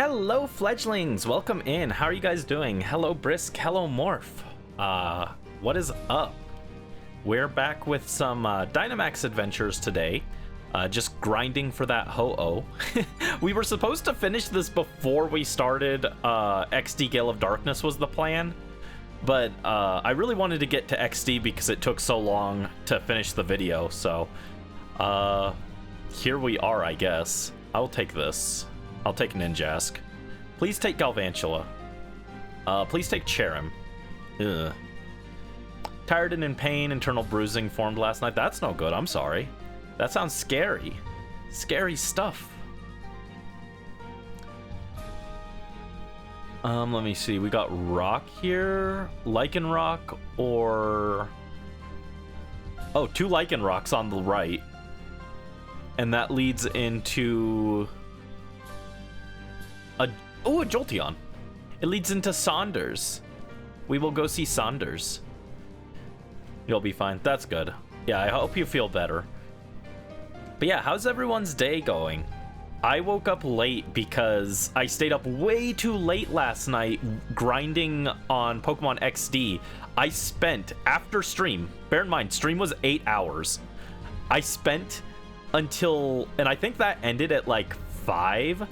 Hello, fledglings! Welcome in. How are you guys doing? Hello, Brisk. Hello, Morph. What is up? We're back with some Dynamax adventures today. Just grinding for that Ho-Oh. We were supposed to finish this before we started. XD Gale of Darkness was the plan. But I really wanted to get to XD because it took so long to finish the video. So here we are, I guess. I'll take this. I'll take Ninjask. Please take Galvantula. Please take Cherim. Ugh. Tired and in pain, internal bruising formed last night. That's no good, I'm sorry. That sounds scary. Scary stuff. Let me see. We got Rock here. Lycanroc or... Oh, 2 Lycanrocs on the right. And that leads into... a Jolteon. It leads into Saunders. We will go see Saunders. You'll be fine. That's good. Yeah, I hope you feel better. But yeah, how's everyone's day going? I woke up late because I stayed up way too late last night grinding on Pokemon XD. I spent, after stream, bear in mind, stream was 8 hours. I spent until, and I think that ended at like 5.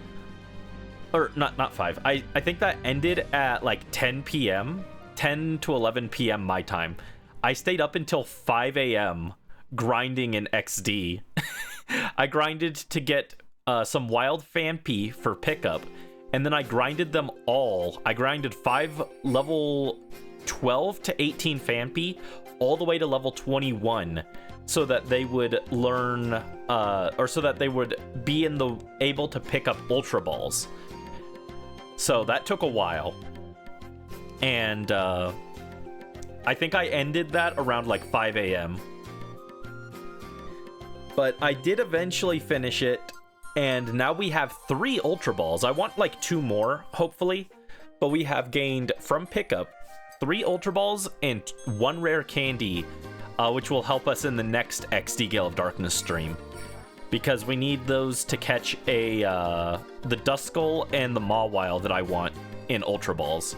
Or not 5. I think that ended at like 10 p.m. 10 to 11 p.m. my time. I stayed up until 5 a.m. grinding in XD. I grinded to get some wild Phanpy for pickup, and then I grinded them all. I grinded 5 level 12 to 18 Phanpy all the way to level 21 so that they would learn, or so that they would be able to pick up Ultra Balls. So that took a while, and I think I ended that around like 5 a.m. But I did eventually finish it, and now we have 3 Ultra Balls. I want like 2 more, hopefully, but we have gained from pickup 3 Ultra Balls and 1 rare candy, which will help us in the next XD Gale of Darkness stream. Because we need those to catch the Duskull and the Mawile that I want in Ultra Balls.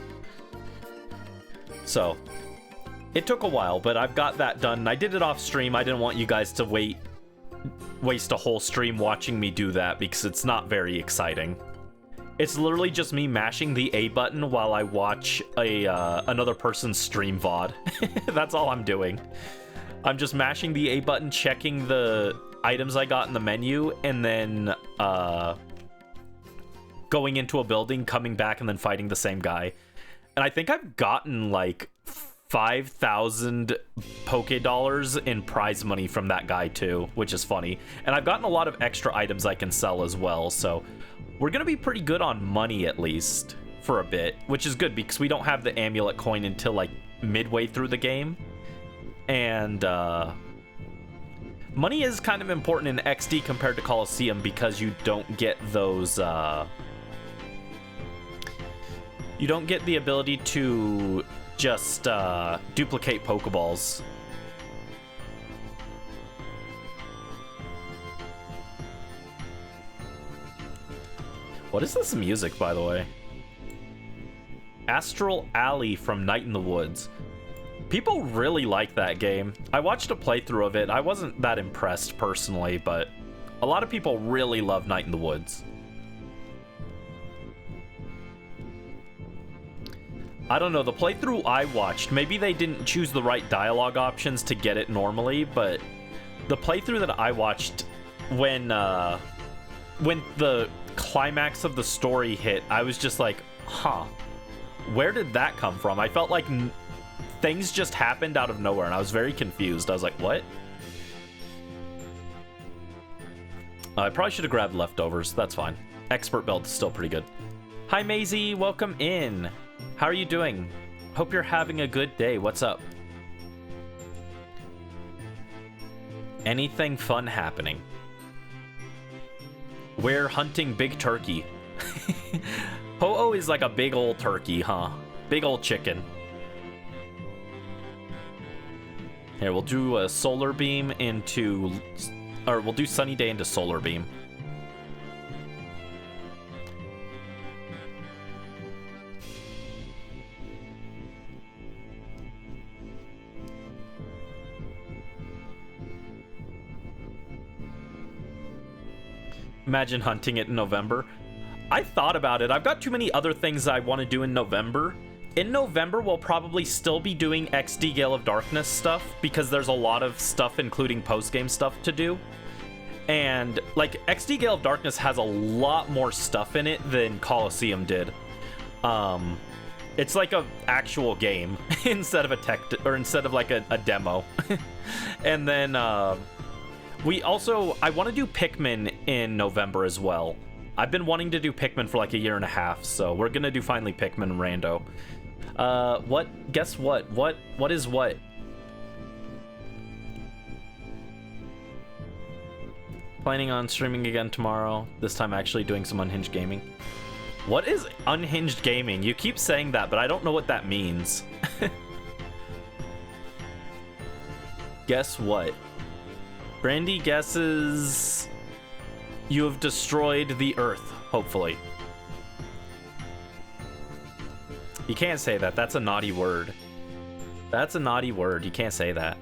So, it took a while, but I've got that done. I did it off stream. I didn't want you guys to waste a whole stream watching me do that because it's not very exciting. It's literally just me mashing the A button while I watch another person's stream VOD. That's all I'm doing. I'm just mashing the A button, checking the items I got in the menu, and then going into a building, coming back, and then fighting the same guy. And I think I've gotten like 5,000 Poké-Dollars in prize money from that guy too, which is funny. And I've gotten a lot of extra items I can sell as well, so we're gonna be pretty good on money at least for a bit, which is good because we don't have the amulet coin until like midway through the game. And money is kind of important in XD compared to Coliseum because you don't get those, you don't get the ability to just duplicate Pokeballs. What is this music, by the way? Astral Alley from Night in the Woods. People really like that game. I watched a playthrough of it. I wasn't that impressed personally, but a lot of people really love Night in the Woods. I don't know, the playthrough I watched, maybe they didn't choose the right dialogue options to get it normally, but the playthrough that I watched, when the climax of the story hit, I was just like, huh, where did that come from? I felt like things just happened out of nowhere, and I was very confused. I was like, what? I probably should have grabbed leftovers. That's fine. Expert belt is still pretty good. Hi, Maisie. Welcome in. How are you doing? Hope you're having a good day. What's up? Anything fun happening? We're hunting big turkey. Ho-Oh is like a big old turkey, huh? Big old chicken. Here, we'll do a solar beam into... Or we'll do sunny day into solar beam. Imagine hunting it in November. I thought about it. I've got too many other things I want to do in November. In November, we'll probably still be doing XD Gale of Darkness stuff because there's a lot of stuff, including post-game stuff, to do. And, like, XD Gale of Darkness has a lot more stuff in it than Colosseum did. It's like a actual game instead of a instead of like a demo. And then I want to do Pikmin in November as well. I've been wanting to do Pikmin for like a year and a half, so we're gonna do finally Pikmin rando. What? Guess what? What is what? Planning on streaming again tomorrow. This time actually doing some unhinged gaming. What is unhinged gaming? You keep saying that, but I don't know what that means. Guess what? Brandy guesses you have destroyed the Earth, hopefully. You can't say that. That's a naughty word. That's a naughty word. You can't say that.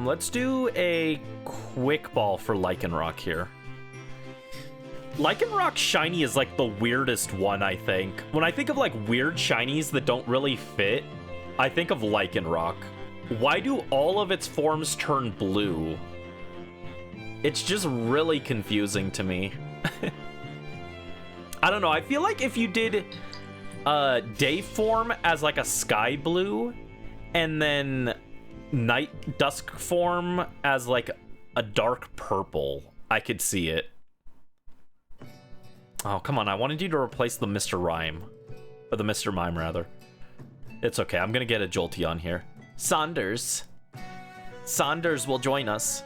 Let's do a quick ball for Lycanroc here. Lycanroc shiny is like the weirdest one, I think. When I think of like weird shinies that don't really fit, I think of Lycanroc. Why do all of its forms turn blue? It's just really confusing to me. I don't know. I feel like if you did day form as like a sky blue and then night dusk form as like a dark purple, I could see it. Oh, come on. I wanted you to replace the Mr. Rhyme. Or the Mr. Mime, rather. It's okay. I'm gonna get a Jolteon here. Saunders. Saunders will join us.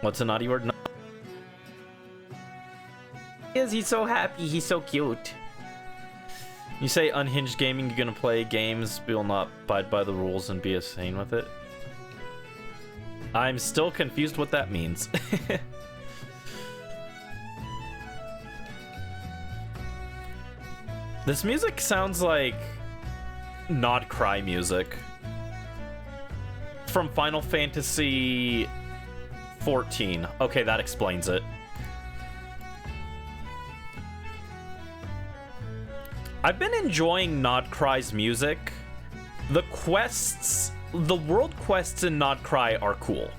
What's a naughty word? He's so happy. He's so cute. You say unhinged gaming, you're gonna play games, but you'll not abide by the rules and be insane with it. I'm still confused what that means. This music sounds like Not Cry music from Final Fantasy 14. Okay, that explains it. I've been enjoying Not Cry's music. The quests, the world quests in Not Cry are cool.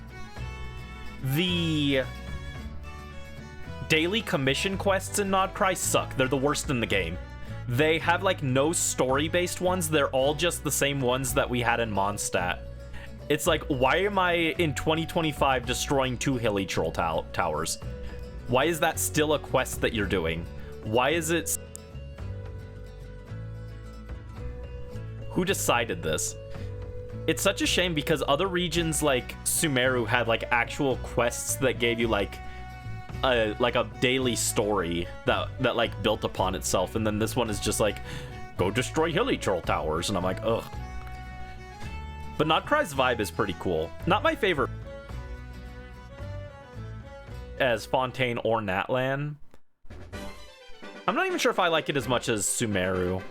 The daily commission quests in Not Cry suck. They're the worst in the game. They have like no story-based ones. They're all just the same ones that we had in Mondstadt. It's like, why am I in 2025 destroying 2 hilly troll towers? Why is that still a quest that you're doing? Why is it... Who decided this? It's such a shame because other regions like Sumeru had like actual quests that gave you like a daily story that like built upon itself, and then this one is just like, go destroy hilly troll towers, and I'm like, ugh. But Not Cry's vibe is pretty cool. Not my favorite as Fontaine or Natlan. I'm not even sure if I like it as much as Sumeru,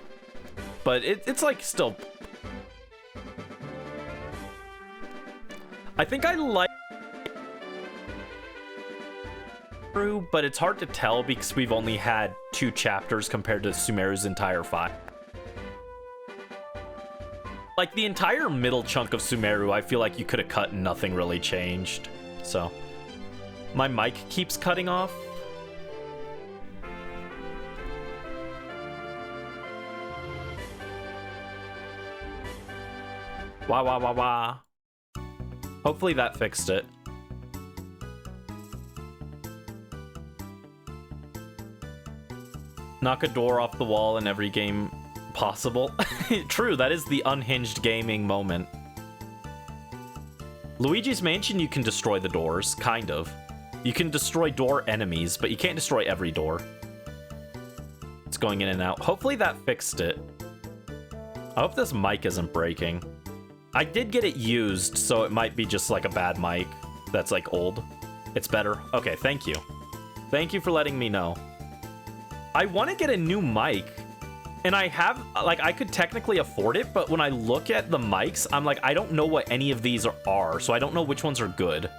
but it's like still. I think I like, but it's hard to tell because we've only had 2 chapters compared to Sumeru's entire 5. Like the entire middle chunk of Sumeru, I feel like you could have cut and nothing really changed. So my mic keeps cutting off. Wah wah wah wah. Hopefully that fixed it. Knock a door off the wall in every game possible. True, that is the unhinged gaming moment. Luigi's Mansion, you can destroy the doors, kind of. You can destroy door enemies, but you can't destroy every door. It's going in and out. Hopefully that fixed it. I hope this mic isn't breaking. I did get it used, so it might be just like a bad mic that's like old. It's better. Okay, thank you. Thank you for letting me know. I want to get a new mic. And I have, like, I could technically afford it, but when I look at the mics, I'm like, I don't know what any of these are, so I don't know which ones are good.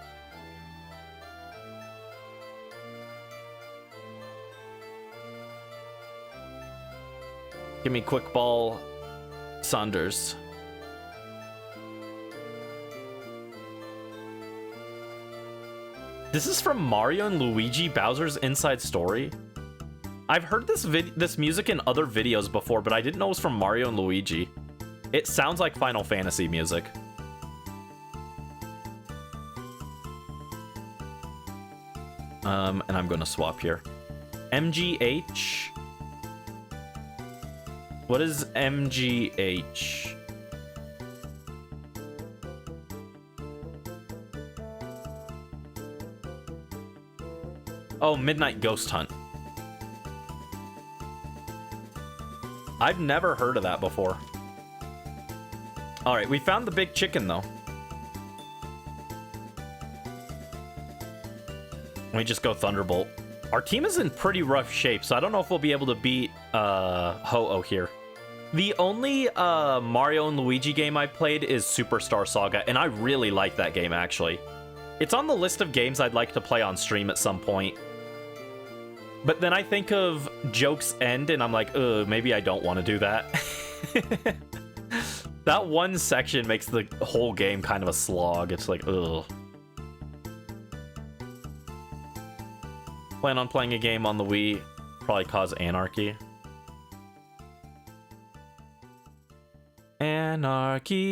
Give me quick ball, Saunders. This is from Mario and Luigi Bowser's Inside Story. I've heard this music in other videos before, but I didn't know it was from Mario and Luigi. It sounds like Final Fantasy music. And I'm gonna swap here. MGH. What is MGH? Oh, Midnight Ghost Hunt. I've never heard of that before. All right, we found the big chicken, though. Let me just go Thunderbolt. Our team is in pretty rough shape, so I don't know if we'll be able to beat Ho-Oh here. The only Mario and Luigi game I played is Superstar Saga, and I really like that game, actually. It's on the list of games I'd like to play on stream at some point. But then I think of Joke's End, and I'm like, maybe I don't want to do that. That one section makes the whole game kind of a slog. It's like, ugh. Plan on playing a game on the Wii. Probably cause anarchy. Anarchy.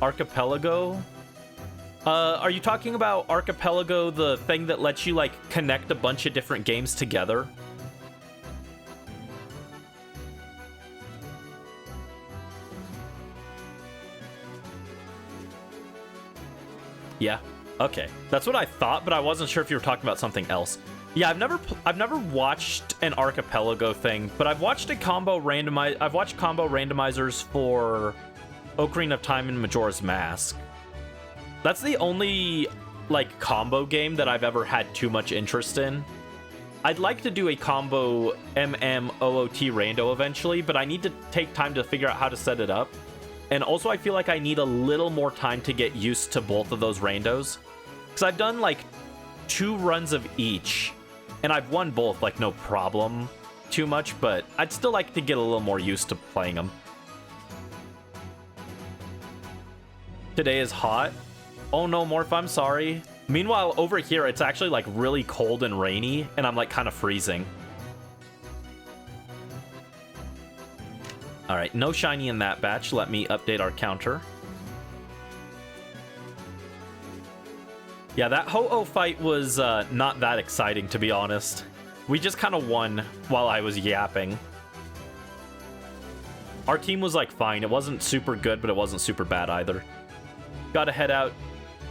Archipelago. Are you talking about Archipelago, the thing that lets you, like, connect a bunch of different games together? Yeah. Okay. That's what I thought, but I wasn't sure if you were talking about something else. Yeah, I've never watched an Archipelago thing, but I've watched I've watched combo randomizers for Ocarina of Time and Majora's Mask. That's the only, like, combo game that I've ever had too much interest in. I'd like to do a combo MMOOT rando eventually, but I need to take time to figure out how to set it up. And also, I feel like I need a little more time to get used to both of those randos. Because I've done, like, 2 runs of each, and I've won both, like, no problem too much, but I'd still like to get a little more used to playing them. Today is hot. Oh no, Morph, I'm sorry. Meanwhile, over here, it's actually, like, really cold and rainy, and I'm, like, kind of freezing. Alright, no shiny in that batch. Let me update our counter. Yeah, that Ho-Oh fight was not that exciting, to be honest. We just kind of won while I was yapping. Our team was, like, fine. It wasn't super good, but it wasn't super bad either. Gotta head out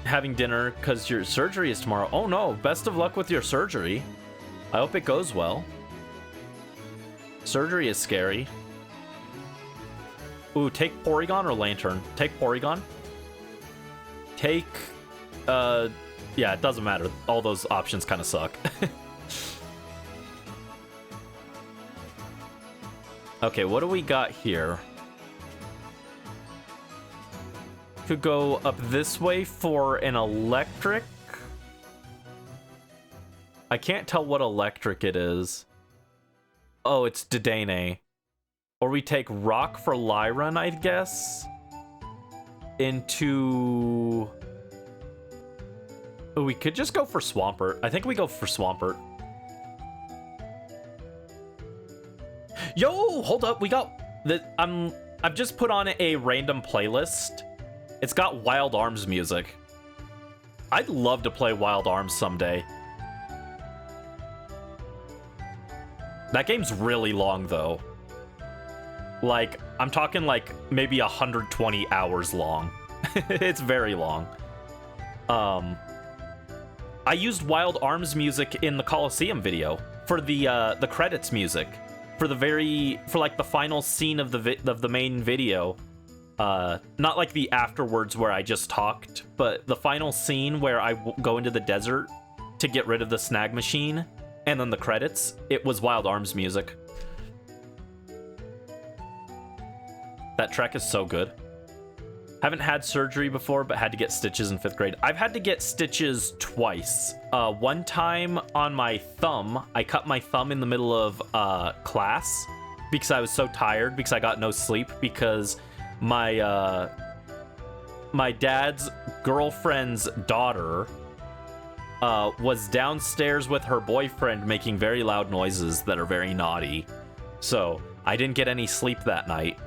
having dinner because your surgery is tomorrow. Oh no, best of luck with your surgery. I hope it goes well. Surgery is scary. Ooh, take Porygon or Lantern? Take Porygon. Take, yeah, it doesn't matter. All those options kind of suck. Okay, what do we got here? Could go up this way for an electric. I can't tell what electric it is. Oh, it's Dedenne. Or we take rock for Lyran, I guess. Into... Oh, we could just go for Swampert. I think we go for Swampert. Yo, hold up. We got... I've just put on a random playlist. It's got Wild Arms music. I'd love to play Wild Arms someday. That game's really long, though. Like, I'm talking, like, maybe 120 hours long. It's very long. I used Wild Arms music in the Coliseum video for the credits music. For like, the final scene of the main video. Not like the afterwards where I just talked, but the final scene where I go into the desert to get rid of the snag machine, and then the credits, it was Wild Arms music. That track is so good. Haven't had surgery before, but had to get stitches in 5th grade. I've had to get stitches twice. One time on my thumb, I cut my thumb in the middle of class because I was so tired, because I got no sleep, because my my dad's girlfriend's daughter was downstairs with her boyfriend making very loud noises that are very naughty. So I didn't get any sleep that night.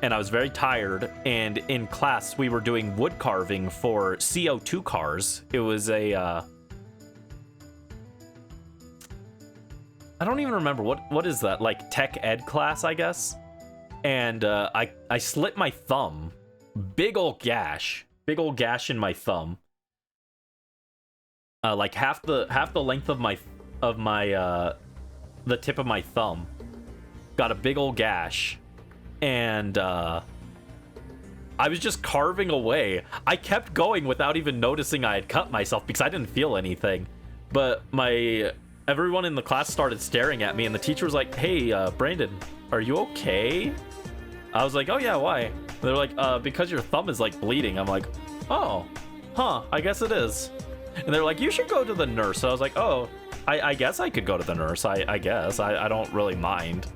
And I was very tired, and in class we were doing wood carving for CO2 cars. It was a I don't even remember what is that, like tech ed class, I guess. And I slit my thumb, big old gash in my thumb, like half the length of my the tip of my thumb, got a big old gash. And I was just carving away. I kept going without even noticing I had cut myself because I didn't feel anything. But everyone in the class started staring at me, and the teacher was like, "Hey, Brandon, are you okay?" I was like, "Oh yeah, why?" They're like, "Because your thumb is like bleeding." I'm like, "Oh, huh, I guess it is." And they're like, "You should go to the nurse." So I was like, "Oh, I guess I could go to the nurse. I guess I don't really mind."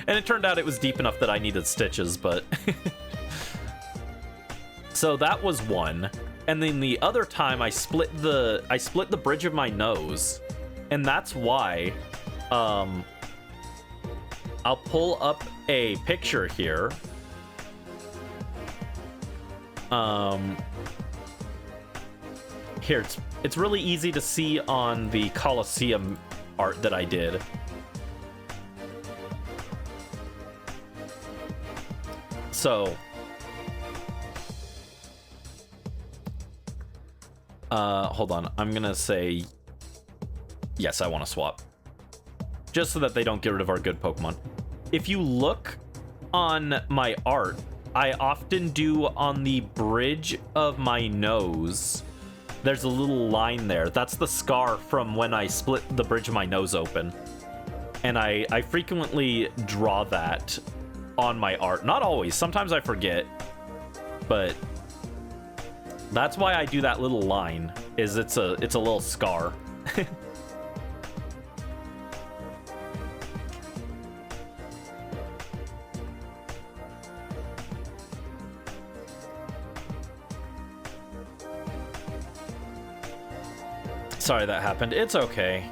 And it turned out it was deep enough that I needed stitches, but... So that was one. And then the other time I split the bridge of my nose. And that's why... I'll pull up a picture here. Here, it's really easy to see on the Colosseum art that I did. So, hold on. I'm gonna say, yes, I want to swap. Just so that they don't get rid of our good Pokemon. If you look on my art, I often do on the bridge of my nose. There's a little line there. That's the scar from when I split the bridge of my nose open. And I frequently draw that on my art. Not always. Sometimes I forget. But that's why I do that little line. Is it's a little scar. Sorry that happened. It's okay.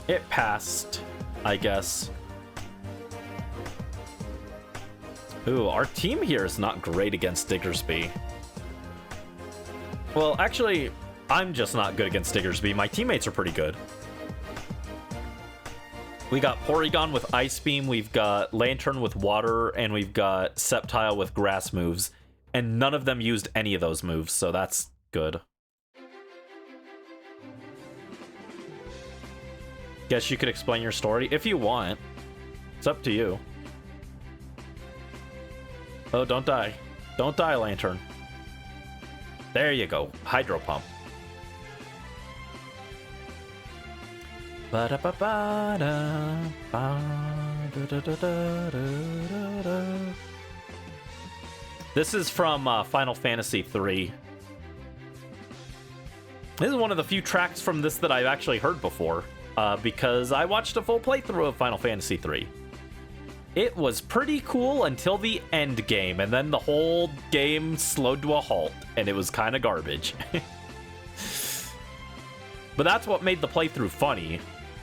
It passed, I guess. Ooh, our team here is not great against Diggersby. Well, actually, I'm just not good against Diggersby. My teammates are pretty good. We got Porygon with Ice Beam, we've got Lantern with Water, and we've got Sceptile with Grass moves. And none of them used any of those moves, so that's good. Guess you could explain your story if you want. It's up to you. Oh, don't die. Don't die, Lantern. There you go. Hydro Pump. This is from Final Fantasy III. This is one of the few tracks from this that I've actually heard before, because I watched a full playthrough of Final Fantasy III. It was pretty cool until the end game, and then the whole game slowed to a halt, and it was kind of garbage. But that's what made the playthrough funny,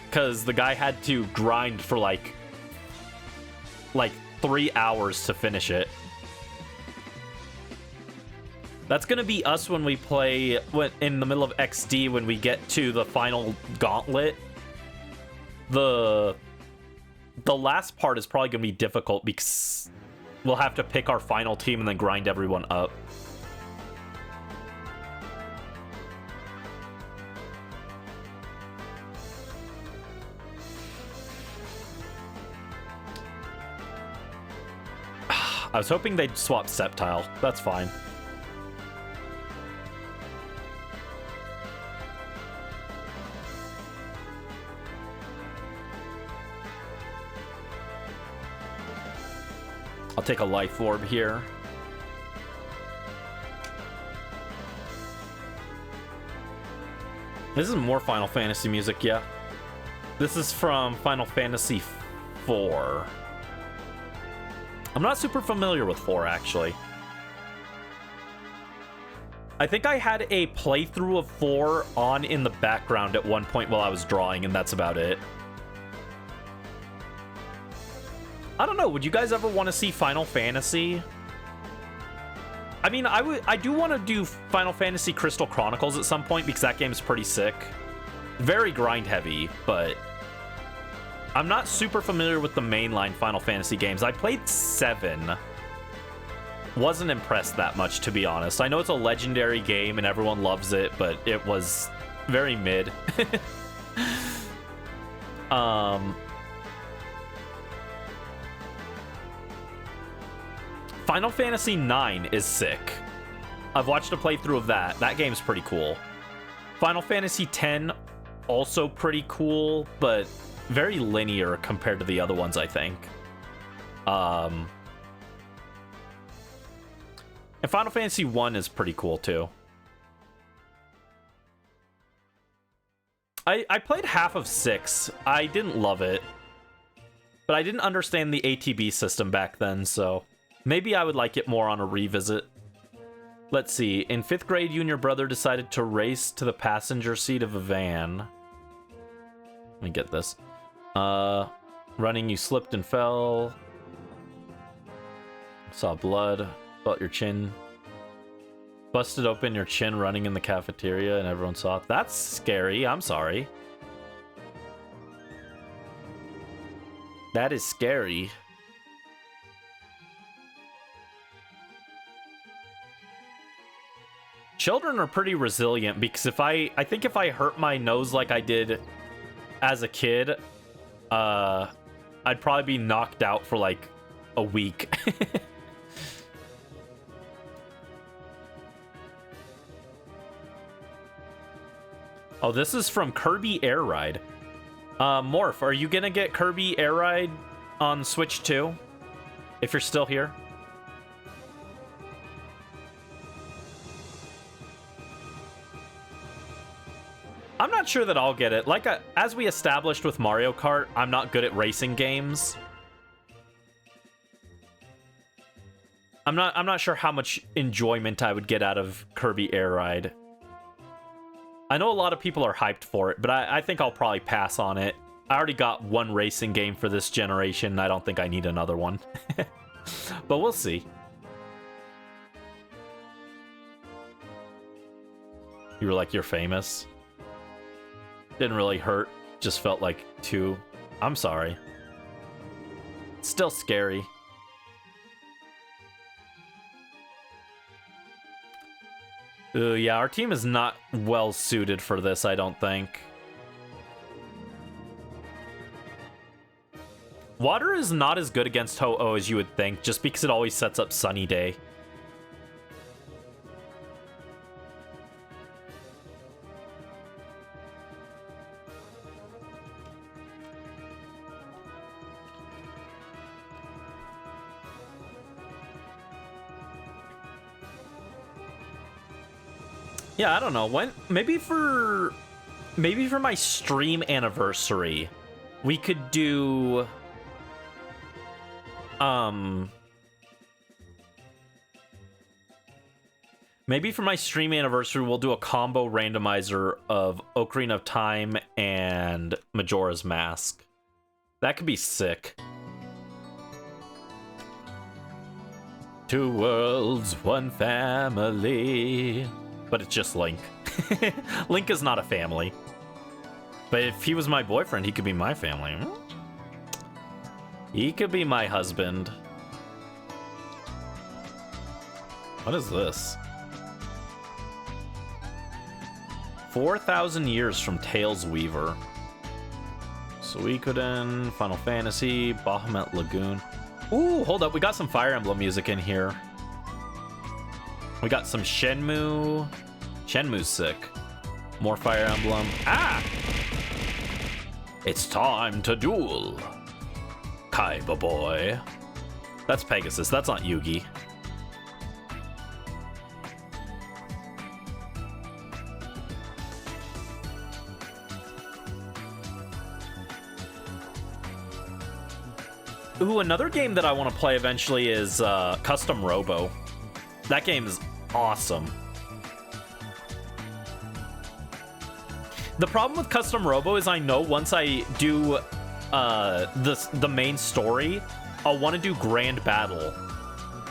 because the guy had to grind for like 3 hours to finish it. That's gonna be us when we play in the middle of XD, when we get to the final gauntlet. The last part is probably going to be difficult because we'll have to pick our final team and then grind everyone up. I was hoping they'd swap Sceptile. That's fine. I'll take a life orb here. This is more Final Fantasy music, yeah. This is from Final Fantasy IV. I'm not super familiar with 4, actually. I think I had a playthrough of 4 on in the background at one point while I was drawing, and that's about it. I don't know, would you guys ever want to see Final Fantasy? I mean, I do want to do Final Fantasy Crystal Chronicles at some point, because that game is pretty sick. Very grind heavy, but I'm not super familiar with the mainline Final Fantasy games. I played 7. Wasn't impressed that much, to be honest. I know it's a legendary game and everyone loves it, but it was very mid. Final Fantasy IX is sick. I've watched a playthrough of that. That game's pretty cool. Final Fantasy X, also pretty cool, but very linear compared to the other ones, I think. And Final Fantasy I is pretty cool, too. I played half of 6. I didn't love it. But I didn't understand the ATB system back then, so maybe I would like it more on a revisit. Let's see. In 5th grade, you and your brother decided to race to the passenger seat of a van. Let me get this. Running, you slipped and fell. Saw blood. Felt your chin. Busted open your chin running in the cafeteria and everyone saw it. That's scary. I'm sorry. That is scary. Children are pretty resilient because I think if I hurt my nose like I did as a kid, I'd probably be knocked out for like a week. Oh, this is from Kirby Air Ride. Morph, are you gonna get Kirby Air Ride on Switch 2? If you're still here? I'm not sure that I'll get it. Like, as we established with Mario Kart, I'm not good at racing games. I'm not sure how much enjoyment I would get out of Kirby Air Ride. I know a lot of people are hyped for it, but I think I'll probably pass on it. I already got one racing game for this generation. I don't think I need another one. But we'll see. You were like, you're famous. Didn't really hurt. Just felt like 2. I'm sorry. Still scary. Yeah, our team is not well suited for this, I don't think. Water is not as good against Ho-Oh as you would think, just because it always sets up Sunny Day. Yeah, I don't know. When maybe for my stream anniversary, we could do maybe for my stream anniversary we'll do a combo randomizer of Ocarina of Time and Majora's Mask. That could be sick. 2 worlds, 1 family. But it's just Link. Link is not a family. But if he was my boyfriend, he could be my family. He could be my husband. What is this? 4,000 years from Tails Weaver. Suikoden, Final Fantasy, Bahamut Lagoon. Ooh, hold up. We got some Fire Emblem music in here. We got some Shenmue. Shenmue's sick. More Fire Emblem. Ah! It's time to duel. Kaiba boy. That's Pegasus. That's not Yugi. Ooh, another game that I want to play eventually is Custom Robo. That game is awesome. The problem with Custom Robo is I know once I do the main story, I'll want to do Grand Battle.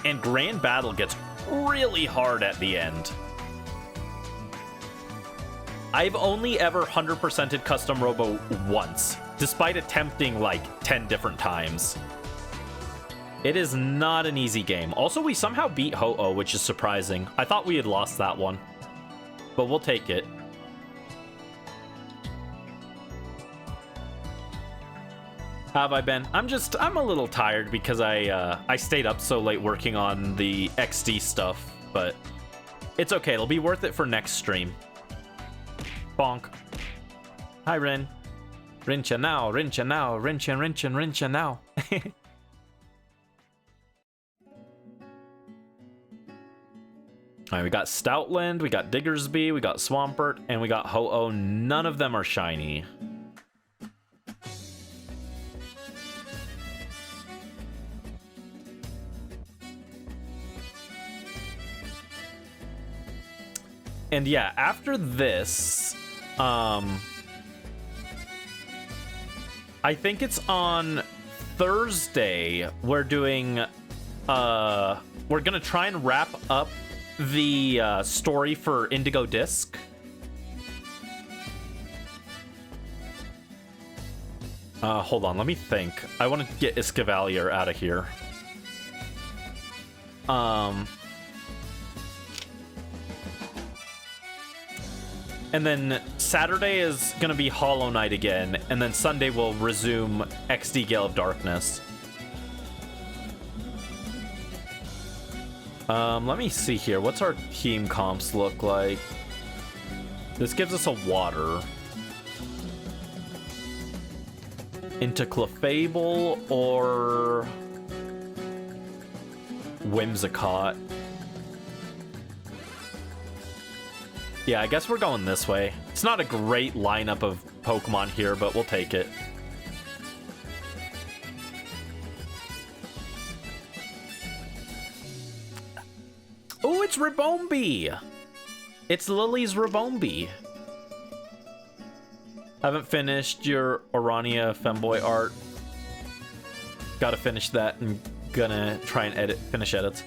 And Grand Battle gets really hard at the end. I've only ever 100%ed Custom Robo once, despite attempting like 10 different times. It is not an easy game. Also, we somehow beat Ho-Oh, which is surprising. I thought we had lost that one, but we'll take it. How have I been? I'm a little tired because I stayed up so late working on the XD stuff, but it's okay. It'll be worth it for next stream. Bonk. Hi, Rin. Rincha now, Rincha now, Rincha now. Alright, we got Stoutland, we got Diggersby, we got Swampert, and we got Ho-Oh. None of them are shiny. And yeah, after this, I think it's on Thursday, we're doing, we're gonna try and wrap up the story for Indigo Disc. Hold on, let me think. I want to get Escavalier out of here. And then Saturday is gonna be Hollow Knight again, and then Sunday we'll resume XD Gale of Darkness. Let me see here. What's our team comps look like? This gives us a water. Into Clefable or Whimsicott. Yeah, I guess we're going this way. It's not a great lineup of Pokemon here, but we'll take it. Oh, it's Ribombee! It's Lily's Ribombee. Haven't finished your Orania Femboy art. Gotta finish that and gonna try and finish edits.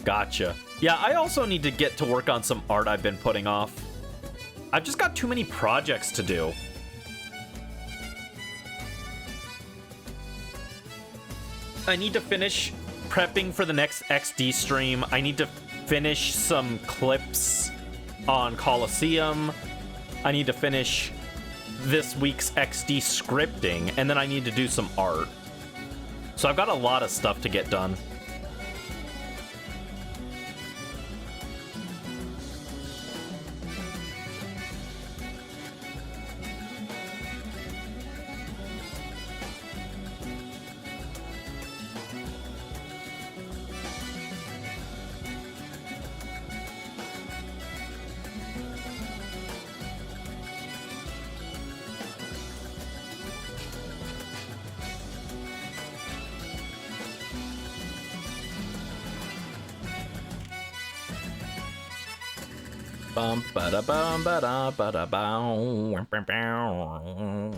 Gotcha. Yeah, I also need to get to work on some art I've been putting off. I've just got too many projects to do. I need to finish prepping for the next XD stream. I need to finish some clips on Coliseum. I need to finish this week's XD scripting, and then I need to do some art. So I've got a lot of stuff to get done. Bum ba da bum ba da ba da bow. All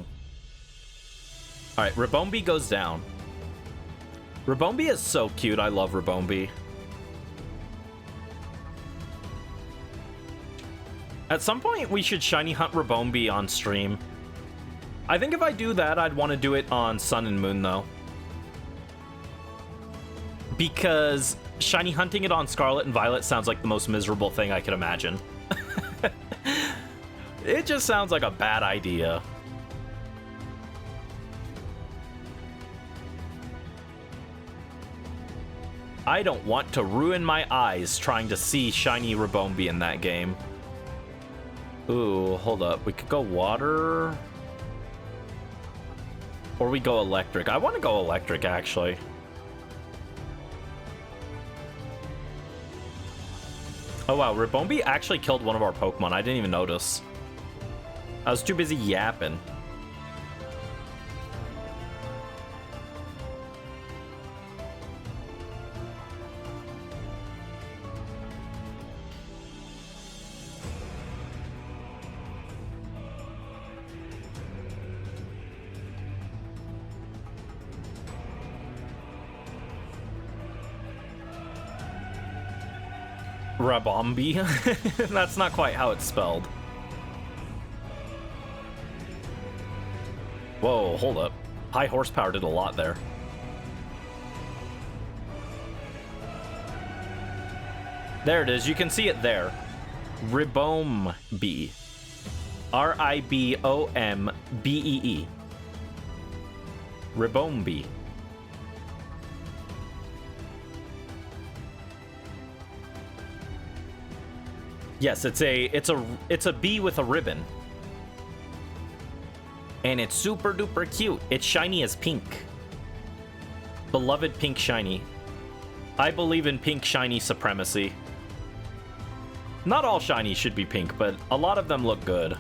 right, Ribombee goes down. Ribombee is so cute. I love Ribombee. At some point, we should shiny hunt Ribombee on stream. I think if I do that, I'd want to do it on Sun and Moon, though. Because shiny hunting it on Scarlet and Violet sounds like the most miserable thing I could imagine. It just sounds like a bad idea. I don't want to ruin my eyes trying to see shiny Ribombee in that game. Ooh, hold up. We could go water. Or we go electric. I want to go electric, actually. Oh wow, Ribombi actually killed one of our Pokemon. I didn't even notice. I was too busy yapping. Rabombi? That's not quite how it's spelled. Whoa, hold up. High horsepower did a lot there. There it is. You can see it there. Ribombi. R-I-B-O-M-B-E-E. Ribombi. Yes, it's a bee with a ribbon. And it's super duper cute. It's shiny as pink. Beloved pink shiny. I believe in pink shiny supremacy. Not all shinies should be pink, but a lot of them look good.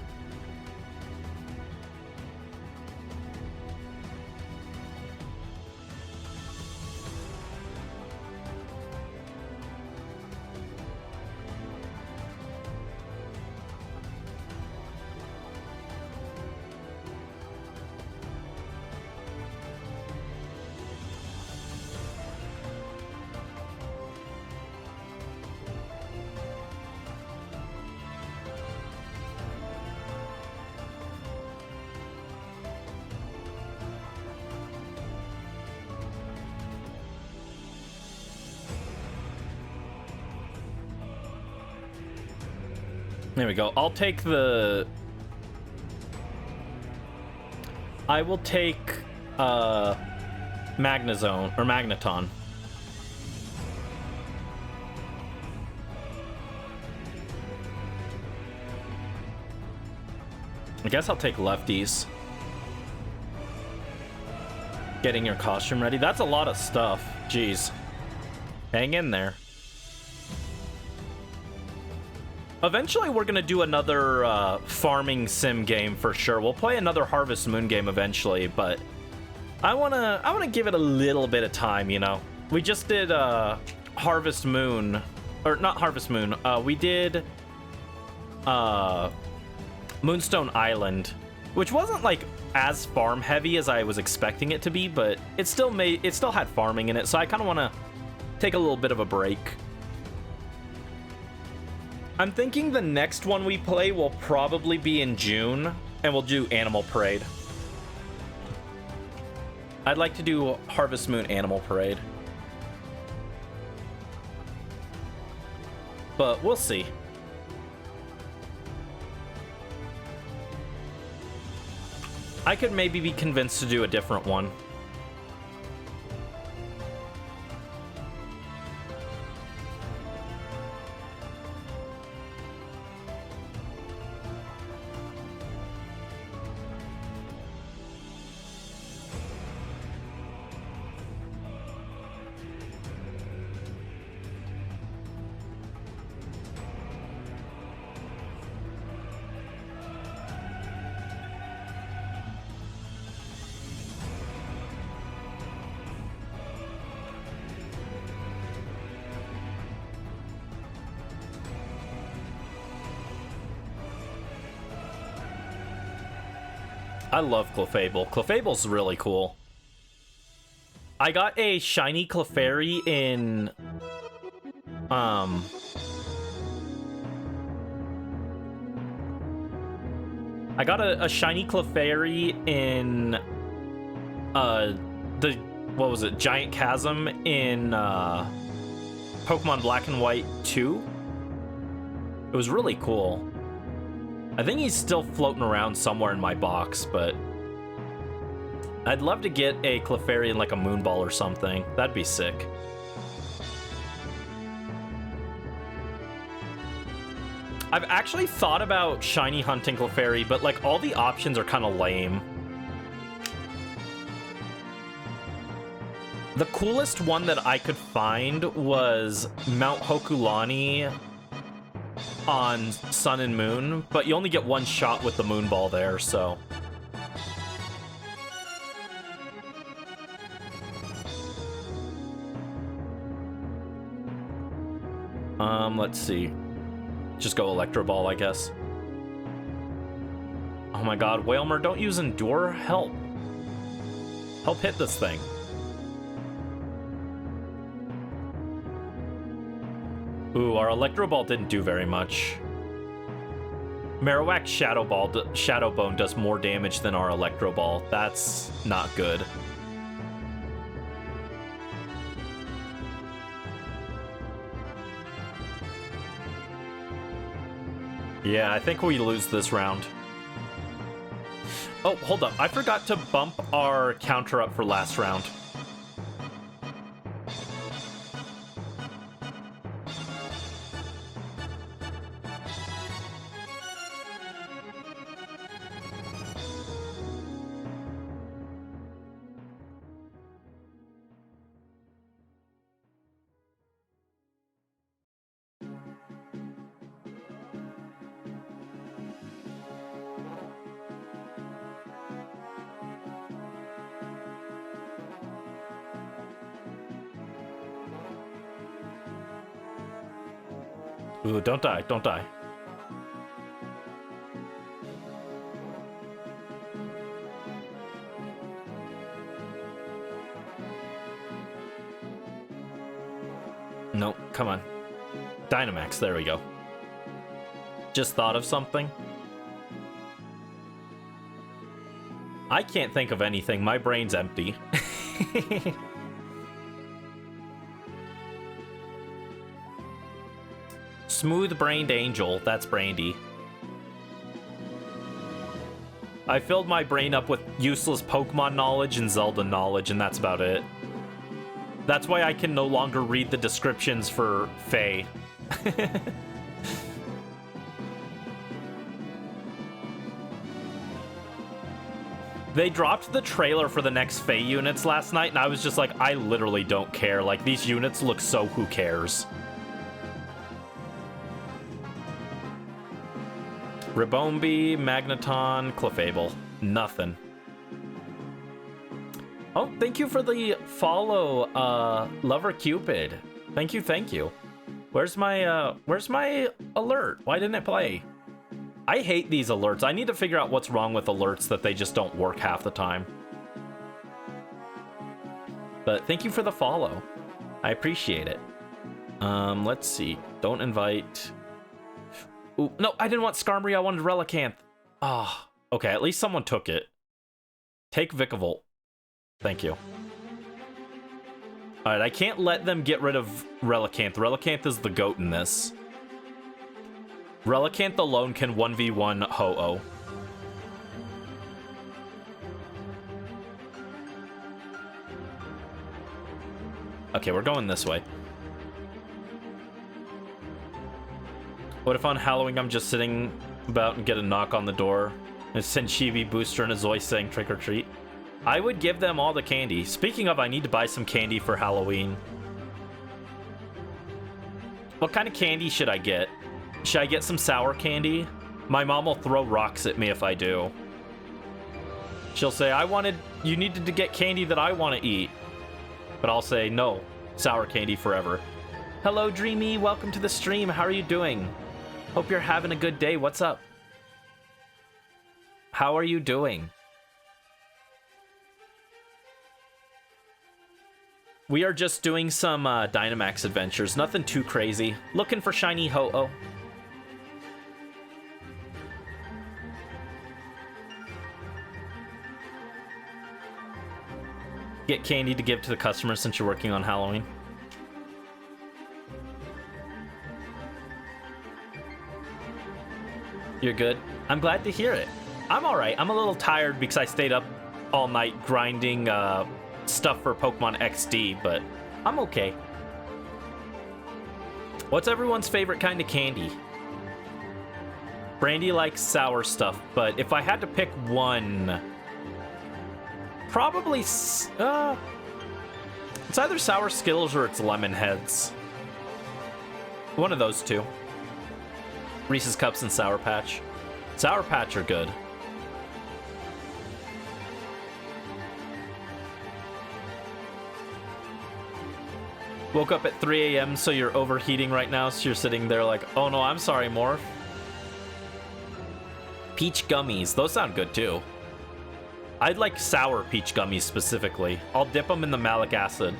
There we go. I'll take the... I will take, Magnezone, or Magneton. I guess I'll take lefties. Getting your costume ready. That's a lot of stuff. Jeez. Hang in there. Eventually, we're gonna do another farming sim game for sure. We'll play another Harvest Moon game eventually, but I wanna give it a little bit of time. You know, we just did Harvest Moon, or not Harvest Moon. We did Moonstone Island, which wasn't like as farm heavy as I was expecting it to be, but it still had farming in it. So I kind of want to take a little bit of a break. I'm thinking the next one we play will probably be in June, and we'll do Animal Parade. I'd like to do Harvest Moon Animal Parade. But we'll see. I could maybe be convinced to do a different one. I love Clefable. Clefable's really cool. I got a shiny Clefairy in... I got a shiny Clefairy in... what was it? Giant Chasm in, Pokemon Black and White 2. It was really cool. I think he's still floating around somewhere in my box, but I'd love to get a Clefairy in like a Moonball or something. That'd be sick. I've actually thought about shiny hunting Clefairy, but like all the options are kind of lame. The coolest one that I could find was Mount Hokulani on Sun and Moon, but you only get one shot with the Moon Ball there, so... let's see. Just go Electro Ball, I guess. Oh my god, Whalmer, don't use Endure. Help. Help hit this thing. Ooh, our Electro Ball didn't do very much. Marowak's Shadow Bone does more damage than our Electro Ball. That's not good. Yeah, I think we lose this round. Oh, hold up. I forgot to bump our counter up for last round. Ooh, don't die, don't die. No, come on. Dynamax, there we go. Just thought of something. I can't think of anything, my brain's empty. Smooth-brained angel, that's Brandy. I filled my brain up with useless Pokemon knowledge and Zelda knowledge, and that's about it. That's why I can no longer read the descriptions for Faye. They dropped the trailer for the next Faye units last night, and I was just like, I literally don't care. Like, these units look so who cares. Ribombi, Magneton, Clefable. Nothing. Oh, thank you for the follow, Lover Cupid. Thank you, thank you. Where's my alert? Why didn't it play? I hate these alerts. I need to figure out what's wrong with alerts that they just don't work half the time. But thank you for the follow. I appreciate it. Let's see. Don't invite... Ooh, no, I didn't want Skarmory, I wanted Relicanth. Ah, oh, okay, at least someone took it. Take Vikavolt. Thank you. Alright, I can't let them get rid of Relicanth. Relicanth is the GOAT in this. Relicanth alone can 1v1 Ho-Oh. Okay, we're going this way. What if on Halloween I'm just sitting about and get a knock on the door? And send Chibi, Booster, and a Zoe saying trick or treat? I would give them all the candy. Speaking of, I need to buy some candy for Halloween. What kind of candy should I get? Should I get some sour candy? My mom will throw rocks at me if I do. She'll say, you needed to get candy that I want to eat. But I'll say, no, sour candy forever. Hello, Dreamy, welcome to the stream. How are you doing? Hope you're having a good day. What's up? How are you doing? We are just doing some Dynamax adventures. Nothing too crazy. Looking for shiny Ho-Oh. Get candy to give to the customers since you're working on Halloween. You're good? I'm glad to hear it. I'm alright. I'm a little tired because I stayed up all night grinding stuff for Pokemon XD, but I'm okay. What's everyone's favorite kind of candy? Brandy likes sour stuff, but if I had to pick one, probably it's either Sour Skittles or it's Lemon Heads. One of those two. Reese's Cups and Sour Patch. Sour Patch are good. Woke up at 3 a.m. so you're overheating right now, so you're sitting there like, oh no, I'm sorry, Morph. Peach gummies, those sound good too. I'd like sour peach gummies specifically. I'll dip them in the malic acid.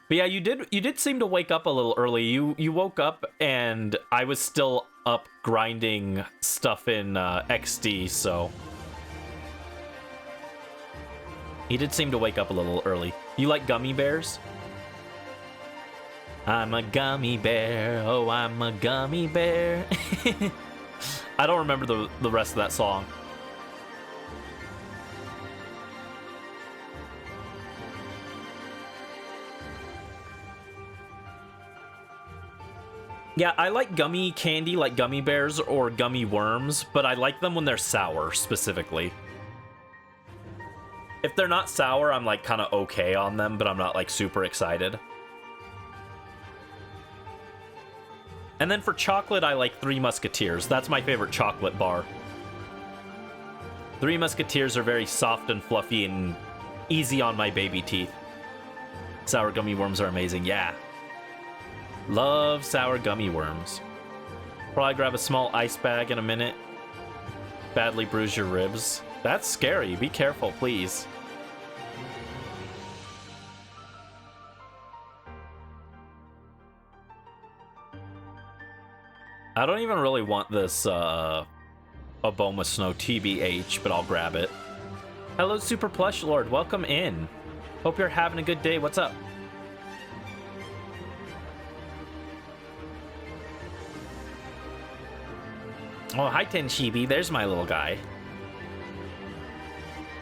But yeah, you did seem to wake up a little early. You woke up and I was still up grinding stuff in XD, so he did seem to wake up a little early. You like gummy bears? I'm a gummy bear. Oh, I'm a gummy bear. I don't remember the rest of that song. Yeah, I like gummy candy, like gummy bears or gummy worms, but I like them when they're sour, specifically. If they're not sour, I'm like kind of okay on them, but I'm not like super excited. And then for chocolate, I like Three Musketeers. That's my favorite chocolate bar. Three Musketeers are very soft and fluffy and easy on my baby teeth. Sour gummy worms are amazing, yeah. Love sour gummy worms. Probably grab a small ice bag in a minute. Badly bruise your ribs. That's scary. Be careful, please. I don't even really want this Oboma Snow TBH, but I'll grab it. Hello, Super Plush Lord. Welcome in. Hope you're having a good day. What's up? Oh, hi, Tenshibi. There's my little guy.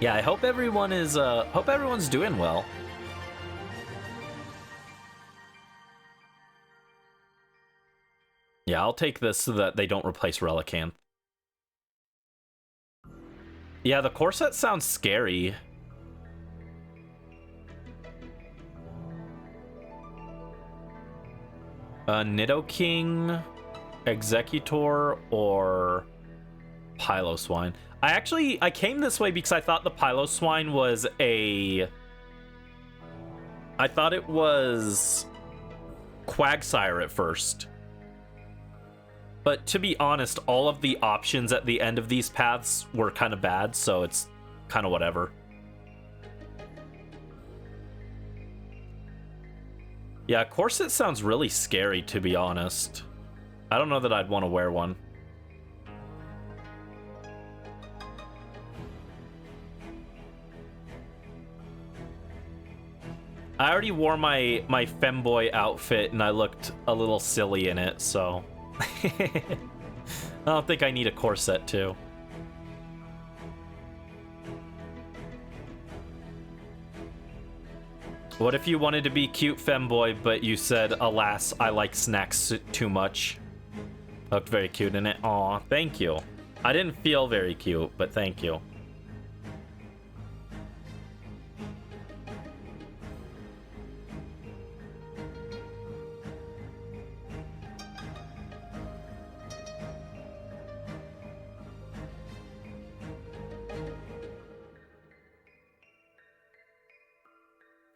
Yeah, I hope everyone is, hope everyone's doing well. Yeah, I'll take this so that they don't replace Relicanth. Yeah, the core set sounds scary. Nidoking, Executor, or Piloswine. I came this way because I thought the Piloswine was I thought it was Quagsire at first. But to be honest, all of the options at the end of these paths were kind of bad, so it's kind of whatever. Yeah, corset sounds really scary, to be honest. I don't know that I'd want to wear one. I already wore my femboy outfit and I looked a little silly in it, so I don't think I need a corset too. What if you wanted to be cute femboy, but you said, alas, I like snacks too much? Looked very cute in it. Aw, thank you. I didn't feel very cute, but thank you.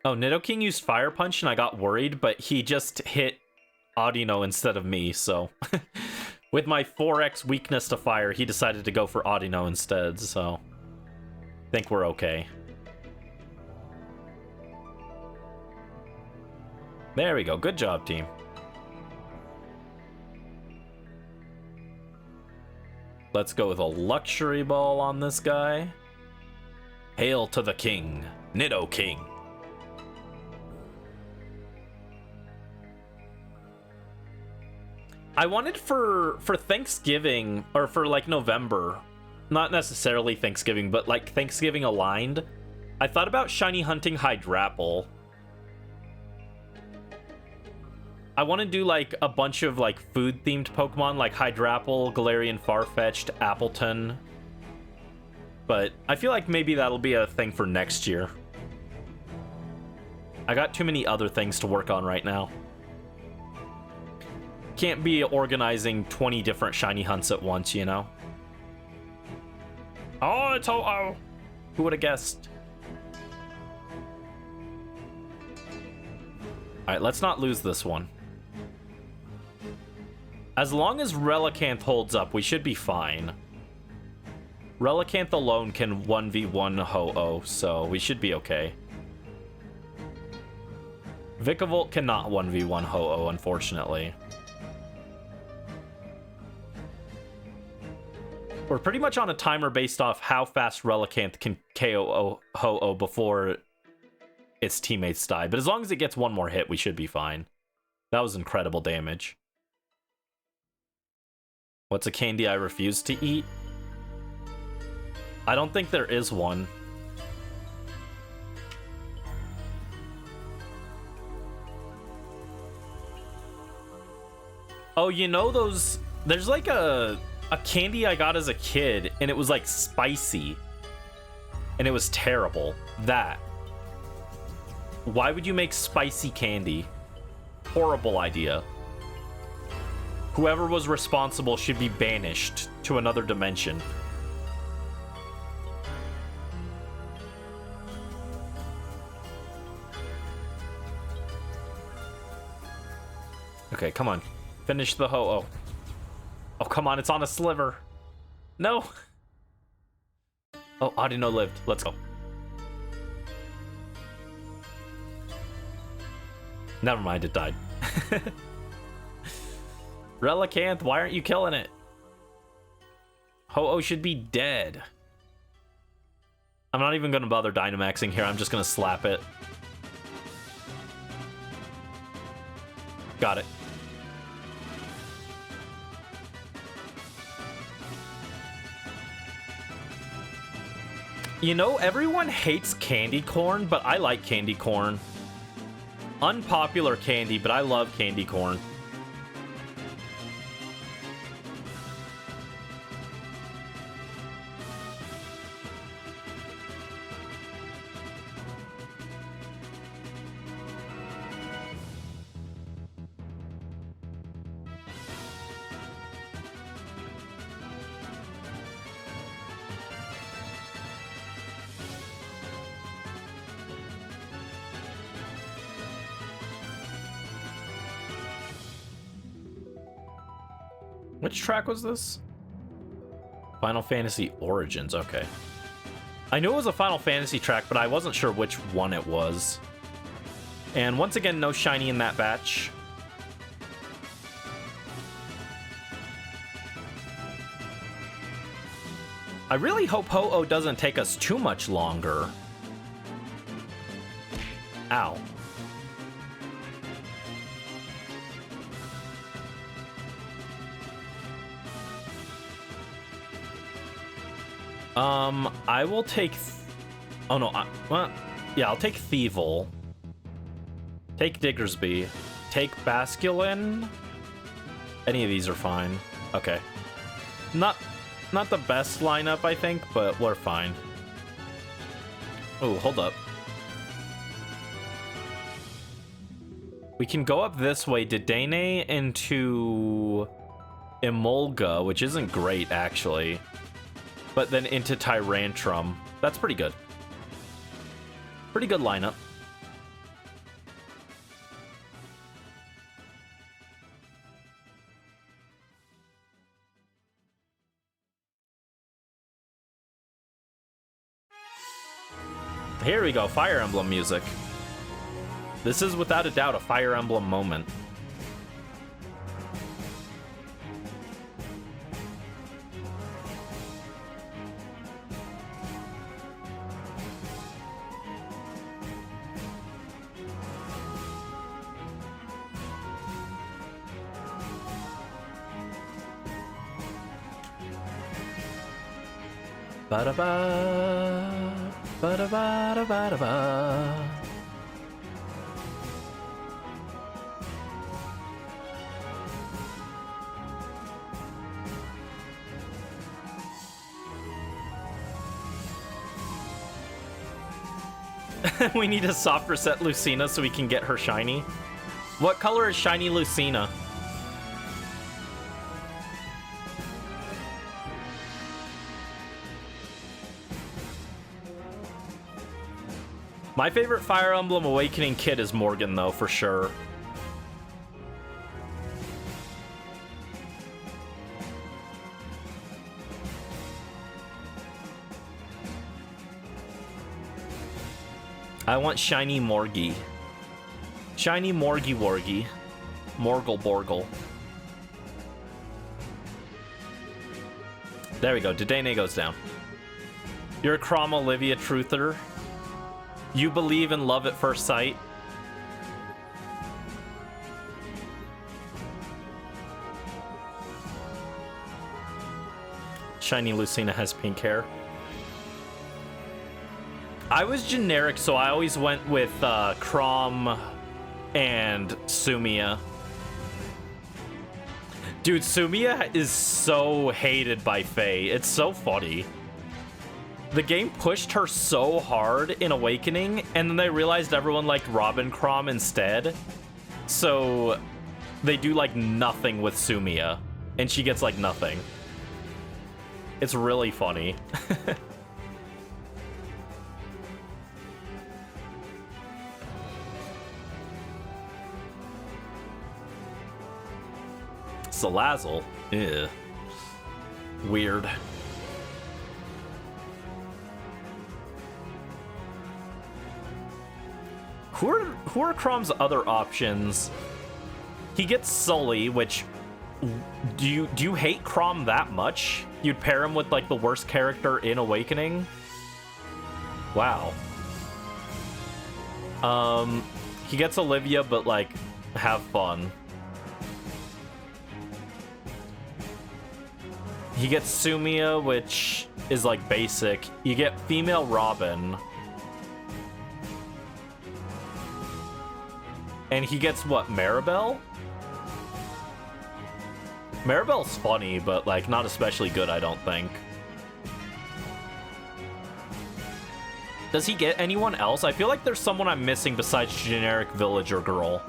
Oh, Nidoking used Fire Punch and I got worried, but he just hit Audino instead of me, so... With my 4x weakness to fire, he decided to go for Audino instead, so... I think we're okay. There we go. Good job, team. Let's go with a Luxury Ball on this guy. Hail to the king, Nidoking. I wanted for Thanksgiving, or for like November, not necessarily Thanksgiving, but like Thanksgiving aligned, I thought about shiny hunting Hydrapple. I want to do like a bunch of like food themed Pokemon like Hydrapple, Galarian Farfetch'd, Appleton. But I feel like maybe that'll be a thing for next year. I got too many other things to work on right now. can't be organizing 20 different shiny hunts at once, you know? Oh, it's Ho-Oh! Who would have guessed? Alright, let's not lose this one. As long as Relicanth holds up, we should be fine. Relicanth alone can 1v1 Ho-Oh, so we should be okay. Vikavolt cannot 1v1 Ho-Oh, unfortunately. We're pretty much on a timer based off how fast Relicanth can KO Ho-Oh before its teammates die. But as long as it gets one more hit, we should be fine. That was incredible damage. What's a candy I refuse to eat? I don't think there is one. Oh, you know those... There's like a candy I got as a kid, and it was like spicy. And it was terrible. That. Why would you make spicy candy? Horrible idea. Whoever was responsible should be banished to another dimension. Okay, come on. Finish the Ho-Oh. Oh, come on, it's on a sliver. No. Oh, Audino lived. Let's go. Never mind, it died. Relicanth, why aren't you killing it? Ho-Oh should be dead. I'm not even gonna bother Dynamaxing here. I'm just gonna slap it. Got it. You know, everyone hates candy corn, but I like candy corn. Unpopular candy, but I love candy corn. Which track was this? Final Fantasy Origins, okay. I knew it was a Final Fantasy track, but I wasn't sure which one it was. And once again, no shiny in that batch. I really hope Ho-Oh doesn't take us too much longer. Ow. I will take... Oh, no. Well, yeah, I'll take Thievul. Take Diggersby. Take Basculin. Any of these are fine. Okay. Not the best lineup, I think, but we're fine. Oh, hold up. We can go up this way. Dedenne into Emolga, which isn't great, actually. But then into Tyrantrum. That's pretty good. Pretty good lineup. Here we go, Fire Emblem music. This is without a doubt a Fire Emblem moment. Ba-da-ba, ba-da-ba-da-ba-da-ba. We need a soft reset Lucina so we can get her shiny. What color is shiny Lucina? My favorite Fire Emblem Awakening kid is Morgan, though, for sure. I want shiny Morgie. Shiny Morgie Wargie. Morgul Borgul. There we go. Dedenne goes down. You're a Crom Olivia truther. You believe in love at first sight. Shiny Lucina has pink hair. I was generic, so I always went with Crom and Sumia. Dude, Sumia is so hated by Faye. It's so funny. The game pushed her so hard in Awakening, and then they realized everyone liked Robin Crom instead. So they do like nothing with Sumia, and she gets like nothing. It's really funny. Salazzle. Ew. Weird. Who are Crom's other options? He gets Sully, which do you hate Crom that much? You'd pair him with like the worst character in Awakening? Wow. He gets Olivia, but like have fun. He gets Sumia, which is like basic. You get female Robin. And he gets what, Maribel? Maribel's funny, but like not especially good, I don't think. Does he get anyone else? I feel like there's someone I'm missing besides generic villager girl.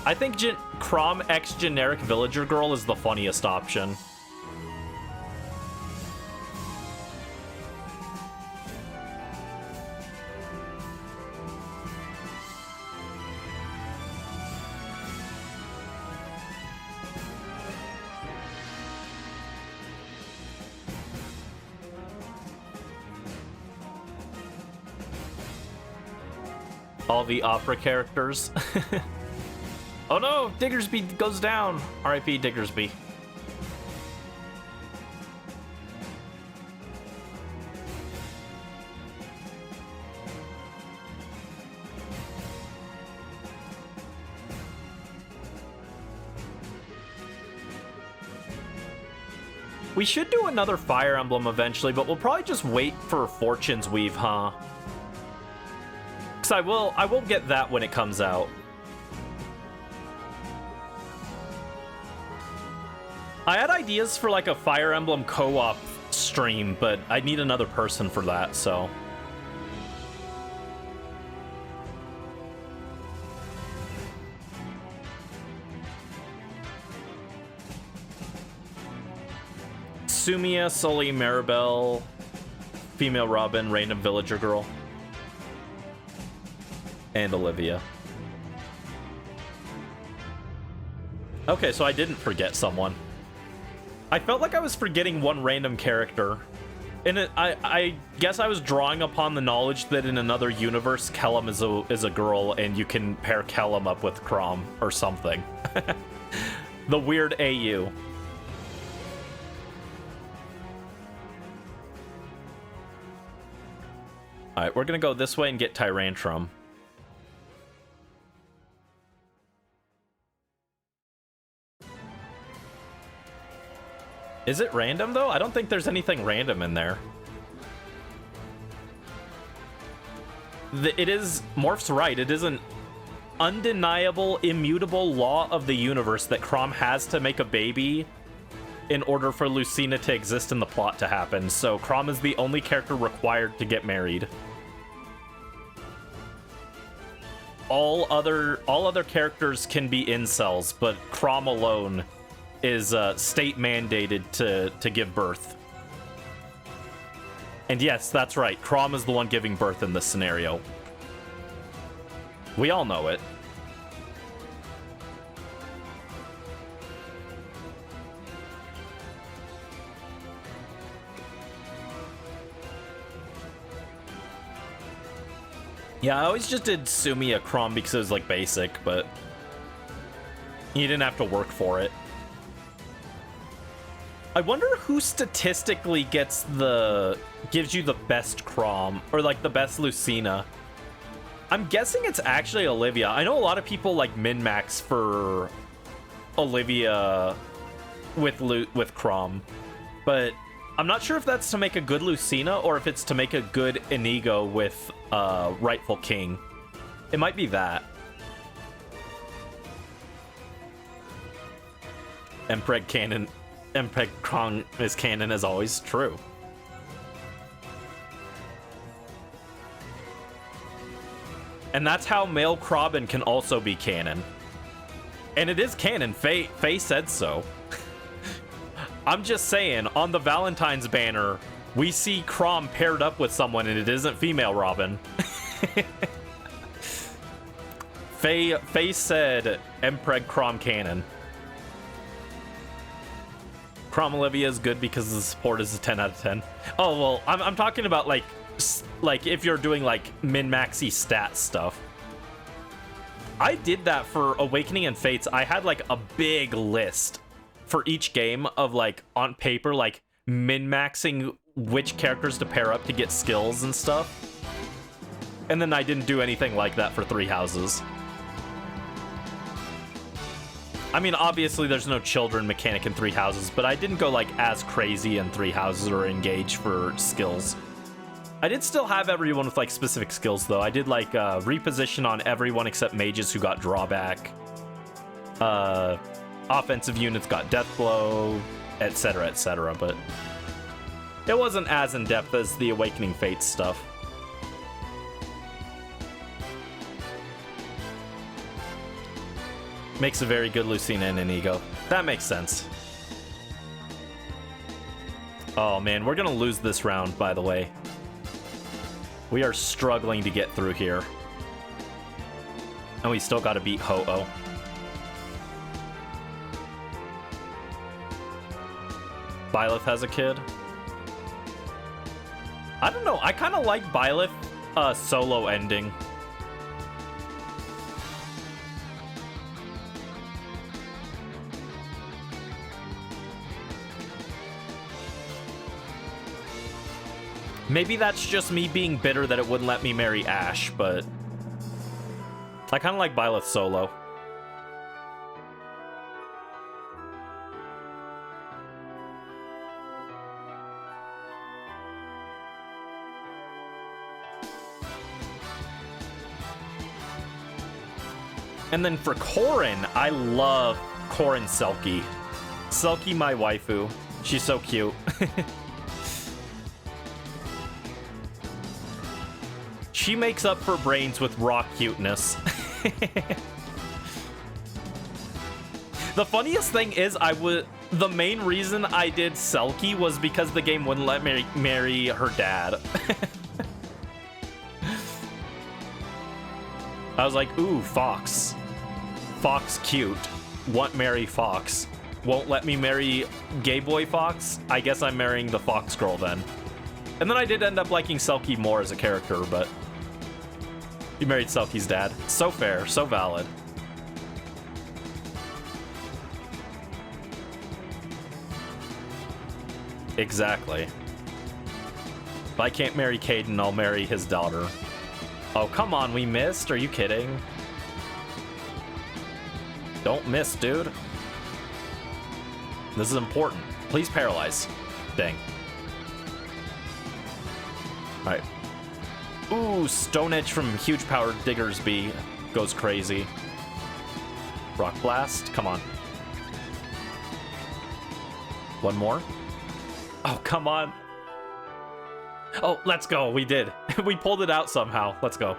I think Crom X generic villager girl is the funniest option. All the opera characters. Oh no, Diggersby goes down. R.I.P. Diggersby. We should do another Fire Emblem eventually, but we'll probably just wait for Fortune's Weave, huh? Because I will get that when it comes out. I had ideas for like a Fire Emblem co-op stream, but I need another person for that, so. Sumia, Sully, Maribel, female Robin, random villager girl, and Olivia. Okay, so I didn't forget someone. I felt like I was forgetting one random character. And I guess I was drawing upon the knowledge that in another universe, Kellum is a girl, and you can pair Kellum up with Crom or something. The weird AU. Alright, we're gonna go this way and get Tyrantrum. Is it random, though? I don't think there's anything random in there. It is... Morph's right. It is an undeniable, immutable law of the universe that Crom has to make a baby in order for Lucina to exist and the plot to happen. So Crom is the only character required to get married. All other characters can be incels, but Crom alone is state mandated to give birth. And yes, that's right. Chrom is the one giving birth in this scenario. We all know it. Yeah, I always just did Sumia Chrom because it was like basic, but you didn't have to work for it. I wonder who statistically gives you the best Chrom, or like the best Lucina. I'm guessing it's actually Olivia. I know a lot of people like min-max for Olivia with Chrom, but I'm not sure if that's to make a good Lucina or if it's to make a good Inigo with Rightful King. It might be that. Mpreg Chrom is canon as always. True. And that's how male Krobin can also be canon. And it is canon. Faye said so. I'm just saying, on the Valentine's banner, we see Chrom paired up with someone and it isn't female Robin. Faye said Mpreg Chrom canon. Chrom Olivia is good because the support is a 10 out of 10. Oh, well, I'm talking about like if you're doing like min-maxy stat stuff. I did that for Awakening and Fates. I had like a big list for each game of like on paper, like min-maxing which characters to pair up to get skills and stuff. And then I didn't do anything like that for Three Houses. I mean, obviously there's no children mechanic in Three Houses, but I didn't go like as crazy in Three Houses or engage for skills. I did still have everyone with like specific skills though. I did like reposition on everyone except mages who got drawback. Offensive units got death blow, etc., but it wasn't as in-depth as the Awakening Fates stuff. Makes a very good Lucina and Inigo. That makes sense. Oh man, we're gonna lose this round, by the way. We are struggling to get through here. And we still gotta beat Ho-Oh. Byleth has a kid. I don't know, I kinda like Byleth solo ending. Maybe that's just me being bitter that it wouldn't let me marry Ash, but I kind of like Byleth solo. And then for Corrin, I love Corrin Selkie. Selkie, my waifu. She's so cute. She makes up for brains with raw cuteness. The funniest thing is, the main reason I did Selkie was because the game wouldn't let me marry her dad. I was like, ooh, Fox. Fox cute. Want marry Fox. Won't let me marry gay boy Fox? I guess I'm marrying the Fox girl then. And then I did end up liking Selkie more as a character, but you married Selkie's dad. So fair, so valid. Exactly. If I can't marry Caden, I'll marry his daughter. Oh, come on, we missed? Are you kidding? Don't miss, dude. This is important. Please paralyze. Dang. Alright. Ooh, Stone Edge from Huge Power Diggersby goes crazy. Rock Blast, come on. One more. Oh, come on. Oh, let's go. We did. We pulled it out somehow. Let's go.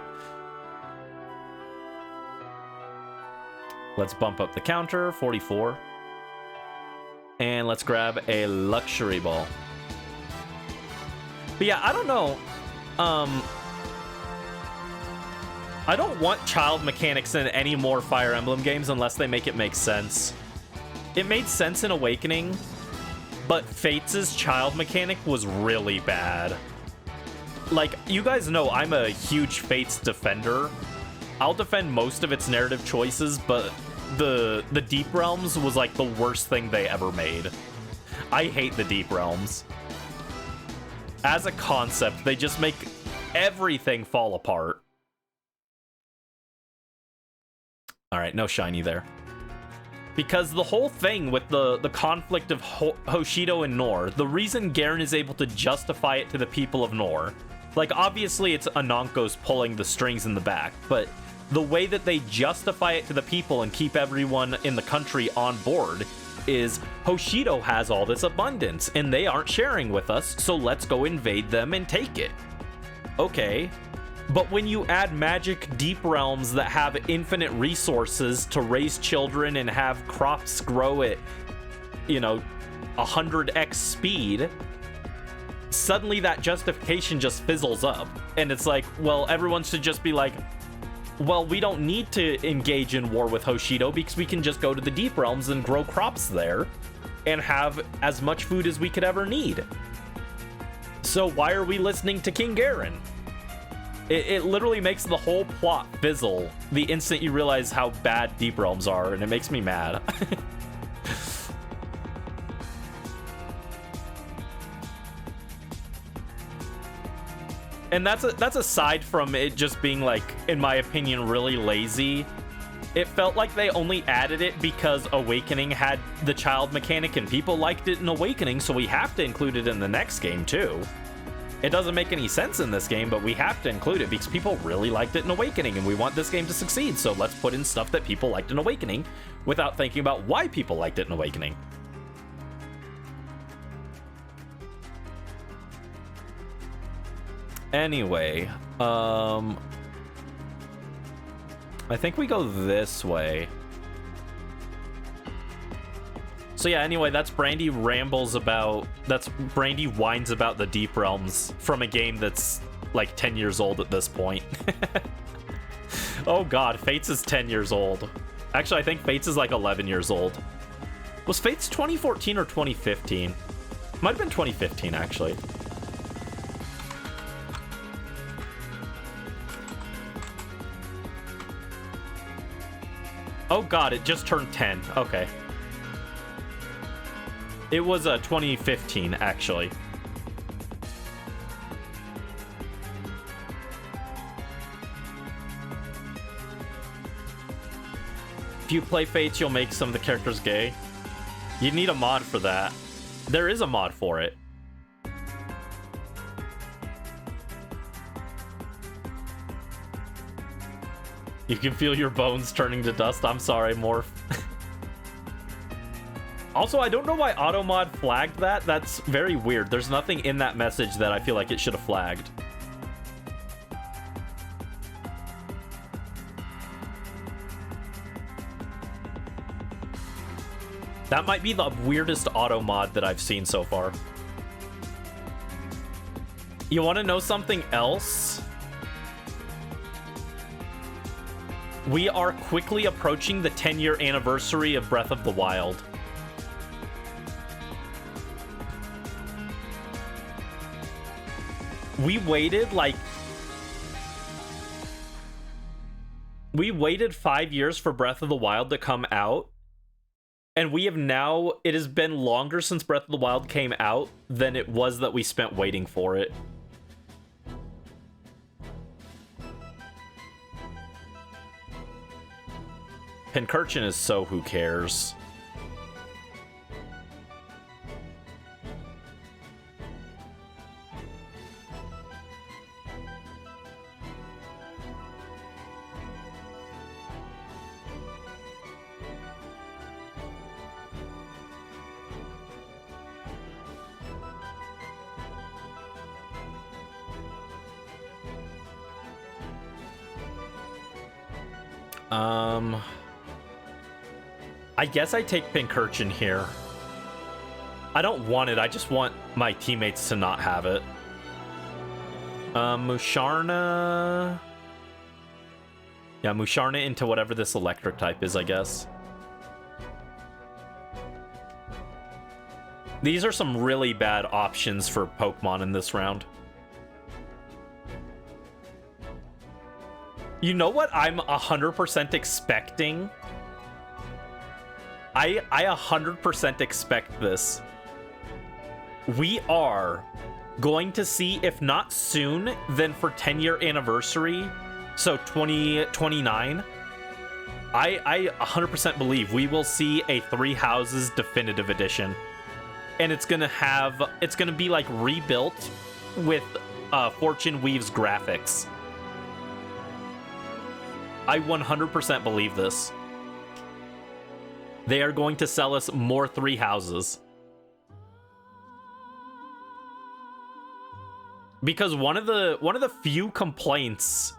Let's bump up the counter, 44. And let's grab a Luxury Ball. But yeah, I don't know. I don't want child mechanics in any more Fire Emblem games unless they make it make sense. It made sense in Awakening, but Fates' child mechanic was really bad. Like, you guys know I'm a huge Fates defender. I'll defend most of its narrative choices, but the Deep Realms was like the worst thing they ever made. I hate the Deep Realms. As a concept, they just make everything fall apart. Alright, no shiny there. Because the whole thing with the conflict of Hoshido and Nor, the reason Garen is able to justify it to the people of Nor, like, obviously it's Anonkos pulling the strings in the back, but the way that they justify it to the people and keep everyone in the country on board is Hoshido has all this abundance, and they aren't sharing with us, so let's go invade them and take it. Okay. But when you add magic Deep Realms that have infinite resources to raise children and have crops grow at, you know, 100x speed, suddenly that justification just fizzles up. And it's like, well, everyone should just be like, well, we don't need to engage in war with Hoshido because we can just go to the Deep Realms and grow crops there and have as much food as we could ever need. So why are we listening to King Garen? It literally makes the whole plot fizzle the instant you realize how bad Deep Realms are, and it makes me mad. And that's aside from it just being, like, in my opinion, really lazy. It felt like they only added it because Awakening had the child mechanic and people liked it in Awakening, so we have to include it in the next game too. It doesn't make any sense in this game, but we have to include it because people really liked it in Awakening, and we want this game to succeed, so let's put in stuff that people liked in Awakening without thinking about why people liked it in Awakening. Anyway, I think we go this way. So yeah, anyway, that's Brandy whines about the Deep Realms from a game that's like 10 years old at this point. Oh god, Fates is 10 years old. Actually, I think Fates is like 11 years old. Was Fates 2014 or 2015? Might have been 2015, actually. Oh god, it just turned 10. Okay. It was 2015, actually. If you play Fates, you'll make some of the characters gay. You need a mod for that. There is a mod for it. You can feel your bones turning to dust. I'm sorry, Morph. Also, I don't know why Automod flagged that. That's very weird. There's nothing in that message that I feel like it should have flagged. That might be the weirdest auto mod that I've seen so far. You want to know something else? We are quickly approaching the 10-year anniversary of Breath of the Wild. We waited 5 years for Breath of the Wild to come out. And we have now, it has been longer since Breath of the Wild came out than it was that we spent waiting for it. Pincurchin is so who cares. I guess I take Pincurchin here. I don't want it, I just want my teammates to not have it. Musharna. Yeah, Musharna into whatever this electric type is, I guess. These are some really bad options for Pokemon in this round. You know what I'm 100% expecting? I 100% expect this. We are going to see, if not soon, then for 10-year anniversary, so 2029, I 100% believe we will see a Three Houses Definitive Edition. And it's gonna be like rebuilt with Fortune Weave's graphics. I 100% believe this. They are going to sell us more Three Houses. Because one of the few complaints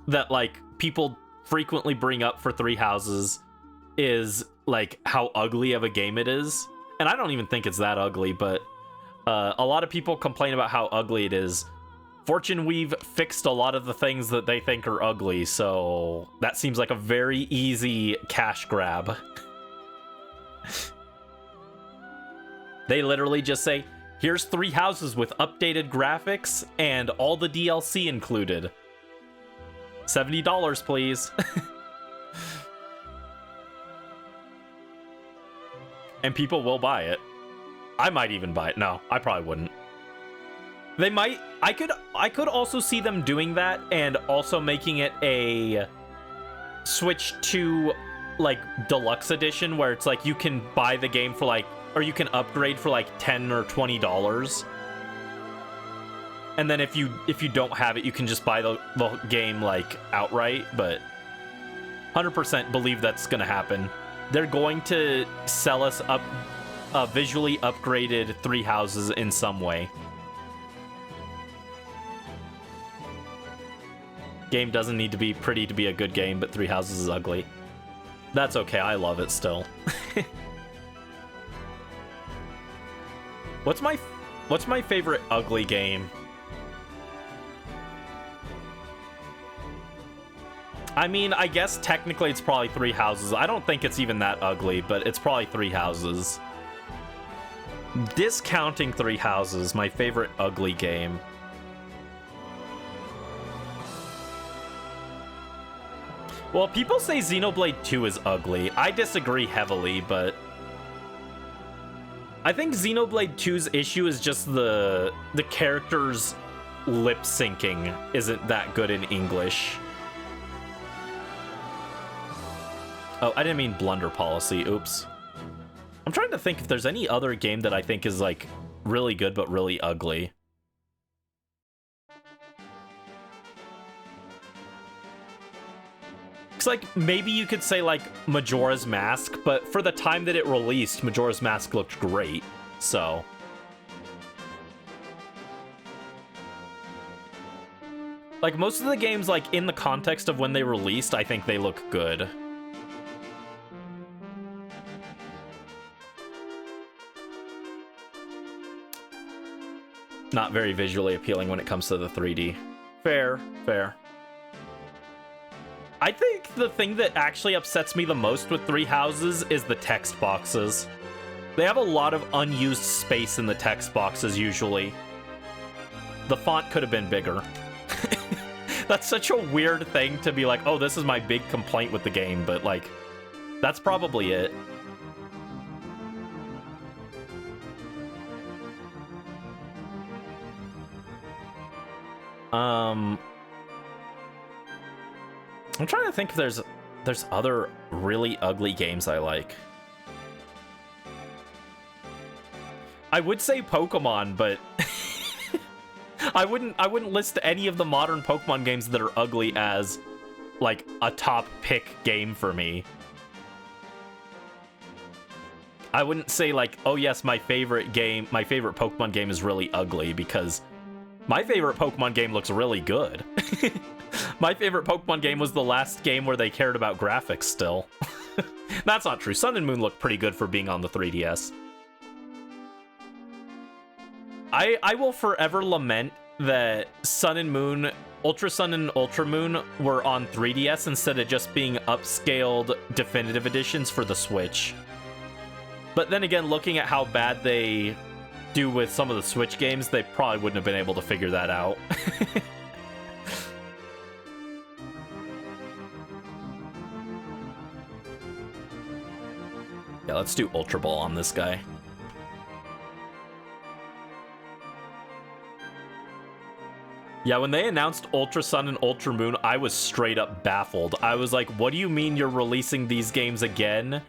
that like people frequently bring up for Three Houses is like how ugly of a game it is. And I don't even think it's that ugly, but a lot of people complain about how ugly it is. Fortune Weave fixed a lot of the things that they think are ugly, so that seems like a very easy cash grab. They literally just say, here's Three Houses with updated graphics and all the DLC included. $70, please. And people will buy it. I might even buy it. No, I probably wouldn't. They might. I could also see them doing that and also making it a switch to like deluxe edition where it's like you can buy the game for like, or you can upgrade for like $10 or $20. And then if you don't have it, you can just buy the game like outright, but 100% believe that's gonna happen. They're going to sell us up visually upgraded Three Houses in some way. Game doesn't need to be pretty to be a good game, but Three Houses is ugly. That's okay, I love it still. What's my favorite ugly game? I mean, I guess technically it's probably Three Houses. I don't think it's even that ugly, but it's probably Three Houses. Discounting Three Houses, my favorite ugly game. Well, people say Xenoblade 2 is ugly. I disagree heavily, but I think Xenoblade 2's issue is just the characters' lip syncing isn't that good in English. Oh, I didn't mean blunder policy. Oops. I'm trying to think if there's any other game that I think is like really good but really ugly. It's like maybe you could say like Majora's Mask, but for the time that it released, Majora's Mask looked great. So like most of the games like in the context of when they released, I think they look good. Not very visually appealing when it comes to the 3D. Fair, fair. I think the thing that actually upsets me the most with Three Houses is the text boxes. They have a lot of unused space in the text boxes usually. The font could have been bigger. That's such a weird thing to be like, oh, this is my big complaint with the game, but like, that's probably it. I'm trying to think if there's other really ugly games I like. I would say Pokemon, but I wouldn't list any of the modern Pokemon games that are ugly as like a top pick game for me. I wouldn't say like, oh yes, my favorite Pokemon game is really ugly, because my favorite Pokemon game looks really good. My favorite Pokemon game was the last game where they cared about graphics still. That's not true. Sun and Moon looked pretty good for being on the 3DS. I will forever lament that Sun and Moon, Ultra Sun and Ultra Moon were on 3DS instead of just being upscaled definitive editions for the Switch. But then again, looking at how bad they do with some of the Switch games, they probably wouldn't have been able to figure that out. Yeah, let's do Ultra Ball on this guy. Yeah, when they announced Ultra Sun and Ultra Moon, I was straight up baffled. I was like, what do you mean you're releasing these games again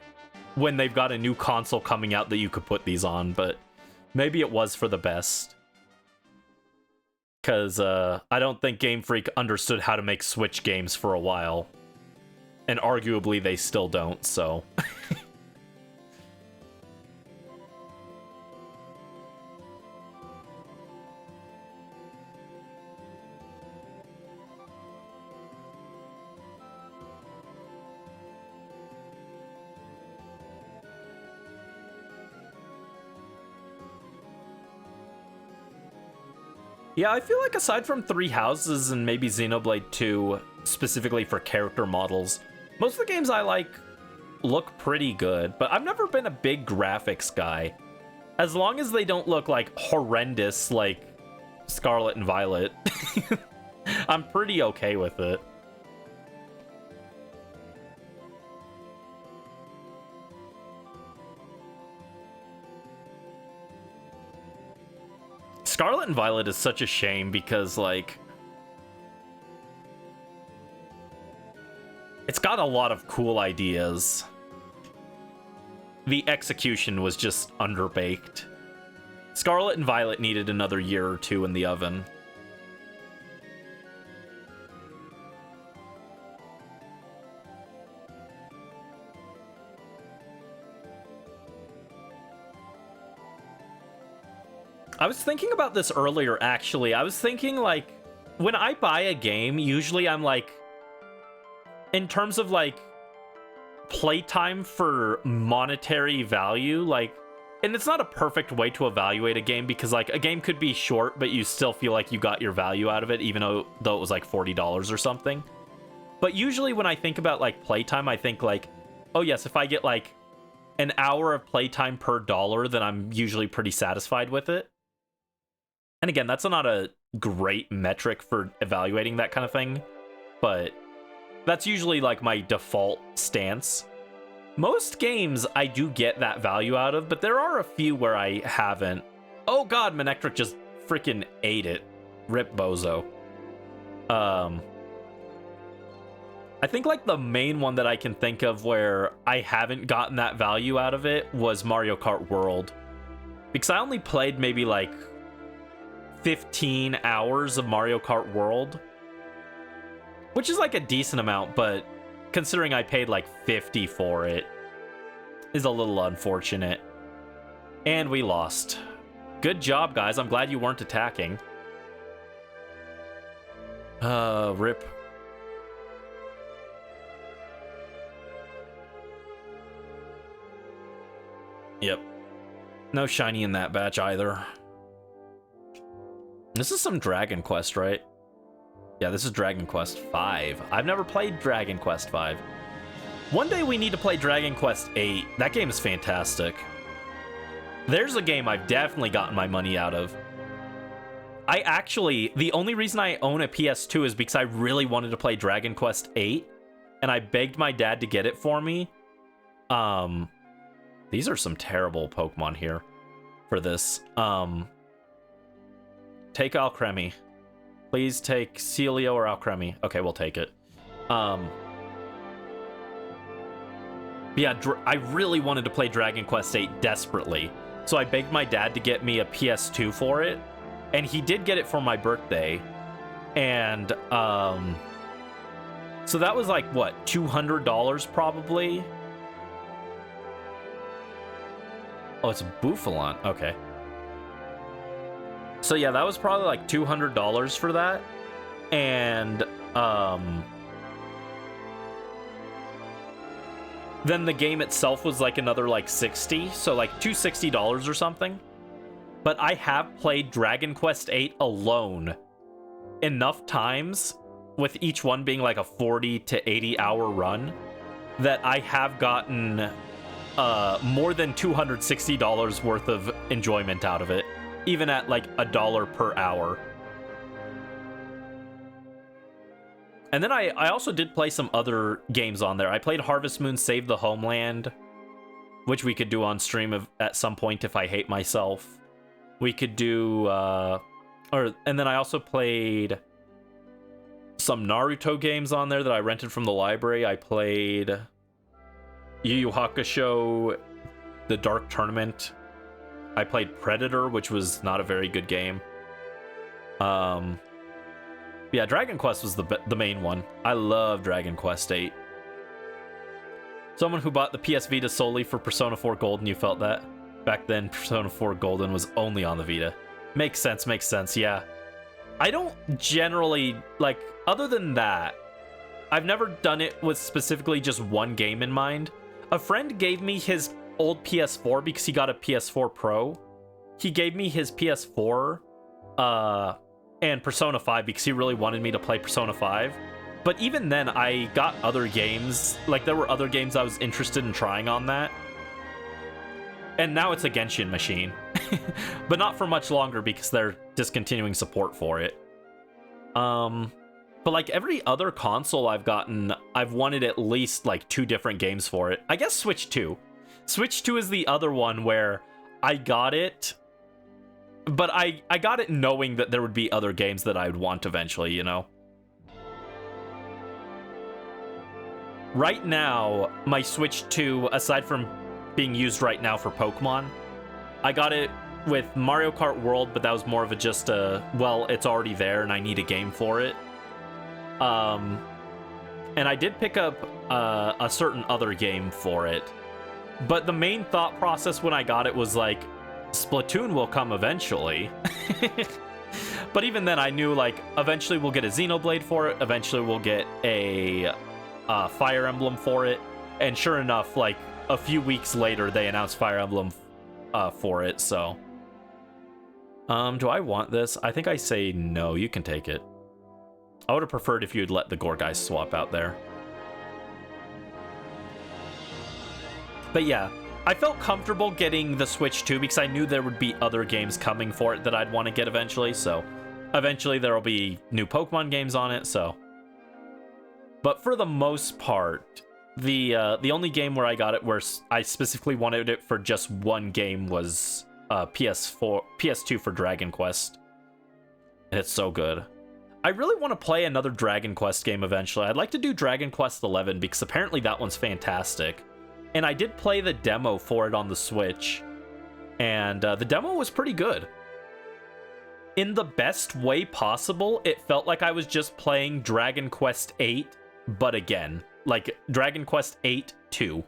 when they've got a new console coming out that you could put these on? But maybe it was for the best. Because I don't think Game Freak understood how to make Switch games for a while. And arguably they still don't, so... Yeah, I feel like aside from Three Houses and maybe Xenoblade 2, specifically for character models, most of the games I like look pretty good, but I've never been a big graphics guy. As long as they don't look like horrendous like Scarlet and Violet, I'm pretty okay with it. Scarlet and Violet is such a shame because, like, it's got a lot of cool ideas. The execution was just underbaked. Scarlet and Violet needed another year or two in the oven. I was thinking about this earlier, actually. I was thinking, like, when I buy a game, usually I'm like, in terms of, like, playtime for monetary value, like, and it's not a perfect way to evaluate a game because, like, a game could be short, but you still feel like you got your value out of it, even though it was, like, $40 or something. But usually when I think about, like, playtime, I think, like, oh, yes, if I get, like, an hour of playtime per dollar, then I'm usually pretty satisfied with it. And again, that's not a great metric for evaluating that kind of thing, but that's usually like my default stance. Most games I do get that value out of, but there are a few where I haven't. Oh god, Manectric just freaking ate it. Rip Bozo. I think like the main one that I can think of where I haven't gotten that value out of it was Mario Kart World. Because I only played maybe like 15 hours of Mario Kart World, which is like a decent amount, but considering I paid like 50 for it, is a little unfortunate. And we lost. Good job, guys. I'm glad you weren't attacking. Rip. Yep. No shiny in that batch either. This is some Dragon Quest, right? Yeah, this is Dragon Quest V. I've never played Dragon Quest V. One day we need to play Dragon Quest VIII. That game is fantastic. There's a game I've definitely gotten my money out of. I actually, the only reason I own a PS2 is because I really wanted to play Dragon Quest VIII, and I begged my dad to get it for me. These are some terrible Pokemon here for this. Take Alcremie. Please take Celio or Alcremie. Okay, we'll take it. Yeah, I really wanted to play Dragon Quest VIII desperately. So I begged my dad to get me a PS2 for it. And he did get it for my birthday. And, so that was like, what, $200 probably? Oh, it's Bouffalon. Okay. So yeah, that was probably like $200 for that. And, then the game itself was like another like 60, so like $260 or something. but I have played Dragon Quest VIII alone enough times, with each one being like a 40 to 80 hour run, that I have gotten more than $260 worth of enjoyment out of it, even at like $1 per hour. And then I also did play some other games on there. I played Harvest Moon Save the Homeland, which we could do on stream at some point if I hate myself. We could do, and then I also played some Naruto games on there that I rented from the library. I played Yu Yu Hakusho, The Dark Tournament. I played Predator, which was not a very good game. Yeah, Dragon Quest was the main one. I love Dragon Quest VIII. Someone who bought the PS Vita solely for Persona 4 Golden, you felt that? Back then, Persona 4 Golden was only on the Vita. Makes sense, yeah. I don't generally, like, other than that, I've never done it with specifically just one game in mind. A friend gave me his old PS4 because he got a PS4 Pro. He gave me his PS4, and Persona 5 because he really wanted me to play Persona 5. But even then, I got other games. Like, there were other games I was interested in trying on that. And now it's a Genshin machine. But not for much longer because they're discontinuing support for it. But like every other console I've gotten, I've wanted at least like 2 different games for it. I guess Switch 2. Switch 2 is the other one where I got it, but I got it knowing that there would be other games that I would want eventually, you know? Right now, my Switch 2, aside from being used right now for Pokemon, I got it with Mario Kart World, but that was more of a just a, well, it's already there and I need a game for it. And I did pick up a certain other game for it. But the main thought process when I got it was like, Splatoon will come eventually. But even then I knew like eventually we'll get a Xenoblade for it, eventually we'll get a Fire Emblem for it, and sure enough, like a few weeks later they announced Fire Emblem for it. So do I want this? I think I say no, you can take it. I would have preferred if you'd let the Gore guys swap out there. But yeah, I felt comfortable getting the Switch 2 because I knew there would be other games coming for it that I'd want to get eventually. So eventually there will be new Pokemon games on it. So, but for the most part, the only game where I got it where I specifically wanted it for just one game was PS2 for Dragon Quest, and it's so good. I really want to play another Dragon Quest game eventually. I'd like to do Dragon Quest 11 because apparently that one's fantastic. And I did play the demo for it on the Switch, and the demo was pretty good. In the best way possible, it felt like I was just playing Dragon Quest VIII, but again, like Dragon Quest VIII 2.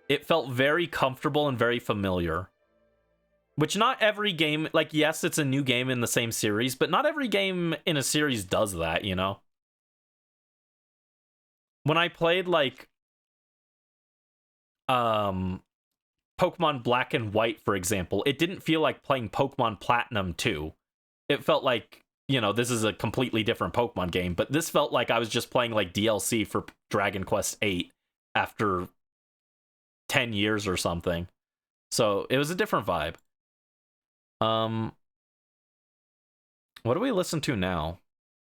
It felt very comfortable and very familiar. Which not every game, like, yes, it's a new game in the same series, but not every game in a series does that, you know? When I played, like, Pokemon Black and White, for example, it didn't feel like playing Pokemon Platinum 2. It felt like, you know, this is a completely different Pokemon game, but this felt like I was just playing, like, DLC for Dragon Quest VIII after 10 years or something. So, it was a different vibe. What do we listen to now?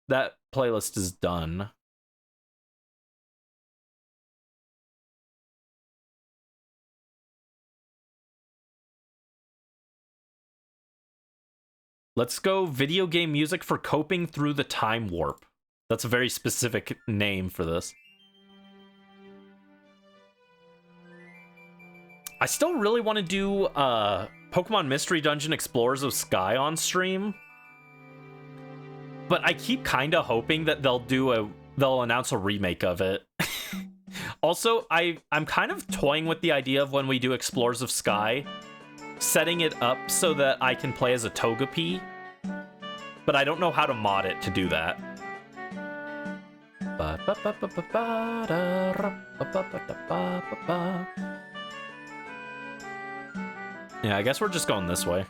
That playlist is done. Let's go video game music for coping through the time warp. That's a very specific name for this. I still really want to do Pokemon Mystery Dungeon Explorers of Sky on stream, but I keep kind of hoping that they'll announce a remake of it. Also, I'm kind of toying with the idea of when we do Explorers of Sky, setting it up so that I can play as a Togepi, but I don't know how to mod it to do that. Yeah, I guess we're just going this way.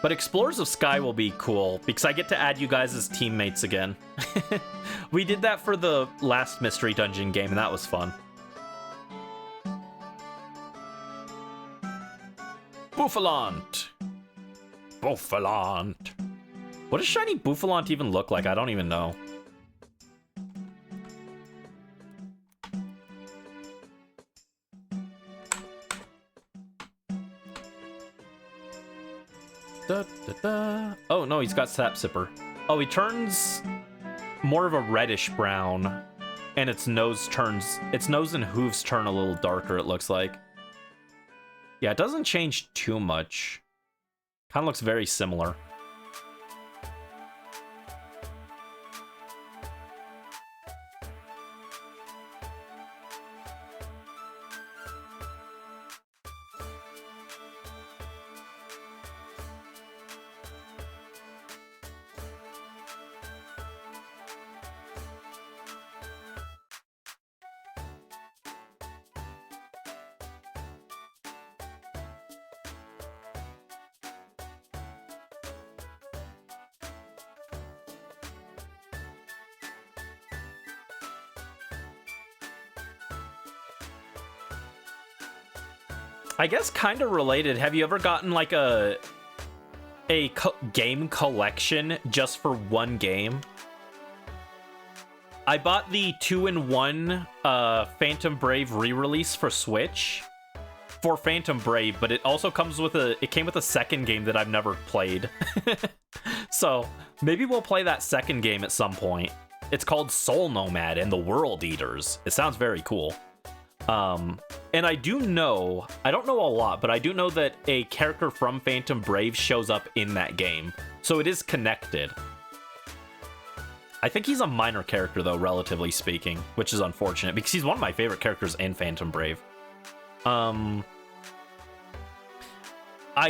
But Explorers of Sky will be cool, because I get to add you guys as teammates again. We did that for the last Mystery Dungeon game, and that was fun. Bouffalant! Bouffalant! What does shiny Bouffalant even look like? I don't even know. Da, da, da. Oh, no, he's got Sap Sipper. Oh, he turns more of a reddish brown, and its nose and hooves turn a little darker, it looks like. Yeah, it doesn't change too much. Kind of looks very similar. I guess kind of related. Have you ever gotten like a game collection just for one game? I bought the 2-in-1 Phantom Brave re-release for Switch for Phantom Brave, but it also comes with it came with a second game that I've never played. So maybe we'll play that second game at some point. It's called Soul Nomad and the World Eaters. It sounds very cool. And I don't know a lot, but I do know that a character from Phantom Brave shows up in that game. So it is connected. I think he's a minor character, though, relatively speaking, which is unfortunate, because he's one of my favorite characters in Phantom Brave. I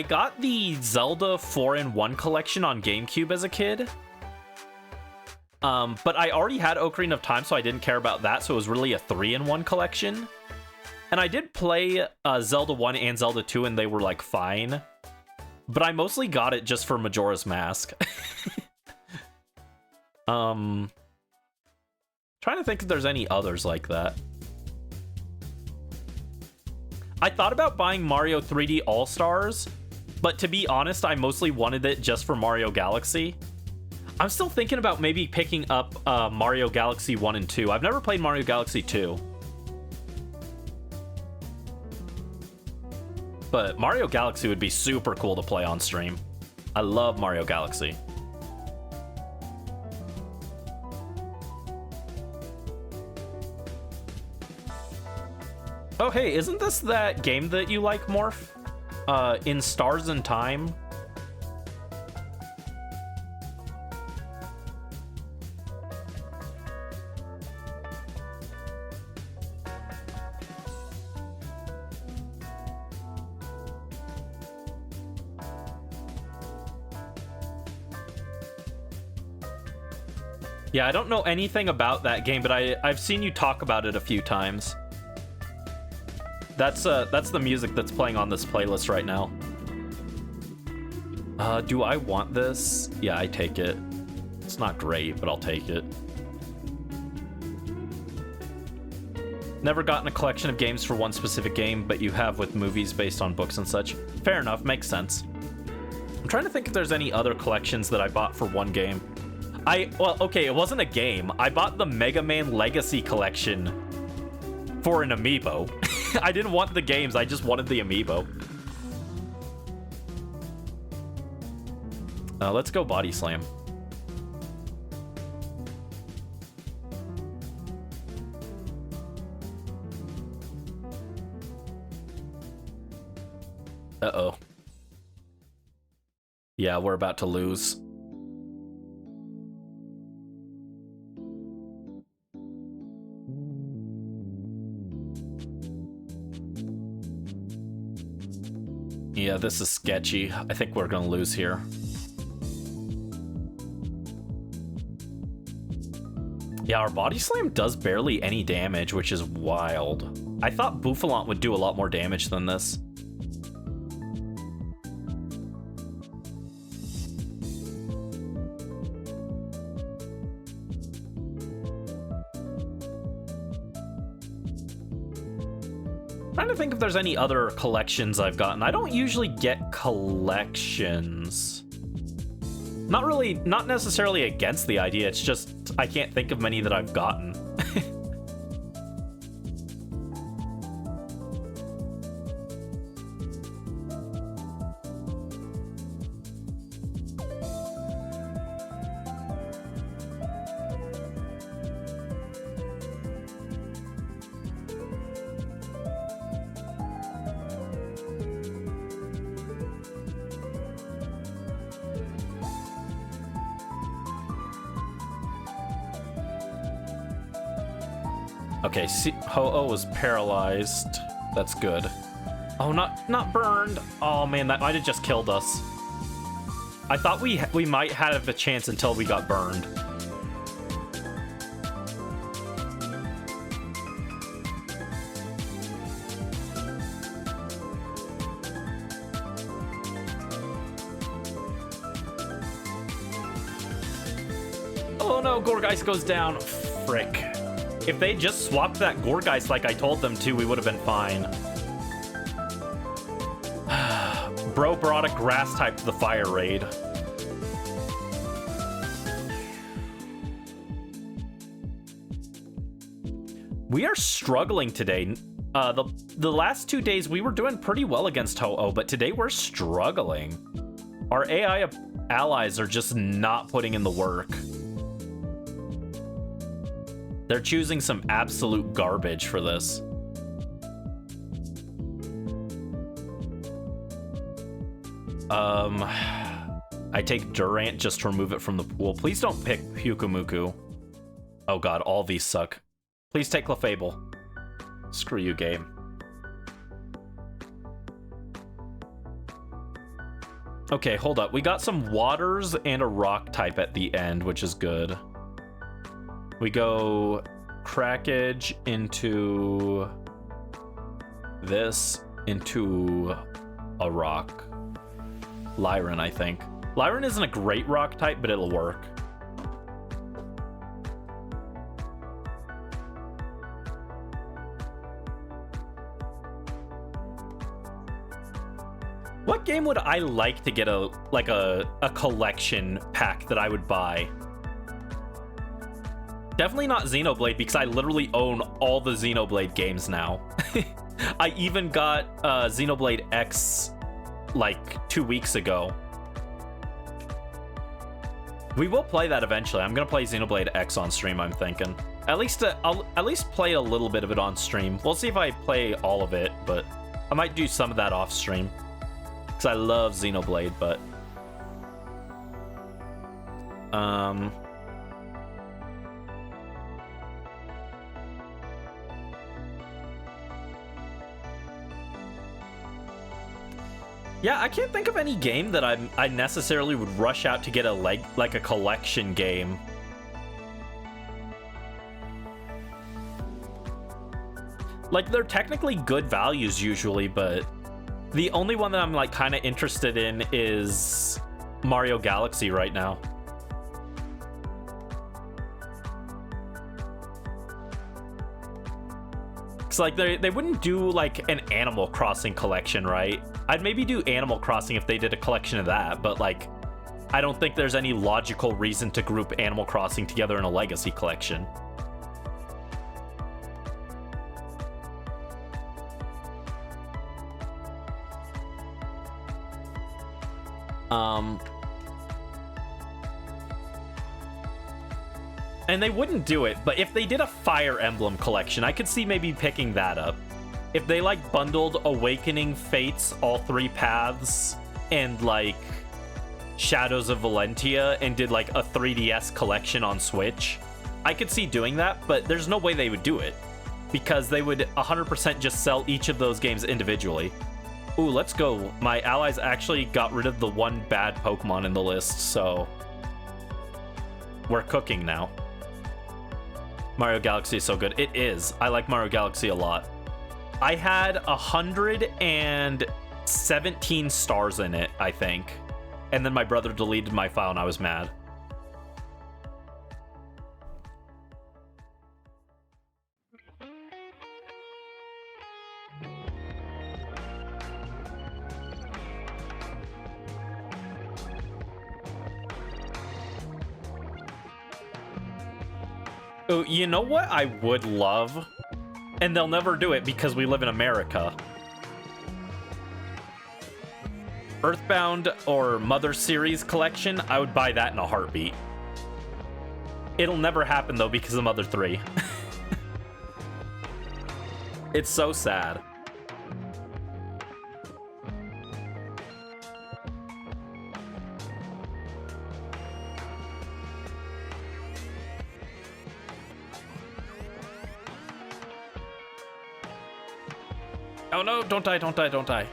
got the Zelda 4-in-1 collection on GameCube as a kid. But I already had Ocarina of Time, so I didn't care about that, so it was really a 3-in-1 collection. And I did play Zelda 1 and Zelda 2, and they were, like, fine. But I mostly got it just for Majora's Mask. Trying to think if there's any others like that. I thought about buying Mario 3D All-Stars, but to be honest, I mostly wanted it just for Mario Galaxy. I'm still thinking about maybe picking up Mario Galaxy 1 and 2. I've never played Mario Galaxy 2. But Mario Galaxy would be super cool to play on stream. I love Mario Galaxy. Oh, hey, isn't this that game that you like, Morph? In Stars in Time? Yeah, I don't know anything about that game, but I've seen you talk about it a few times. That's the music that's playing on this playlist right now. Do I want this? Yeah, I take it. It's not great, but I'll take it. Never gotten a collection of games for one specific game, but you have with movies based on books and such. Fair enough, makes sense. I'm trying to think if there's any other collections that I bought for one game. Well, okay, it wasn't a game. I bought the Mega Man Legacy Collection for an amiibo. I didn't want the games, I just wanted the amiibo. Let's go Body Slam. Uh-oh. Yeah, we're about to lose. Yeah, this is sketchy. I think we're gonna lose here. Yeah, our Body Slam does barely any damage, which is wild. I thought Bouffalant would do a lot more damage than this. Trying to think if there's any other collections I've gotten. I don't usually get collections. Not necessarily against the idea, it's just I can't think of many that I've gotten. Okay, Ho-Oh was paralyzed. That's good. Oh, not burned. Oh man, that might have just killed us. I thought we might have a chance until we got burned. Oh no, Gorgeist goes down. Frick. If they just swapped that Gorgeist like I told them to, we would have been fine. Bro brought a grass type to the fire raid. We are struggling today. The last 2 days we were doing pretty well against Ho-Oh, but today we're struggling. Our AI allies are just not putting in the work. They're choosing some absolute garbage for this. I take Durant just to remove it from the pool. Please don't pick Hukumuku. Oh god, all these suck. Please take Clefable. Screw you, game. Okay, hold up. We got some waters and a rock type at the end, which is good. We go Crackage into this, into a rock. Lyran, I think. Lyran isn't a great rock type, but it'll work. What game would I like to get a collection pack that I would buy? Definitely not Xenoblade, because I literally own all the Xenoblade games now. I even got Xenoblade X like 2 weeks ago. We will play that eventually. I'm gonna play Xenoblade X on stream, I'm thinking. At least I'll at least play a little bit of it on stream. We'll see if I play all of it, but I might do some of that off stream. Because I love Xenoblade, but... Yeah, I can't think of any game that I necessarily would rush out to get like a collection game. Like, they're technically good values usually, but the only one that I'm like kind of interested in is Mario Galaxy right now. It's like they wouldn't do like an Animal Crossing collection, right? I'd maybe do Animal Crossing if they did a collection of that, but like I don't think there's any logical reason to group Animal Crossing together in a Legacy collection. And they wouldn't do it, but if they did a Fire Emblem collection, I could see maybe picking that up. If they like bundled Awakening, Fates, all 3 paths, and like Shadows of Valentia, and did like a 3DS collection on Switch, I could see doing that, but there's no way they would do it, because they would 100% just sell each of those games individually. Ooh, let's go. My allies actually got rid of the one bad Pokemon in the list, so we're cooking now. Mario Galaxy is so good. It is. I like Mario Galaxy a lot. I had 117 stars in it, I think. And then my brother deleted my file and I was mad. Oh, you know what I would love? And they'll never do it because we live in America. Earthbound or Mother Series collection, I would buy that in a heartbeat. It'll never happen though because of Mother 3. It's so sad. Oh no, don't die, don't die, don't die.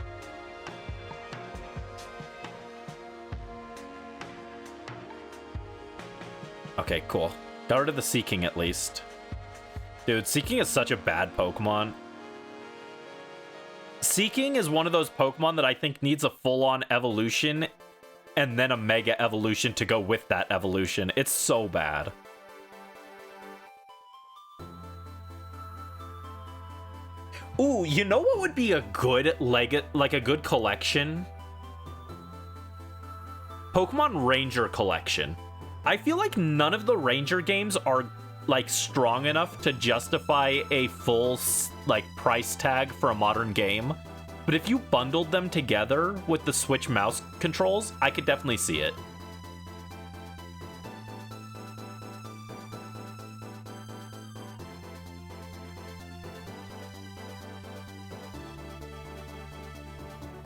Okay, cool. Got rid of the Seeking at least. Dude, Seeking is such a bad Pokemon. Seeking is one of those Pokemon that I think needs a full-on evolution and then a Mega Evolution to go with that evolution. It's so bad. Ooh, you know what would be a good a good collection? Pokemon Ranger collection. I feel like none of the Ranger games are like strong enough to justify a full like price tag for a modern game. But if you bundled them together with the Switch mouse controls, I could definitely see it.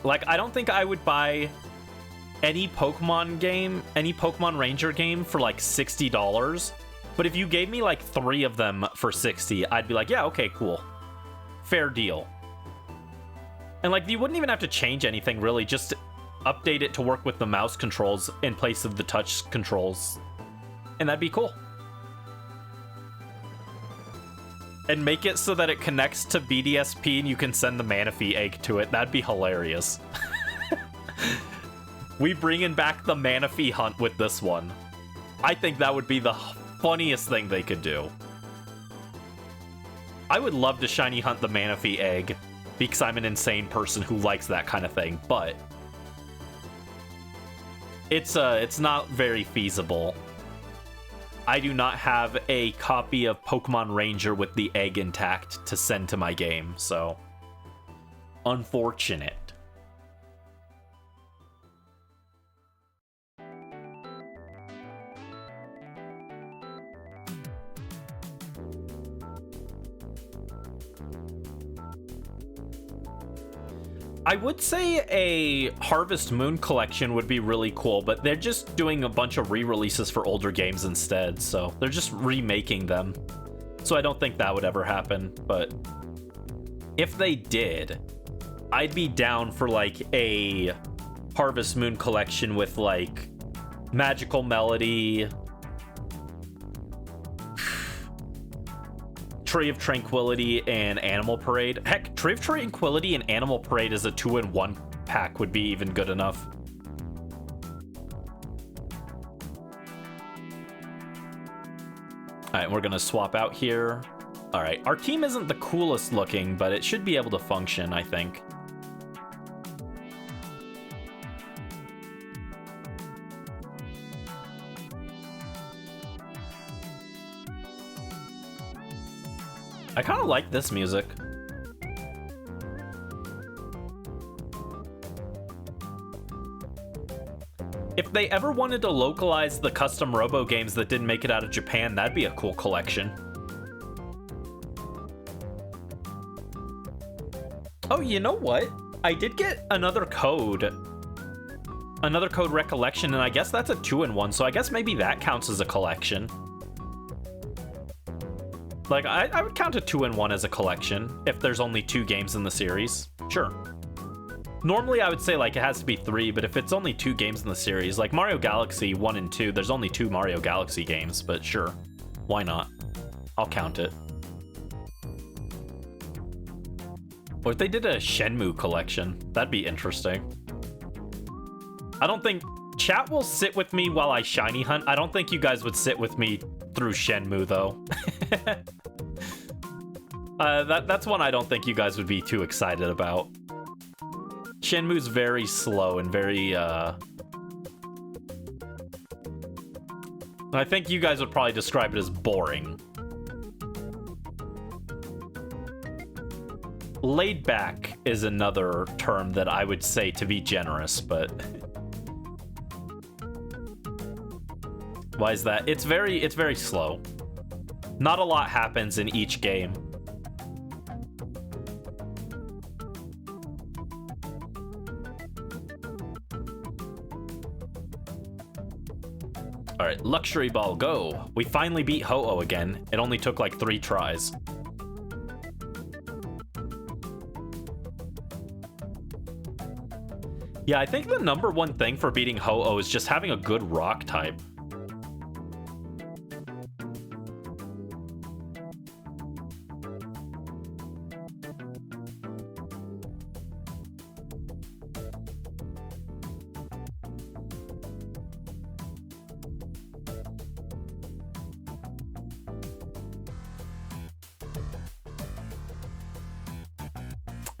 Like, I don't think I would buy any Pokemon Ranger game for like $60. But if you gave me like 3 of them for 60, I'd be like, yeah, okay, cool. Fair deal. And like, you wouldn't even have to change anything really, just update it to work with the mouse controls in place of the touch controls. And that'd be cool. And make it so that it connects to BDSP and you can send the Manaphy egg to it. That'd be hilarious. We bringing back the Manaphy hunt with this one. I think that would be the funniest thing they could do. I would love to shiny hunt the Manaphy egg because I'm an insane person who likes that kind of thing, but it's not very feasible. I do not have a copy of Pokemon Ranger with the egg intact to send to my game, so unfortunate. I would say a Harvest Moon collection would be really cool, but they're just doing a bunch of re-releases for older games instead, so they're just remaking them. So I don't think that would ever happen, but if they did, I'd be down for like a Harvest Moon collection with like Magical Melody, Tree of Tranquility, and Animal Parade. Heck, Tree of Tranquility and Animal Parade as a 2-in-1 pack would be even good enough. Alright, we're gonna swap out here. Alright, our team isn't the coolest looking, but it should be able to function, I think. I kind of like this music. If they ever wanted to localize the custom Robo games that didn't make it out of Japan, that'd be a cool collection. Oh, you know what? I did get another code. Another code recollection, and I guess that's a 2-in-1, so I guess maybe that counts as a collection. Like, I would count a 2-in-1 as a collection if there's only 2 games in the series. Sure. Normally, I would say, like, it has to be 3, but if it's only 2 games in the series, like Mario Galaxy 1 and 2, there's only 2 Mario Galaxy games, but sure. Why not? I'll count it. What if they did a Shenmue collection? That'd be interesting. I don't think... Chat will sit with me while I shiny hunt. I don't think you guys would sit with me through Shenmue, though. That's one I don't think you guys would be too excited about. Shenmue's very slow and very, I think you guys would probably describe it as boring. Laid back is another term that I would say to be generous, but... Why is that? It's very slow. Not a lot happens in each game. Alright, Luxury Ball, go! We finally beat Ho-Oh again. It only took like 3 tries. Yeah, I think the number one thing for beating Ho-Oh is just having a good rock type.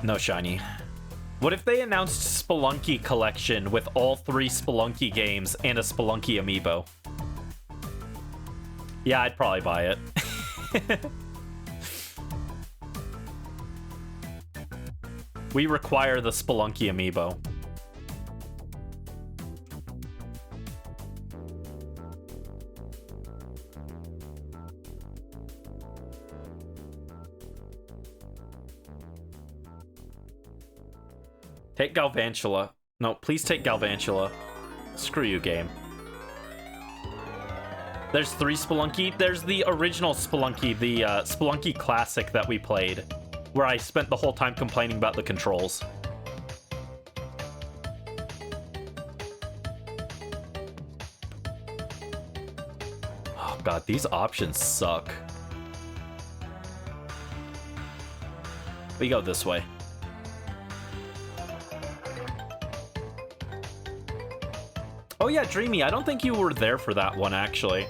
No shiny. What if they announced Spelunky Collection with all 3 Spelunky games and a Spelunky amiibo? Yeah, I'd probably buy it. We require the Spelunky amiibo. Take Galvantula. No, please take Galvantula. Screw you, game. There's 3 Spelunky. There's the original Spelunky, the Spelunky Classic that we played, where I spent the whole time complaining about the controls. Oh god, these options suck. We go this way. Oh yeah, Dreamy, I don't think you were there for that one, actually.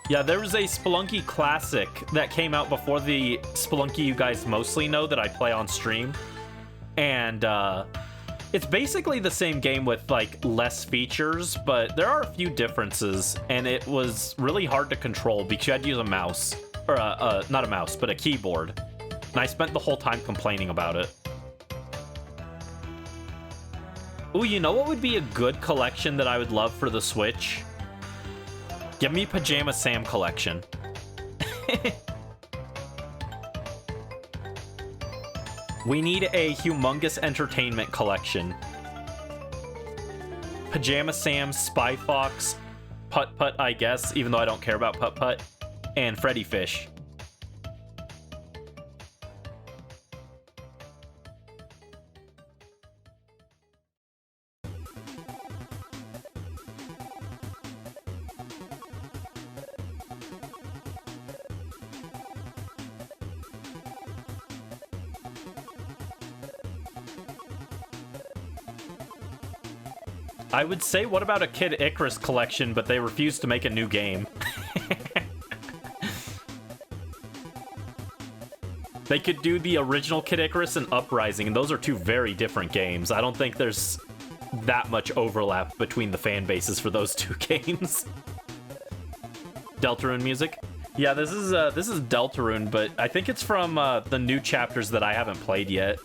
Yeah, there was a Spelunky Classic that came out before the Spelunky you guys mostly know that I play on stream. And, it's basically the same game with, like, less features, but there are a few differences, and it was really hard to control because you had to use a mouse. Or, not a mouse, but a keyboard. And I spent the whole time complaining about it. Ooh, you know what would be a good collection that I would love for the Switch? Give me Pajama Sam collection. We need a humongous entertainment collection. Pajama Sam, Spy Fox, Putt Putt, I guess, even though I don't care about Putt Putt, and Freddy Fish. I would say, what about a Kid Icarus collection, but they refuse to make a new game. They could do the original Kid Icarus and Uprising, and those are 2 very different games. I don't think there's that much overlap between the fan bases for those 2 games. Deltarune music? Yeah, this is Deltarune, but I think it's from the new chapters that I haven't played yet.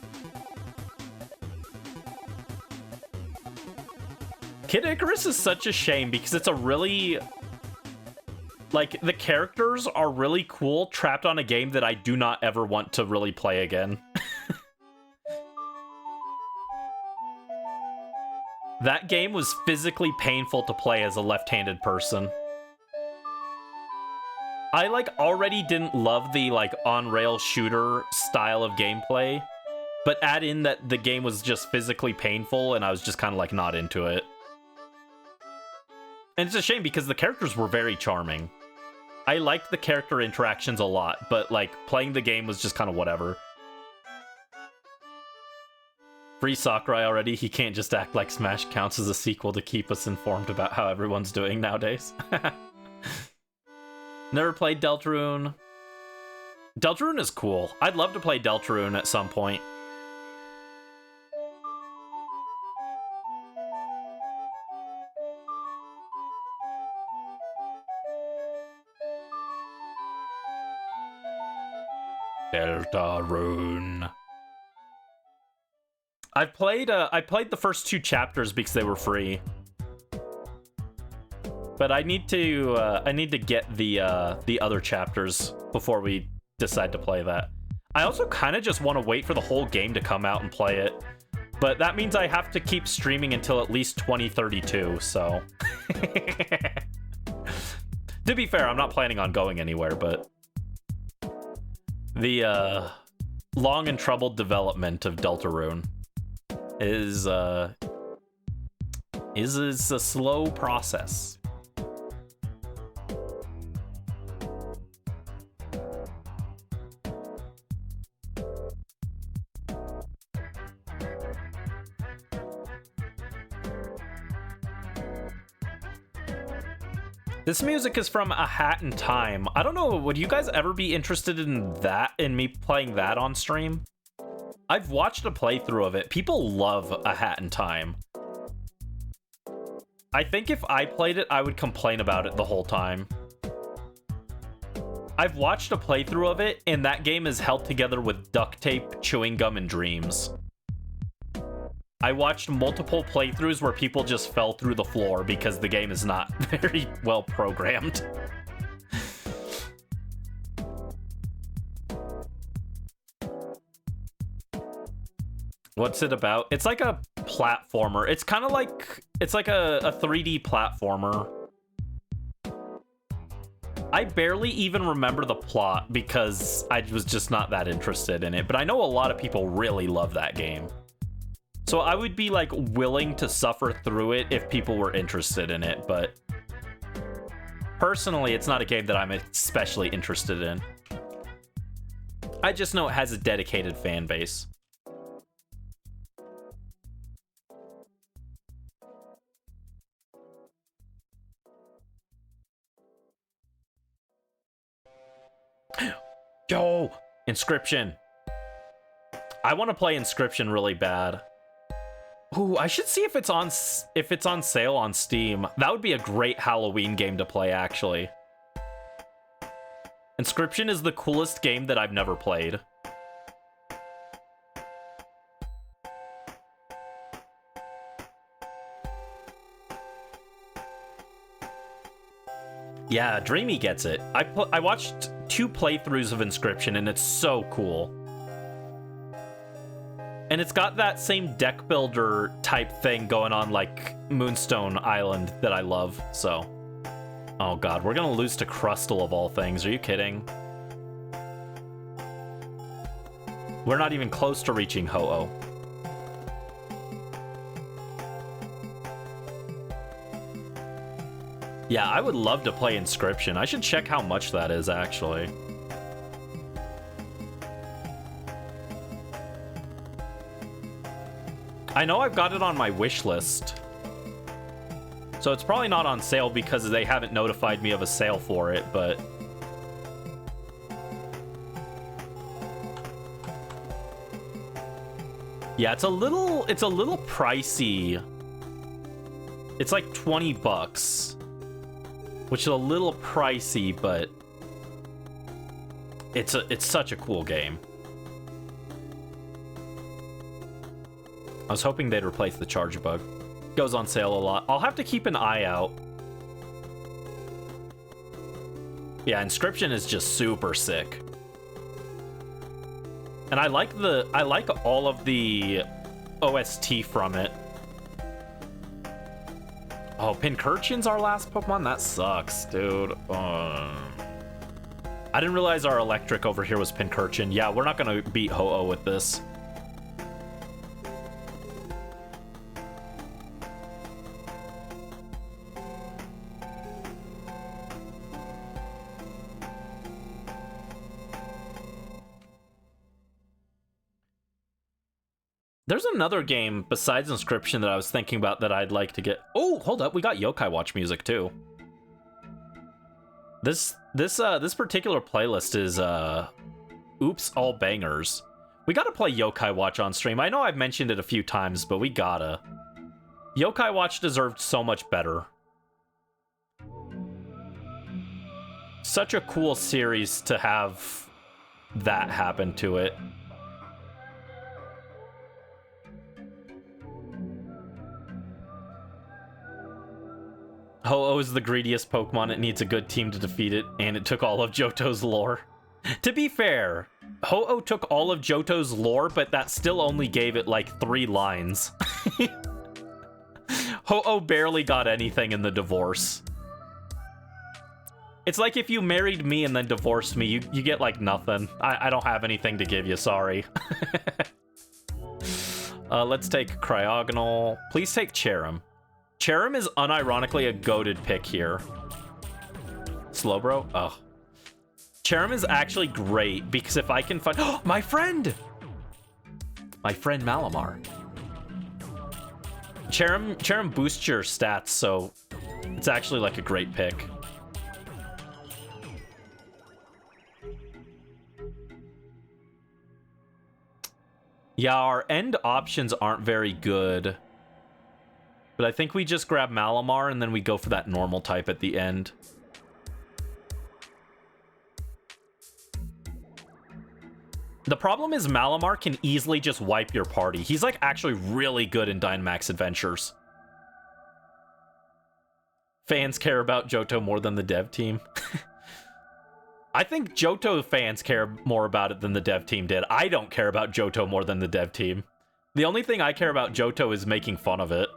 Kid Icarus is such a shame because it's a really... Like, the characters are really cool, trapped on a game that I do not ever want to really play again. That game was physically painful to play as a left-handed person. I, like, already didn't love the, like, on-rail shooter style of gameplay, but add in that the game was just physically painful, and I was just kind of, like, not into it. And it's a shame because the characters were very charming. I liked the character interactions a lot, but, like, playing the game was just kind of whatever. Free Sakurai already. He can't just act like Smash counts as a sequel to keep us informed about how everyone's doing nowadays. Never played Deltarune. Deltarune is cool. I'd love to play Deltarune at some point. Deltarune. I played the first 2 chapters because they were free. But I need to get the other chapters before we decide to play that. I also kind of just want to wait for the whole game to come out and play it. But that means I have to keep streaming until at least 2032, so... To be fair, I'm not planning on going anywhere, but... The, long and troubled development of Deltarune is a slow process. This music is from A Hat in Time. I don't know, would you guys ever be interested in that, in me playing that on stream? I've watched a playthrough of it. People love A Hat in Time. I think if I played it, I would complain about it the whole time. I've watched a playthrough of it, and that game is held together with duct tape, chewing gum, and dreams. I watched multiple playthroughs where people just fell through the floor because the game is not very well programmed. What's it about? It's like a platformer. It's kind of like... It's like a 3D platformer. I barely even remember the plot because I was just not that interested in it. But I know a lot of people really love that game. So I would be, like, willing to suffer through it if people were interested in it, but... Personally, it's not a game that I'm especially interested in. I just know it has a dedicated fan base. Yo! Inscription! I want to play Inscription really bad. Ooh, I should see if it's on sale on Steam. That would be a great Halloween game to play, actually. Inscription is the coolest game that I've never played. Yeah, Dreamy gets it. I watched 2 playthroughs of Inscription, and it's so cool. And it's got that same deck builder type thing going on like Moonstone Island that I love, so. Oh god, we're gonna lose to Crustle of all things, are you kidding? We're not even close to reaching Ho-Oh. Yeah, I would love to play Inscription. I should check how much that is, actually. I know I've got it on my wish list. So it's probably not on sale because they haven't notified me of a sale for it, but... Yeah, it's a little pricey. It's like 20 bucks. Which is a little pricey, but... It's such a cool game. I was hoping they'd replace the charge bug. Goes on sale a lot. I'll have to keep an eye out. Yeah, Inscription is just super sick. And I like all of the OST from it. Oh, Pincurchin's our last Pokemon? That sucks, dude. I didn't realize our electric over here was Pincurchin. Yeah, we're not gonna beat Ho-Oh with this. There's another game besides Inscription that I was thinking about that I'd like to get. Oh, hold up, we got Yokai Watch music too. This particular playlist is Oops All Bangers. We gotta play Yokai Watch on stream. I know I've mentioned it a few times, but we gotta. Yokai Watch deserved so much better. Such a cool series to have that happen to it. Ho-Oh is the greediest Pokemon. It needs a good team to defeat it, and it took all of Johto's lore. To be fair, Ho-Oh took all of Johto's lore, but that still only gave it like 3 lines. Ho-Oh barely got anything in the divorce. It's like if you married me and then divorced me, you get like nothing. I don't have anything to give you, sorry. Let's take Cryogonal. Please take Cherrim. Cherrim is unironically a goated pick here. Slowbro? Oh. Cherrim is actually great because if I can find... Oh, my friend! My friend Malamar. Cherrim boosts your stats, so it's actually like a great pick. Yeah, our end options aren't very good. But I think we just grab Malamar and then we go for that normal type at the end. The problem is Malamar can easily just wipe your party. He's like actually really good in Dynamax Adventures. Fans care about Johto more than the dev team. I think Johto fans care more about it than the dev team did. I don't care about Johto more than the dev team. The only thing I care about Johto is making fun of it.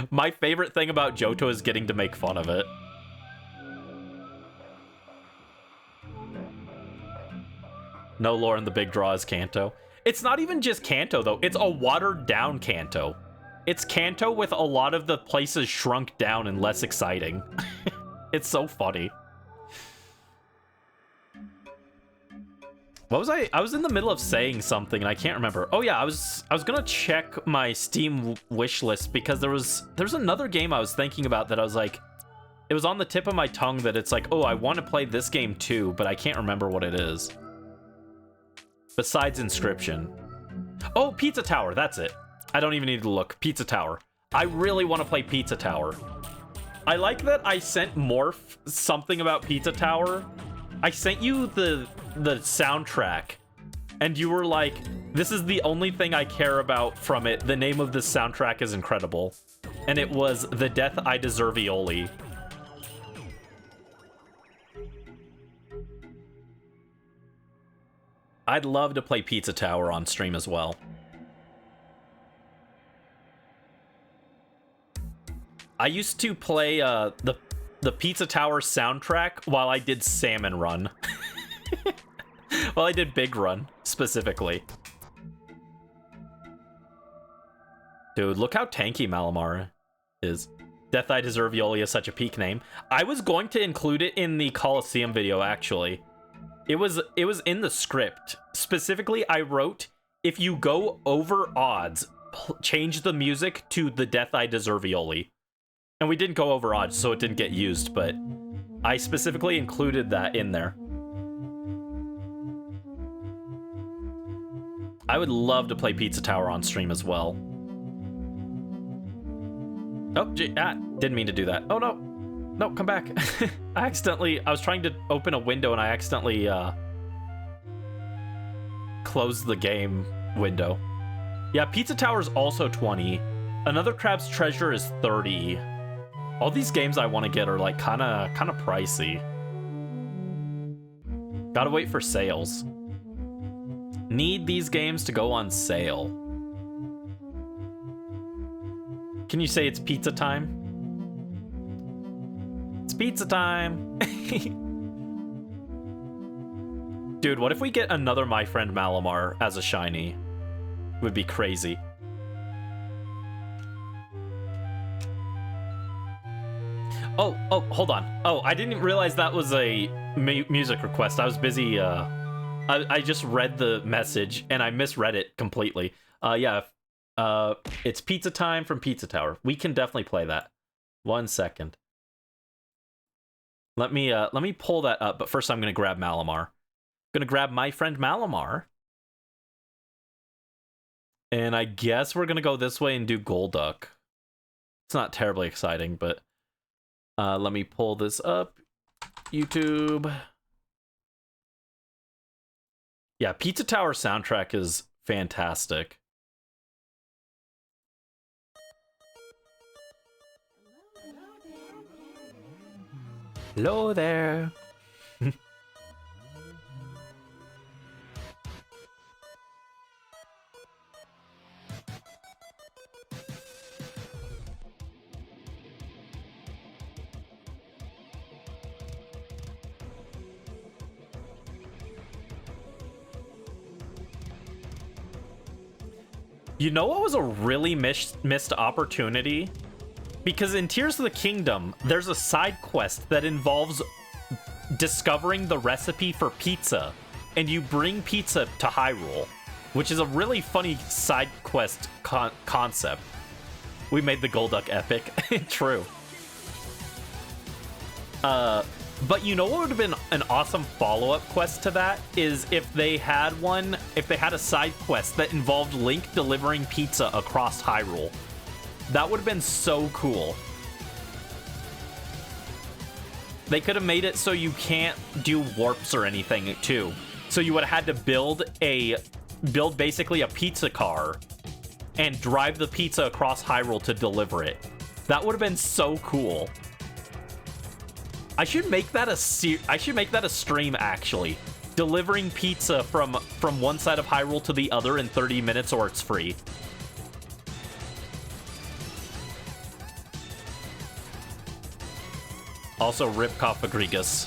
My favorite thing about Johto is getting to make fun of it. No lore in the big draw is Kanto. It's not even just Kanto, though. It's a watered-down Kanto. It's Kanto with a lot of the places shrunk down and less exciting. It's so funny. What was I was in the middle of saying something and I can't remember. Oh yeah, I was gonna check my Steam wish list because there's another game I was thinking about that I was like, it was on the tip of my tongue that it's like, oh, I want to play this game too, but I can't remember what it is. Besides Inscription. Oh, Pizza Tower, that's it. I don't even need to look. Pizza Tower. I really want to play Pizza Tower. I like that I sent Morph something about Pizza Tower. I sent you the soundtrack, and you were like, this is the only thing I care about from it. The name of this soundtrack is incredible. And it was The Death I Deserve Ioli. I'd love to play Pizza Tower on stream as well. I used to play the Pizza Tower soundtrack while I did Salmon Run. Well, I did Big Run, specifically. Dude, look how tanky Malamar is. Death I Deserve Ioli is such a peak name. I was going to include it in the Coliseum video, actually. It was in the script. Specifically, I wrote, if you go over odds, change the music to the Death I Deserve Ioli. And we didn't go over odds, so it didn't get used, but I specifically included that in there. I would love to play Pizza Tower on stream as well. Oh, didn't mean to do that. Oh, no. No, come back. I was trying to open a window and I accidentally closed the game window. Yeah, Pizza Tower is also 20. Another Crab's Treasure is 30. All these games I want to get are like kind of pricey. Gotta wait for sales. Need these games to go on sale. Can you say it's pizza time? It's pizza time. Dude, what if we get another My Friend Malamar as a shiny? It would be crazy. Oh, hold on. Oh, I didn't realize that was a music request. I was busy I just read the message and I misread it completely. Yeah, it's pizza time from Pizza Tower. We can definitely play that. 1 second. Let me pull that up, but first I'm gonna grab Malamar. Gonna grab my friend Malamar. And I guess we're gonna go this way and do Golduck. It's not terribly exciting, but let me pull this up. YouTube. Yeah, Pizza Tower soundtrack is fantastic. Hello there. You know what was a really missed opportunity? Because in Tears of the Kingdom, there's a side quest that involves discovering the recipe for pizza, and you bring pizza to Hyrule, which is a really funny side quest concept. We made the Golduck epic. True. But you know what would have been an awesome follow-up quest to that is if they had a side quest that involved Link delivering pizza across Hyrule. That would have been so cool. They could have made it so you can't do warps or anything too. So you would have had to build basically a pizza car and drive the pizza across Hyrule to deliver it. That would have been so cool. I should make that a stream actually. Delivering pizza from one side of Hyrule to the other in 30 minutes or it's free. Also, rip Cough Agrigus.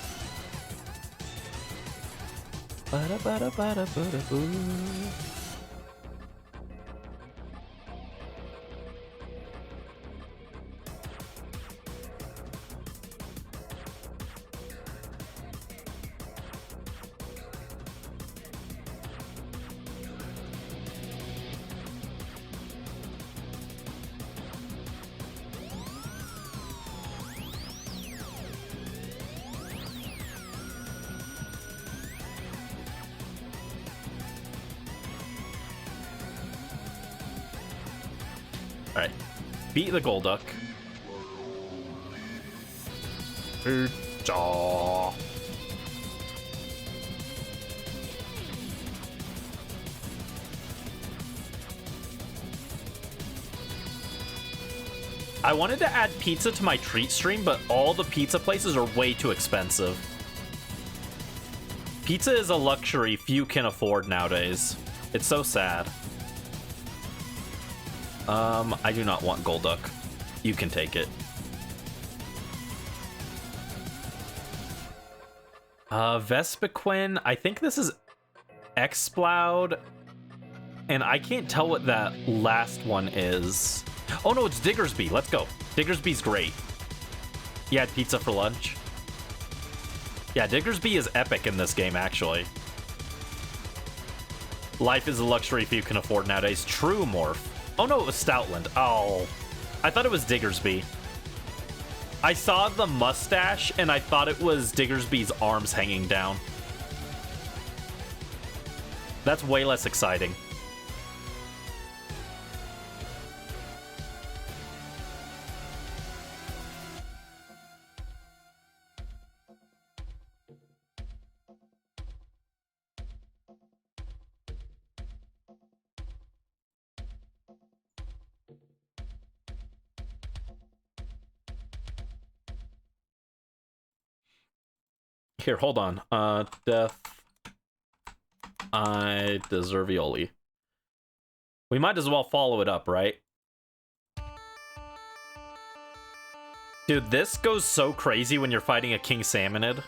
Alright. Beat the Golduck. Pizza. I wanted to add pizza to my treat stream, but all the pizza places are way too expensive. Pizza is a luxury few can afford nowadays. It's so sad. I do not want Golduck. You can take it. Vespiquen, I think this is Exploud, and I can't tell what that last one is. Oh no, it's Diggersby. Let's go. Diggersby's great. You had pizza for lunch? Yeah, Diggersby is epic in this game, actually. Life is a luxury few can afford nowadays. True Morph. Oh no, it was Stoutland. Oh, I thought it was Diggersby. I saw the mustache and I thought it was Diggersby's arms hanging down. That's way less exciting. Here, hold on. Death. I deserve Violi. We might as well follow it up, right? Dude, this goes so crazy when you're fighting a King Salmonid.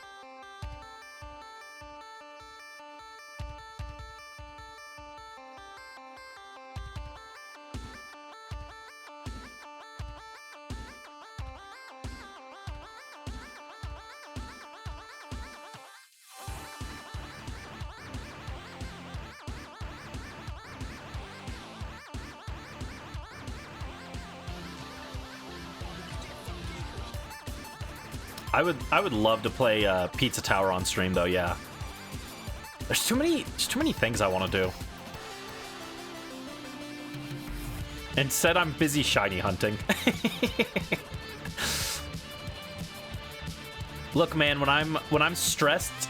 I would love to play Pizza Tower on stream though, yeah. There's too many things I want to do. Instead, I'm busy shiny hunting. Look, man, when I'm stressed,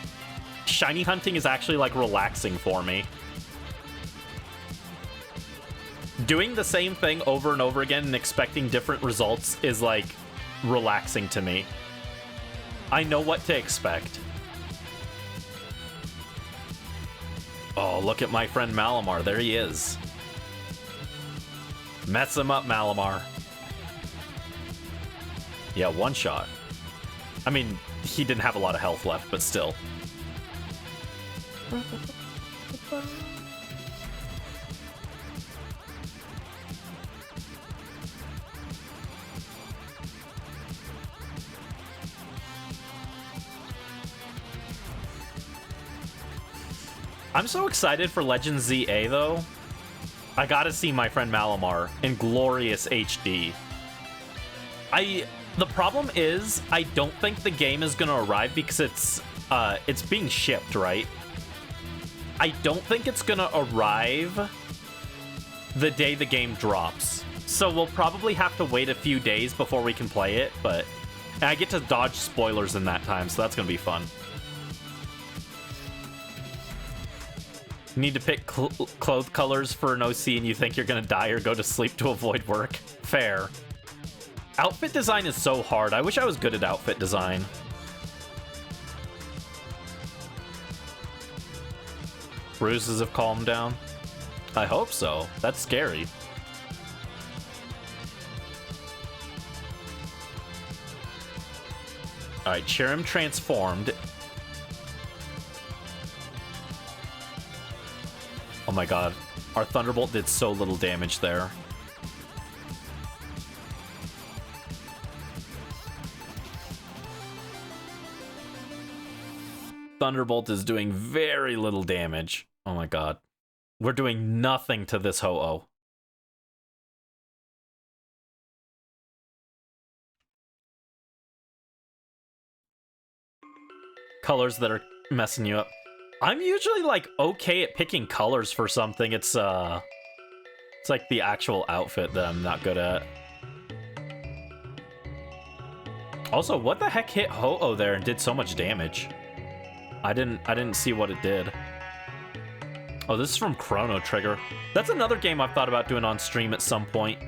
shiny hunting is actually like relaxing for me. Doing the same thing over and over again and expecting different results is like relaxing to me. I know what to expect. Oh, look at my friend Malamar. There he is. Mess him up, Malamar. Yeah, one shot. I mean, he didn't have a lot of health left, but still. I'm so excited for Legends ZA, though. I gotta see my friend Malamar in glorious HD. The problem is, I don't think the game is gonna arrive because it's being shipped, right? I don't think it's gonna arrive the day the game drops. So we'll probably have to wait a few days before we can play it, but I get to dodge spoilers in that time, so that's gonna be fun. You need to pick clothes colors for an OC and you think you're gonna die or go to sleep to avoid work. Fair. Outfit design is so hard. I wish I was good at outfit design. Bruises have calmed down. I hope so. That's scary. Alright, Cherim transformed. Oh my god. Our Thunderbolt did so little damage there. Thunderbolt is doing very little damage. Oh my god. We're doing nothing to this Ho-Oh. Colors that are messing you up. I'm usually like okay at picking colors for something. It's like the actual outfit that I'm not good at. Also, what the heck hit Ho-Oh there and did so much damage? I didn't see what it did. Oh, this is from Chrono Trigger. That's another game I've thought about doing on stream at some point.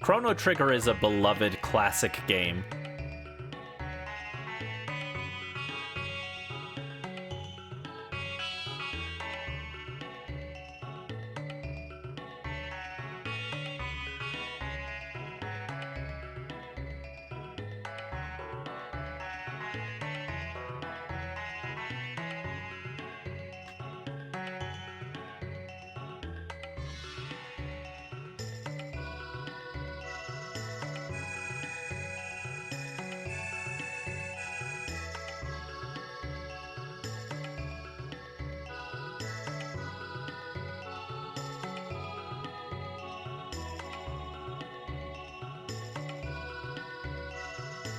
Chrono Trigger is a beloved classic game.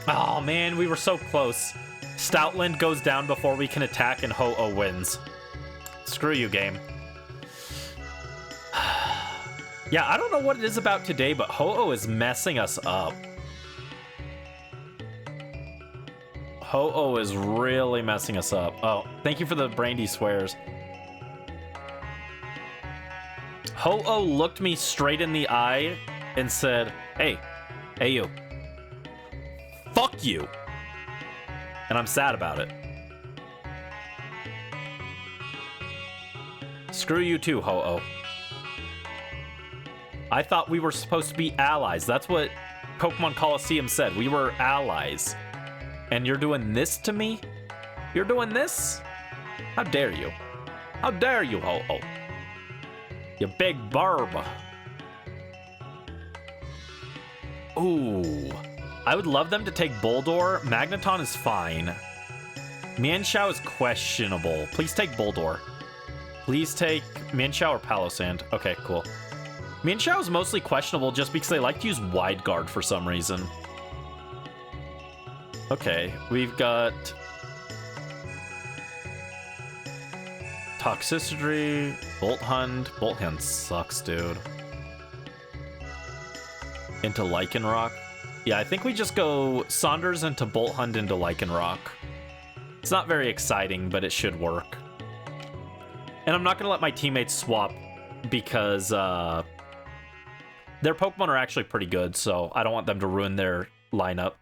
Oh man, we were so close. Stoutland goes down before we can attack and Ho-Oh wins. Screw you, game. Yeah, I don't know what it is about today, but Ho-Oh is messing us up. Ho-Oh is really messing us up. Oh, thank you for the Brandy swears. Ho-Oh looked me straight in the eye and said, hey you. Fuck you. And I'm sad about it. Screw you too, Ho-Oh. I thought we were supposed to be allies. That's what Pokemon Coliseum said. We were allies. And you're doing this to me? You're doing this? How dare you? How dare you, Ho-Oh? You big barb. Ooh. I would love them to take Boldore. Magneton is fine. Mienshao is questionable. Please take Boldore. Please take Mienshao or Palossand. Okay, cool. Mienshao is mostly questionable just because they like to use Wide Guard for some reason. Okay, we've got Toxicity, Bolt Hunt. Bolt Hunt sucks, dude. Into Lycanroc. Yeah, I think we just go Saunders into Bolt Hunt into Lycanroc. It's not very exciting, but it should work. And I'm not going to let my teammates swap because their Pokemon are actually pretty good, so I don't want them to ruin their lineup.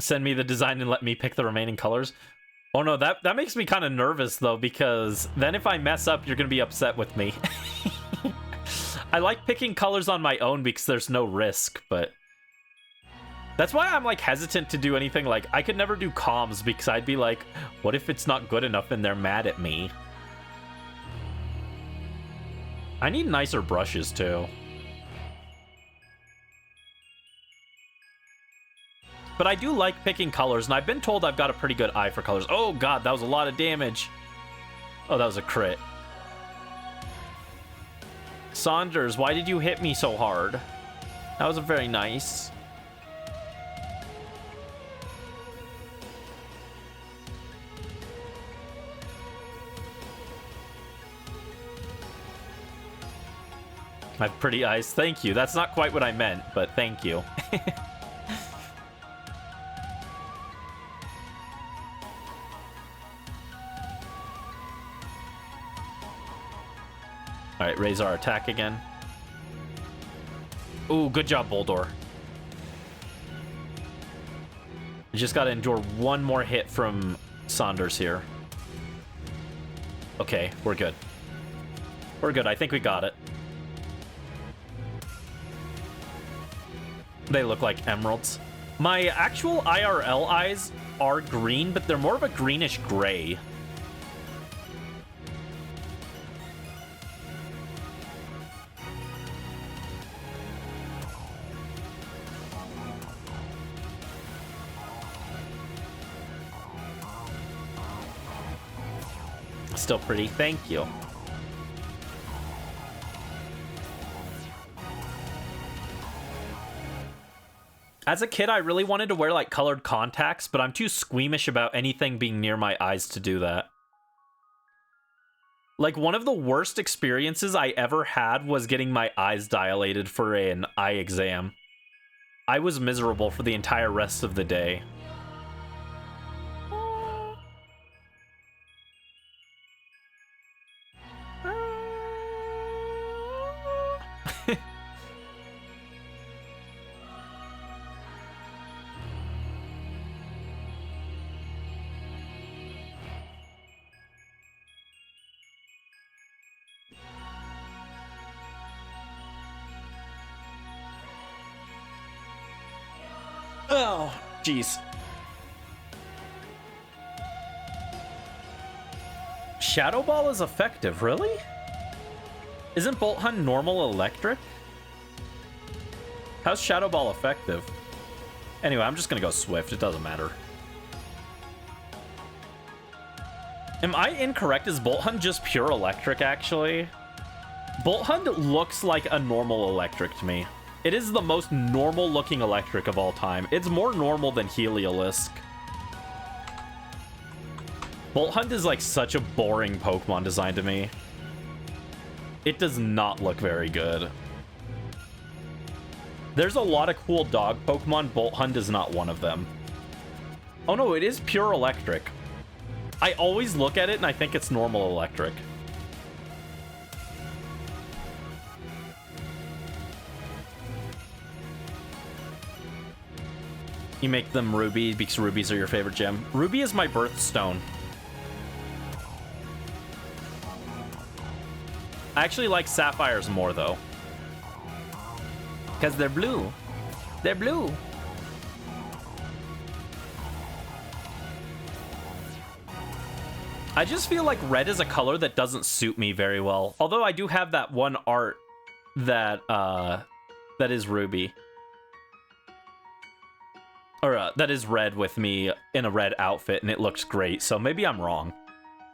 Send me the design and let me pick the remaining colors. Oh no, that makes me kind of nervous though, because then if I mess up, you're gonna be upset with me. I like picking colors on my own because there's no risk, but that's why I'm like hesitant to do anything. Like I could never do comms because I'd be like, what if it's not good enough and they're mad at me? I need nicer brushes too. But I do like picking colors, and I've been told I've got a pretty good eye for colors. Oh god, that was a lot of damage. Oh, that was a crit. Saunders, why did you hit me so hard? That was very nice. I have pretty eyes. Thank you. That's not quite what I meant, but thank you. Alright, raise our attack again. Ooh, good job, Boldor. We just gotta endure one more hit from Saunders here. Okay, we're good. We're good, I think we got it. They look like emeralds. My actual IRL eyes are green, but they're more of a greenish gray. Still pretty, thank you. As a kid, I really wanted to wear like colored contacts, but I'm too squeamish about anything being near my eyes to do that. Like, one of the worst experiences I ever had was getting my eyes dilated for an eye exam. I was miserable for the entire rest of the day. Oh, jeez. Shadow Ball is effective, really? Isn't Bolt Hunt normal electric? How's Shadow Ball effective? Anyway, I'm just gonna go Swift, it doesn't matter. Am I incorrect? Is Bolt Hunt just pure electric, actually? Bolt Hunt looks like a normal electric to me. It is the most normal looking electric of all time. It's more normal than Heliolisk. Bolt Hunt is like such a boring Pokemon design to me. It does not look very good. There's a lot of cool dog Pokemon. Bolt Hunt is not one of them. Oh no, it is pure electric. I always look at it and I think it's normal electric. You make them Ruby because rubies are your favorite gem. Ruby is my birthstone. I actually like Sapphires more, though. Because they're blue. They're blue. I just feel like red is a color that doesn't suit me very well. Although I do have that one art that, that is Ruby. Or, that is red with me in a red outfit, and it looks great, so maybe I'm wrong.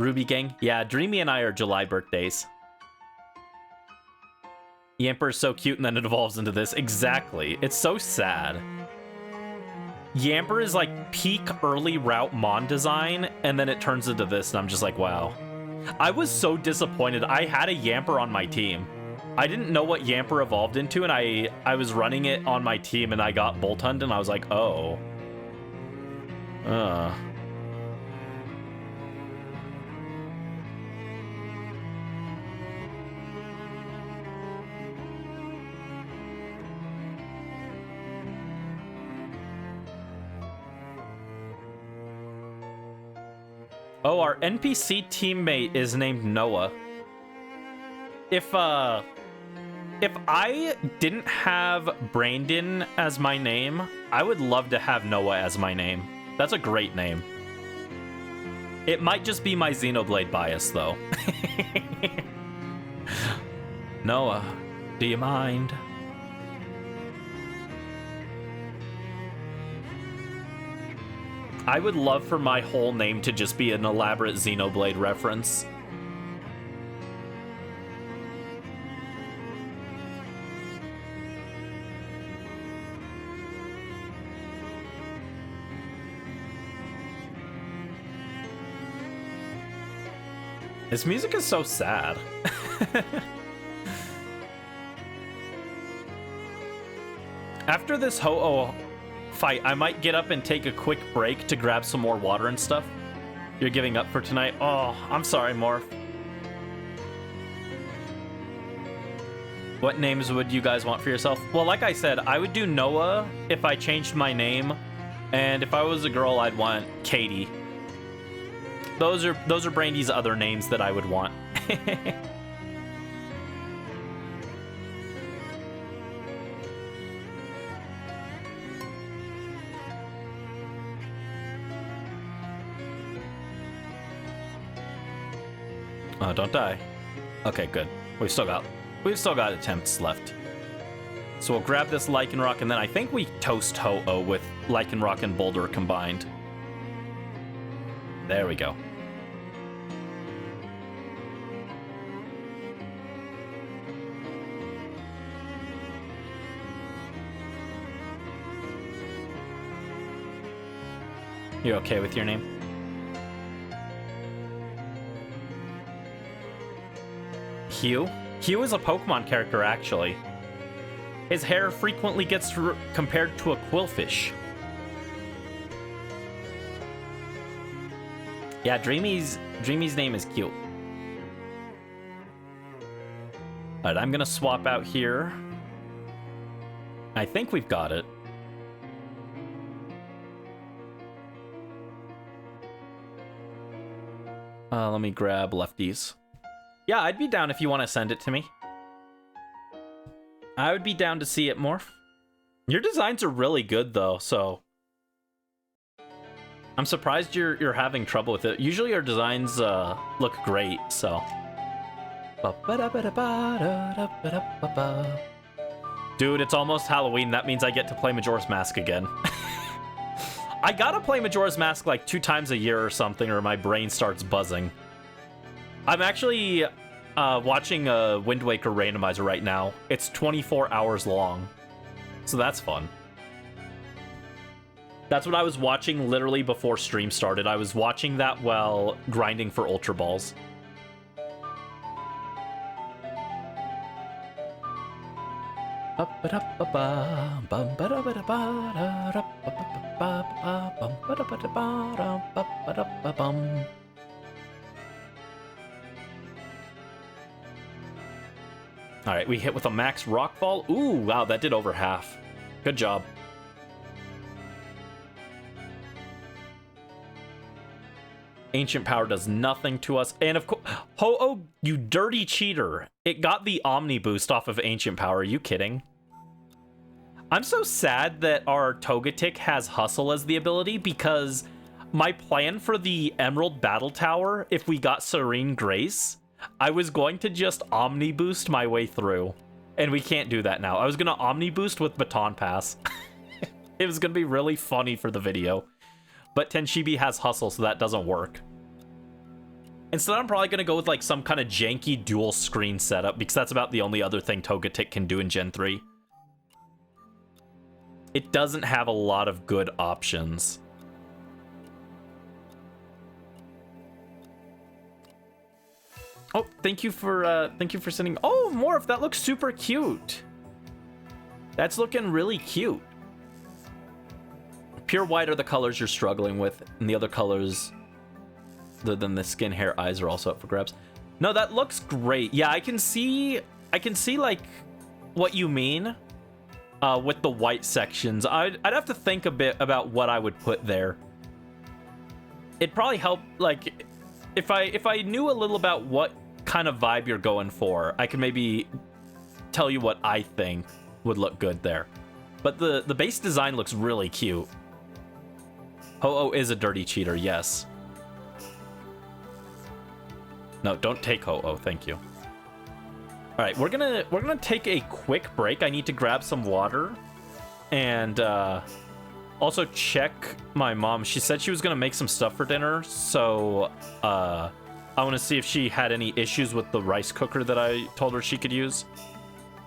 Ruby Gang. Yeah, Dreamy and I are July birthdays. Yamper's so cute and then it evolves into this. Exactly. It's so sad. Yamper is like peak early route Mon design, and then it turns into this, and I'm just like, wow. I was so disappointed. I had a Yamper on my team. I didn't know what Yamper evolved into, and I was running it on my team, and I got Boltund, and I was like, oh. Oh, our NPC teammate is named Noah. If I didn't have Brandon as my name, I would love to have Noah as my name. That's a great name. It might just be my Xenoblade bias, though. Noah, do you mind? I would love for my whole name to just be an elaborate Xenoblade reference. This music is so sad. After this Ho-Oh fight, I might get up and take a quick break to grab some more water and stuff. You're giving up for tonight? Oh, I'm sorry, Morph. What names would you guys want for yourself? Well, like I said, I would do Noah if I changed my name. And if I was a girl, I'd want Katie. Those are Brandy's other names that I would want. Oh, don't die. Okay, good. We've still got attempts left. So we'll grab this Lycanroc, and then I think we toast Ho-Oh with Lycanroc and Boulder combined. There we go. You okay with your name? Hugh? Hugh is a Pokemon character, actually. His hair frequently gets compared to a quillfish. Yeah, Dreamy's name is cute. Alright, I'm gonna swap out here. I think we've got it. Let me grab lefties. Yeah, I'd be down if you want to send it to me. I would be down to see it, Morph. Your designs are really good, though, so... I'm surprised you're having trouble with it. Usually your designs look great, so... Dude, it's almost Halloween. That means I get to play Majora's Mask again. I gotta play Majora's Mask like 2 times a year or something, or my brain starts buzzing. I'm actually watching a Wind Waker randomizer right now. It's 24 hours long, so that's fun. That's what I was watching literally before stream started. I was watching that while grinding for Ultra Balls. Alright, we hit with a max Rockfall. Ooh, wow, that did over half. Good job. Ancient Power does nothing to us. And of course, Ho-Oh, you dirty cheater. It got the Omni boost off of Ancient Power. Are you kidding? I'm so sad that our Togetic has Hustle as the ability, because my plan for the Emerald Battle Tower, if we got Serene Grace, I was going to just Omni boost my way through. And we can't do that now. I was going to Omni boost with Baton Pass. It was going to be really funny for the video. But Tenshibi has Hustle, so that doesn't work. Instead, I'm probably going to go with like some kind of janky dual screen setup because that's about the only other thing Togetic can do in Gen 3. It doesn't have a lot of good options. Oh, thank you for sending. Oh, Morph, that looks super cute. That's looking really cute. Pure white are the colors you're struggling with, and the other colors, other than the skin, hair, eyes, are also up for grabs. No, that looks great. Yeah, I can see like what you mean with the white sections. I'd have to think a bit about what I would put there. It'd probably help, like, if I knew a little about what kind of vibe you're going for, I could maybe tell you what I think would look good there. But the base design looks really cute. Ho-Oh is a dirty cheater, yes. No, don't take Ho-Oh, thank you. All right, we're gonna take a quick break. I need to grab some water and also check my mom. She said she was gonna make some stuff for dinner, so I want to see if she had any issues with the rice cooker that I told her she could use.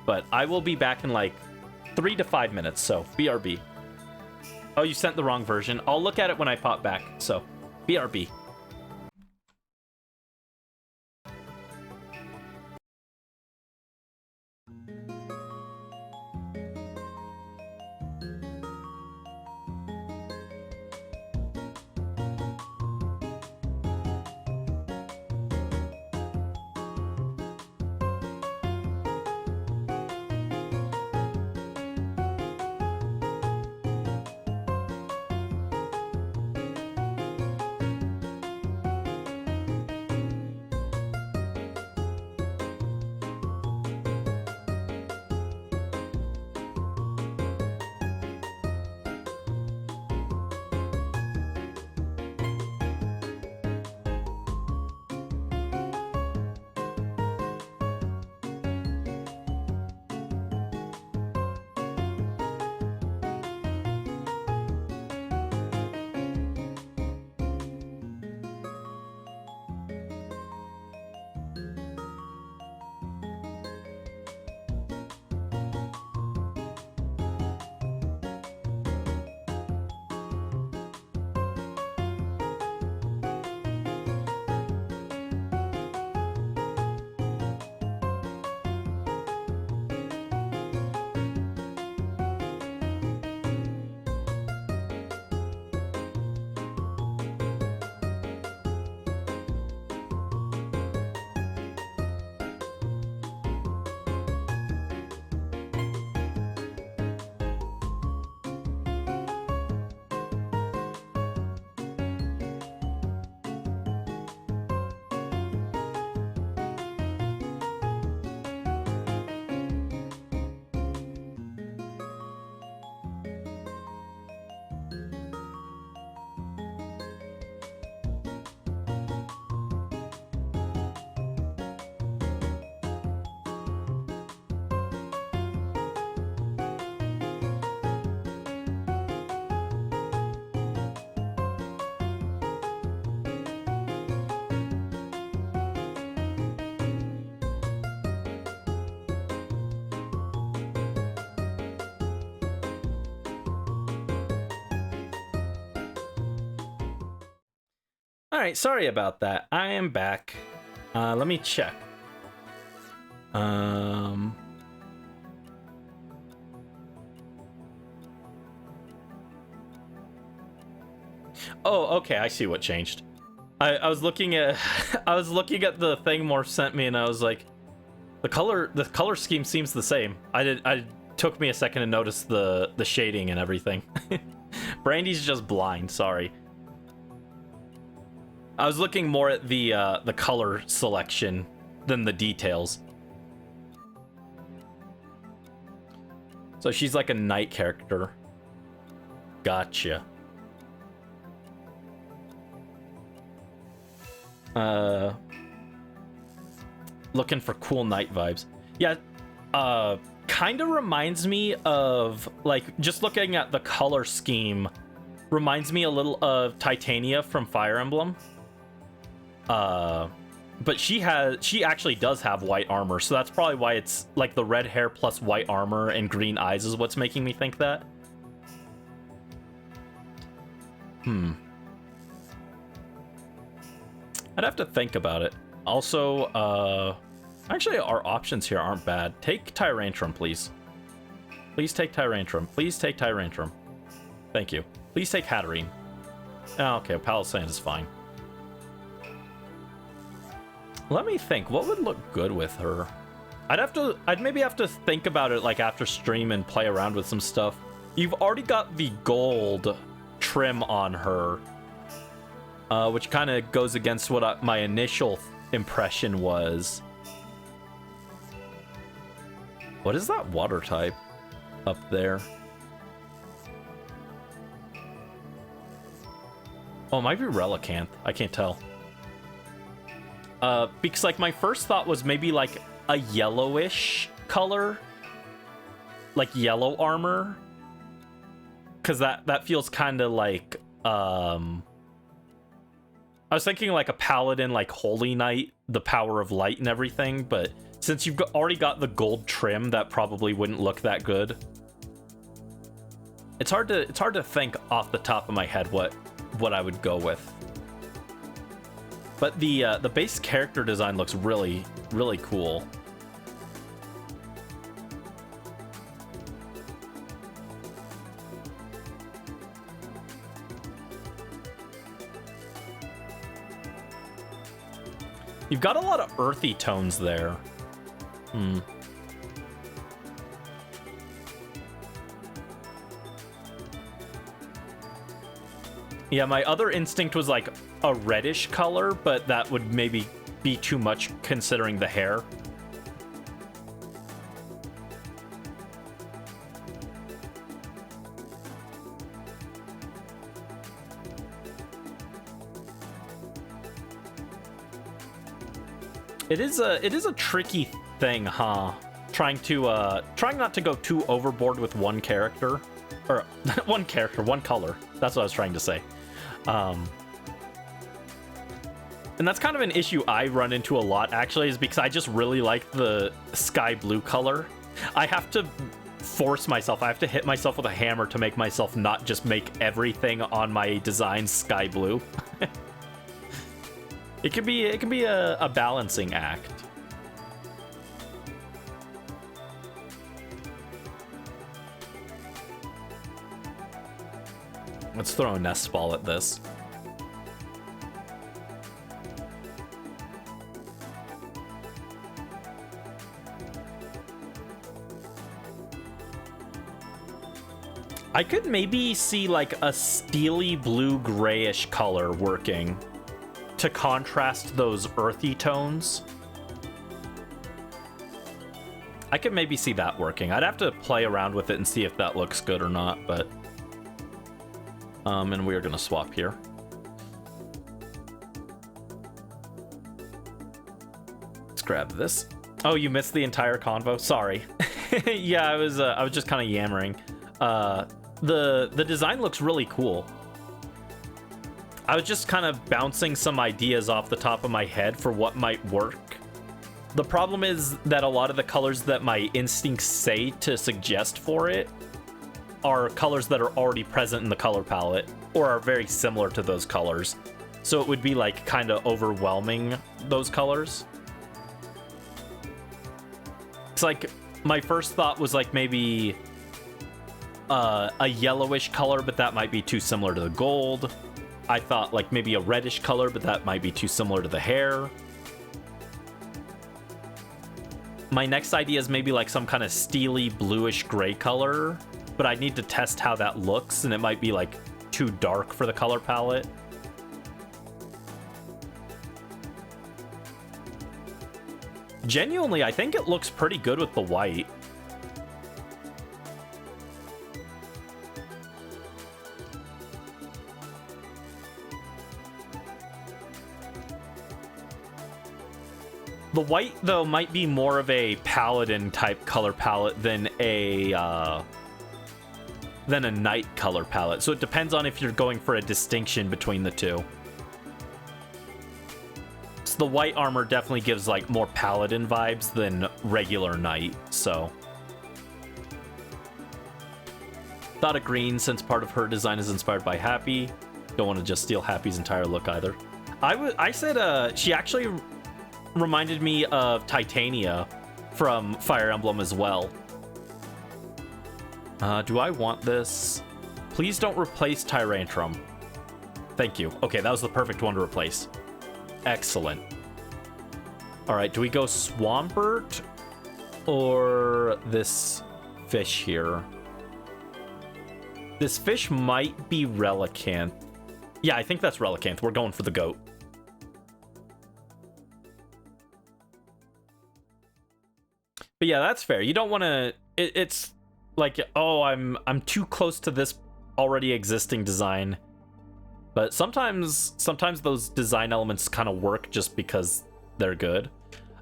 But I will be back in like 3 to 5 minutes, so BRB. Oh, you sent the wrong version. I'll look at it when I pop back, so BRB. All right, sorry about that. I am back. Let me check. Oh, okay, I see what changed. I was looking at I was looking at the thing Morph sent me, and I was like, the color scheme seems the same. I took me a second to notice the shading and everything. Brandy's just blind, sorry. I was looking more at the color selection than the details. So she's like a night character. Gotcha. Looking for cool night vibes. Yeah, kind of reminds me of, like, just looking at the color scheme, reminds me a little of Titania from Fire Emblem. But she actually does have white armor, so that's probably why it's like the red hair plus white armor and green eyes is what's making me think that. I'd have to think about it. Also, actually our options here aren't bad. Take Tyrantrum, please. Please take Tyrantrum. Please take Tyrantrum. Thank you. Please take Hatterene. Oh, okay, Palisand is fine. Let me think. What would look good with her? I'd maybe have to think about it like after stream and play around with some stuff. You've already got the gold trim on her, which kind of goes against what my initial impression was. What is that water type up there? Oh, it might be Relicanth. I can't tell. Because like my first thought was maybe like a yellowish color, like yellow armor, because that feels kind of like I was thinking like a paladin, like Holy Knight, the power of light and everything, but since you've already got the gold trim, that probably wouldn't look that good. It's hard to think off the top of my head what I would go with. But the base character design looks really, really cool. You've got a lot of earthy tones there. Yeah, my other instinct was like a reddish color, but that would maybe be too much considering the hair. It is a tricky thing, huh? Trying not to go too overboard with one character, or one color. That's what I was trying to say. And that's kind of an issue I run into a lot, actually, is because I just really like the sky blue color. I have to force myself, I have to hit myself with a hammer to make myself not just make everything on my design sky blue. It can be a balancing act. Let's throw a nest ball at this. I could maybe see like a steely blue grayish color working to contrast those earthy tones. I could maybe see that working. I'd have to play around with it and see if that looks good or not, but and we're gonna swap here. Let's grab this. Oh, you missed the entire convo? Sorry. Yeah, I was just kind of yammering. The design looks really cool. I was just kind of bouncing some ideas off the top of my head for what might work. The problem is that a lot of the colors that my instincts say to suggest for it are colors that are already present in the color palette or are very similar to those colors. So it would be like kind of overwhelming those colors. It's like my first thought was like maybe a yellowish color, but that might be too similar to the gold. I thought like maybe a reddish color, but that might be too similar to the hair. My next idea is maybe like some kind of steely bluish gray color, but I need to test how that looks, and it might be like too dark for the color palette. Genuinely, I think it looks pretty good with the white. The white, though, might be more of a paladin type color palette than a knight color palette. So it depends on if you're going for a distinction between the two. Yes, the white armor definitely gives like more paladin vibes than regular knight, so. Thought of green since part of her design is inspired by Happy. Don't want to just steal Happy's entire look either. I said she actually reminded me of Titania from Fire Emblem as well. Do I want this? Please don't replace Tyrantrum. Thank you. Okay, that was the perfect one to replace. Excellent. All right, do we go Swampert or this fish here? This fish might be Relicanth. Yeah, I think that's Relicanth. We're going for the goat. But yeah, that's fair. You don't want to... It's like, oh, I'm too close to this already existing design. But sometimes those design elements kind of work just because they're good.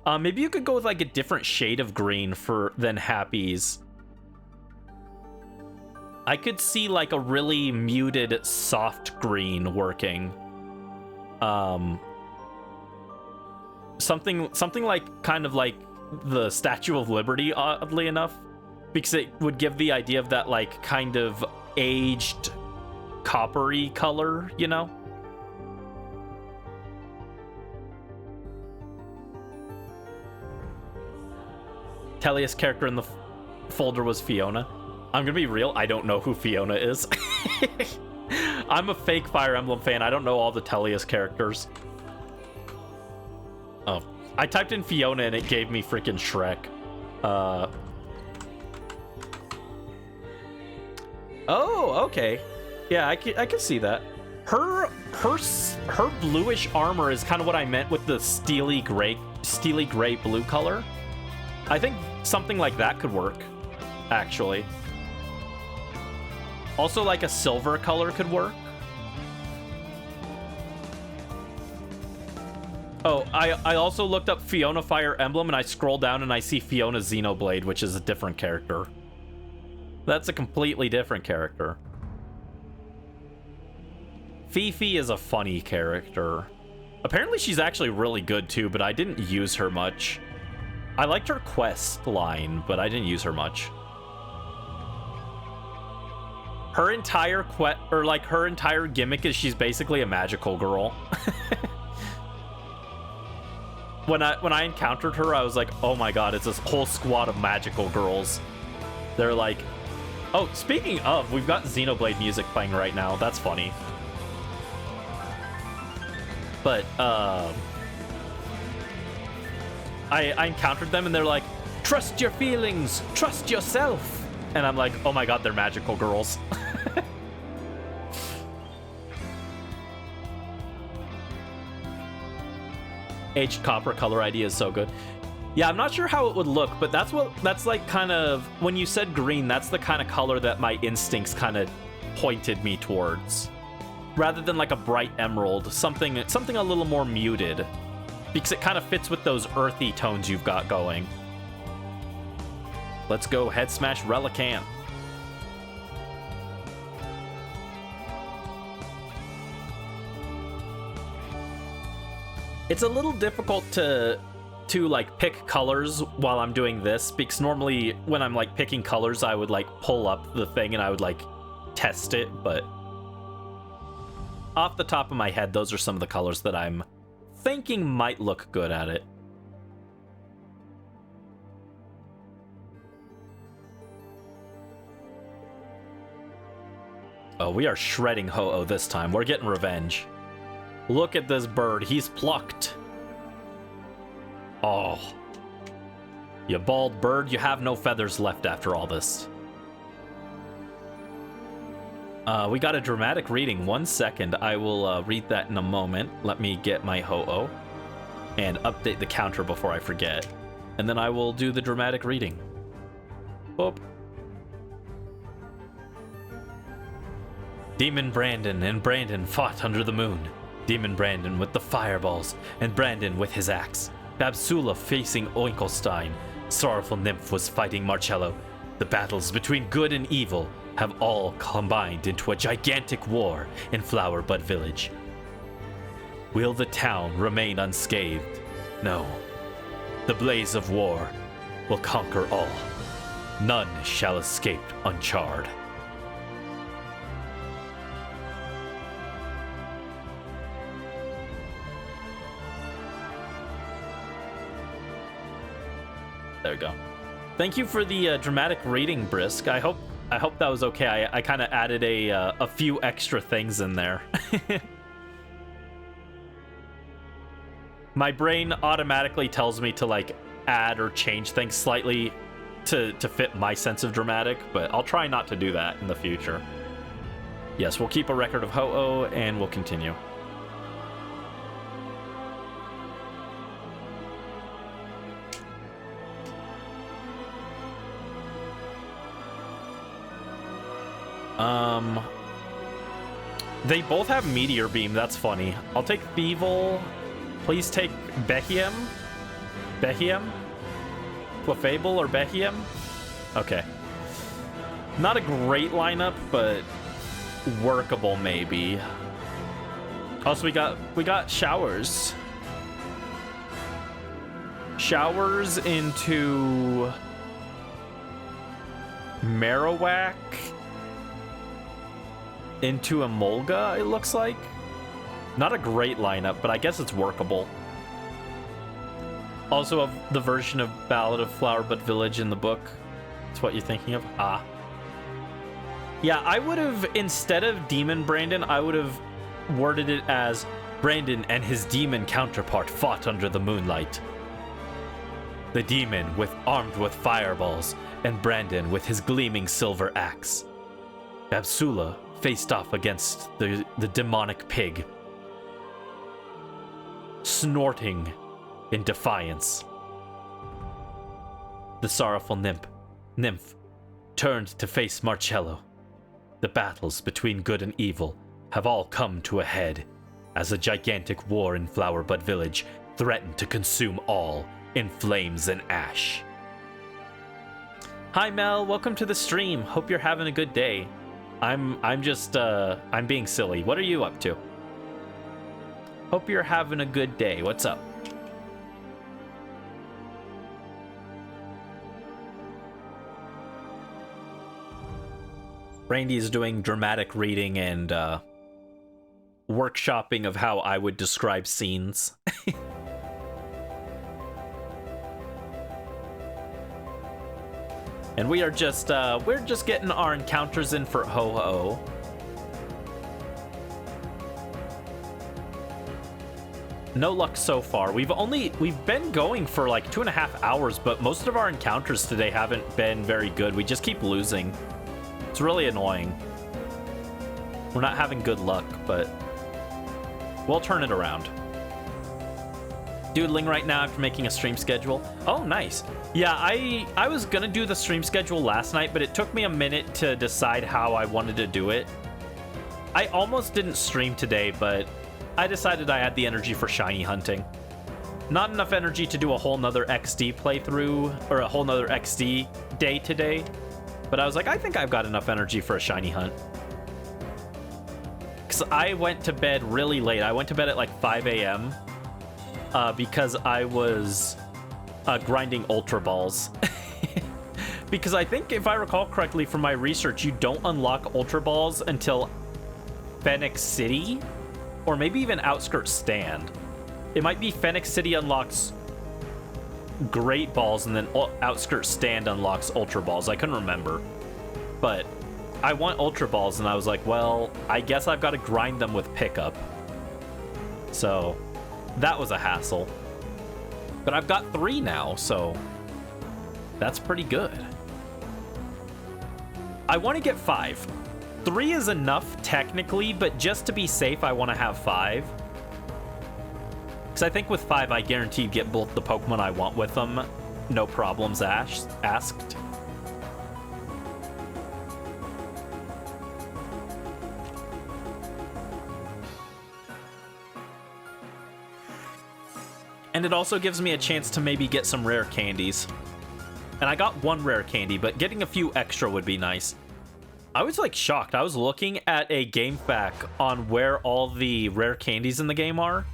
Maybe you could go with like a different shade of green than Happy's. I could see like a really muted soft green working. Something like kind of like the Statue of Liberty, oddly enough, because it would give the idea of that like kind of aged coppery color, you know? Tellius character in the folder was Fiona. I'm gonna be real, I don't know who Fiona is. I'm a fake Fire Emblem fan. I don't know all the Tellius characters. Oh, I typed in Fiona and it gave me freaking Shrek. Oh, okay. Yeah, I can see that. Her bluish armor is kind of what I meant with the steely gray blue color. I think something like that could work, actually. Also, like a silver color could work. Oh, I also looked up Fiona Fire Emblem and I scroll down and I see Fiona Xenoblade, which is a different character. That's a completely different character. Fifi is a funny character. Apparently she's actually really good too, but I didn't use her much. I liked her quest line, but I didn't use her much. Her entire her entire gimmick is she's basically a magical girl. When I encountered her, I was like, oh my god, it's this whole squad of magical girls. They're like, oh, speaking of, we've got Xenoblade music playing right now. That's funny. But I encountered them and they're like, trust your feelings, trust yourself. And I'm like, oh my god, they're magical girls. Aged copper color idea is so good. Yeah, I'm not sure how it would look, but that's like kind of, when you said green, that's the kind of color that my instincts kind of pointed me towards. Rather than like a bright emerald, something a little more muted. Because it kind of fits with those earthy tones you've got going. Let's go head smash Relicanth. It's a little difficult to like pick colors while I'm doing this, because normally when I'm like picking colors, I would like pull up the thing and I would like test it, but off the top of my head, those are some of the colors that I'm thinking might look good at it. Oh, we are shredding Ho-Oh this time. We're getting revenge. Look at this bird. He's plucked. Oh. You bald bird, you have no feathers left after all this. We got a dramatic reading. 1 second. I will read that in a moment. Let me get my Ho-Oh and update the counter before I forget. And then I will do the dramatic reading. Boop. Demon Brandon and Brandon fought under the moon. Demon Brandon with the fireballs, and Brandon with his axe. Babsula facing Oinkelstein. Sorrowful Nymph was fighting Marcello. The battles between good and evil have all combined into a gigantic war in Flower Bud Village. Will the town remain unscathed? No. The blaze of war will conquer all. None shall escape uncharred. There we go. Thank you for the dramatic reading, Brisk. I hope that was okay. I kind of added a few extra things in there. My brain automatically tells me to like add or change things slightly to fit my sense of dramatic, but I'll try not to do that in the future. Yes, we'll keep a record of Ho-Oh and we'll continue. They both have Meteor Beam, that's funny. I'll take Thievel. Please take Behiem? Behiem? Clefable or Behiem? Okay. Not a great lineup, but workable maybe. Also, we got Showers. Showers into Marowak. Into Emolga, it looks like. Not a great lineup, but I guess it's workable. Also of the version of Ballad of Flowerbud Village in the book. That's what you're thinking of? Ah. Yeah, I would have, instead of Demon Brandon, I would have worded it as Brandon and his demon counterpart fought under the moonlight. The demon armed with fireballs, and Brandon with his gleaming silver axe. Babsula faced off against the demonic pig, snorting in defiance. The sorrowful nymph turned to face Marcello. The battles between good and evil have all come to a head as a gigantic war in Flowerbud Village threatened to consume all in flames and ash. Hi Mel, welcome to the stream. Hope you're having a good day. I'm being silly. What are you up to? Hope you're having a good day. What's up? Randy is doing dramatic reading and workshopping of how I would describe scenes. And we're just getting our encounters in for Ho-Oh. No luck so far. We've been going for like 2.5 hours, but most of our encounters today haven't been very good. We just keep losing. It's really annoying. We're not having good luck, but we'll turn it around. Doodling right now after making a stream schedule. Oh, nice. Yeah, I was gonna do the stream schedule last night, but it took me a minute to decide how I wanted to do it. I almost didn't stream today, but I decided I had the energy for shiny hunting. Not enough energy to do a whole nother XD playthrough, or a whole nother XD day today, but I was like, I think I've got enough energy for a shiny hunt. Because I went to bed really late. I went to bed at like 5 a.m. Because I was grinding Ultra Balls. Because I think, if I recall correctly from my research, you don't unlock Ultra Balls until Phoenix City, or maybe even Outskirts Stand. It might be Phoenix City unlocks Great Balls, and then Outskirts Stand unlocks Ultra Balls. I couldn't remember. But I want Ultra Balls, and I was like, well, I guess I've got to grind them with Pickup. So that was a hassle. But I've got 3 now, so that's pretty good. I want to get 5. 3 is enough, technically, but just to be safe, I want to have 5. Because I think with 5, I guaranteed get both the Pokemon I want with them. No problems asked. And it also gives me a chance to maybe get some rare candies. And I got 1 rare candy, but getting a few extra would be nice. I was like shocked. I was looking at a game fact on where all the rare candies in the game are.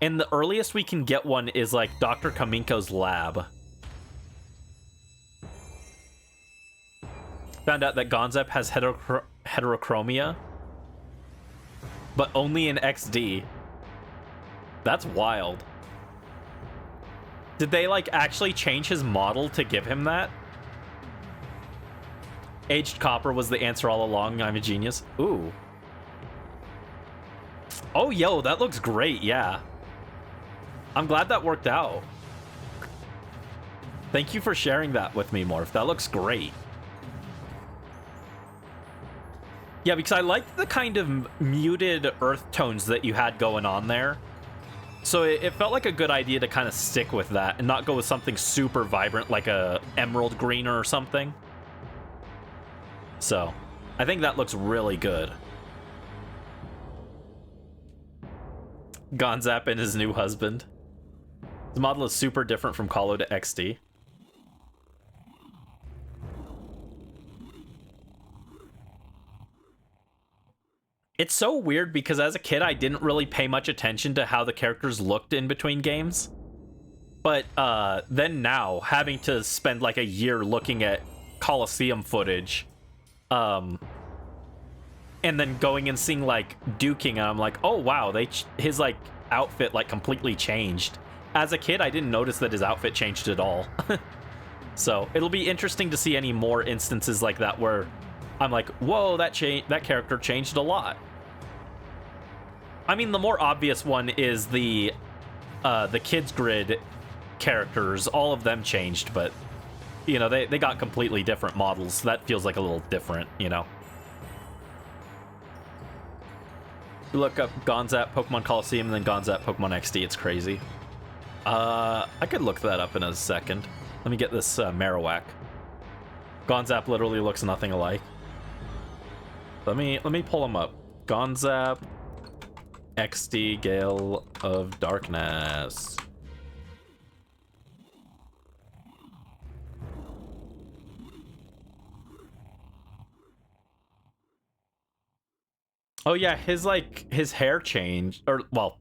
And the earliest we can get one is like Dr. Kaminko's lab. Found out that Gonzep has heterochromia, but only in XD. That's wild. Did they like actually change his model to give him that? Aged copper was the answer all along. I'm a genius. Ooh. Oh, yo, that looks great. Yeah. I'm glad that worked out. Thank you for sharing that with me, Morph. That looks great. Yeah, because I liked the kind of muted earth tones that you had going on there. So it felt like a good idea to kind of stick with that and not go with something super vibrant like a emerald green or something. So I think that looks really good. Gonzap and his new husband. The model is super different from Calo to XD. It's so weird because as a kid, I didn't really pay much attention to how the characters looked in between games. But then now, having to spend like a year looking at Coliseum footage, and then going and seeing like duking, and I'm like, oh wow, his like outfit like completely changed. As a kid, I didn't notice that his outfit changed at all. So it'll be interesting to see any more instances like that where I'm like, whoa, that character changed a lot. I mean, the more obvious one is the Kids Grid characters. All of them changed, but you know, they got completely different models. So that feels like a little different, you know. You look up Gonzap Pokemon Coliseum and then Gonzap Pokemon XD. It's crazy. I could look that up in a second. Let me get this Marowak. Gonzap literally looks nothing alike. Let me pull him up. Gonzap XD Gale of Darkness. Oh yeah, his hair changed, or well,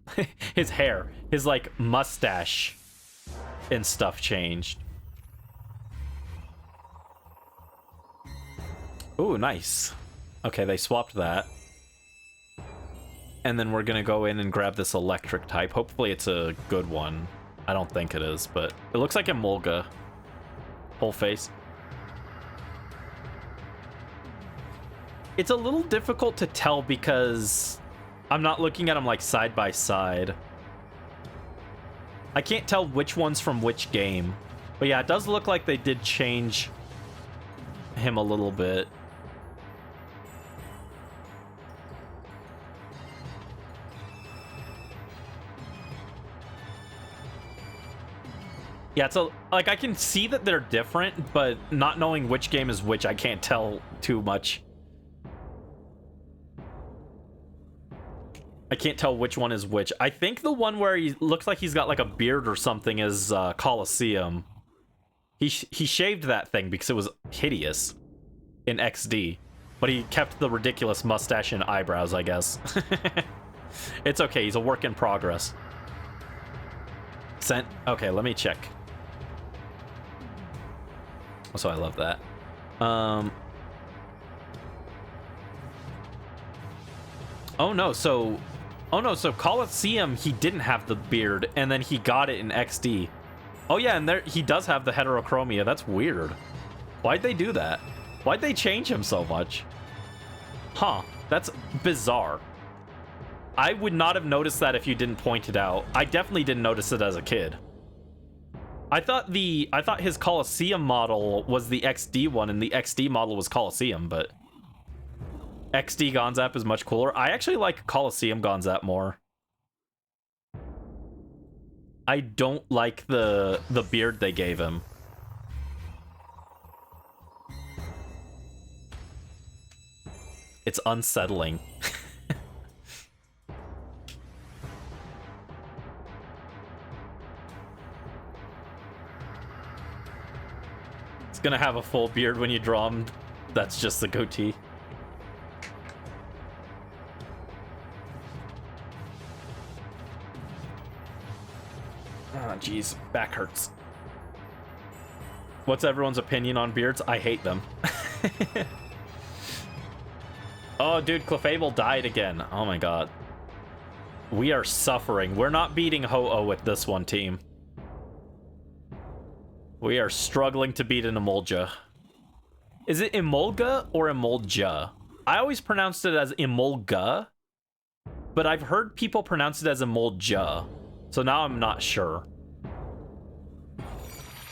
his like mustache and stuff changed. Ooh, nice. Okay, they swapped that. And then we're gonna go in and grab this electric type. Hopefully it's a good one. I don't think it is, but it looks like a Mulga. Whole face. It's a little difficult to tell because I'm not looking at them like side by side. I can't tell which one's from which game. But yeah, it does look like they did change him a little bit. Yeah, it's like I can see that they're different, but not knowing which game is which, I can't tell too much. I can't tell which one is which. I think the one where he looks like he's got like a beard or something is Coliseum. He shaved that thing because it was hideous in XD, but he kept the ridiculous mustache and eyebrows, I guess. It's okay, he's a work in progress. Sent. Okay, let me check. So I love that. Oh no, so Coliseum, he didn't have the beard, and then he got it in XD. Oh yeah, and there he does have the heterochromia. That's weird. Why'd they do that? Why'd they change him so much? Huh, that's bizarre. I would not have noticed that if you didn't point it out. I definitely didn't notice it as a kid. I thought his Coliseum model was the XD one, and the XD model was Coliseum, but XD Gonzap is much cooler. I actually like Coliseum Gonzap more. I don't like the beard they gave him. It's unsettling. It's gonna have a full beard when you draw him. That's just the goatee. jeez, back hurts. What's everyone's opinion on beards? I hate them. Oh, dude, Clefable died again. Oh my god. We are suffering. We're not beating Ho-Oh with this one, team. We are struggling to beat an Emolga. Is it Emolga or Emolga? I always pronounced it as Emolga, but I've heard people pronounce it as Emolga, so now I'm not sure.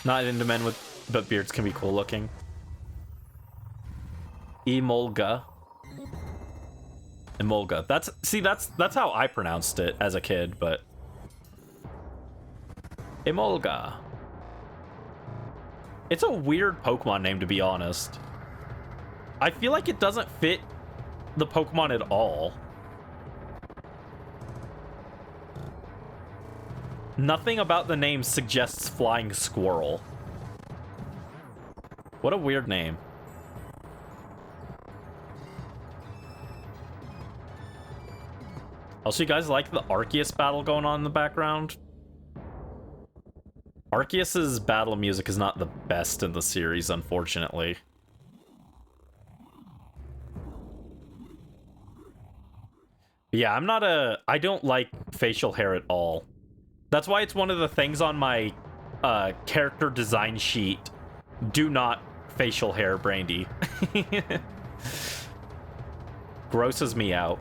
Not into men with, but beards can be cool looking. Emolga. Emolga. That's how I pronounced it as a kid, but Emolga. It's a weird Pokemon name, to be honest. I feel like it doesn't fit the Pokemon at all. Nothing about the name suggests flying squirrel. What a weird name. Also, you guys like the Arceus battle going on in the background? Arceus's battle music is not the best in the series, unfortunately. Yeah, I don't like facial hair at all. That's why it's one of the things on my character design sheet. Do not facial hair, Brandy. Grosses me out.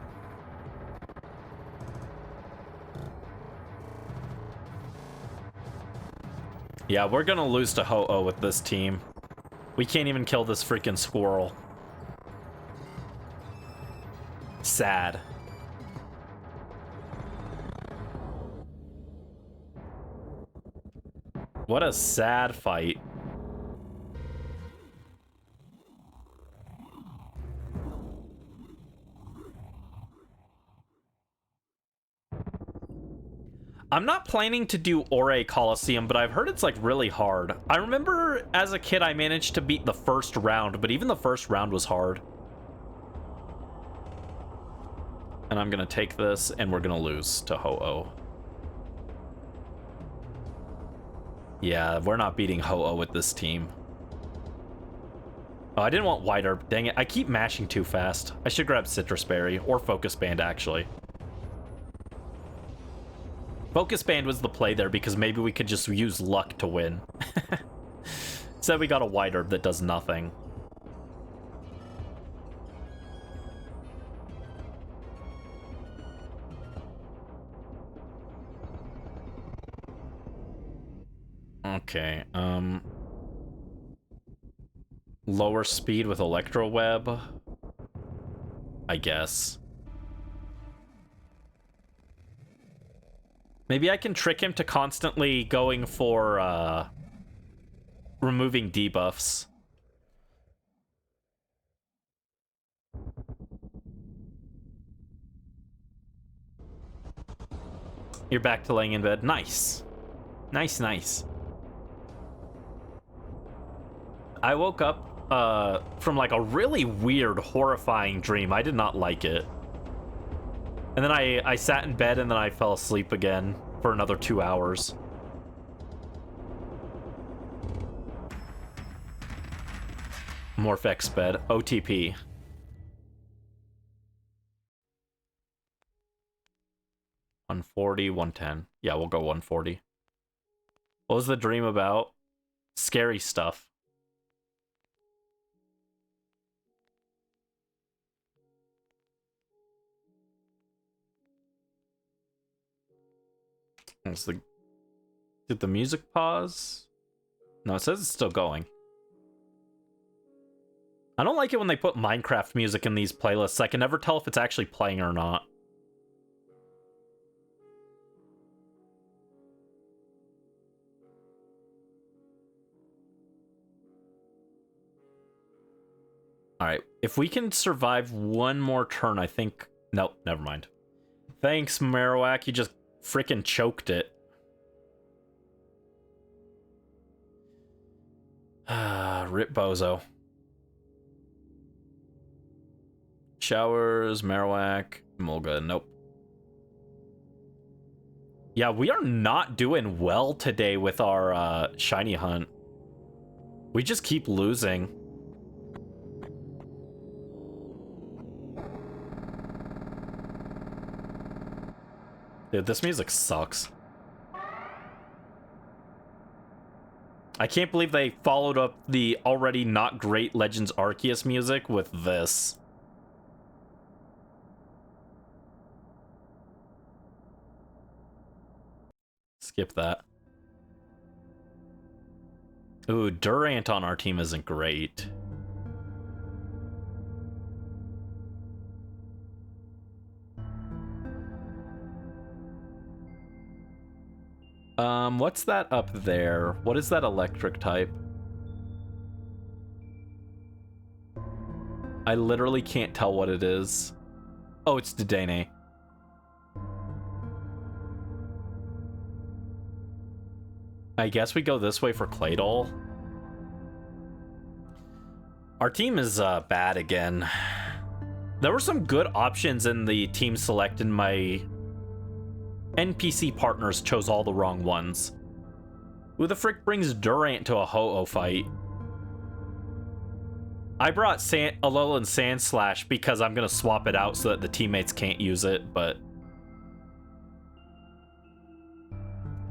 Yeah, we're gonna lose to Ho-Oh with this team. We can't even kill this freaking squirrel. Sad. What a sad fight. I'm not planning to do Ore Coliseum, but I've heard it's like really hard. I remember as a kid I managed to beat the first round, but even the first round was hard. And I'm gonna take this and we're gonna lose to Ho-Oh. Yeah, we're not beating Ho-Oh with this team. Oh, I didn't want White Herb. Dang it. I keep mashing too fast. I should grab Citrus Berry or Focus Band, actually. Focus Band was the play there because maybe we could just use luck to win. Instead, we got a White Herb that does nothing. Okay, lower speed with Electro Web, I guess. Maybe I can trick him to constantly going for, removing debuffs. You're back to laying in bed. Nice. Nice, nice. I woke up, from, like, a really weird, horrifying dream. I did not like it. And then I sat in bed and then I fell asleep again for another 2 hours. Morphex bed. OTP. $140, $110. Yeah, we'll go $140. What was the dream about? Scary stuff. Did the music pause? No, it says it's still going. I don't like it when they put Minecraft music in these playlists. I can never tell if it's actually playing or not. Alright, if we can survive one more turn, I think... Nope, never mind. Thanks, Marowak, you just freaking choked it. Rip Bozo. Showers, Marowak, Mulga, nope. Yeah, we are not doing well today with our shiny hunt. We just keep losing. Dude, this music sucks. I can't believe they followed up the already not great Legends Arceus music with this. Skip that. Ooh, Durant on our team isn't great. What's that up there? What is that electric type? I literally can't tell what it is. Oh, it's Dedenne. I guess we go this way for Claydol. Our team is bad again. There were some good options in the team select, and my NPC partners chose all the wrong ones. Who the frick brings Durant to a Ho-Oh fight? I brought Alolan Sandslash because I'm gonna swap it out so that the teammates can't use it, but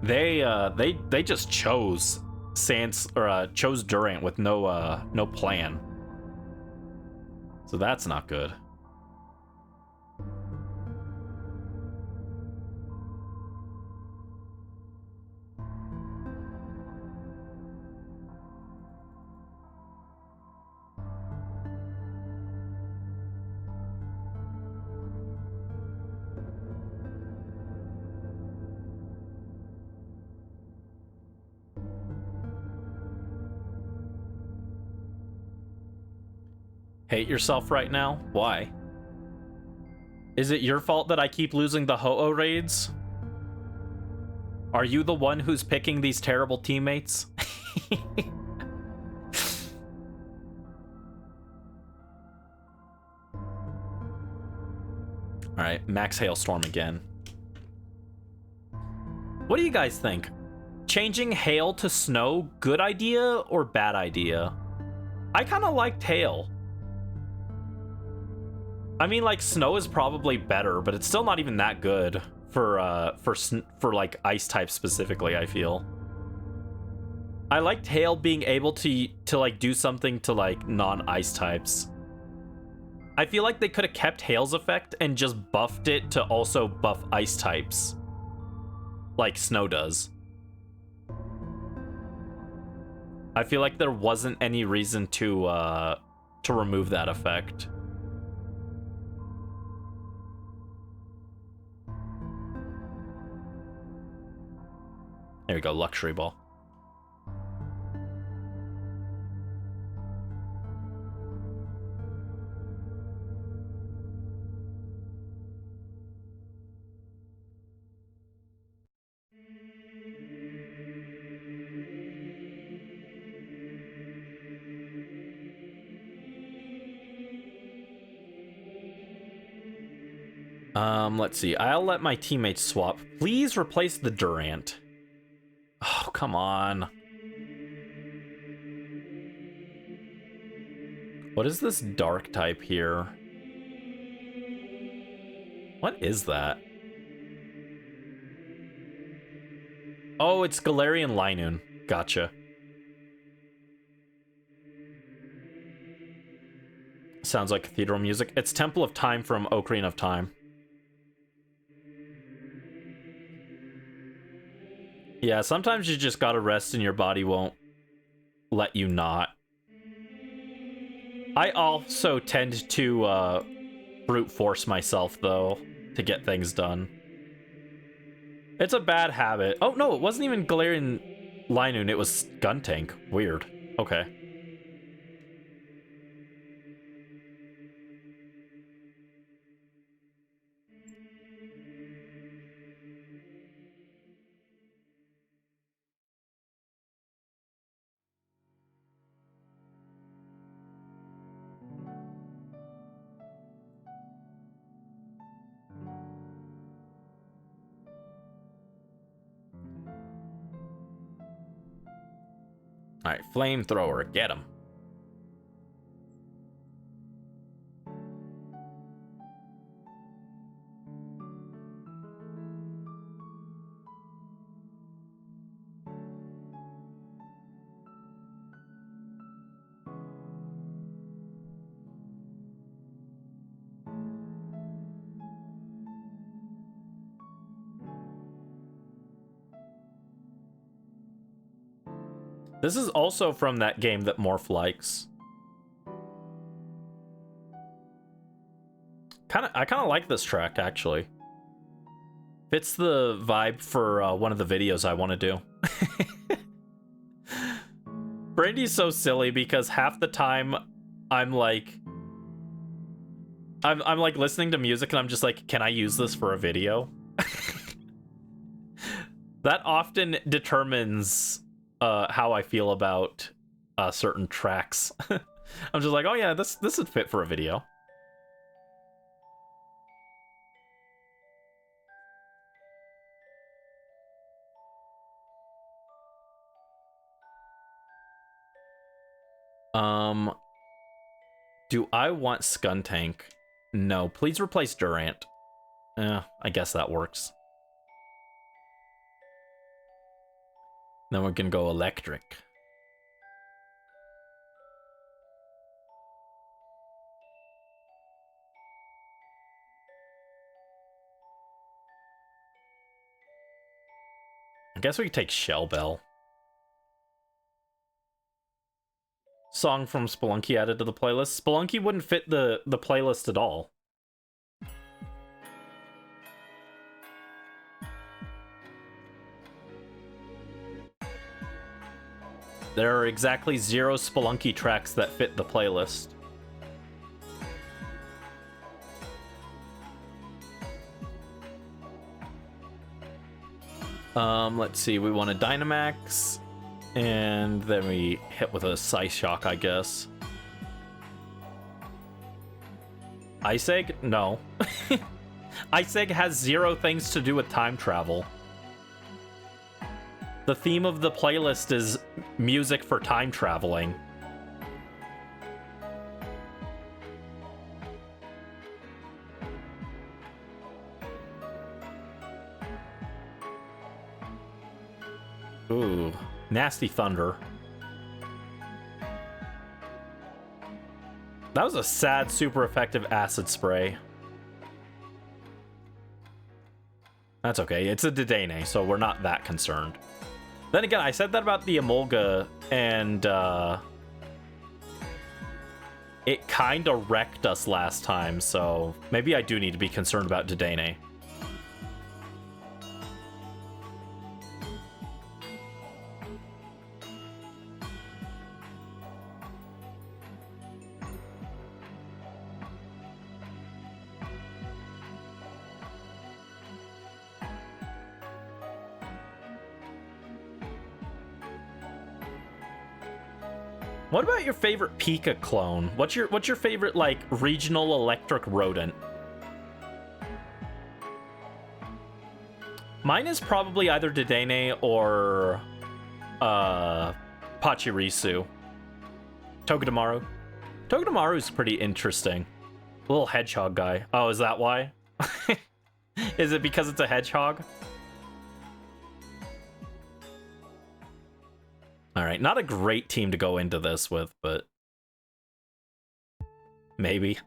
they just chose chose Durant with no plan. So that's not good. Hate yourself right now? Why? Is it your fault that I keep losing the Ho-Oh raids? Are you the one who's picking these terrible teammates? Alright, Max Hailstorm again. What do you guys think? Changing hail to snow, good idea or bad idea? I kind of liked hail. I mean, like, snow is probably better, but it's still not even that good for like ice type specifically, I feel. I liked hail being able to like do something to like non-ice types. I feel like they could have kept hail's effect and just buffed it to also buff ice types, like snow does. I feel like there wasn't any reason to remove that effect. There we go, Luxury Ball. Let's see. I'll let my teammates swap. Please replace the Durant. Oh, come on. What is this dark type here? What is that? Oh, it's Galarian Linoon. Gotcha. Sounds like cathedral music. It's Temple of Time from Ocarina of Time. Yeah, sometimes you just gotta rest and your body won't let you not. I also tend to brute force myself, though, to get things done. It's a bad habit. Oh, no, it wasn't even Galarian Linoon. It was Guntank. Weird. Okay. All right, flamethrower, get him. This is also from that game that Morph likes. I kind of like this track, actually. Fits the vibe for one of the videos I want to do. Brandy's so silly because half the time I'm like listening to music and I'm just like, can I use this for a video? That often determines how I feel about certain tracks. I'm just like, oh yeah, this would fit for a video. Do I want Skuntank? No, please replace Durant. I guess that works. Then we're gonna go electric. I guess we could take Shell Bell. Song from Spelunky added to the playlist. Spelunky wouldn't fit the playlist at all. There are exactly 0 Spelunky tracks that fit the playlist. Let's see, we want a Dynamax, and then we hit with a Psy Shock, I guess. Ice Egg? No. Ice Egg has 0 things to do with time travel. The theme of the playlist is music for time traveling. Ooh, Nasty Thunder. That was a sad, super effective acid spray. That's okay, it's a Dedenne, so we're not that concerned. Then again, I said that about the Emolga, and it kinda wrecked us last time, so maybe I do need to be concerned about Dedenne. What about your favorite Pika clone? What's your favorite, like, regional electric rodent? Mine is probably either Dedenne or Pachirisu. Togedemaru. Togedemaru's pretty interesting. Little hedgehog guy. Oh, is that why? Is it because it's a hedgehog? Alright, not a great team to go into this with, but maybe.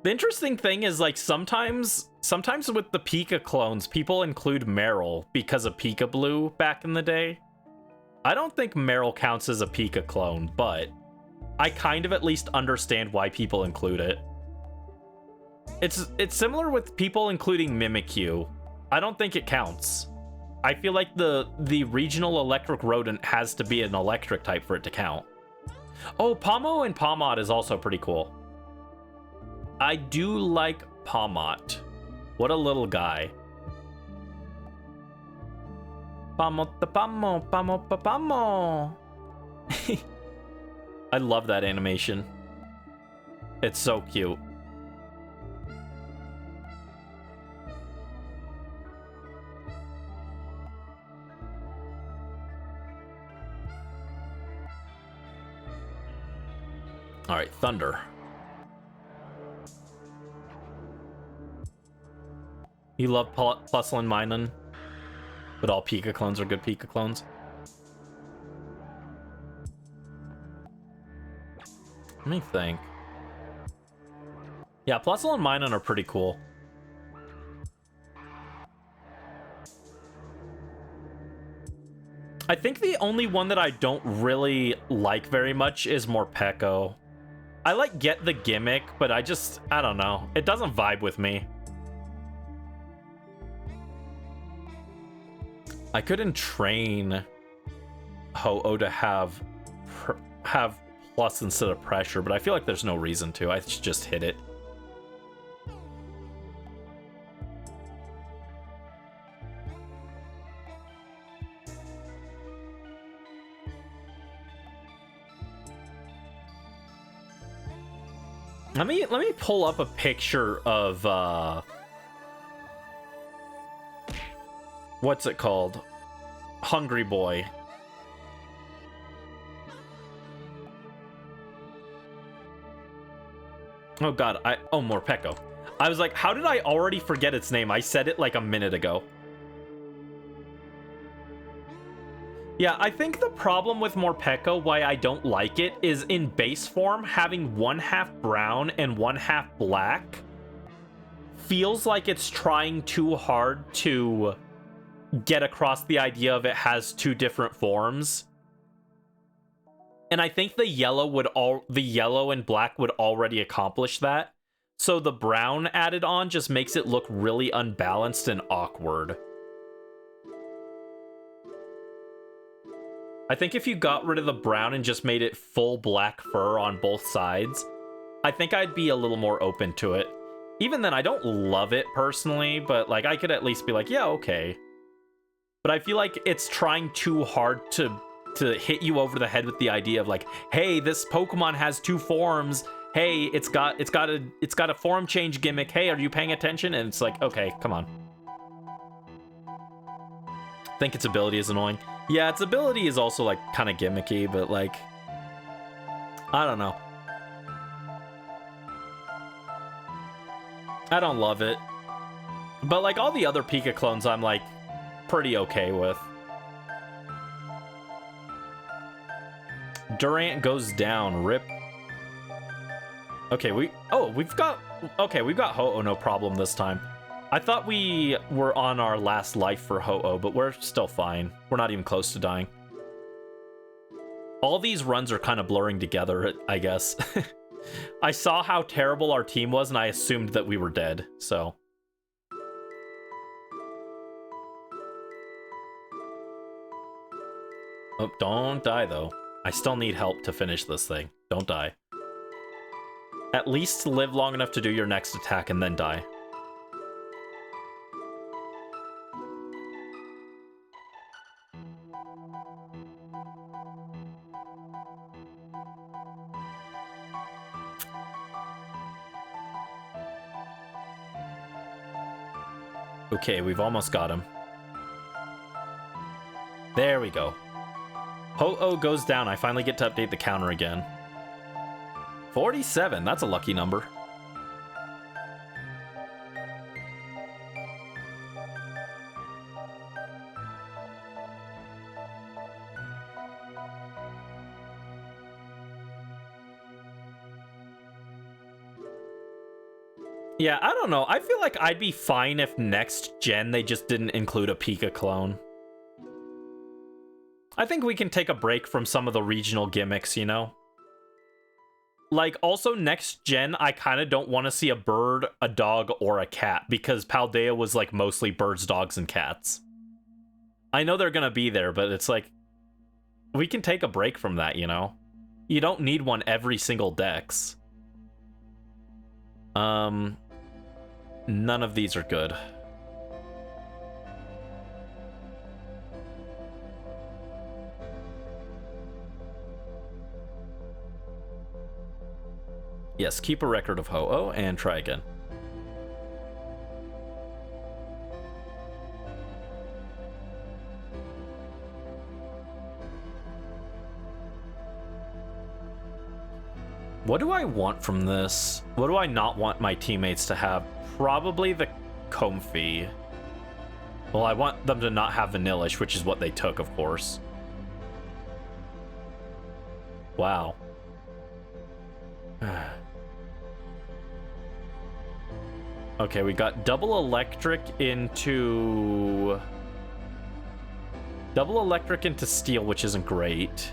The interesting thing is, like, sometimes with the Pika clones, people include Meryl because of Pika Blue back in the day. I don't think Meryl counts as a Pika clone, but I kind of at least understand why people include it. It's similar with people including Mimikyu. I don't think it counts. I feel like the regional electric rodent has to be an electric type for it to count. Oh, Pomo and Pomot is also pretty cool. I do like Pomot. What a little guy. Pomo. I love that animation. It's so cute. All right, Thunder. You love Plusle and Minun, but all Pika clones are good Pika clones. Let me think. Yeah, Plusle and Minun are pretty cool. I think the only one that I don't really like very much is Morpeko. I like get the gimmick, but I don't know. It doesn't vibe with me. I couldn't train Ho-Oh to have plus instead of pressure, but I feel like there's no reason to. I should just hit it. Let me pull up a picture of what's it called? Hungry Boy. Oh god, Morpeko. I was like, how did I already forget its name? I said it like a minute ago. Yeah, I think the problem with Morpeko, why I don't like it, is in base form, having 1/2 brown and 1/2 black feels like it's trying too hard to get across the idea of it has two different forms. And I think the yellow and black would already accomplish that. So the brown added on just makes it look really unbalanced and awkward. I think if you got rid of the brown and just made it full black fur on both sides, I think I'd be a little more open to it. Even then, I don't love it personally, but like I could at least be like, yeah, okay. But I feel like it's trying too hard to hit you over the head with the idea of like, hey, this Pokemon has two forms. Hey, it's got a form change gimmick. Hey, are you paying attention? And it's like, okay, come on. I think its ability is annoying. Yeah, its ability is also like kind of gimmicky, but like, I don't know. I don't love it. But like all the other Pika clones, I'm like pretty okay with. Durant goes down. Rip. Okay, we've got Ho-Oh no problem this time. I thought we were on our last life for Ho-Oh, but we're still fine. We're not even close to dying. All these runs are kind of blurring together, I guess. I saw how terrible our team was, and I assumed that we were dead, so. Oh, don't die, though. I still need help to finish this thing. Don't die. At least live long enough to do your next attack and then die. Okay, we've almost got him. There we go. Ho-Oh goes down. I finally get to update the counter again. 47, that's a lucky number. Yeah, I don't know. I feel like I'd be fine if next gen they just didn't include a Pika clone. I think we can take a break from some of the regional gimmicks, you know? Like, also next gen, I kind of don't want to see a bird, a dog, or a cat, because Paldea was like mostly birds, dogs, and cats. I know they're gonna be there, but it's like, we can take a break from that, you know? You don't need one every single dex. None of these are good. Yes, keep a record of Ho-Oh and try again. What do I want from this? What do I not want my teammates to have? Probably the Comfy. Well, I want them to not have Vanillish, which is what they took, of course. Wow. Okay, we got double electric into steel, which isn't great.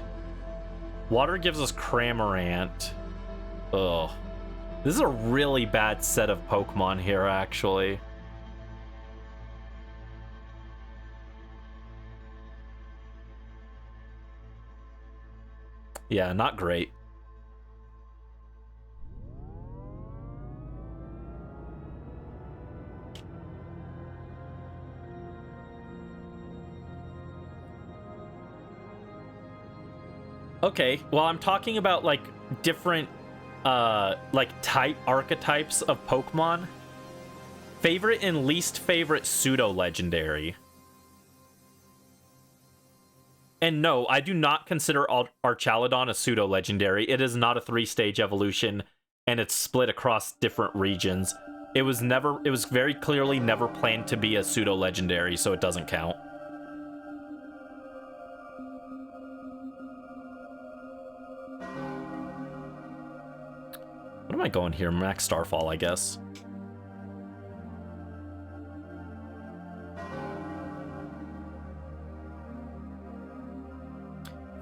Water gives us Cramorant. Ugh. This is a really bad set of Pokemon here, actually. Yeah, not great. Okay, well, I'm talking about, like, different, like, archetypes of Pokemon. Favorite and least favorite pseudo-legendary. And no, I do not consider Archaludon a pseudo-legendary. It is not a 3-stage evolution, and it's split across different regions. It was very clearly never planned to be a pseudo-legendary, so it doesn't count. What am I going here? Max Starfall, I guess.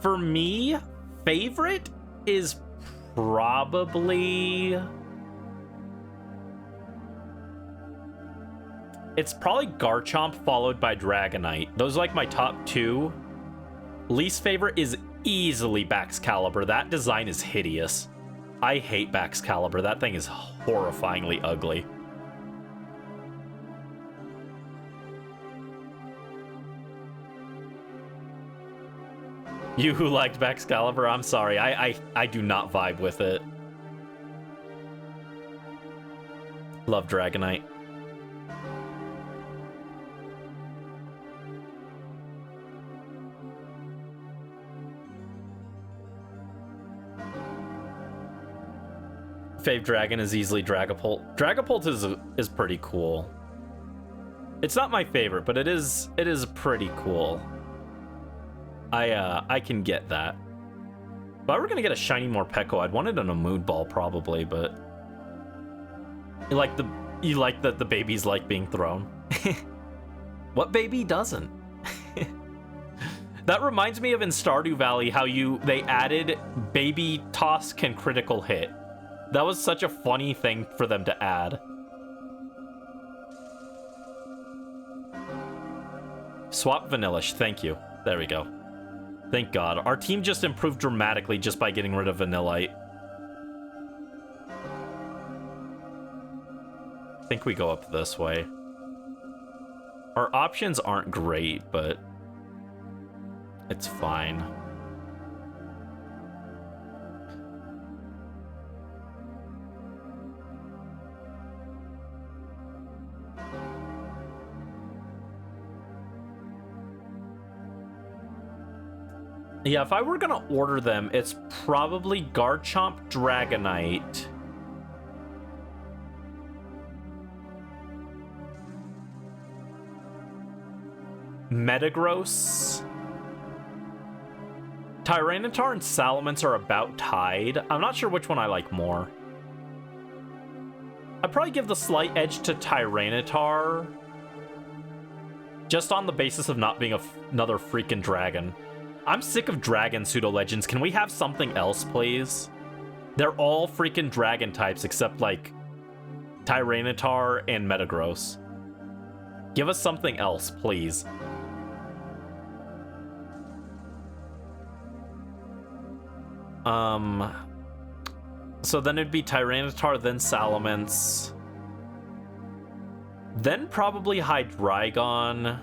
For me, favorite is probably... It's probably Garchomp followed by Dragonite. Those are like my top two. Least favorite is easily Baxcalibur. That design is hideous. I hate Baxcalibur. That thing is horrifyingly ugly. You who liked Baxcalibur, I'm sorry. I do not vibe with it. Love Dragonite. Fave Dragon is easily Dragapult. Dragapult is pretty cool. It's not my favorite, but it is pretty cool. I can get that. If I were gonna get a shiny Morpeko, I'd want it on a Mood Ball probably, but you like that the babies like being thrown. What baby doesn't? That reminds me of in Stardew Valley how they added baby toss can critical hit. That was such a funny thing for them to add. Swap Vanillish, thank you. There we go. Thank God. Our team just improved dramatically just by getting rid of Vanillite. I think we go up this way. Our options aren't great, but it's fine. Yeah, if I were gonna order them, it's probably Garchomp, Dragonite. Metagross. Tyranitar and Salamence are about tied. I'm not sure which one I like more. I'd probably give the slight edge to Tyranitar. Just on the basis of not being another freaking dragon. I'm sick of dragon pseudo-legends. Can we have something else, please? They're all freaking dragon types except, like, Tyranitar and Metagross. Give us something else, please. So then it'd be Tyranitar, then Salamence. Then probably Hydreigon.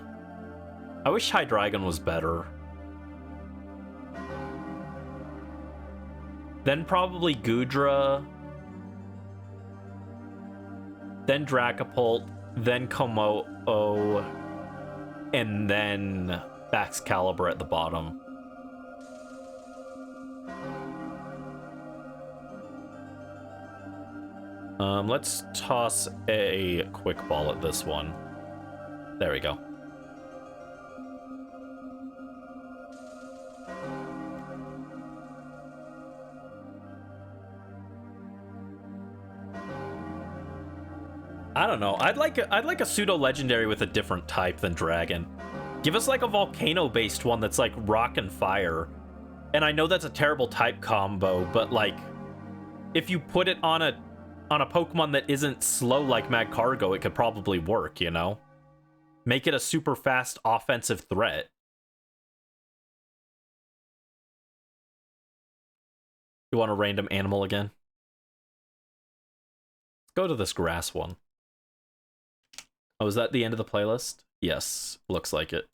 I wish Hydreigon was better. Then probably Goodra. Then Dragapult. Then Komodo. And then Baxcalibur at the bottom. Let's toss a quick ball at this one. There we go. I don't know. I'd like a pseudo legendary with a different type than dragon. Give us like a volcano based one that's like rock and fire. And I know that's a terrible type combo, but like if you put it on a Pokemon that isn't slow like Magcargo, it could probably work, you know? Make it a super fast offensive threat. You want a random animal again? Go to this grass one. Oh, is that the end of the playlist? Yes, looks like it.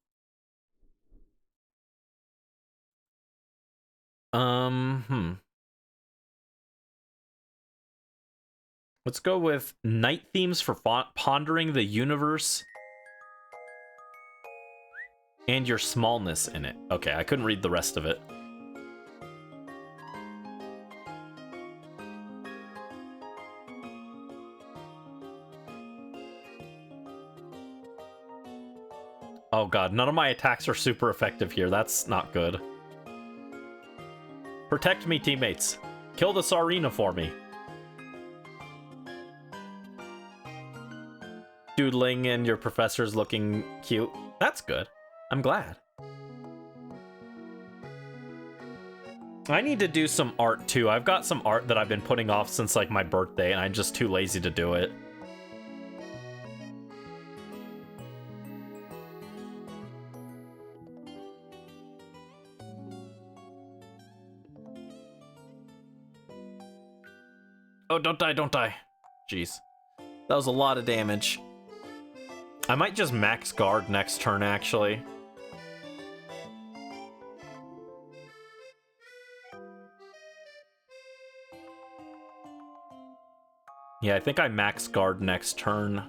Let's go with night themes for pondering the universe and your smallness in it. Okay, I couldn't read the rest of it. Oh god, none of my attacks are super effective here. That's not good. Protect me, teammates. Kill the Sarina for me. Doodling and your professor's looking cute. That's good. I'm glad. I need to do some art too. I've got some art that I've been putting off since like my birthday and I'm just too lazy to do it. Oh, don't die, don't die. Jeez. That was a lot of damage. I might just max guard next turn, actually. Yeah, I think I max guard next turn.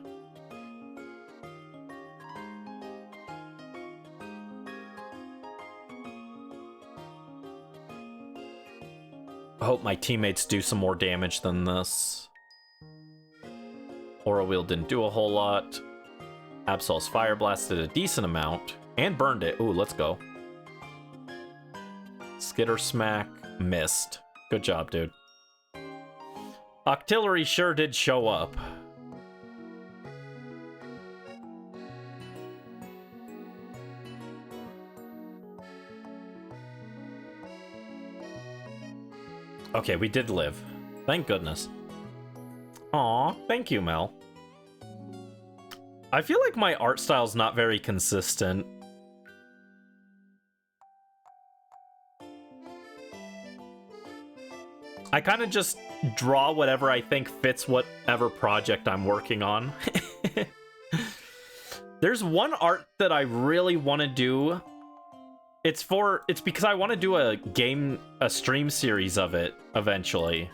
I hope my teammates do some more damage than this. Aura Wheel didn't do a whole lot. Absol's Fire Blast did a decent amount. And burned it. Ooh, let's go. Skitter Smack missed. Good job, dude. Octillery sure did show up. Okay, we did live. Thank goodness. Aw, thank you, Mel. I feel like my art style's not very consistent. I kind of just draw whatever I think fits whatever project I'm working on. There's one art that I really want to do. It's because I want to do a stream series of it eventually.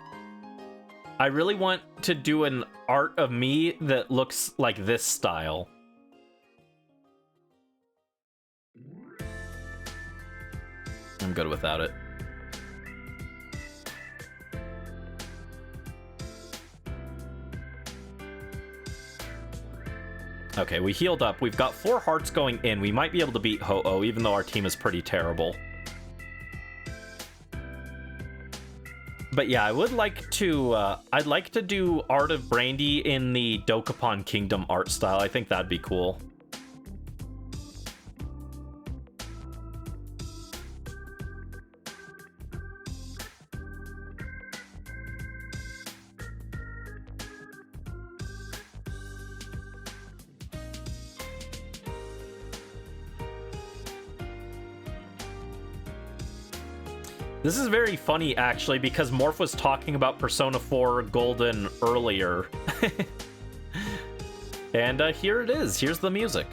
I really want to do an art of me that looks like this style. I'm good without it. Okay, we healed up. We've got 4 hearts going in. We might be able to beat Ho-Oh, even though our team is pretty terrible. But yeah, I would like to, I'd like to do Art of Brandy in the Dokapon Kingdom art style. I think that'd be cool. This is very funny, actually, because Morph was talking about Persona 4 Golden earlier. And here it is. Here's the music.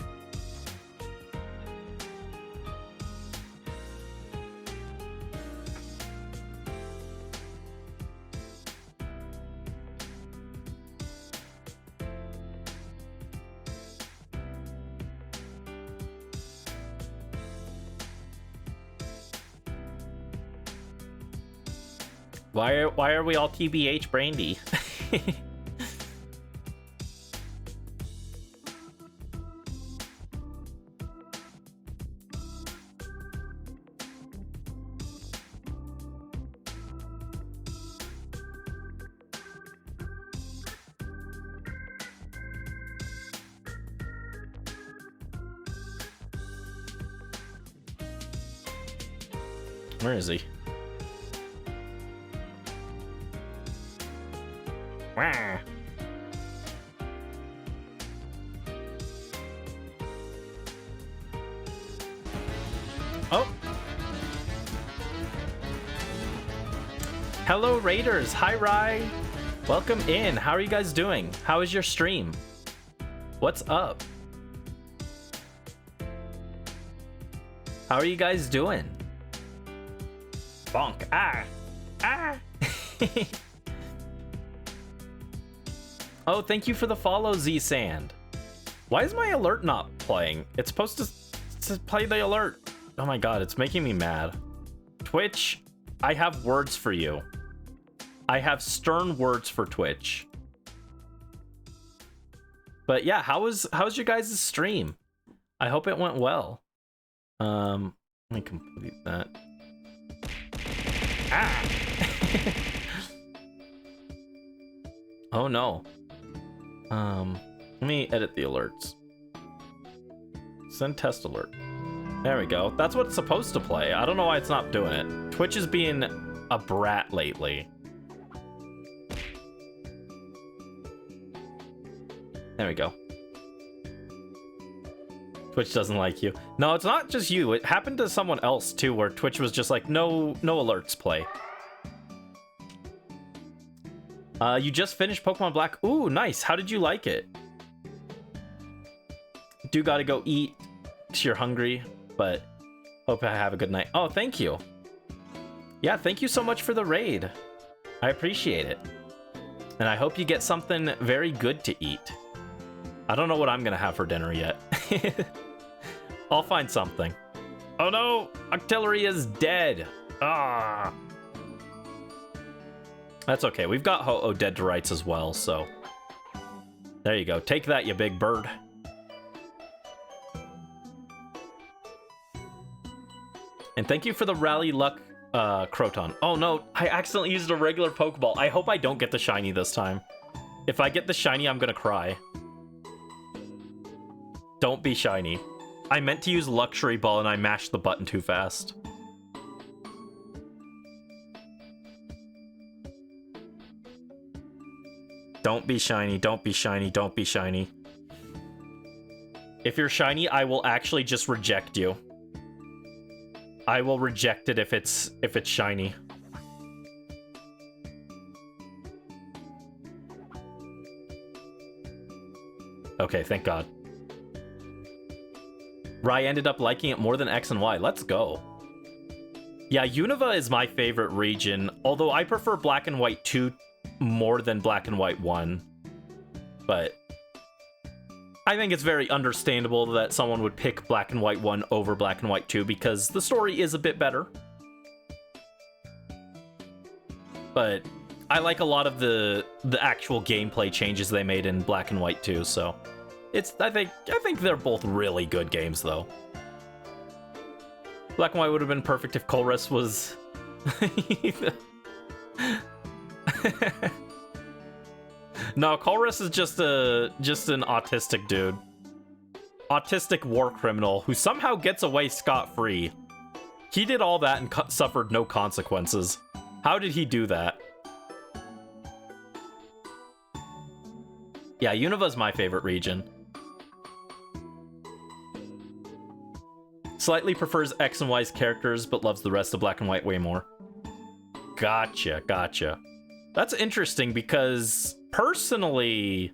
Why are we all TBH Brandy? Where is he? Wah. Oh. Hello, Raiders. Hi, Rye. Welcome in. How are you guys doing? How is your stream? What's up? How are you guys doing? Bonk. Ah. Ah. Oh, thank you for the follow, Z Sand. Why is my alert not playing? It's supposed to play the alert. Oh my god, it's making me mad. Twitch, I have words for you. I have stern words for Twitch. But yeah, how's your guys' stream? I hope it went well. Let me complete that. Ah! Oh no. Let me edit the alerts. Send test alert. There we go. That's what it's supposed to play. I don't know why it's not doing it. Twitch is being a brat lately. There we go. Twitch doesn't like you. No, it's not just you. It happened to someone else too, where Twitch was just like, no alerts play. You just finished Pokemon Black. Ooh, nice. How did you like it? Do gotta go eat because you're hungry, but hope I have a good night. Oh, thank you. Yeah, thank you so much for the raid. I appreciate it. And I hope you get something very good to eat. I don't know what I'm gonna have for dinner yet. I'll find something. Oh no, Octillery is dead. Ah. That's okay. We've got Ho-Oh dead to rights as well, so there you go. Take that, you big bird. And thank you for the Rally Luck Croton. Oh no, I accidentally used a regular Pokeball. I hope I don't get the shiny this time. If I get the shiny, I'm gonna cry. Don't be shiny. I meant to use Luxury Ball and I mashed the button too fast. Don't be shiny, don't be shiny, don't be shiny. If you're shiny, I will actually just reject you. I will reject it if it's shiny. Okay, thank God. Rye ended up liking it more than X and Y. Let's go. Yeah, Unova is my favorite region, although I prefer Black and White 2 more than Black and White 1. But I think it's very understandable that someone would pick Black and White 1 over Black and White 2 because the story is a bit better. But I like a lot of the actual gameplay changes they made in Black and White 2, so I think they're both really good games though. Black and White would have been perfect if Colress was No, Colress is just an autistic dude. Autistic war criminal who somehow gets away scot-free. He did all that and suffered no consequences. How did he do that? Yeah, Unova's my favorite region. Slightly prefers X and Y's characters, but loves the rest of Black and White way more. Gotcha, gotcha. That's interesting because, personally,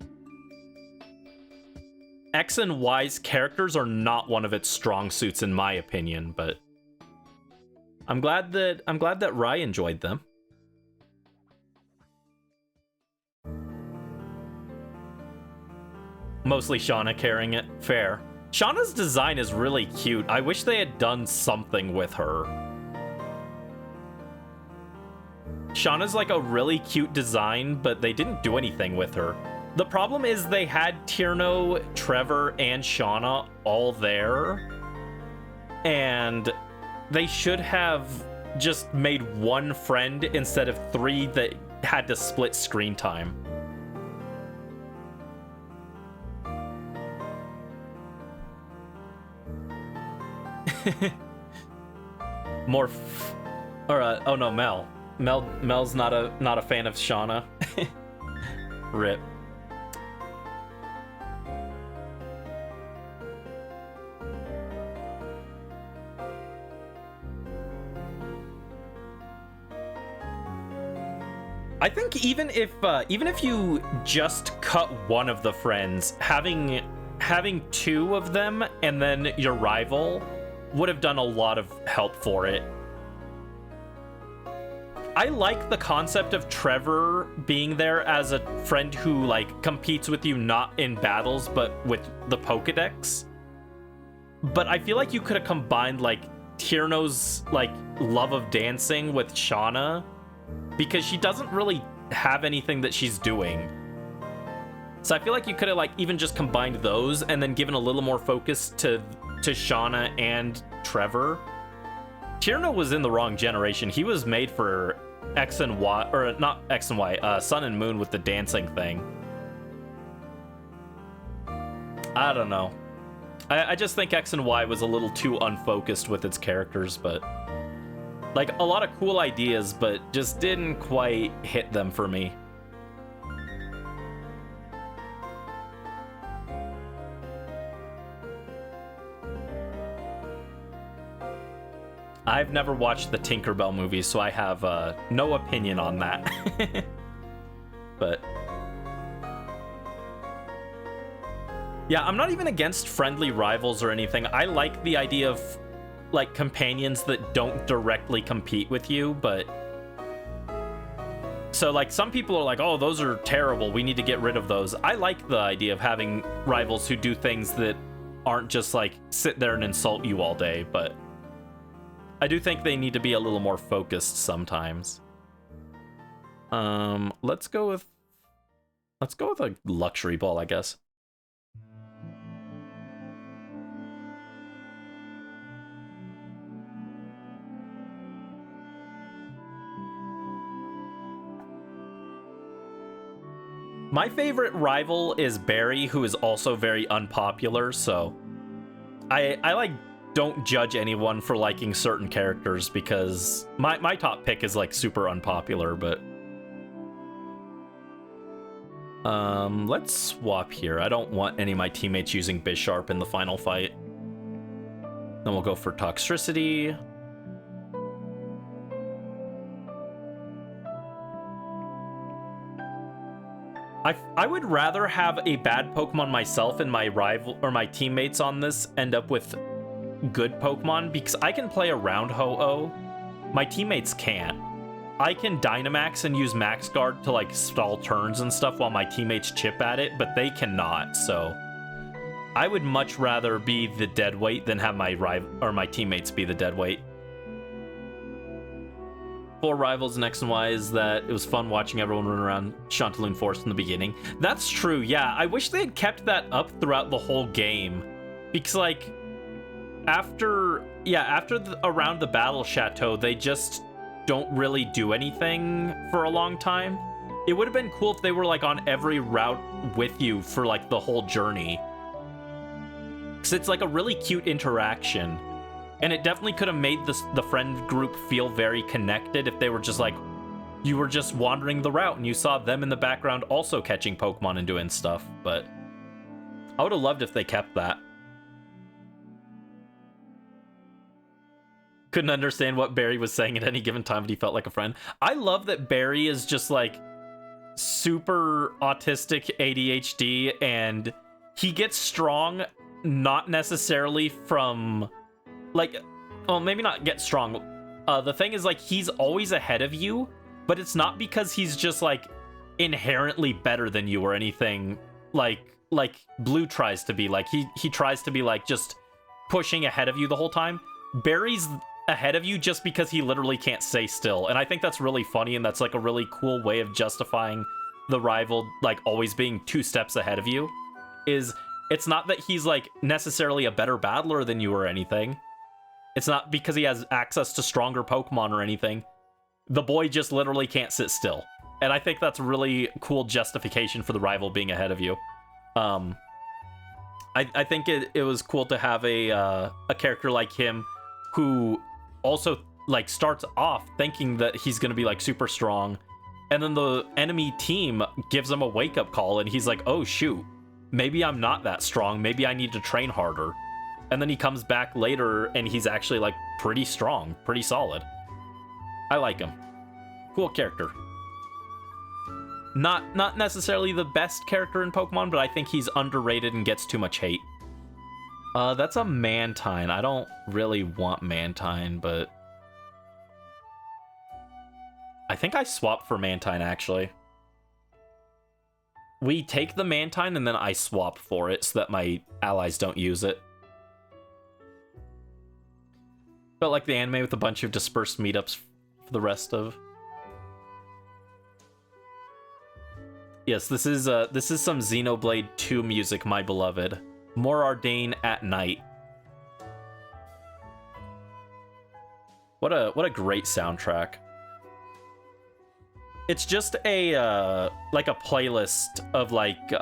X and Y's characters are not one of its strong suits in my opinion, but I'm glad that Rye enjoyed them. Mostly Shauna carrying it. Fair. Shauna's design is really cute. I wish they had done something with her. Shauna's like a really cute design, but they didn't do anything with her. The problem is they had Tierno, Trevor, and Shauna all there, and they should have just made one friend instead of 3 that had to split screen time. Or oh no, Mel's not a fan of Shauna. Rip. I think even if you just cut one of the friends, having two of them and then your rival would have done a lot of help for it. I like the concept of Trevor being there as a friend who like competes with you not in battles but with the Pokedex. But I feel like you could have combined like Tierno's like love of dancing with Shauna, because she doesn't really have anything that she's doing. So I feel like you could have like even just combined those and then given a little more focus to Shauna and Trevor. Tierno was in the wrong generation. He was made for X and Y, or not X and Y, Sun and Moon with the dancing thing. I don't know. I just think X and Y was a little too unfocused with its characters, but like a lot of cool ideas, but just didn't quite hit them for me. I've never watched the Tinkerbell movies, so I have no opinion on that. But yeah, I'm not even against friendly rivals or anything. I like the idea of like companions that don't directly compete with you, but so like some people are like, oh, those are terrible, we need to get rid of those. I like the idea of having rivals who do things that aren't just like sit there and insult you all day, but I do think they need to be a little more focused sometimes. Let's go with a luxury ball, I guess. My favorite rival is Barry, who is also very unpopular, so I like don't judge anyone for liking certain characters, because my top pick is like super unpopular, but let's swap here. I don't want any of my teammates using Bisharp in the final fight. Then we'll go for Toxtricity. I would rather have a bad Pokemon myself and my rival or my teammates on this end up with good Pokemon, because I can play around Ho-Oh. My teammates can't. I can Dynamax and use Max Guard to like stall turns and stuff while my teammates chip at it, but they cannot. So I would much rather be the dead weight than have my rival or my teammates be the dead weight. For Rivals in X and Y is that it was fun watching everyone run around Chanteloon Forest in the beginning. That's true, yeah. I wish they had kept that up throughout the whole game, because like after around the Battle Chateau, they just don't really do anything for a long time. It would have been cool if they were like on every route with you for like the whole journey, because it's like a really cute interaction. And it definitely could have made the friend group feel very connected if they were just like, you were just wandering the route and you saw them in the background also catching Pokemon and doing stuff. But I would have loved if they kept that. Couldn't understand what Barry was saying at any given time, but he felt like a friend. I love that Barry is just like super autistic ADHD, and he gets strong not necessarily from like, well, maybe not get strong. The thing is, like, he's always ahead of you, but it's not because he's just like inherently better than you or anything. Like Blue tries to be. Like he tries to be like just pushing ahead of you the whole time. Barry's ahead of you just because he literally can't stay still, and I think that's really funny, and that's like a really cool way of justifying the rival like always being 2 steps ahead of you. It's not that he's like necessarily a better battler than you or anything. It's not because he has access to stronger Pokemon or anything. The boy just literally can't sit still. And I think that's really cool justification for the rival being ahead of you. I think it was cool to have a character like him who also like starts off thinking that he's gonna be like super strong, and then the enemy team gives him a wake-up call and he's like, oh shoot, maybe I'm not that strong, maybe I need to train harder. And then he comes back later and he's actually like pretty strong, pretty solid. I like him. Cool character. Not necessarily the best character in Pokemon, but I think he's underrated and gets too much hate. That's a Mantine. I don't really want Mantine, but I think I swapped for Mantine, actually. We take the Mantine and then I swap for it so that my allies don't use it. Felt like the anime with a bunch of dispersed meetups for the rest of. Yes, this is some Xenoblade 2 music, my beloved. More Ardain at night. What a great soundtrack. It's just a like a playlist of like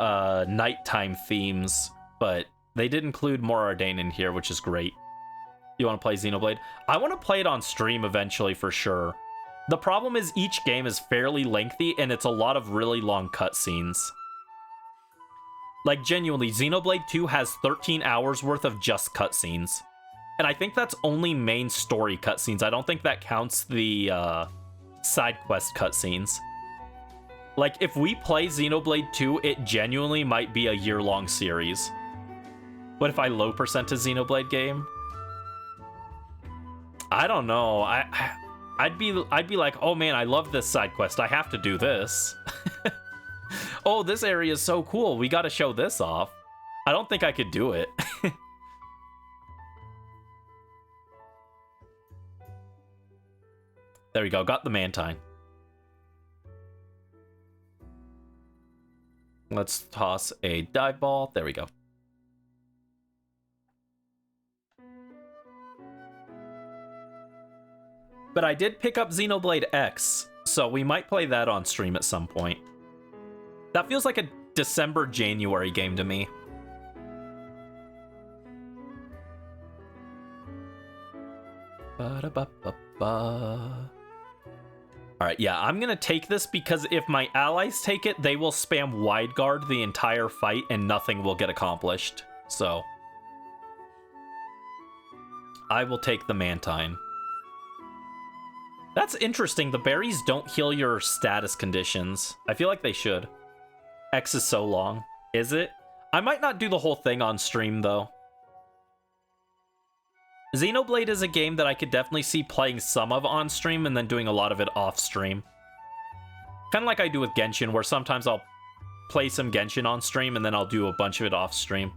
nighttime themes, but they did include More Ardain in here, which is great. You want to play Xenoblade? I want to play it on stream eventually for sure. The problem is each game is fairly lengthy and it's a lot of really long cutscenes. Like genuinely, Xenoblade 2 has 13 hours worth of just cutscenes. And I think that's only main story cutscenes. I don't think that counts the side quest cutscenes. Like if we play Xenoblade 2, it genuinely might be a year-long series. What if I low percent a Xenoblade game? I don't know. I'd be like, oh man, I love this side quest. I have to do this. Oh, this area is so cool. We got to show this off. I don't think I could do it. There we go. Got the Mantine. Let's toss a dive ball. There we go. But I did pick up Xenoblade X, so we might play that on stream at some point. That feels like a December, January game to me. Alright, yeah, I'm gonna take this because if my allies take it, they will spam wide guard the entire fight and nothing will get accomplished. So I will take the Mantine. That's interesting. The berries don't heal your status conditions. I feel like they should. X is so long. Is it? I might not do the whole thing on stream, though. Xenoblade is a game that I could definitely see playing some of on stream and then doing a lot of it off stream. Kind of like I do with Genshin, where sometimes I'll play some Genshin on stream and then I'll do a bunch of it off stream.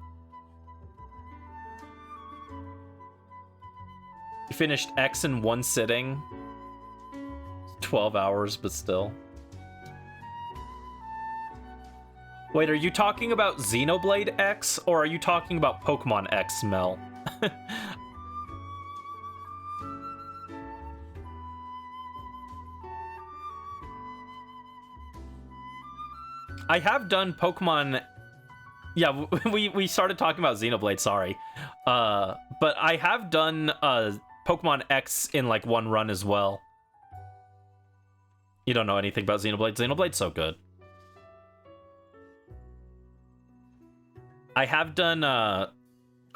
You finished X in one sitting. 12 hours, but still. Wait, are you talking about Xenoblade X, or are you talking about Pokemon X, Mel? I have done Pokemon... Yeah, we started talking about Xenoblade, sorry. But I have done Pokemon X in, like, one run as well. You don't know anything about Xenoblade? Xenoblade's so good. I have done, I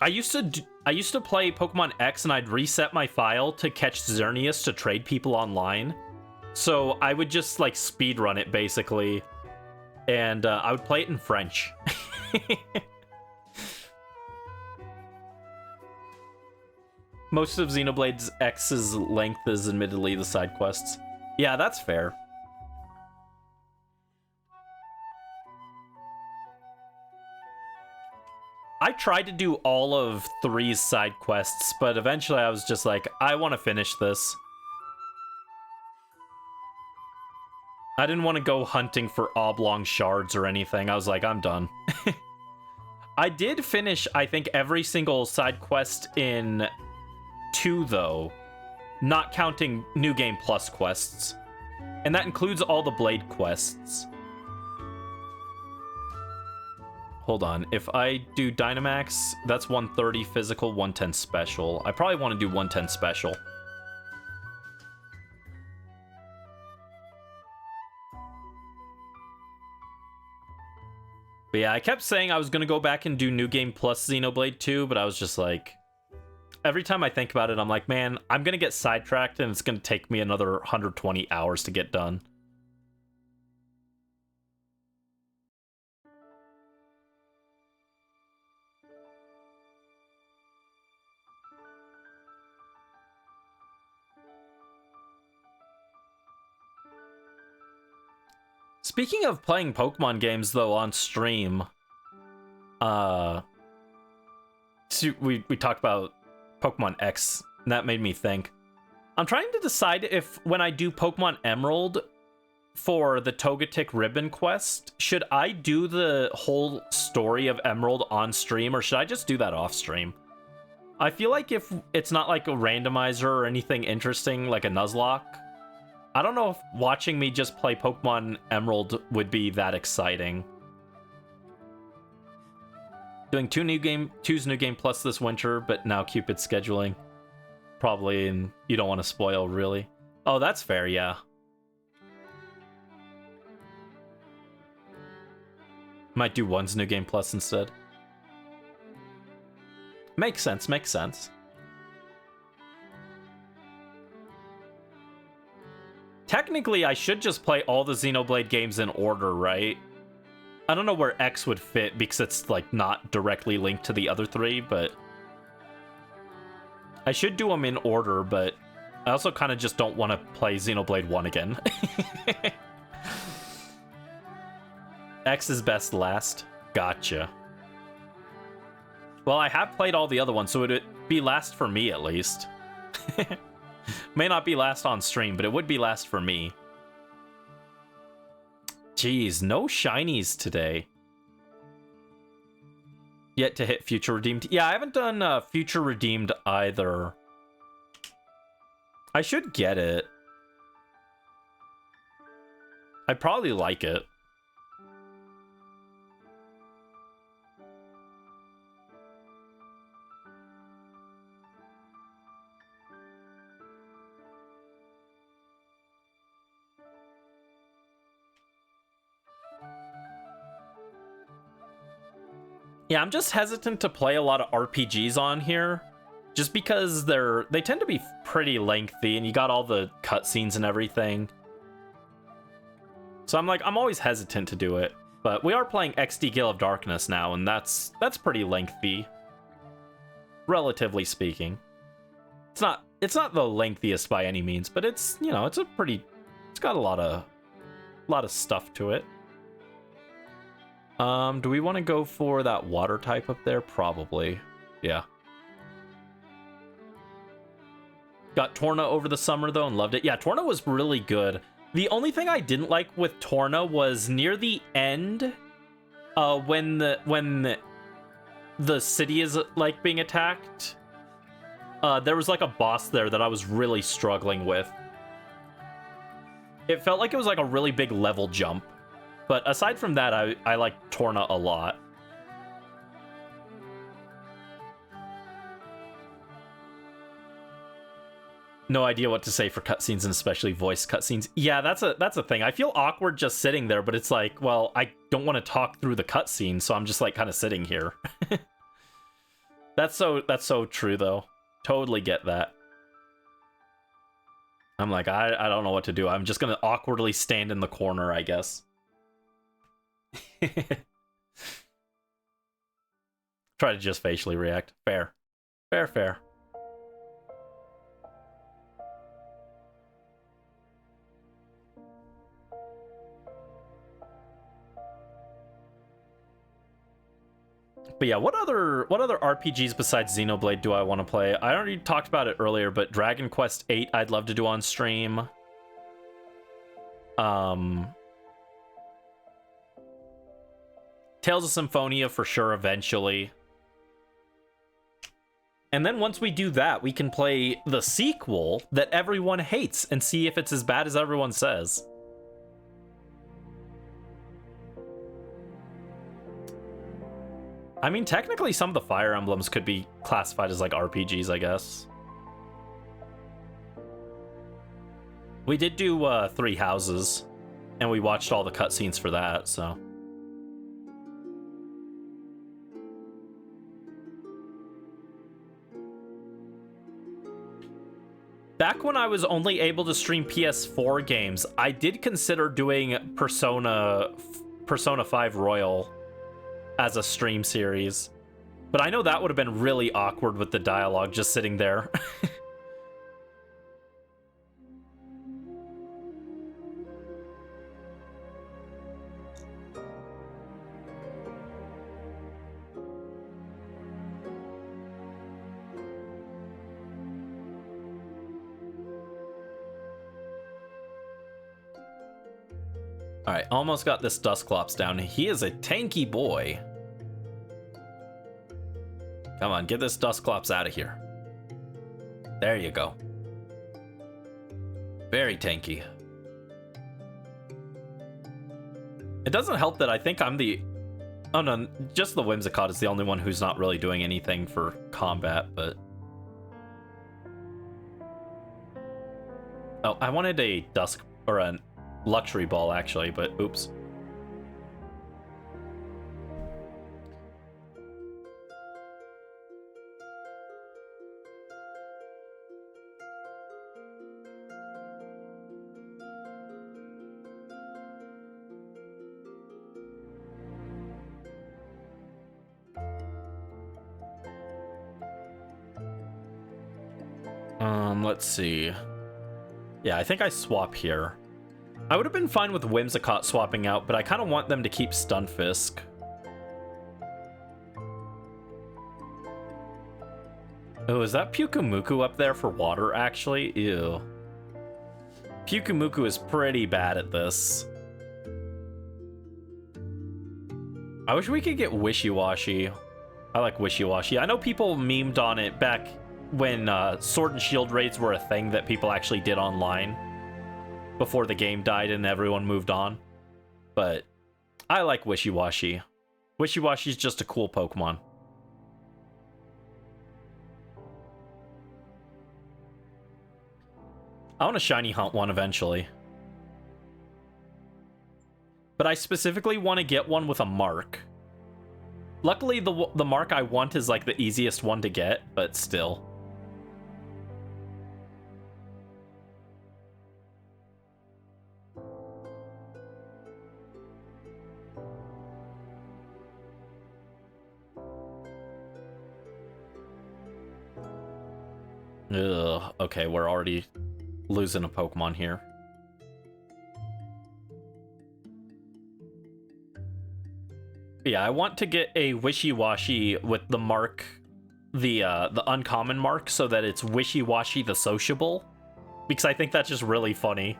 used to play Pokemon X and I'd reset my file to catch Xerneas to trade people online. So I would just, like, speedrun it, basically. And I would play it in French. Most of Xenoblade X's length is admittedly the side quests. Yeah, that's fair. I tried to do all of 3's side quests, but eventually I was just like, I want to finish this. I didn't want to go hunting for oblong shards or anything. I was like, I'm done. I did finish, I think, every single side quest in 2, though. Not counting New Game Plus quests. And that includes all the Blade quests. Hold on. If I do Dynamax, that's 130 physical, 110 special. I probably want to do 110 special. But yeah, I kept saying I was going to go back and do New Game Plus Xenoblade 2, but I was just like... Every time I think about it, I'm like, man, I'm going to get sidetracked and it's going to take me another 120 hours to get done. Speaking of playing Pokemon games, though, on stream, so we talked about Pokemon X, and that made me think. I'm trying to decide if when I do Pokemon Emerald for the Togetic Ribbon quest, should I do the whole story of Emerald on stream, or should I just do that off stream? I feel like if it's not like a randomizer or anything interesting, like a Nuzlocke, I don't know if watching me just play Pokemon Emerald would be that exciting. Doing two's New Game Plus this winter, but now Cupid's scheduling. Probably, and you don't want to spoil, really. Oh, that's fair, yeah. Might do one's New Game Plus instead. Makes sense, makes sense. Technically, I should just play all the Xenoblade games in order, right? I don't know where X would fit because it's like not directly linked to the other three, but I should do them in order, but I also kind of just don't want to play Xenoblade 1 again. X is best last. Gotcha. Well, I have played all the other ones, so it would be last for me at least. May not be last on stream, but it would be last for me. Jeez, no shinies today. Yet to hit Future Redeemed. Yeah, I haven't done Future Redeemed either. I should get it. I'd probably like it. Yeah, I'm just hesitant to play a lot of RPGs on here, just because they tend to be pretty lengthy, and you got all the cutscenes and everything. So I'm always hesitant to do it. But we are playing XD Gale of Darkness now, and that's pretty lengthy, relatively speaking. It's not the lengthiest by any means, but it's, you know, it's got a lot of stuff to it. Do we want to go for that water type up there? Probably. Yeah. Got Torna over the summer, though, and loved it. Yeah, Torna was really good. The only thing I didn't like with Torna was near the end, when the city is, like, being attacked. There was, like, a boss there that I was really struggling with. It felt like it was, like, a really big level jump. But aside from that, I like Torna a lot. No idea what to say for cutscenes, and especially voice cutscenes. Yeah, that's a thing. I feel awkward just sitting there, but it's like, well, I don't want to talk through the cutscene, so I'm just like kind of sitting here. That's so true, though. Totally get that. I'm like, I don't know what to do. I'm just gonna awkwardly stand in the corner, I guess. Try to just facially react. Fair. Fair. But yeah, what other RPGs besides Xenoblade do I want to play? I already talked about it earlier, but Dragon Quest VIII I'd love to do on stream. Tales of Symphonia for sure eventually. And then once we do that, we can play the sequel that everyone hates and see if it's as bad as everyone says. I mean, technically some of the Fire Emblems could be classified as like RPGs, I guess. We did do 3 Houses, and we watched all the cutscenes for that, so. Back when I was only able to stream PS4 games, I did consider doing Persona 5 Royal as a stream series. But I know that would have been really awkward with the dialogue just sitting there. Alright, almost got this Dusclops down. He is a tanky boy. Come on, get this Dusclops out of here. There you go. Very tanky. It doesn't help that I think I'm the... Oh no, just the Whimsicott is the only one who's not really doing anything for combat, but... Oh, I wanted a Dusk... or a Luxury Ball, actually, but oops. Let's see. Yeah, I think I swap here. I would have been fine with Whimsicott swapping out, but I kind of want them to keep Stunfisk. Oh, is that Pyukumuku up there for water, actually? Ew. Pyukumuku is pretty bad at this. I wish we could get Wishy-Washy. I like Wishy-Washy. I know people memed on it back when Sword and Shield raids were a thing that people actually did online before the game died and everyone moved on. But I like Wishy-Washy. Wishy-Washy's just a cool Pokemon. I want to shiny hunt one eventually. But I specifically want to get one with a mark. Luckily, the mark I want is like the easiest one to get, but still. Ugh, okay, we're already losing a Pokemon here. Yeah, I want to get a Wishy-Washy with the mark, the uncommon mark, so that it's Wishy-Washy the sociable, because I think that's just really funny.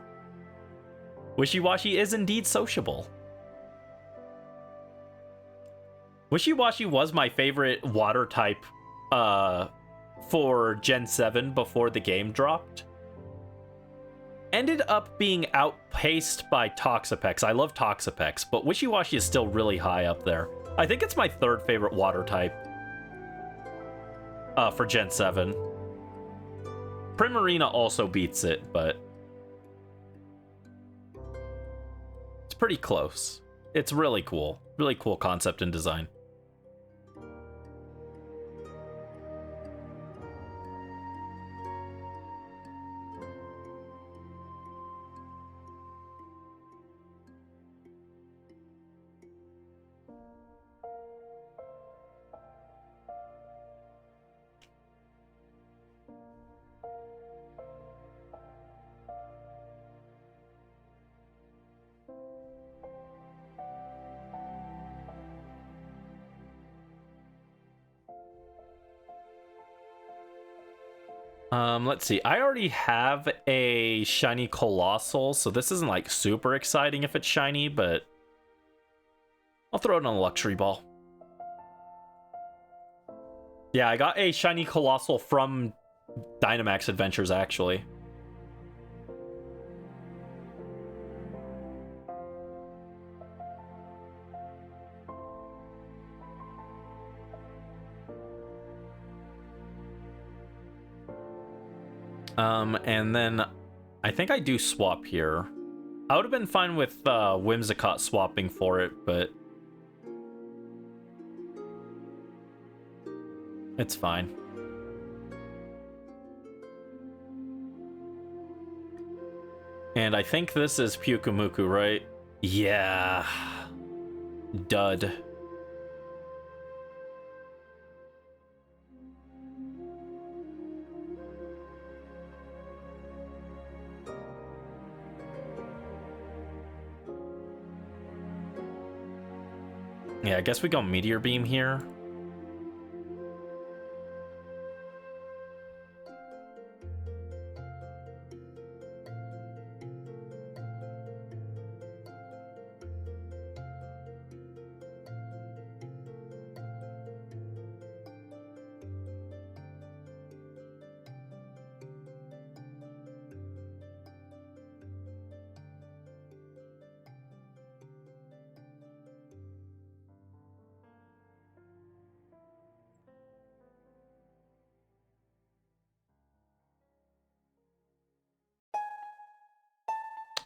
Wishy-Washy is indeed sociable. Wishy-Washy was my favorite water type for Gen 7 before the game dropped. Ended up being outpaced by Toxapex. I love Toxapex, but Wishy-Washy is still really high up there. I think it's my third favorite water type for Gen 7. Primarina also beats it, but it's pretty close. It's really cool. Really cool concept and design. Let's see. I already have a shiny Colossal, so this isn't like super exciting if it's shiny, but I'll throw it on a Luxury Ball. Yeah, I got a shiny Colossal from Dynamax Adventures, actually. And then I think I do swap here. I would have been fine with Whimsicott swapping for it, but it's fine. And I think this is Pyukumuku, right? Yeah. Dud. Yeah, I guess we go Meteor Beam here.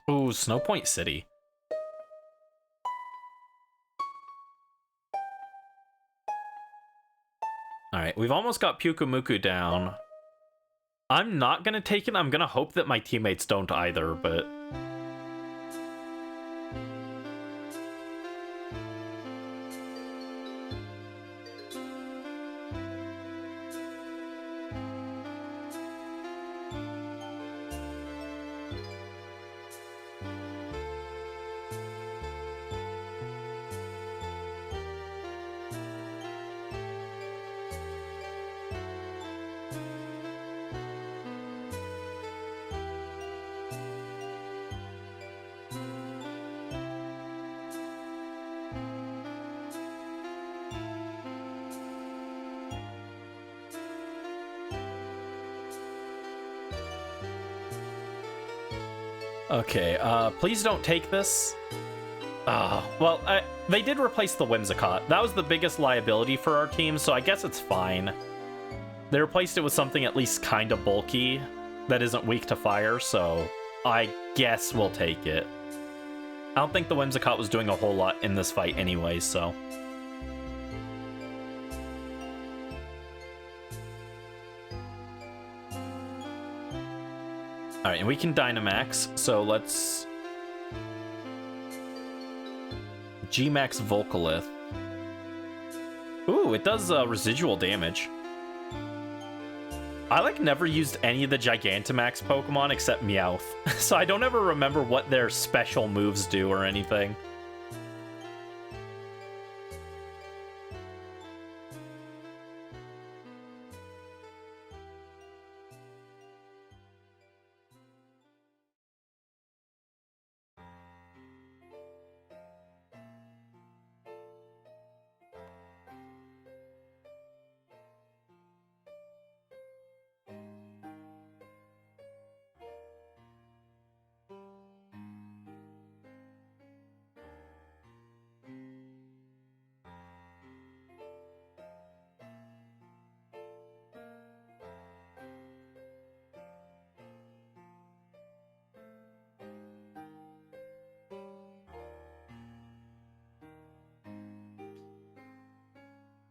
Ooh, Snowpoint City. Alright, we've almost got Pyukumuku down. I'm not gonna take it. I'm gonna hope that my teammates don't either, but... Okay, please don't take this. Well, they did replace the Whimsicott. That was the biggest liability for our team, so I guess it's fine. They replaced it with something at least kind of bulky that isn't weak to fire, so I guess we'll take it. I don't think the Whimsicott was doing a whole lot in this fight anyway, so... Alright, and we can Dynamax, so let's... G-Max Volcalith. Ooh, it does residual damage. I, like, never used any of the Gigantamax Pokemon except Meowth, so I don't ever remember what their special moves do or anything.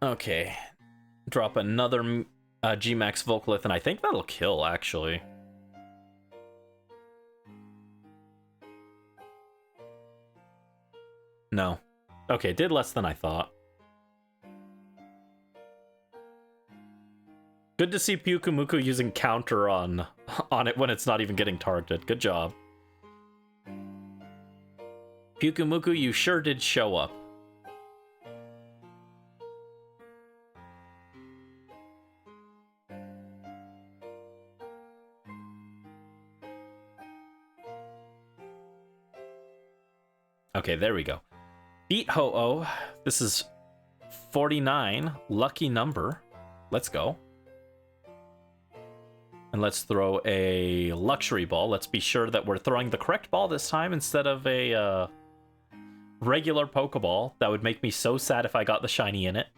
Okay, drop another G-Max Volcalith, and I think that'll kill, actually. No. Okay, did less than I thought. Good to see Pyukumuku using counter on it when it's not even getting targeted. Good job. Pyukumuku, you sure did show up. Okay, there we go. Beat Ho-Oh. This is 49. Lucky number. Let's go. And let's throw a Luxury Ball. Let's be sure that we're throwing the correct ball this time instead of a regular Pokeball. That would make me so sad if I got the shiny in it.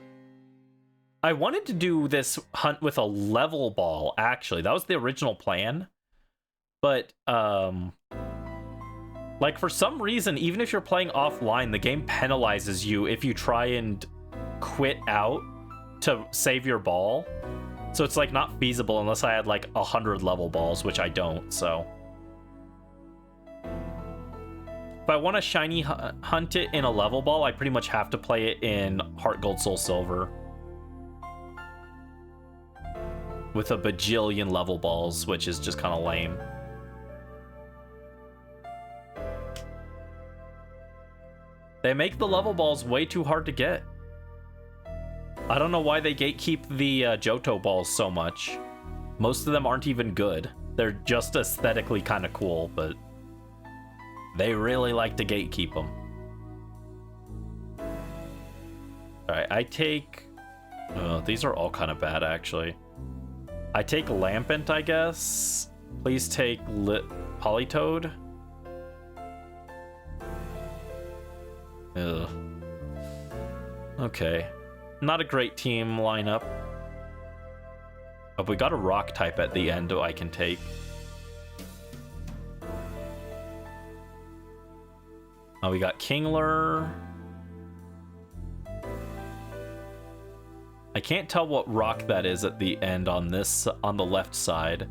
I wanted to do this hunt with a level ball, actually. That was the original plan. But, like, for some reason, even if you're playing offline, the game penalizes you if you try and quit out to save your ball. So it's, like, not feasible unless I had, like, 100 level balls, which I don't, so... If I want to shiny hunt it in a level ball, I pretty much have to play it in Heart Gold Soul Silver. With a bajillion level balls, which is just kind of lame. They make the level balls way too hard to get. I don't know why they gatekeep the Johto balls so much. Most of them aren't even good. They're just aesthetically kind of cool, but they really like to gatekeep them. Alright, I take... these are all kind of bad, actually. I take Lampent, I guess. Please take Politoed. Ugh. Okay. Not a great team lineup. But we got a rock type at the end I can take. Oh, we got Kingler. I can't tell what rock that is at the end on the left side.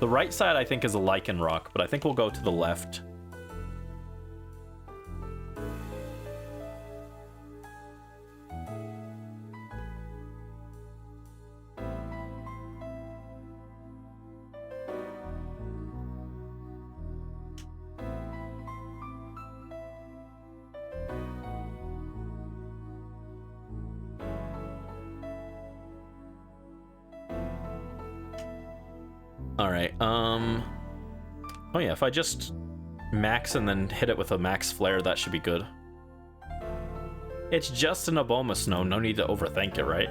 The right side I think is a Lichen rock, but I think we'll go to the left. Alright, oh yeah, if I just max and then hit it with a max flare, that should be good. It's just an Abomasnow, no need to overthink it, right?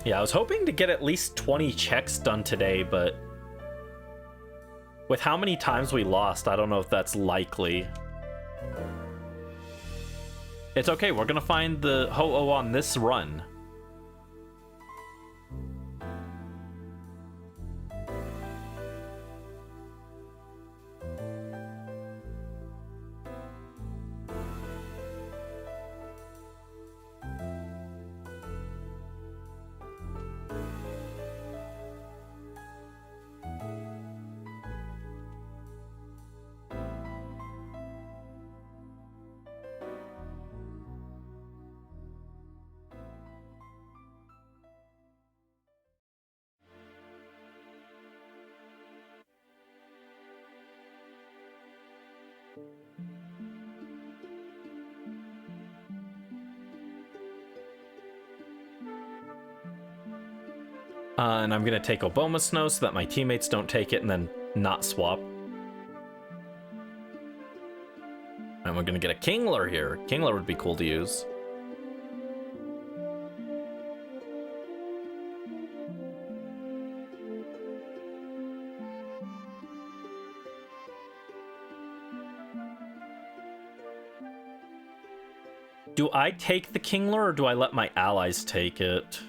Yeah, I was hoping to get at least 20 checks done today, but with how many times we lost, I don't know if that's likely. It's okay, we're gonna find the Ho-Oh on this run. And I'm gonna take Abomasnow so that my teammates don't take it and then not swap. And we're gonna get a Kingler here. Kingler would be cool to use. Do I take the Kingler or do I let my allies take it?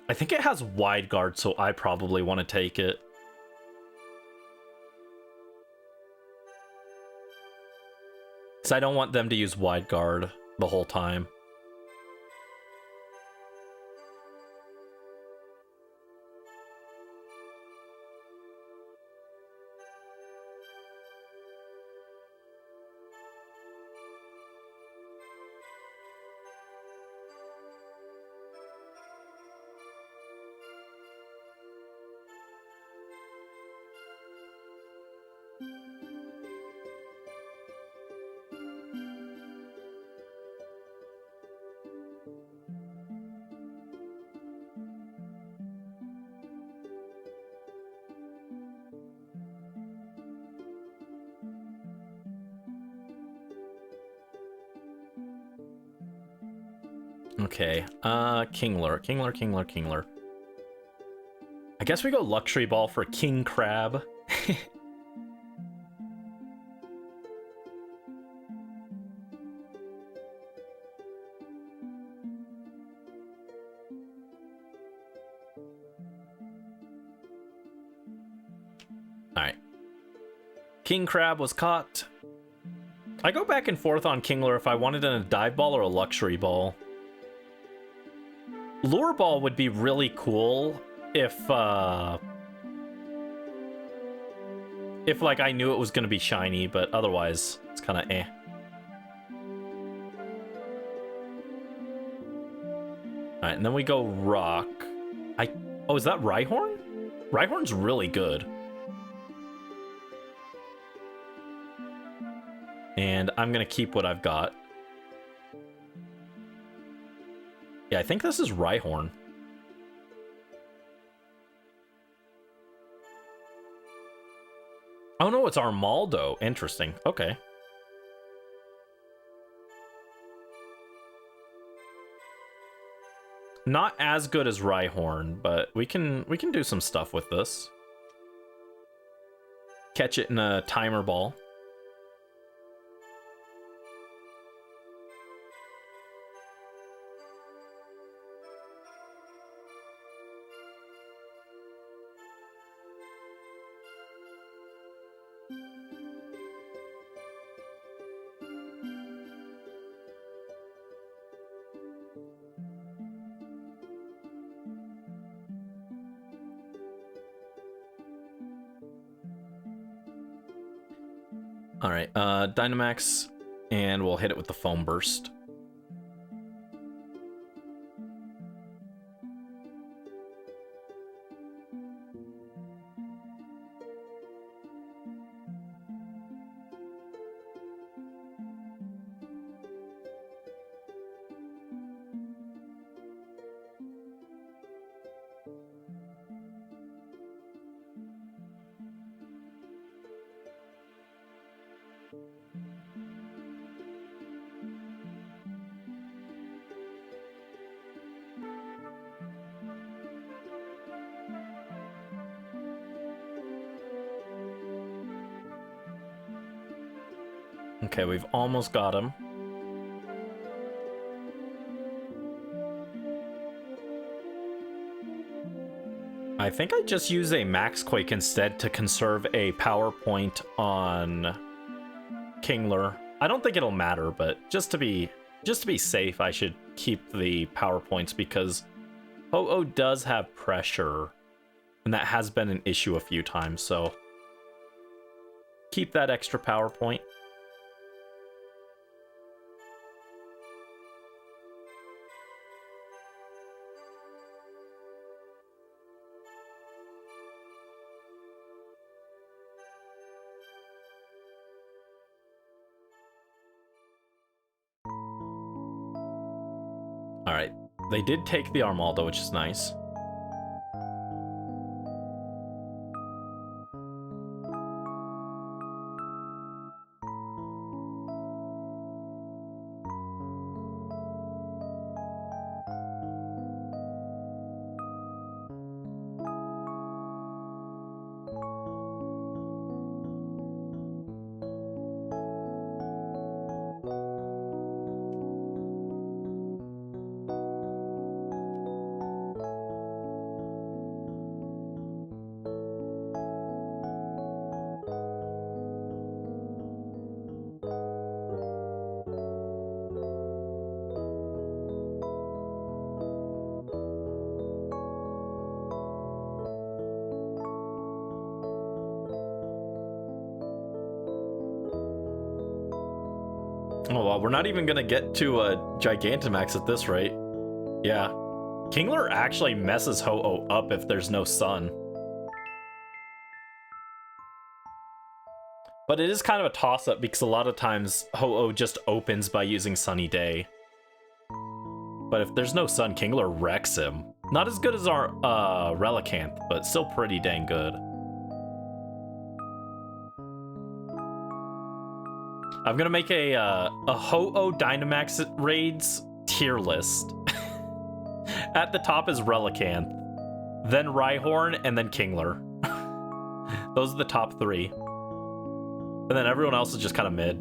I think it has wide guard, so I probably want to take it. Because I don't want them to use wide guard the whole time. Okay, Kingler. I guess we go Luxury Ball for King Crab. Alright. King Crab was caught. I go back and forth on Kingler if I wanted in a dive ball or a luxury ball. Lure ball would be really cool if like I knew it was gonna be shiny, but otherwise it's kind of eh. All right, and then we go rock. Oh, is that Rhyhorn? Rhyhorn's really good. And I'm gonna keep what I've got. Yeah, I think this is Rhyhorn. Oh no, it's Armaldo. Interesting. Okay. Not as good as Rhyhorn, but we can do some stuff with this. Catch it in a timer ball. All right, Dynamax, and we'll hit it with the Foam Burst. Okay, we've almost got him. I think I just use a Max Quake instead to conserve a power point on Kingler. I don't think it'll matter, but just to be safe, I should keep the power points because Ho-Oh does have pressure, and that has been an issue a few times, so keep that extra power point. All right, they did take the Armaldo, which is nice. Oh, well, we're not even gonna get to a Gigantamax at this rate. Yeah. Kingler actually messes Ho-Oh up if there's no sun. But it is kind of a toss-up because a lot of times Ho-Oh just opens by using Sunny Day. But if there's no sun, Kingler wrecks him. Not as good as our Relicanth, but still pretty dang good. I'm gonna make a Ho-Oh Dynamax raids tier list. At the top is Relicanth, then Rhyhorn, and then Kingler. Those are the top 3. And then everyone else is just kind of mid.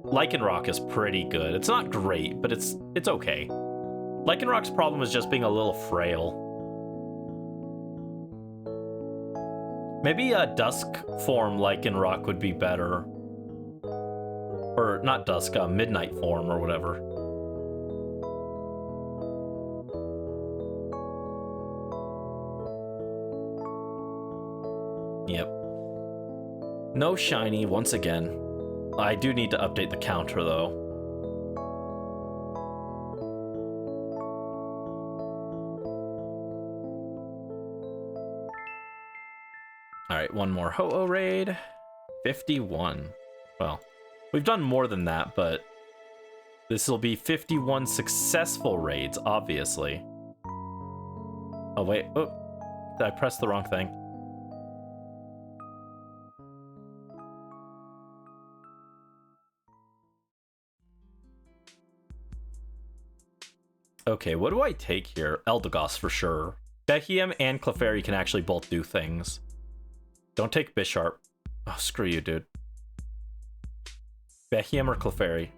Lycanroc is pretty good. It's not great, but it's okay. Lycanroc's problem is just being a little frail. Maybe a Dusk form Lycanroc would be better. Or not Dusk, Midnight form or whatever. Yep. No shiny once again. I do need to update the counter though. Alright, one more Ho-Oh raid. 51. Well, we've done more than that, but this will be 51 successful raids, obviously. Oh, wait. Oh, I pressed the wrong thing. Okay, what do I take here? Eldegoss for sure. Behiam and Clefairy can actually both do things. Don't take Bisharp. Oh, screw you, dude. Behiam or Clefairy?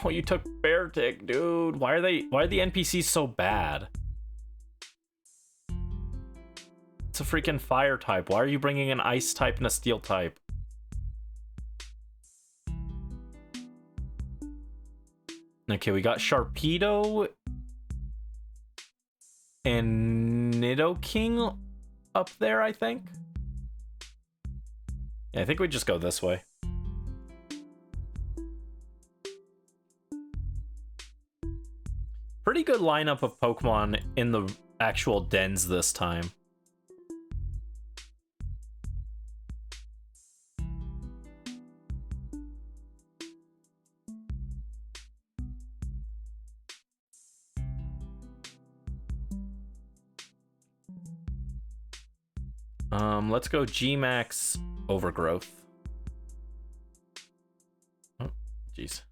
Oh, you took Beartic, dude. Why are the NPCs so bad? It's a freaking fire type. Why are you bringing an ice type and a steel type? Okay, we got Sharpedo and Nidoking up there, I think. Yeah, I think we just go this way. Pretty good lineup of Pokemon in the actual dens this time. Let's go G-Max Overgrowth. Oh, jeez.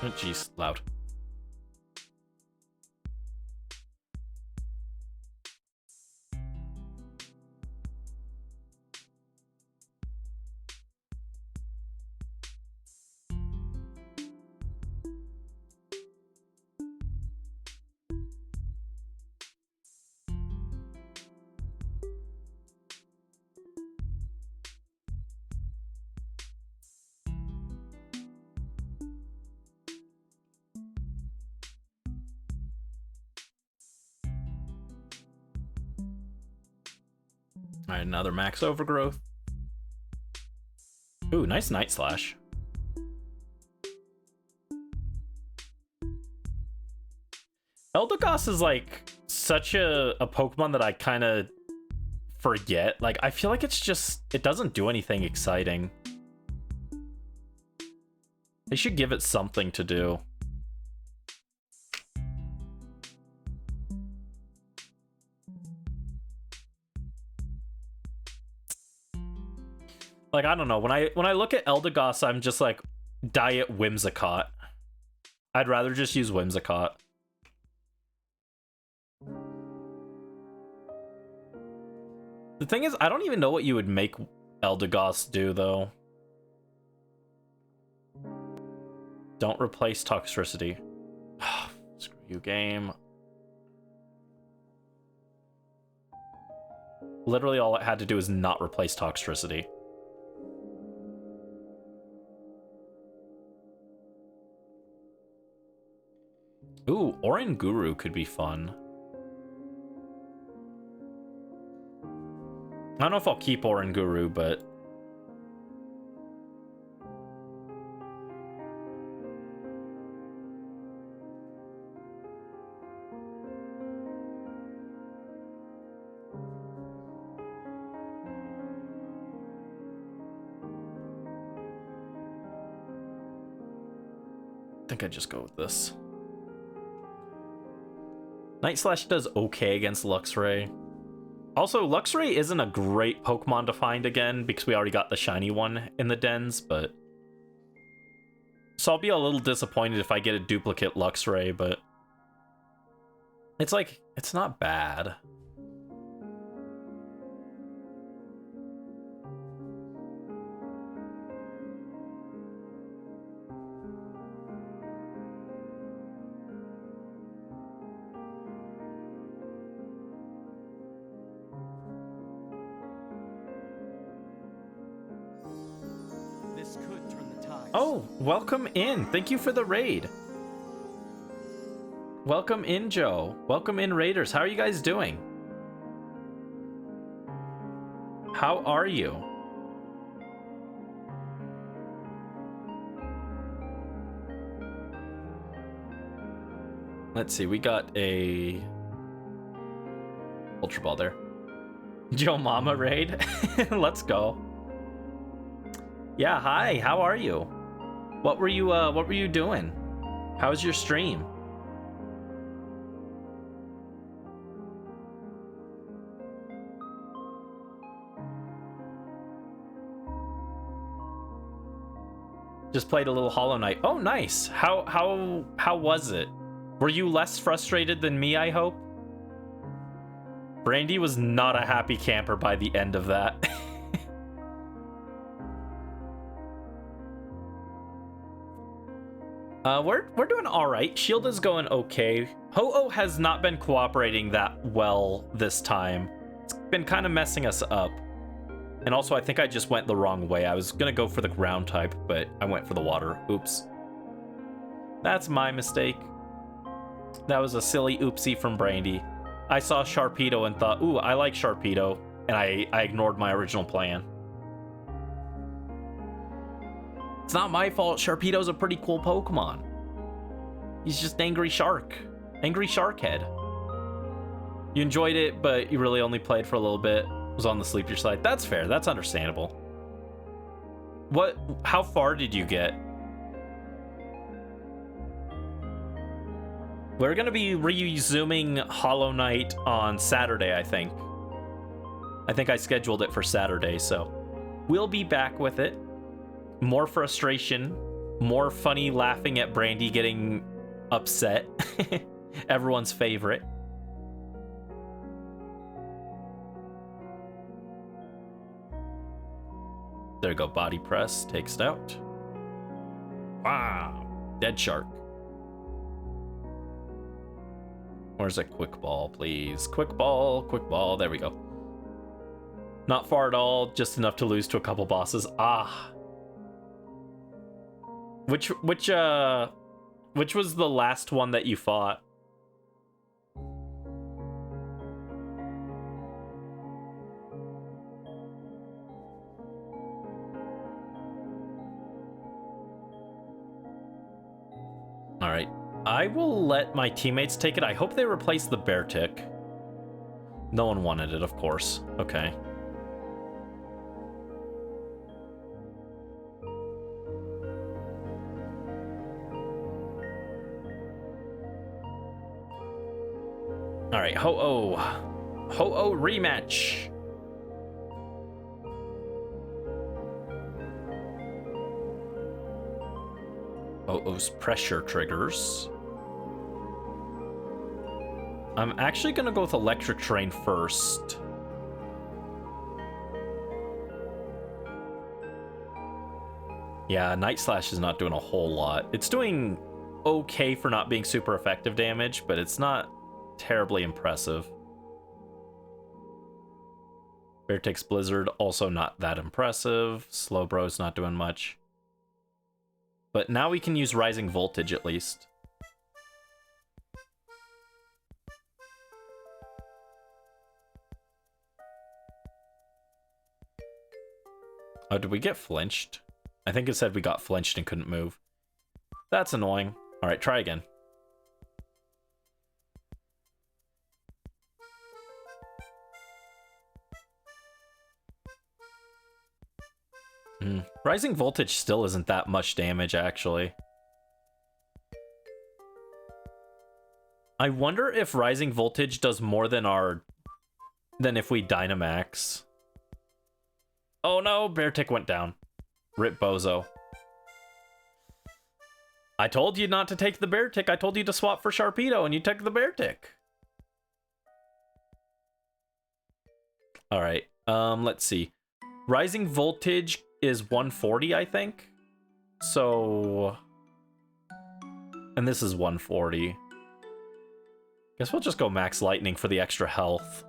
Oh, jeez, loud. Alright, another max overgrowth. Ooh, nice Night Slash. Eldegoss is like such a Pokemon that I kind of forget. Like, I feel like it's just, it doesn't do anything exciting. They should give it something to do. Like, I don't know. When I look at Eldegoss, I'm just like, diet Whimsicott. I'd rather just use Whimsicott. The thing is, I don't even know what you would make Eldegoss do, though. Don't replace Toxtricity. Screw you, game. Literally all it had to do is not replace Toxtricity. Ooh, Oranguru could be fun. I don't know if I'll keep Oranguru, but... I think I'd just go with this. Night Slash does okay against Luxray. Also, Luxray isn't a great Pokemon to find again because we already got the shiny one in the dens, but... So I'll be a little disappointed if I get a duplicate Luxray, but it's like, it's not bad. This could turn the tide. Oh, welcome in. Thank you for the raid. Welcome in, Joe. Welcome in, Raiders. How are you guys doing? How are you? Let's see. We got a Ultra Ball there. Joe Mama raid. Let's go. Yeah, hi. How are you? What were you doing? How's your stream? Just played a little Hollow Knight. Oh, nice. How was it? Were you less frustrated than me, I hope? Brandy was not a happy camper by the end of that. We're doing all right. Shield is going okay. Ho-Oh has not been cooperating that well this time. It's been kind of messing us up. And also, I think I just went the wrong way. I was gonna go for the ground type, but I went for the water. Oops. That's my mistake. That was a silly oopsie from Brandy. I saw Sharpedo and thought, ooh, I like Sharpedo, and I ignored my original plan. It's not my fault. Sharpedo's a pretty cool Pokemon. He's just angry shark. Angry shark head. You enjoyed it, but you really only played for a little bit. Was on the sleepier side. That's fair. That's understandable. How far did you get? We're gonna be resuming Hollow Knight on Saturday, I think. I think I scheduled it for Saturday, so we'll be back with it. More frustration, more funny laughing at Brandy getting upset. Everyone's favorite. There you go, body press, takes it out. Wow, dead shark. Where's a quick ball, please? Quick ball, there we go. Not far at all, just enough to lose to a couple bosses. Ah. Which was the last one that you fought? All right, I will let my teammates take it. I hope they replace the bear tick. No one wanted it, of course. Okay. All right, Ho-Oh. Ho-Oh rematch. Ho-Oh's pressure triggers. I'm actually gonna go with electric terrain first. Yeah, Night Slash is not doing a whole lot. It's doing okay for not being super effective damage, but it's not terribly impressive. Beartic's Blizzard, also not that impressive. Slowbro's not doing much. But now we can use Rising Voltage at least. Oh, did we get flinched? I think it said we got flinched and couldn't move. That's annoying. All right, try again. Rising Voltage still isn't that much damage, actually. I wonder if Rising Voltage does more than if we Dynamax. Oh no, Beartic went down. Rip Bozo. I told you not to take the bear tick. I told you to swap for Sharpedo, and you took the bear tick. All right. Let's see. Rising voltage is 140, I think. So, and this is 140. Guess we'll just go max lightning for the extra health.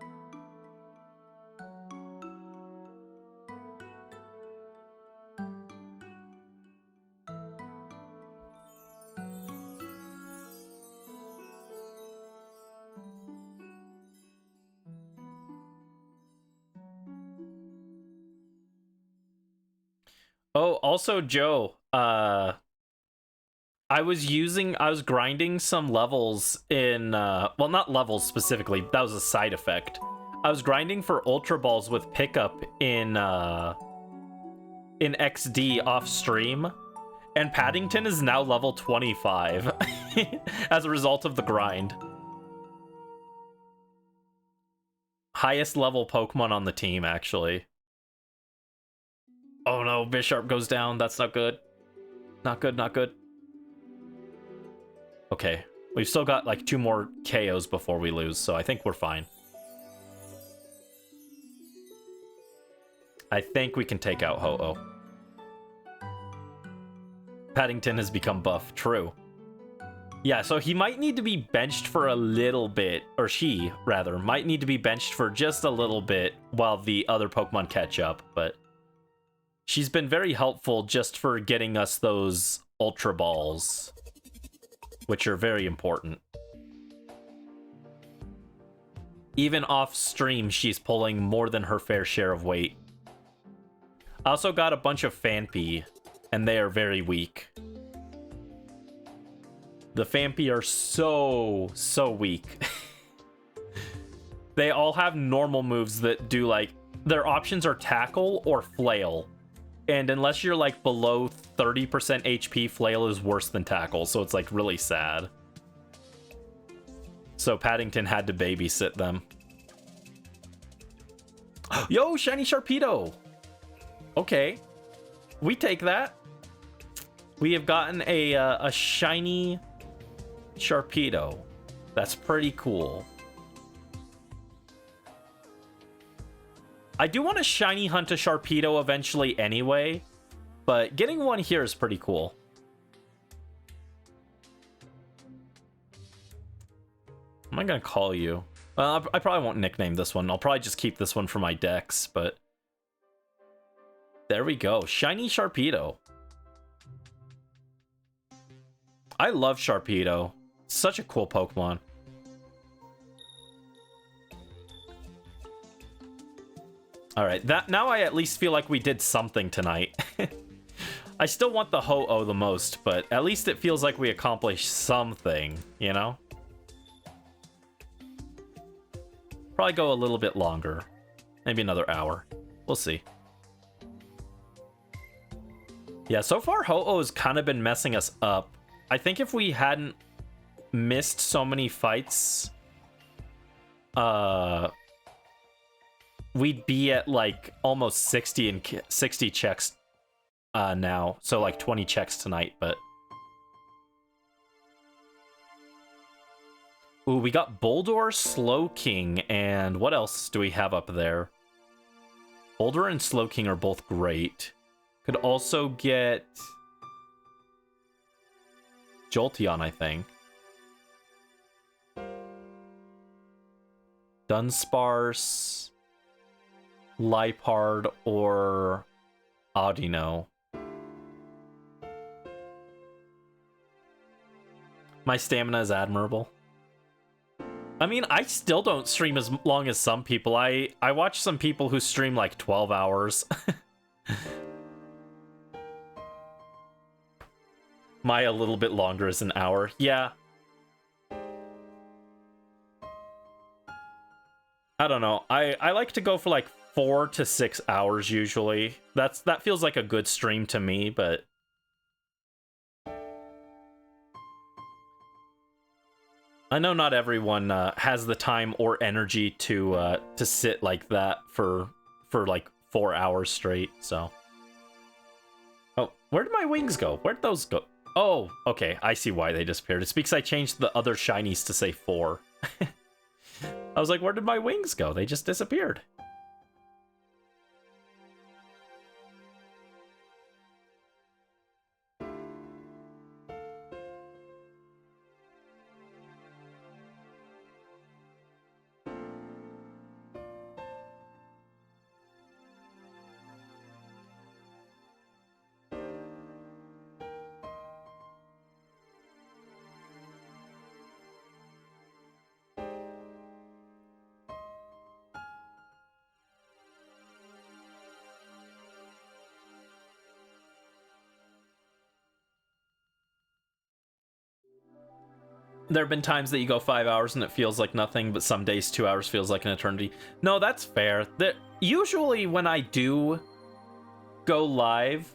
Oh, also, Joe, I was grinding some levels in, well, not levels specifically, that was a side effect. I was grinding for Ultra Balls with pickup in XD off stream, and Paddington is now level 25 as a result of the grind. Highest level Pokemon on the team, actually. Oh no, Bisharp goes down. That's not good. Not good, not good. Okay, we've still got like 2 more KOs before we lose, so I think we're fine. I think we can take out Ho-Oh. Paddington has become buff, true. Yeah, so he might need to be benched for a little bit, or she, rather, might need to be benched for just a little bit while the other Pokemon catch up, but she's been very helpful just for getting us those Ultra Balls, which are very important. Even off stream, she's pulling more than her fair share of weight. I also got a bunch of Phanpy, and they are very weak. The Phanpy are so weak. They all have normal moves that do, like, their options are Tackle or Flail. And unless you're, like, below 30% HP, Flail is worse than Tackle, so it's, like, really sad. So Paddington had to babysit them. Yo, shiny Sharpedo! Okay. We take that. We have gotten a shiny Sharpedo. That's pretty cool. I do want to shiny hunt a Sharpedo eventually anyway, but getting one here is pretty cool. What am I going to call you? I probably won't nickname this one. I'll probably just keep this one for my decks, but there we go. Shiny Sharpedo. I love Sharpedo. Such a cool Pokemon. All right, now I at least feel like we did something tonight. I still want the Ho-Oh the most, but at least it feels like we accomplished something, you know? Probably go a little bit longer. Maybe another hour. We'll see. Yeah, so far Ho-Oh has kind of been messing us up. I think if we hadn't missed so many fights, we'd be at like almost 60 checks now. So like 20 checks tonight, but ooh, we got Boulder, Slowking, and what else do we have up there? Boulder and Slowking are both great. Could also get Jolteon, I think. Dunsparce, Liepard, or Audino. My stamina is admirable. I mean, I still don't stream as long as some people. I watch some people who stream like 12 hours. My a little bit longer is an hour. Yeah. I don't know. I like to go for like 4 to 6 hours usually. That feels like a good stream to me, but I know not everyone has the time or energy to sit like that for like 4 hours straight. So, oh, where did my wings go? Where'd those go? Oh, okay. I see why they disappeared. It's because I changed the other shinies to say 4. I was like, where did my wings go? They just disappeared. There have been times that you go 5 hours and it feels like nothing, but some days 2 hours feels like an eternity. No, that's fair. Usually when I do go live...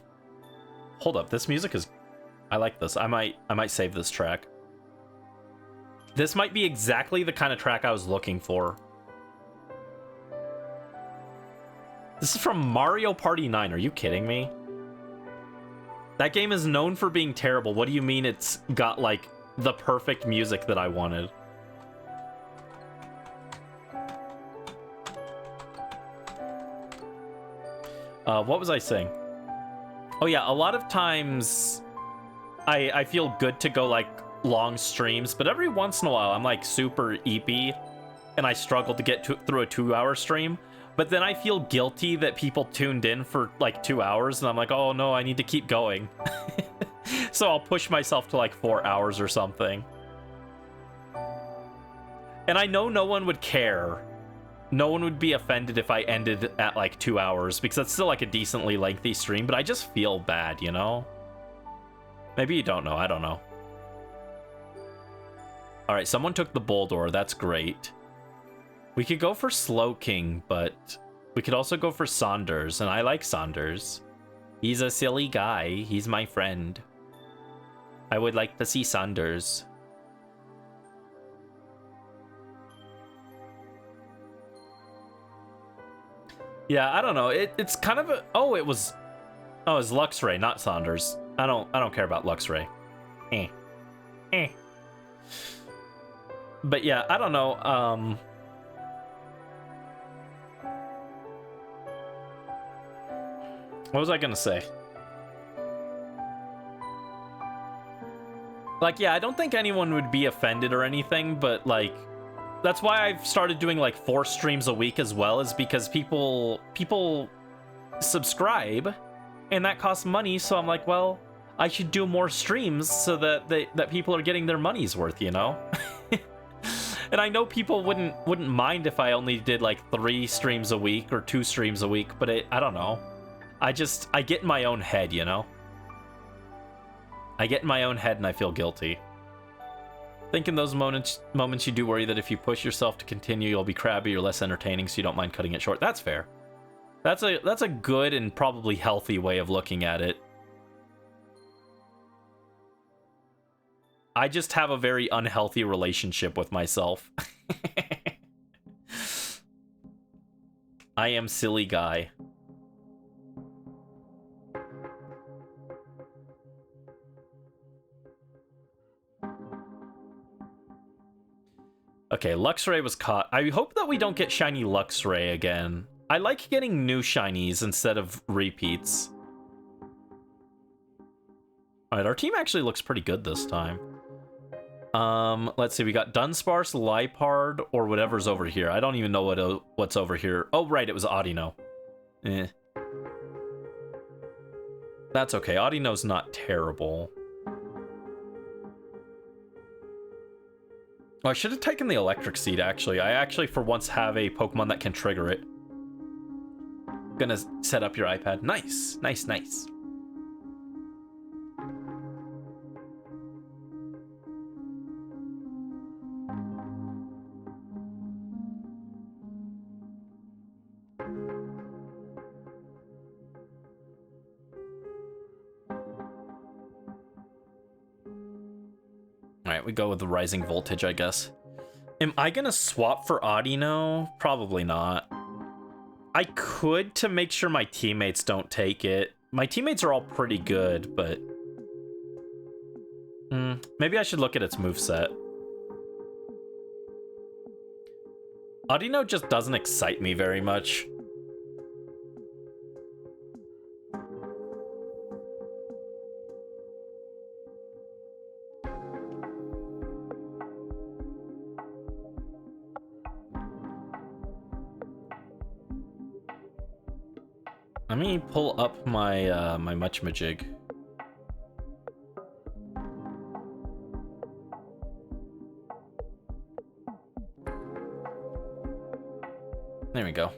Hold up, this music is... I like this. I might save this track. This might be exactly the kind of track I was looking for. This is from Mario Party 9. Are you kidding me? That game is known for being terrible. What do you mean it's got, like, the perfect music that I wanted? What was I saying? Oh yeah, a lot of times I feel good to go like long streams, but every once in a while I'm like super EP and I struggle to get through a 2-hour stream. But then I feel guilty that people tuned in for like 2 hours and I'm like, oh no, I need to keep going. So I'll push myself to like 4 hours or something. And I know no one would care. No one would be offended if I ended at like 2 hours, because that's still like a decently lengthy stream, but I just feel bad, you know? Maybe you don't know, I don't know. Alright, someone took the bull door, that's great. We could go for Slow King, but we could also go for Saunders, and I like Saunders. He's a silly guy, he's my friend. I would like to see Saunders. Yeah, I don't know. It's kind of a... Oh, it was Luxray, not Saunders. I don't care about Luxray. But yeah, I don't know. What was I gonna say? Like, yeah, I don't think anyone would be offended or anything, but like, that's why I've started doing like 4 streams a week as well, is because people subscribe and that costs money. So I'm like, well, I should do more streams so that people are getting their money's worth, you know? And I know people wouldn't mind if I only did like 3 streams a week or 2 streams a week, but I don't know. I get in my own head, you know? I get in my own head and I feel guilty. I think in those moments you do worry that if you push yourself to continue, you'll be crabby or less entertaining, so you don't mind cutting it short. That's fair. That's a good and probably healthy way of looking at it. I just have a very unhealthy relationship with myself. I am silly guy. Okay, Luxray was caught. I hope that we don't get shiny Luxray again. I like getting new shinies instead of repeats. Alright, our team actually looks pretty good this time. Let's see, we got Dunsparce, Liepard, or whatever's over here. I don't even know what's over here. Oh, right, it was Audino. That's okay, Audino's not terrible. Oh, I should have taken the electric seed, actually. I actually, for once, have a Pokemon that can trigger it. Gonna set up your iPad. Nice, nice, nice. Alright, we go with the rising voltage, I guess. Am I gonna swap for Audino? Probably not. I could to make sure my teammates don't take it. My teammates are all pretty good, but Maybe I should look at its moveset. Audino just doesn't excite me very much. Let me pull up my my Muchmajig. There we go.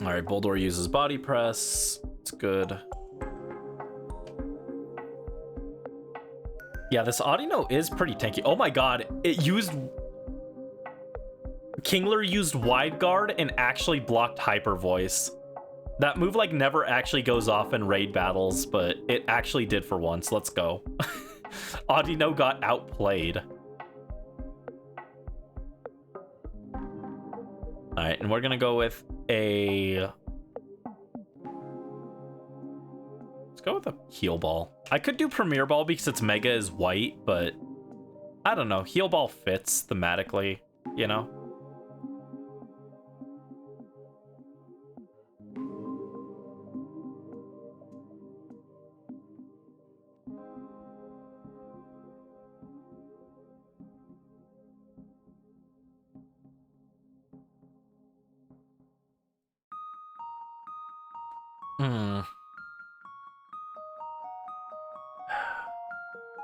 All right, Boldor uses body press. It's good. Yeah, this Audino is pretty tanky. Oh my god, it used... Kingler used Wide Guard and actually blocked Hyper Voice. That move, like, never actually goes off in raid battles, but it actually did for once. Let's go. Audino got outplayed. Alright, and we're gonna go with a... Let's go with a Heal Ball. I could do Premier Ball because its Mega is white, but I don't know. Heal Ball fits thematically, you know?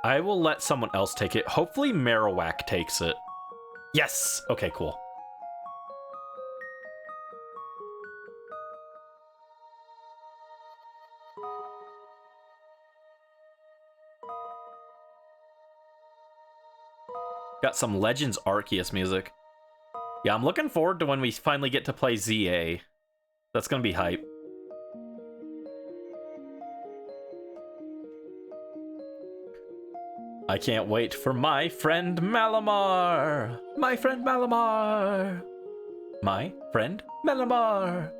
I will let someone else take it. Hopefully Marowak takes it. Yes! Okay, cool. Got some Legends Arceus music. Yeah, I'm looking forward to when we finally get to play ZA. That's gonna be hype. I can't wait for my friend Malamar! My friend Malamar! My friend Malamar!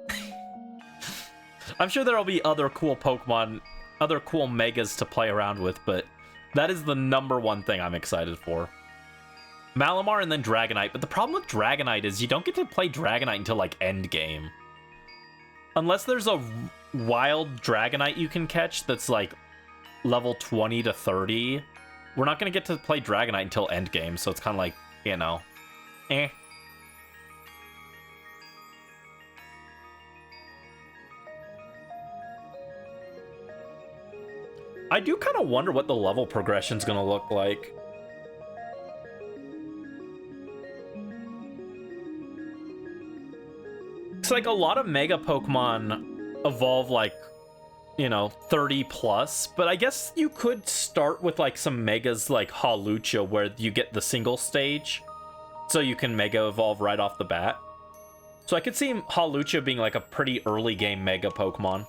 I'm sure there'll be other cool Pokemon, other cool Megas to play around with, but that is the #1 thing I'm excited for. Malamar and then Dragonite, but the problem with Dragonite is you don't get to play Dragonite until, like, endgame. Unless there's a wild Dragonite you can catch that's, like, level 20 to 30... We're not going to get to play Dragonite until endgame, so it's kind of like, you know, eh. I do kind of wonder what the level progression's going to look like. It's like a lot of Mega Pokemon evolve, like, you know, 30 plus, but I guess you could start with like some megas like Hawlucha where you get the single stage, so you can Mega Evolve right off the bat. So I could see Hawlucha being like a pretty early game Mega Pokemon.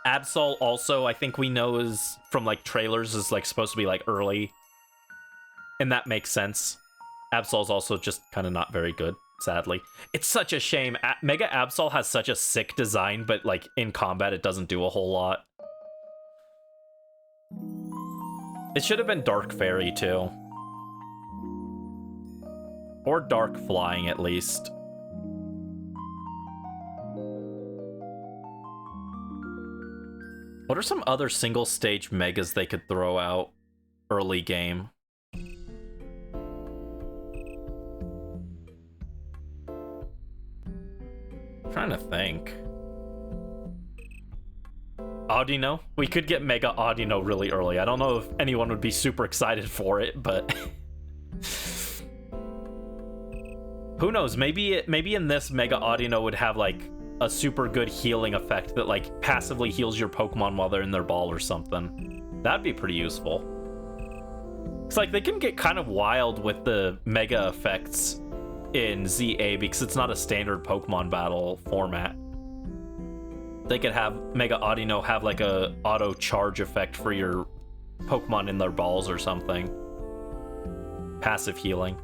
Absol also, I think we know is from like trailers is like supposed to be like early, and that makes sense. Absol's also just kind of not very good. Sadly, it's such a shame. Mega Absol has such a sick design, but like in combat it doesn't do a whole lot. It should have been Dark Fairy too, or Dark Flying at least. What are some other single stage megas they could throw out early game? Trying to think. Audino? We could get Mega Audino really early. I don't know if anyone would be super excited for it, but who knows? Maybe in this Mega Audino would have like a super good healing effect that like passively heals your Pokemon while they're in their ball or something. That'd be pretty useful. It's like they can get kind of wild with the Mega effects in ZA because it's not a standard Pokemon battle format. they could have Mega Audino have like a auto charge effect for your Pokemon in their balls or something. Passive healing.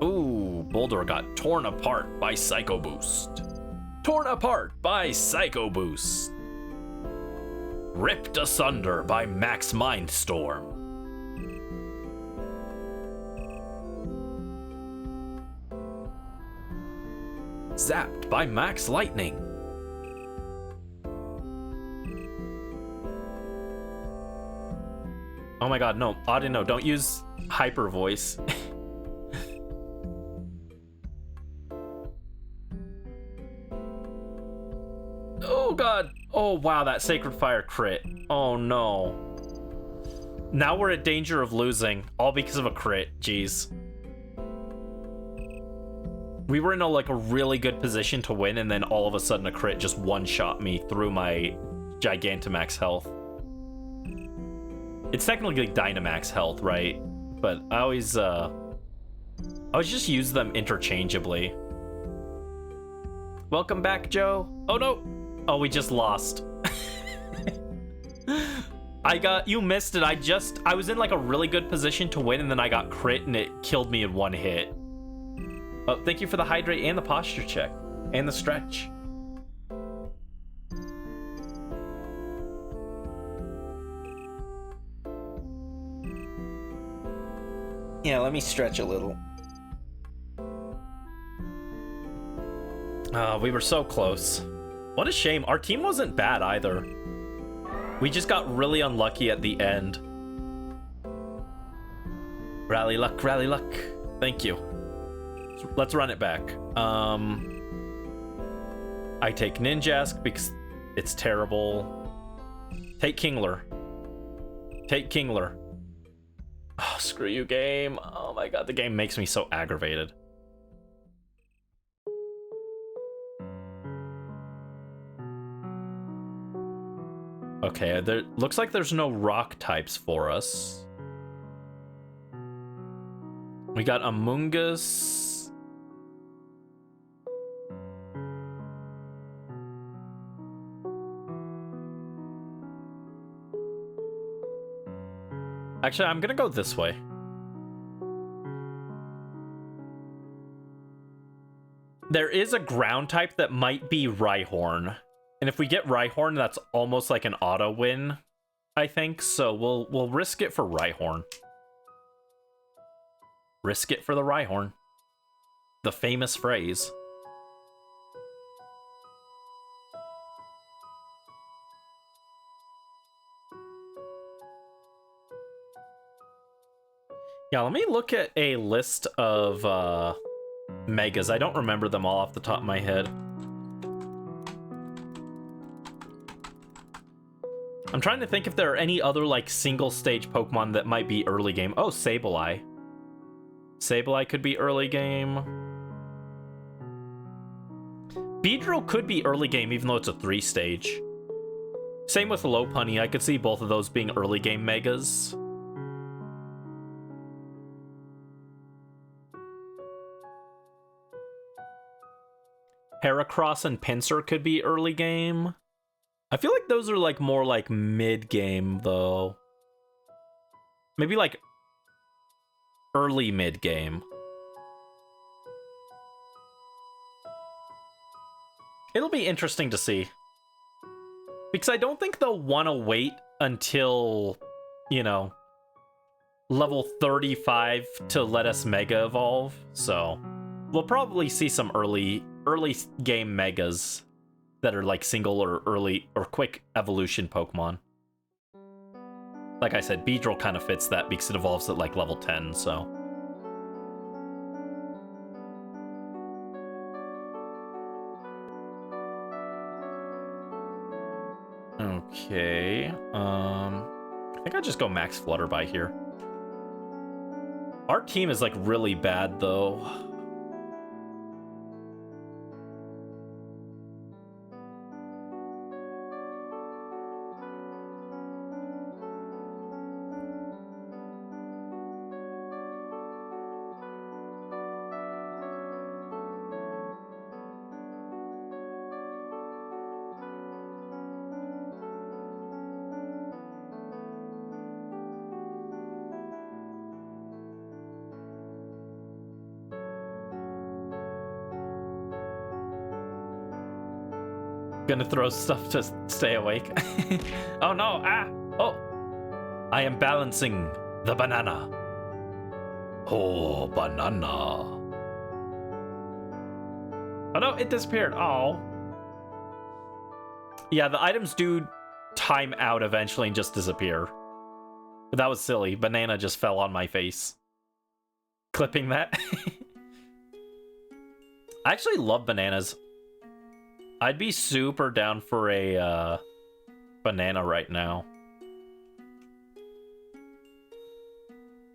Ooh, Boulder got torn apart by Psycho Boost. Torn apart by Psycho Boost. Ripped asunder by Max Mindstorm. Zapped by Max Lightning. Oh my god, no, Audino, don't use Hyper Voice. Oh god. Oh wow, that Sacred Fire crit. Oh no. Now we're at danger of losing, all because of a crit. Jeez. We were in a really good position to win, and then all of a sudden a crit just one-shot me through my Gigantamax health. It's technically Dynamax health, right? But I always just use them interchangeably. Welcome back, Joe. Oh no. Oh, we just lost. You missed it. I was in a really good position to win, and then I got crit and it killed me in one hit. Oh, thank you for the hydrate and the posture check and the stretch. Yeah, let me stretch a little. We were so close. What a shame. Our team wasn't bad either. We just got really unlucky at the end. Rally luck, rally luck. Thank you. Let's run it back. I take Ninjask because it's terrible. Take Kingler. Take Kingler. Oh, screw you, game. Oh my god, the game makes me so aggravated. Okay, looks like there's no rock types for us. We got Amoonguss. Actually, I'm gonna go this way. There is a ground type that might be Rhyhorn. And if we get Rhyhorn, that's almost like an auto win, I think. So we'll risk it for Rhyhorn. Risk it for the Rhyhorn. The famous phrase. Yeah, let me look at a list of megas. I don't remember them all off the top of my head. I'm trying to think if there are any other single stage Pokemon that might be early game. Oh, Sableye. Sableye could be early game. Beedrill could be early game even though it's a 3-stage. Same with Lopunny. I could see both of those being early game megas. Heracross and Pinsir could be early game. I feel like those are more mid-game though. Maybe early mid-game. It'll be interesting to see. Because I don't think they'll want to wait until, level 35 to let us Mega Evolve. So we'll probably see some early game Megas that are single or early or quick evolution Pokemon. Like I said, Beedrill kind of fits that because it evolves at level 10, so. Okay, I think I just go Max Flutterby here. Our team is really bad though. Gonna throw stuff to stay awake. Oh no, ah! Oh! I am balancing the banana. Oh, banana. Oh no, it disappeared. Oh. Yeah, the items do time out eventually and just disappear. But that was silly. Banana just fell on my face. Clipping that. I actually love bananas. I'd be super down for a banana right now.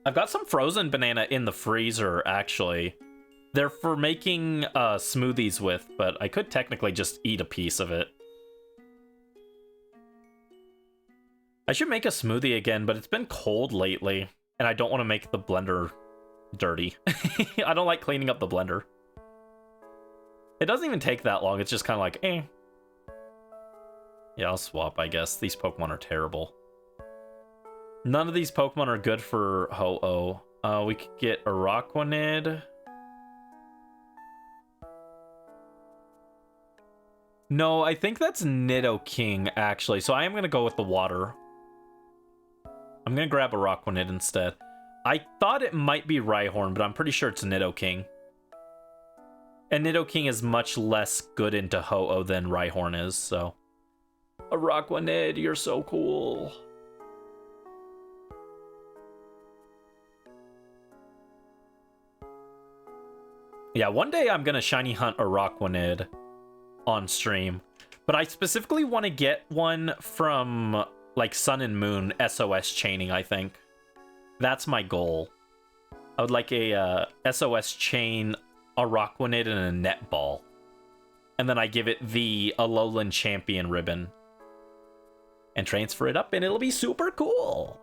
I've got some frozen banana in the freezer, actually. They're for making smoothies with, but I could technically just eat a piece of it. I should make a smoothie again, but it's been cold lately, and I don't want to make the blender dirty. I don't like cleaning up the blender. It doesn't even take that long. It's just kind of like, eh. Yeah, I'll swap, I guess. These Pokemon are terrible. None of these Pokemon are good for Ho-Oh. We could get Araquanid. No, I think that's Nidoking, actually. So I am going to go with the water. I'm going to grab Araquanid instead. I thought it might be Rhyhorn, but I'm pretty sure it's Nidoking. And Nidoking is much less good into Ho-Oh than Rhyhorn is, so... Araquanid, you're so cool. Yeah, one day I'm gonna shiny hunt Araquanid on stream. But I specifically want to get one from, like, Sun and Moon SOS chaining, I think. That's my goal. I would like a SOS chain Araquanid and a netball. And then I give it the Alolan Champion ribbon. And transfer it up, and it'll be super cool.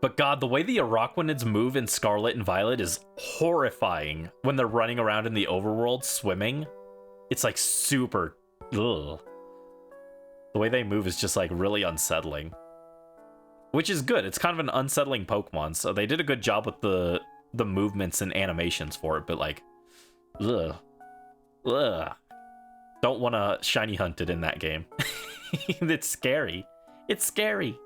But god, the way the Araquanids move in Scarlet and Violet is horrifying when they're running around in the overworld swimming. It's like super... Ugh. The way they move is just like really unsettling. Which is good. It's kind of an unsettling Pokemon, so they did a good job with the movements and animations for it, but like... Ugh. Ugh. Don't want to shiny hunt it in that game. It's scary. It's scary.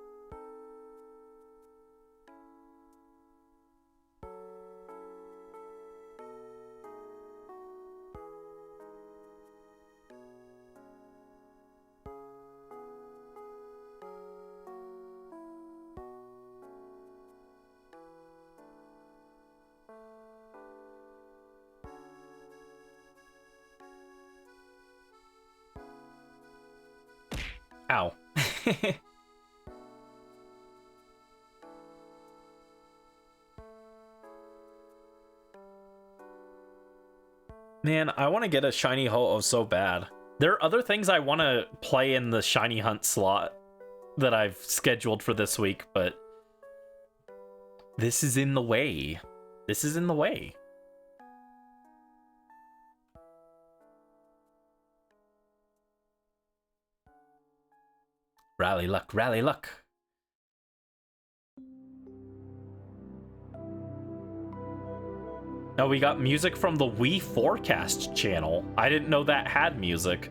Ow. Man, I want to get a shiny Ho-Oh so bad. There are other things I want to play in the shiny hunt slot that I've scheduled for this week, but this is in the way. This is in the way. Rally luck, rally luck. Now we got music from the Wii Forecast channel. I didn't know that had music.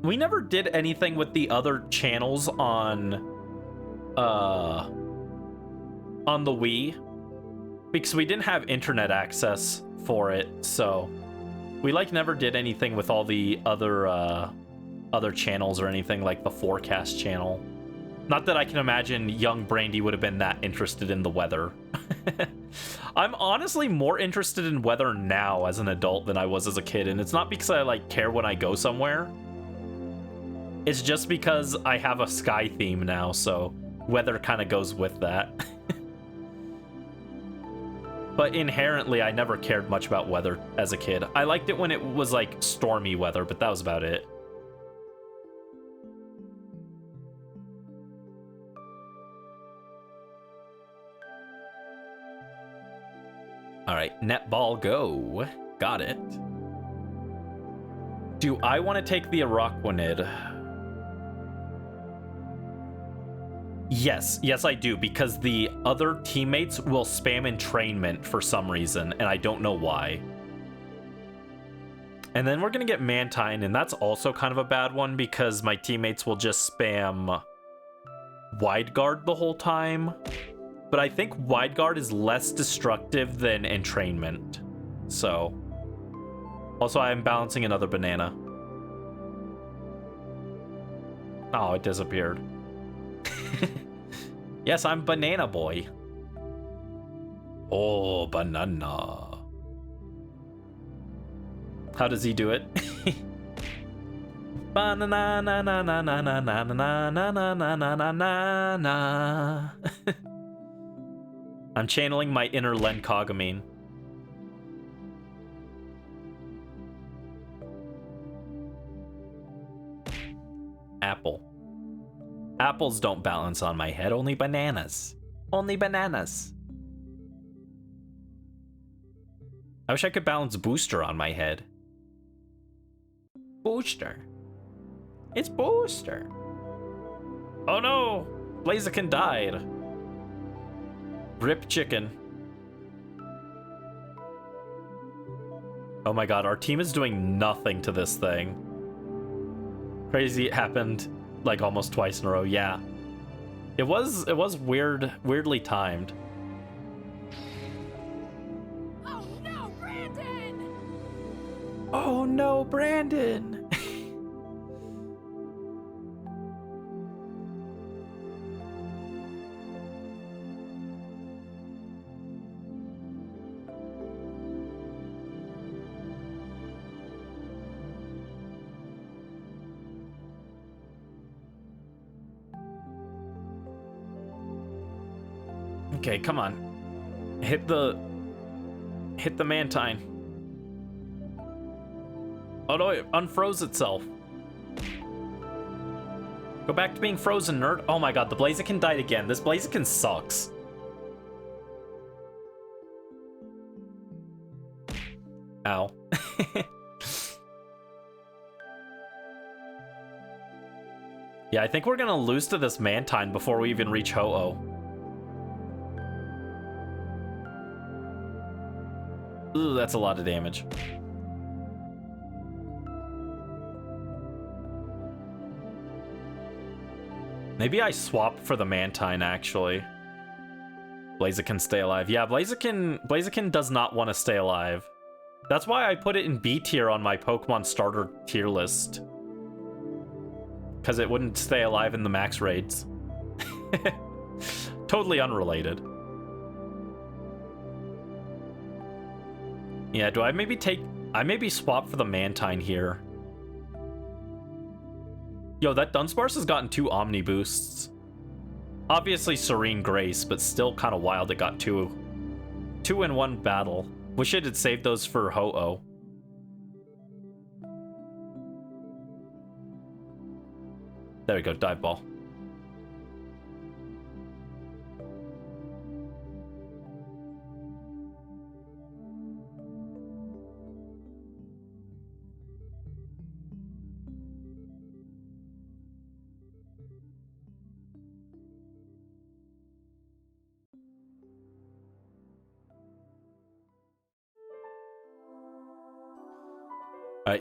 We never did anything with the other channels on the Wii because we didn't have internet access for it, so we like never did anything with all the other channels or anything like the Forecast channel. Not that I can imagine young Brandy would have been that interested in the weather. I'm honestly more interested in weather now as an adult than I was as a kid, and it's not because I like care when I go somewhere. It's just because I have a sky theme now, so weather kind of goes with that. But inherently, I never cared much about weather as a kid. I liked it when it was like stormy weather, but that was about it. All right, netball go. Got it. Do I want to take the Araquanid? Yes, I do, because the other teammates will spam entrainment for some reason, and I don't know why. And then we're going to get Mantine, and that's also kind of a bad one because my teammates will just spam Wide Guard the whole time. But I think Wide Guard is less destructive than entrainment. So. Also, I'm balancing another banana. Oh, it disappeared. Yes, I'm Banana Boy. Oh, banana. How does he do it? Banana na na na na na na na na na na na na na. I'm channeling my inner Len Cogamine. Apple. Apples don't balance on my head, only bananas. Only bananas. I wish I could balance Booster on my head. Booster. It's Booster. Oh no! Blaziken died. Rip chicken. Oh my god, our team is doing nothing to this thing. Crazy, it happened like almost twice in a row. Yeah. It was weirdly timed. Oh no, Brandon! Oh no, Brandon! Okay, come on. Hit the Mantine. Oh no, it unfroze itself. Go back to being frozen, nerd. Oh my god, the Blaziken died again. This Blaziken sucks. Ow. Yeah, I think we're gonna lose to this Mantine before we even reach Ho-Oh. Ooh, that's a lot of damage. Maybe I swap for the Mantine, actually. Blaziken stay alive. Yeah, Blaziken does not want to stay alive. That's why I put it in B tier on my Pokemon starter tier list. Because it wouldn't stay alive in the max raids. Totally unrelated. Yeah, do I maybe swap for the Mantine here? Yo, that Dunsparce has gotten 2 Omni boosts. Obviously Serene Grace, but still kind of wild it got 2 in one battle. Wish it had saved those for Ho-Oh. There we go, Dive Ball.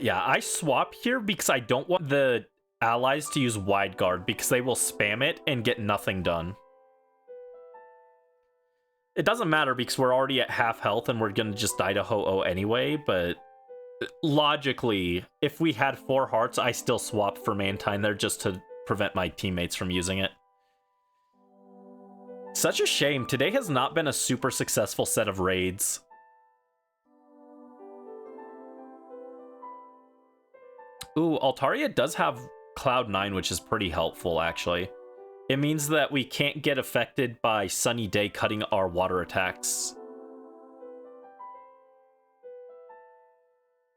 Yeah, I swap here because I don't want the allies to use Wide Guard because they will spam it and get nothing done. It doesn't matter because we're already at half health and we're going to just die to Ho-Oh anyway, but logically, if we had 4 hearts, I still swap for Mantine there just to prevent my teammates from using it. Such a shame. Today has not been a super successful set of raids. Ooh, Altaria does have Cloud 9, which is pretty helpful, actually. It means that we can't get affected by Sunny Day cutting our water attacks.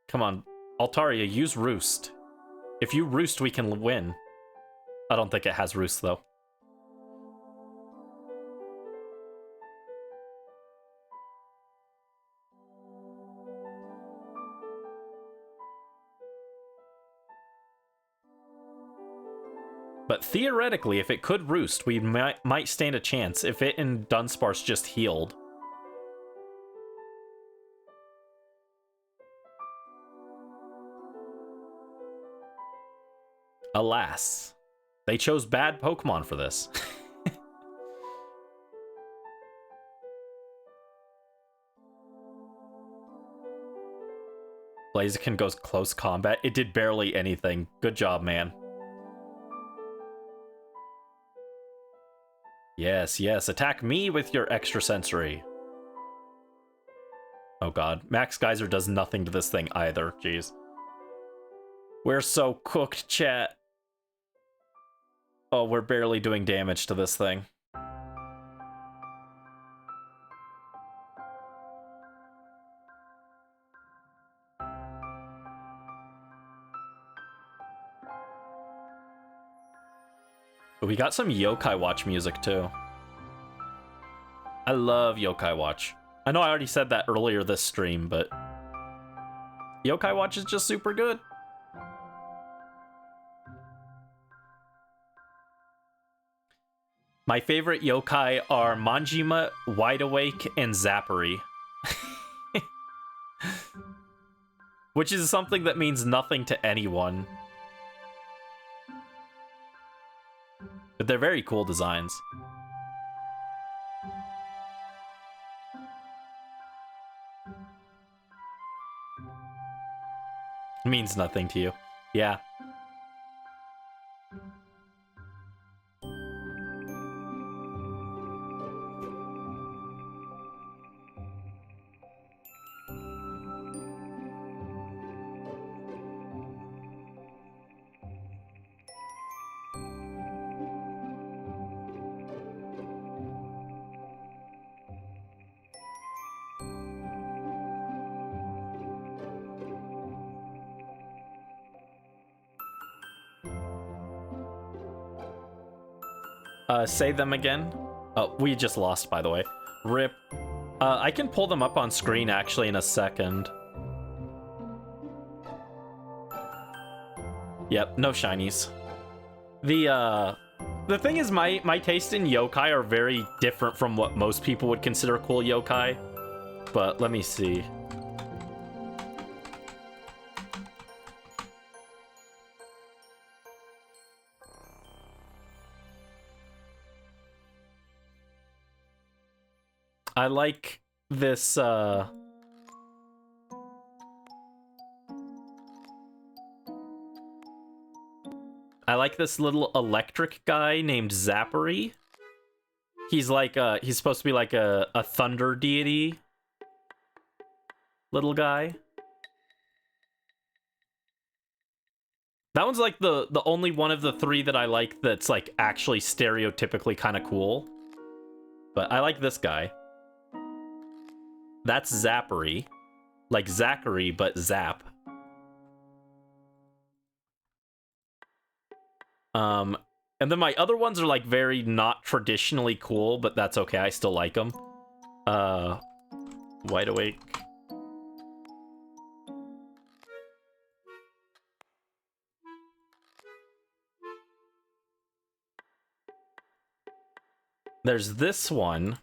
Come on, Altaria, use Roost. If you Roost, we can win. I don't think it has Roost, though. But theoretically, if it could roost, we might stand a chance if it and Dunsparce just healed. Alas, they chose bad Pokemon for this. Blaziken goes close combat. It did barely anything. Good job, man. Yes, yes. Attack me with your extrasensory. Oh god. Max Geyser does nothing to this thing either. Jeez. We're so cooked, chat. Oh, we're barely doing damage to this thing. We got some Yokai Watch music, too. I love Yokai Watch. I know I already said that earlier this stream, but Yokai Watch is just super good. My favorite yokai are Manjima, Wide Awake, and Zappery. Which is something that means nothing to anyone. But they're very cool designs. Means nothing to you. Yeah. Say them again. Oh, we just lost, by the way. RIP. I can pull them up on screen, actually, in a second. Yep, no shinies. The thing is, my taste in yokai are very different from what most people would consider cool yokai. But let me see. I like this, I like this little electric guy named Zappery. He's like, he's supposed to be like a thunder deity. Little guy. That one's like the only one of the three that I like that's like actually stereotypically kind of cool. But I like this guy. That's Zappery. Like Zachary, but Zap. And then my other ones are like very not traditionally cool, but that's okay. I still like them. Wide Awake. There's this one.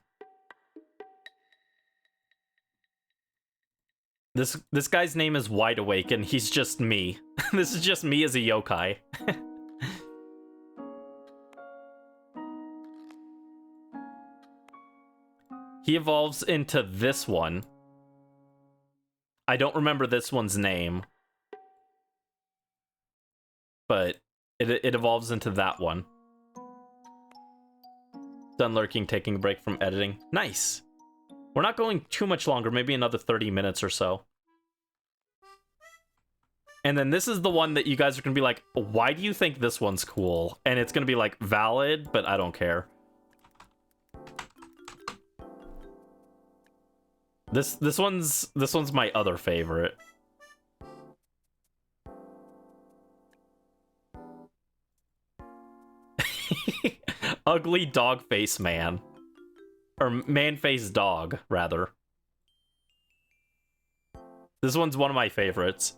This guy's name is Wide Awake, and he's just me. This is just me as a yokai. He evolves into this one. I don't remember this one's name. But it evolves into that one. Done lurking, taking a break from editing. Nice! We're not going too much longer, maybe another 30 minutes or so. And then this is the one that you guys are going to be like, why do you think this one's cool? And it's going to be like valid, but I don't care. This one's my other favorite. Ugly dog face man. Or man face dog, rather. This one's one of my favorites.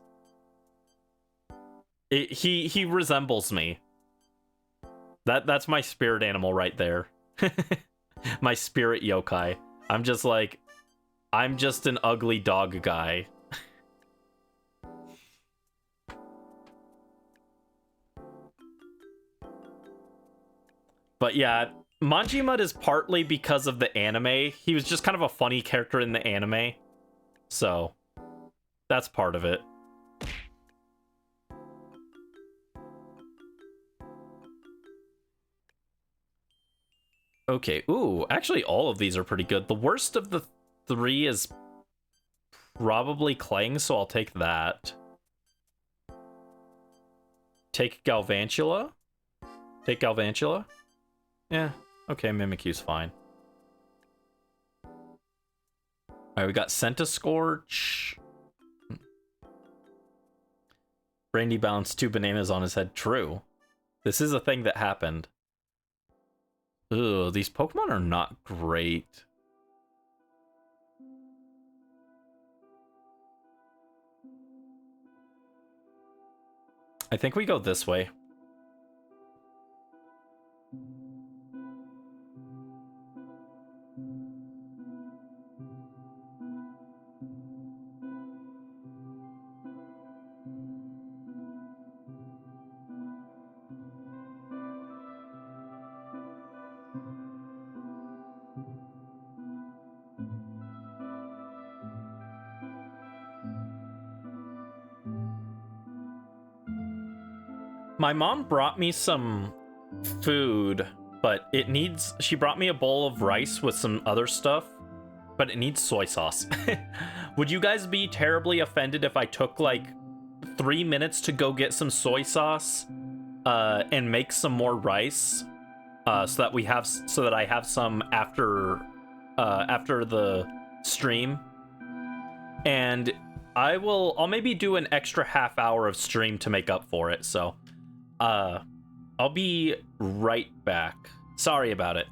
He resembles me. That's my spirit animal right there. My spirit yokai. I'm just an ugly dog guy. But yeah, Manjimud is partly because of the anime. He was just kind of a funny character in the anime. So, that's part of it. Okay, ooh, actually all of these are pretty good. The worst of the three is probably Clang, so I'll take that. Take Galvantula? Take Galvantula? Yeah, okay, Mimikyu's fine. Alright, we got Centiscorch. Brandy balanced 2 bananas on his head. True. This is a thing that happened. Ugh, these Pokemon are not great. I think we go this way. My mom brought me some food, but it needs... She brought me a bowl of rice with some other stuff, but it needs soy sauce. Would you guys be terribly offended if I took like 3 minutes to go get some soy sauce and make some more rice so that I have some after the stream? And I'll maybe do an extra half hour of stream to make up for it, so I'll be right back. Sorry about it.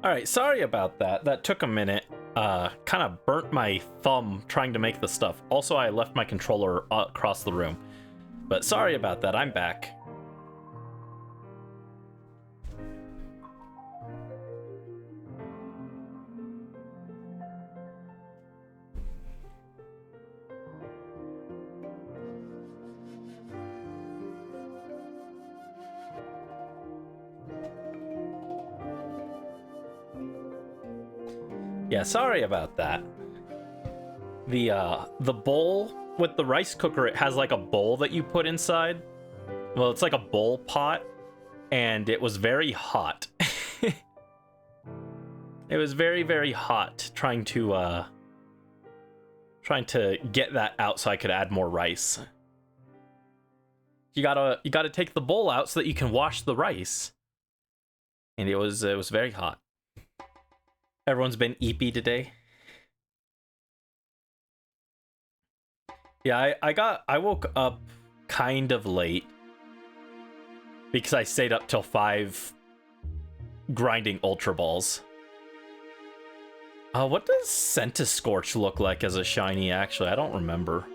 Alright, sorry about that. That took a minute. Kind of burnt my thumb trying to make the stuff. Also, I left my controller across the room. But sorry about that, I'm back. Yeah, sorry about that. The bowl with the rice cooker, it has like a bowl that you put inside. Well, it's like a bowl pot, and it was very hot. It was very, very hot trying to get that out so I could add more rice. You gotta take the bowl out so that you can wash the rice. And it was very hot. Everyone's been eepy today. Yeah, I woke up kind of late because I stayed up till 5 grinding Ultra Balls. What does Centiscorch look like as a shiny, actually? I don't remember.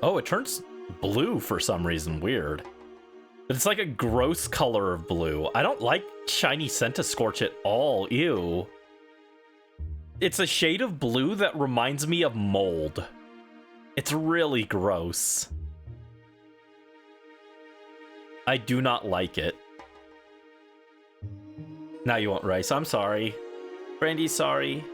Oh, it turns blue for some reason. Weird. But it's like a gross color of blue. I don't like shiny Centiscorch at all. Ew. It's a shade of blue that reminds me of mold. It's really gross. I do not like it. Now you want rice. I'm sorry. Brandy, sorry.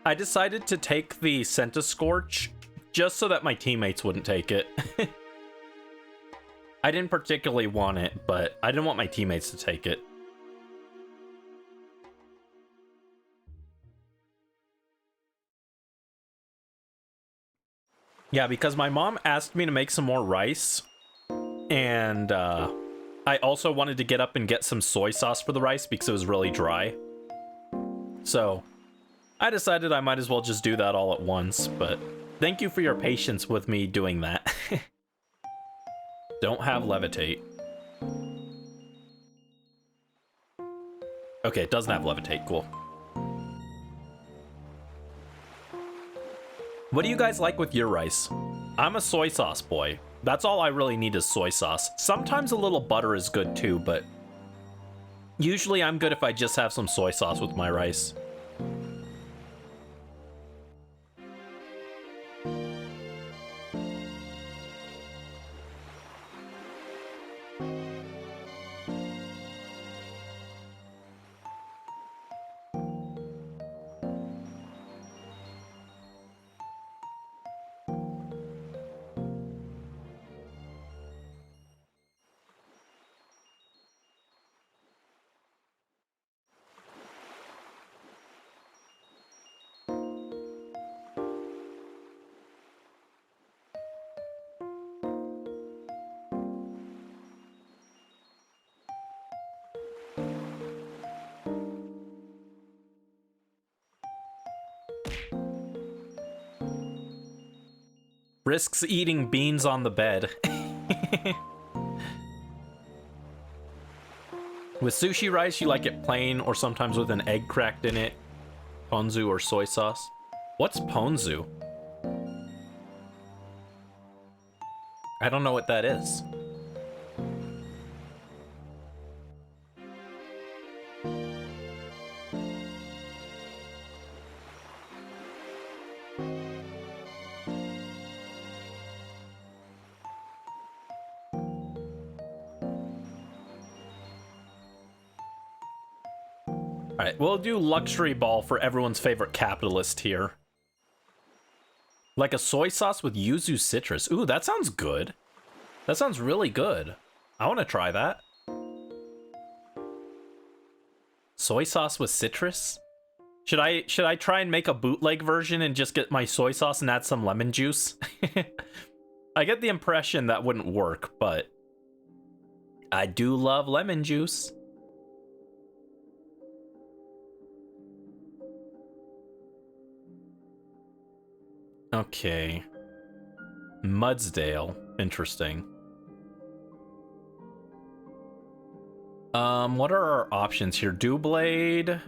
I decided to take the Centiscorch just so that my teammates wouldn't take it. I didn't particularly want it, but I didn't want my teammates to take it. Yeah, because my mom asked me to make some more rice, and I also wanted to get up and get some soy sauce for the rice because it was really dry. So I decided I might as well just do that all at once, but thank you for your patience with me doing that. Don't have levitate. Okay, it doesn't have levitate, cool. What do you guys like with your rice? I'm a soy sauce boy. That's all I really need is soy sauce. Sometimes a little butter is good too, but usually I'm good if I just have some soy sauce with my rice. Risks eating beans on the bed. With sushi rice, you like it plain or sometimes with an egg cracked in it, ponzu or soy sauce. What's ponzu? I don't know what that is. Alright, we'll do luxury ball for everyone's favorite capitalist here. Like a soy sauce with yuzu citrus. Ooh, that sounds good. That sounds really good. I want to try that. Soy sauce with citrus? Should I try and make a bootleg version and just get my soy sauce and add some lemon juice? I get the impression that wouldn't work, but I do love lemon juice. Okay. Mudsdale. Interesting. What are our options here? Dewblade.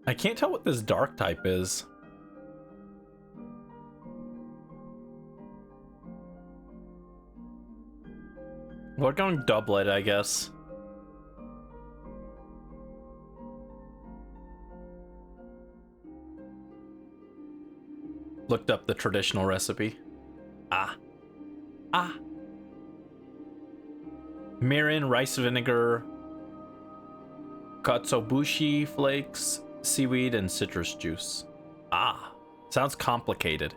I can't tell what this dark type is. We're going doublet, I guess. Looked up the traditional recipe. Ah. Mirin, rice vinegar, katsuobushi flakes, seaweed, and citrus juice. Ah. Sounds complicated.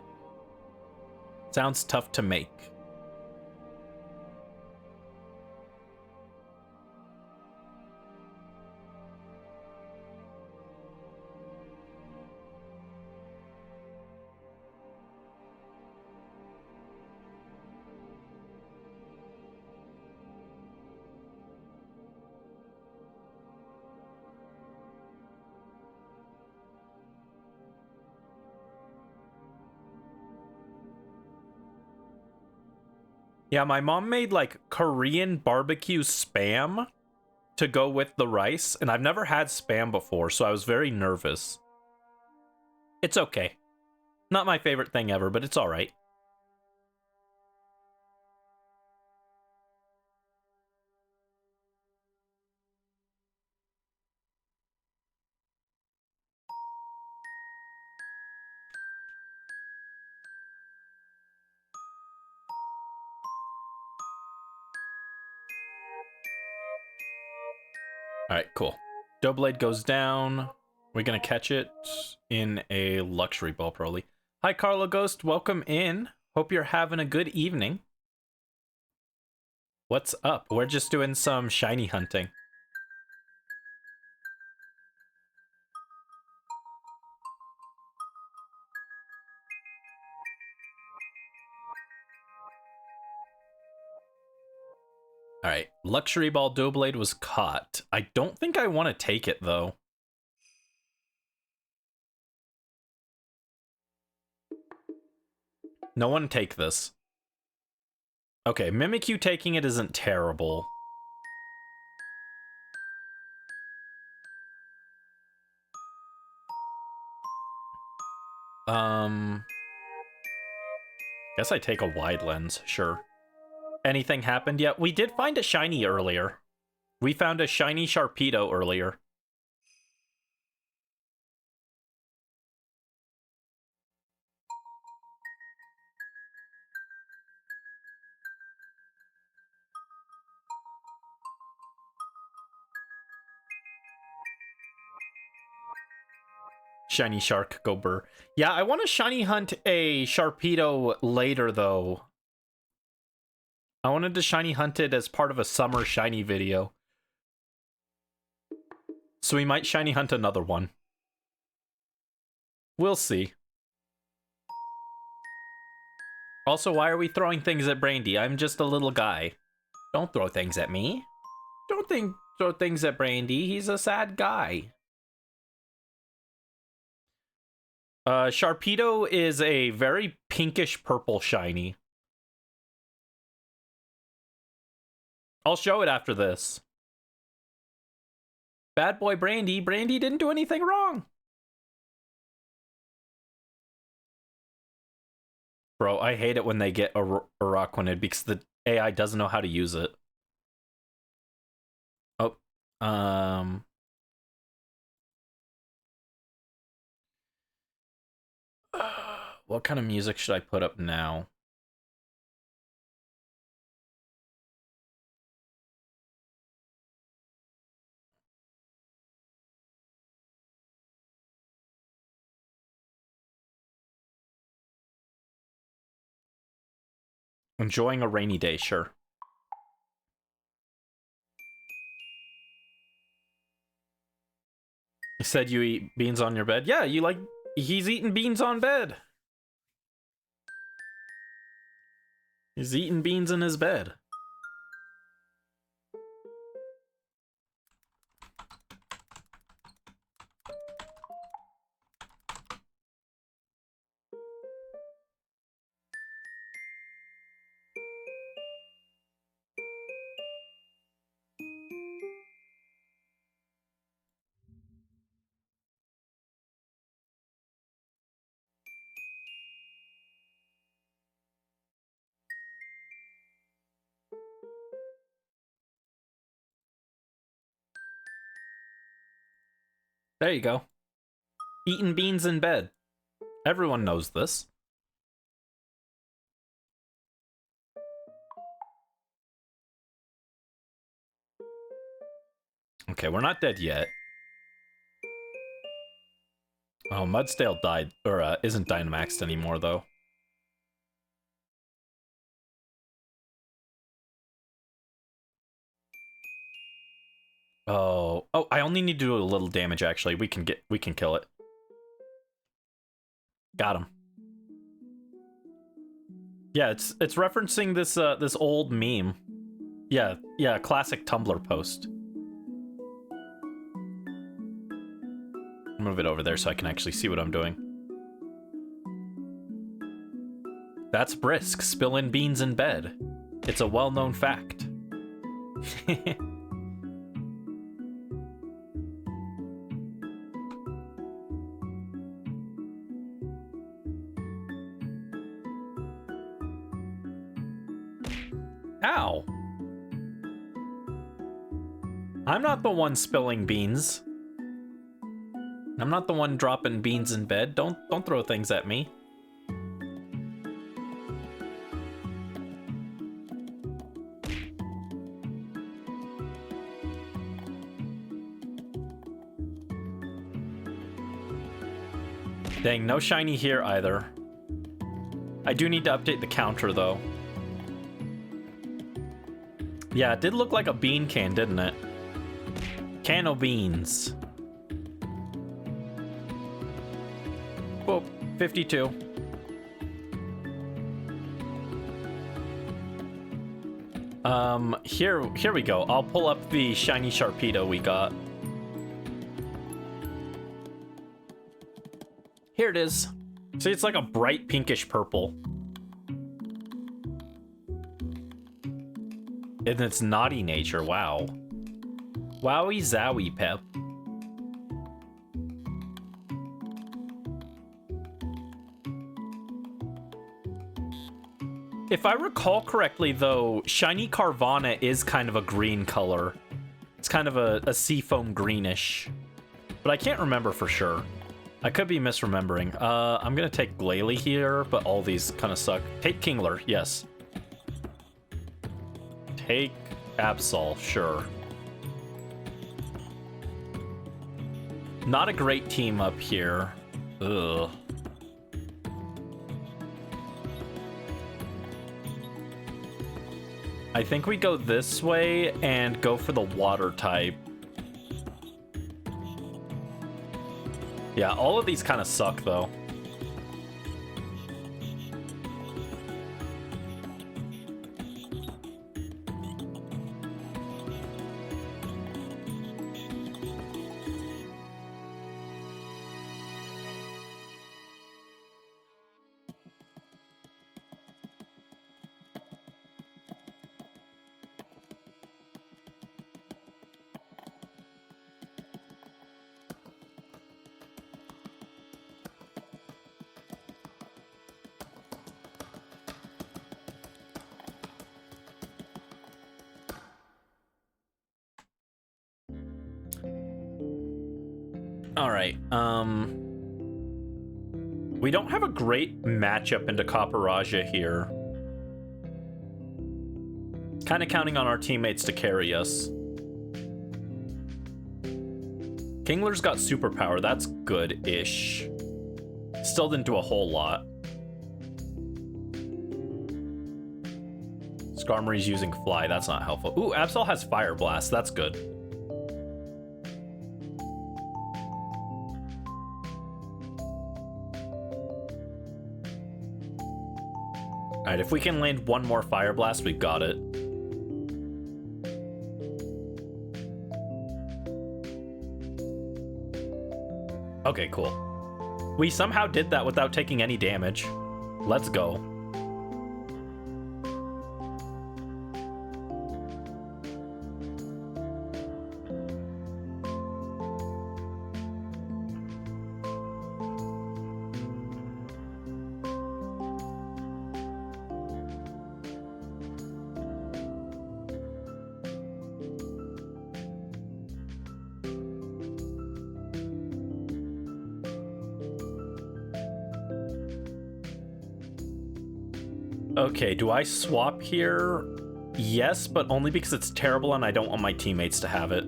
Sounds tough to make. Yeah, my mom made like Korean barbecue spam to go with the rice, and I've never had spam before, so I was very nervous. It's okay. Not my favorite thing ever, but it's all right. All right, cool. Doughblade goes down. We're gonna catch it in a luxury ball, probably. Hi, Carla Ghost. Welcome in. Hope you're having a good evening. What's up? We're just doing some shiny hunting. All right, luxury ball Doughblade was caught. I don't think I want to take it though. No one take this. Okay, Mimikyu taking it isn't terrible. Guess I take a wide lens, sure. Anything happened yet? We did find a shiny earlier. We found a shiny Sharpedo earlier. Shiny Shark, go burr. Yeah, I want to shiny hunt a Sharpedo later, though. I wanted to shiny hunt it as part of a summer shiny video. So we might shiny hunt another one. We'll see. Also, why are we throwing things at Brandy? I'm just a little guy. Don't throw things at me. Don't throw things at Brandy. He's a sad guy. Sharpedo is a very pinkish purple shiny. I'll show it after this. Bad boy Brandy. Brandy didn't do anything wrong. Bro, I hate it when they get Araquanid because the AI doesn't know how to use it. Oh, what kind of music should I put up now? Enjoying a rainy day, sure. You said you eat beans on your bed? Yeah, you like... He's eating beans on bed. He's eating beans in his bed. There you go. Eating beans in bed. Everyone knows this. Okay, we're not dead yet. Oh, Mudsdale died, or isn't Dynamaxed anymore, though. Oh, I only need to do a little damage. Actually, we can kill it. Got him. Yeah, it's referencing this this old meme. Yeah, classic Tumblr post. Move it over there so I can actually see what I'm doing. That's brisk. Spilling beans in bed. It's a well-known fact. Ow. I'm not the one spilling beans. I'm not the one dropping beans in bed. Don't throw things at me. Dang, no shiny here either. I do need to update the counter though. Yeah, it did look like a bean can, didn't it? Can of beans. Whoa, 52. Here we go. I'll pull up the shiny Sharpedo we got. Here it is. See, it's like a bright pinkish purple. In its naughty nature, wow. Wowie zowie, Pep. If I recall correctly, though, shiny Carvana is kind of a green color. It's kind of a seafoam greenish. But I can't remember for sure. I could be misremembering. I'm gonna take Glalie here, but all these kind of suck. Take Kingler, yes. Take Absol, sure. Not a great team up here. Ugh. I think we go this way and go for the water type. Yeah, all of these kind of suck though. All right. We don't have a great matchup into Copperaja here. Kind of counting on our teammates to carry us. Kingler's got superpower. That's good-ish. Still didn't do a whole lot. Skarmory's using Fly. That's not helpful. Ooh, Absol has Fire Blast. That's good. Alright, if we can land one more Fire Blast, we've got it. Okay, cool. We somehow did that without taking any damage. Let's go. Okay, do I swap here? Yes, but only because it's terrible and I don't want my teammates to have it.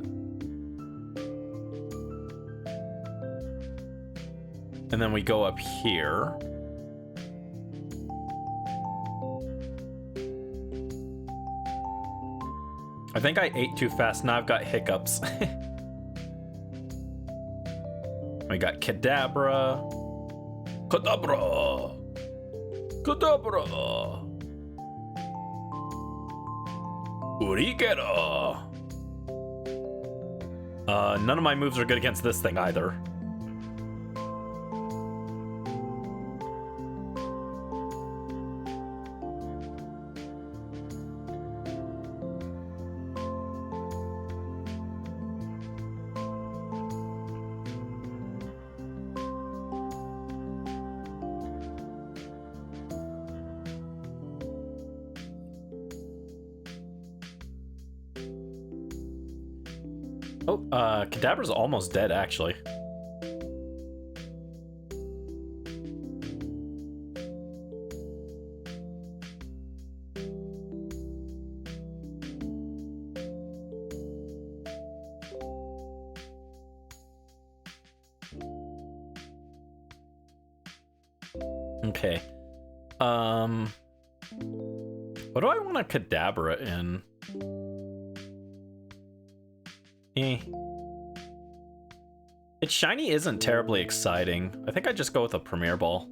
And then we go up here. I think I ate too fast. Now I've got hiccups. We got Kadabra. Kadabra! Kadabra! Urigera! None of my moves are good against this thing either. Oh, Kadabra's almost dead, actually. Okay. What do I want a Kadabra in? Its shiny isn't terribly exciting. I think I just go with a Premier Ball.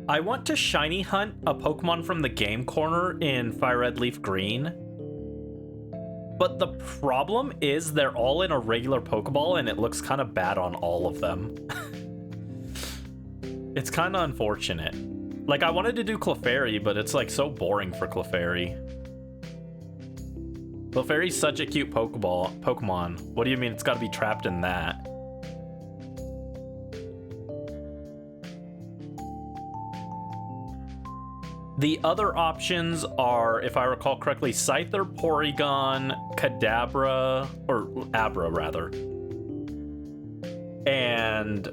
I want to shiny hunt a Pokemon from the game corner in Fire Red Leaf Green. But the problem is they're all in a regular Pokeball and it looks kind of bad on all of them. It's kind of unfortunate. Like, I wanted to do Clefairy, but it's, like, so boring for Clefairy. Clefairy's such a cute Pokemon. What do you mean it's got to be trapped in that? The other options are, if I recall correctly, Scyther, Porygon, Kadabra, or Abra, rather. And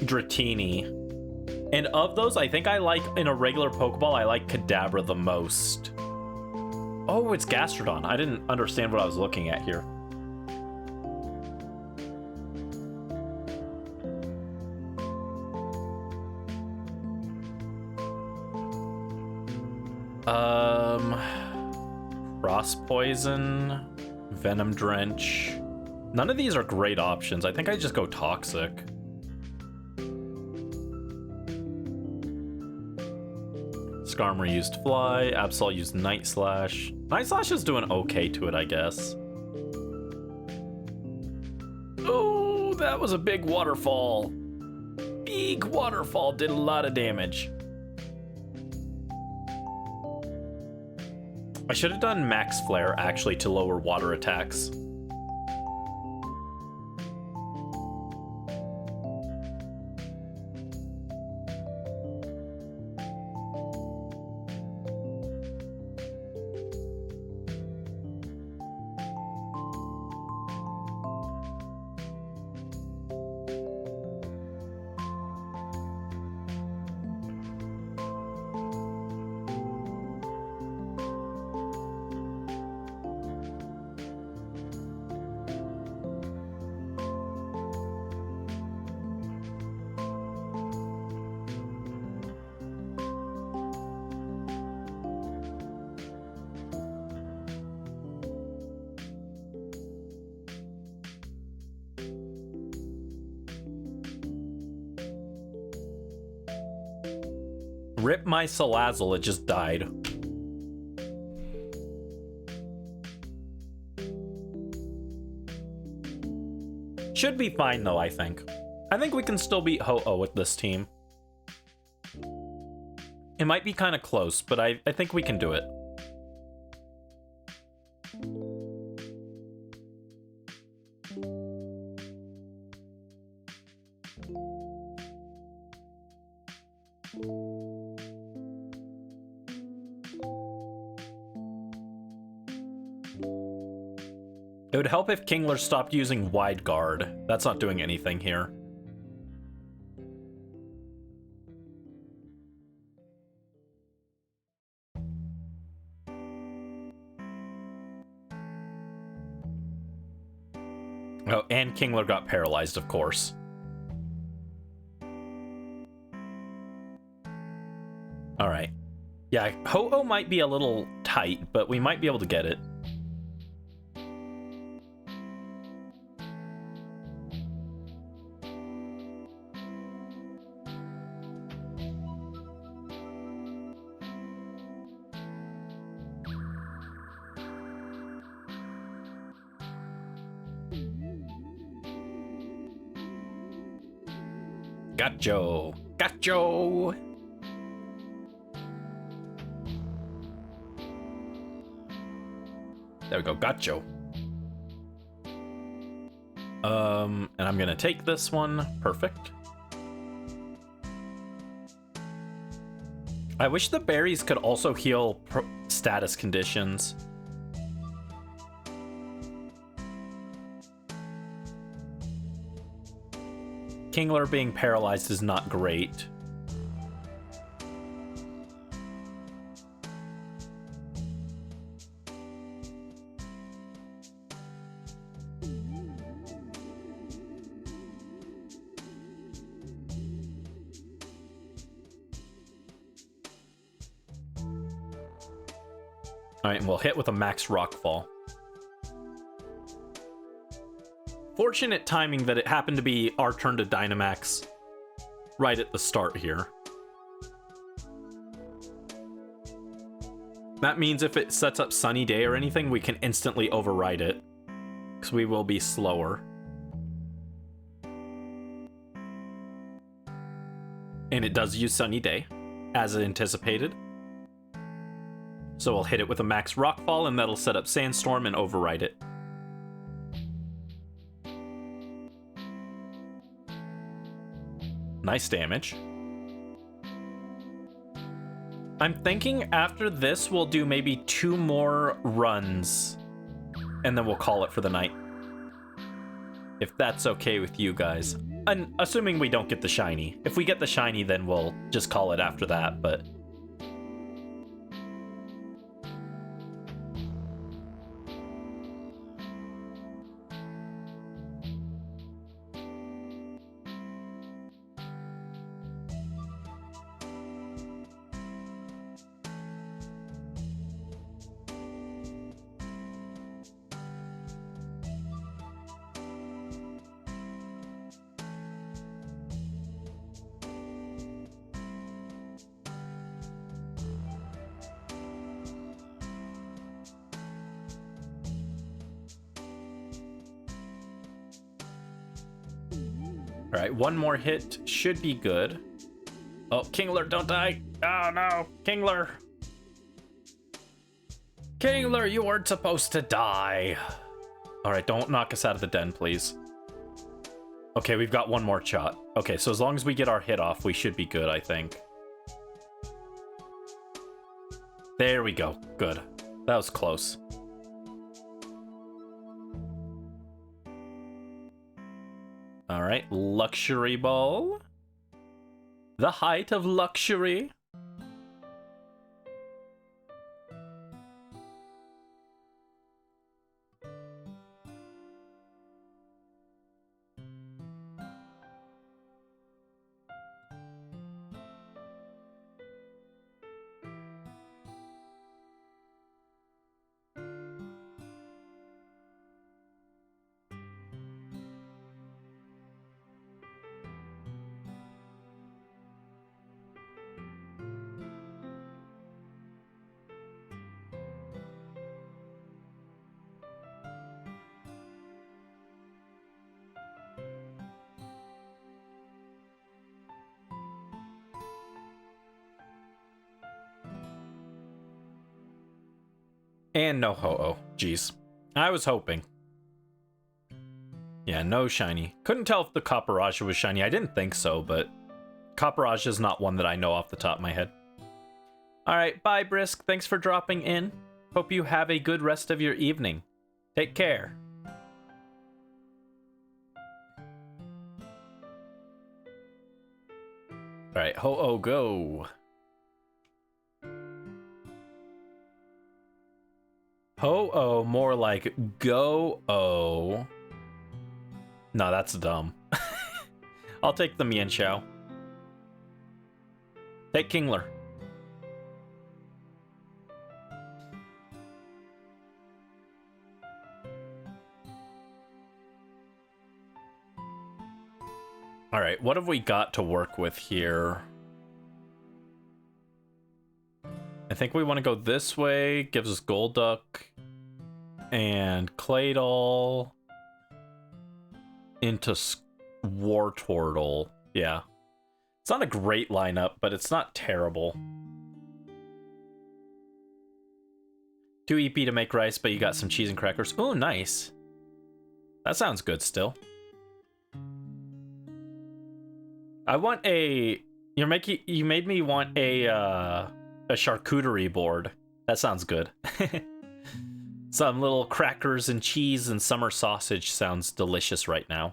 Dratini. And of those, I think I like, in a regular Pokeball, I like Kadabra the most. Oh, it's Gastrodon. I didn't understand what I was looking at here. Frost Poison, Venom Drench. None of these are great options. I think I just go Toxic. Skarmory used Fly, Absol used Night Slash. Night Slash is doing okay to it, I guess. Oh, that was a big waterfall. Big waterfall, did a lot of damage. I should have done Max Flare, actually, to lower water attacks. Rip my Salazzle, it just died. Should be fine though, I think. I think we can still beat Ho-Oh with this team. It might be kind of close, but I think we can do it. It would help if Kingler stopped using Wide Guard. That's not doing anything here. Oh, and Kingler got paralyzed, of course. Alright. Yeah, Ho-Oh might be a little tight, but we might be able to get it. Gotcho! Gotcho! There we go, gotcho. And I'm gonna take this one. Perfect. I wish the berries could also heal status conditions. Kingler being paralyzed is not great. Alright, and we'll hit with a max rockfall. Fortunate timing that it happened to be our turn to Dynamax right at the start here. That means if it sets up Sunny Day or anything, we can instantly override it, because we will be slower. And it does use Sunny Day, as anticipated. So we'll hit it with a max rockfall, and that'll set up Sandstorm and override it. Nice damage. I'm thinking after this, we'll do maybe 2 more runs, and then we'll call it for the night. If that's okay with you guys. And assuming we don't get the shiny. If we get the shiny, then we'll just call it after that, but... Alright, 1 more hit should be good. Oh, Kingler, don't die! Oh no, Kingler! Kingler, you weren't supposed to die! Alright, don't knock us out of the den, please. Okay, we've got 1 more shot. Okay, so as long as we get our hit off, we should be good, I think. There we go. Good. That was close. Alright, Luxury Ball. The height of luxury. And no Ho-Oh. Jeez. I was hoping. Yeah, no shiny. Couldn't tell if the Copperage was shiny. I didn't think so, but Copperage is not one that I know off the top of my head. Alright, bye Brisk. Thanks for dropping in. Hope you have a good rest of your evening. Take care. Alright, Ho-Oh, go. Ho-Oh, more like go-oh. No, that's dumb. I'll take the Mian Xiao. Take Kingler. Alright, what have we got to work with here? I think we want to go this way. Gives us Golduck. And Claydol. Into Wartortle. Yeah. It's not a great lineup, but it's not terrible. 2 EP to make rice, but you got some cheese and crackers. Oh, nice. That sounds good still. I want a... You made me want a charcuterie board. That sounds good. Some little crackers and cheese and summer sausage sounds delicious right now.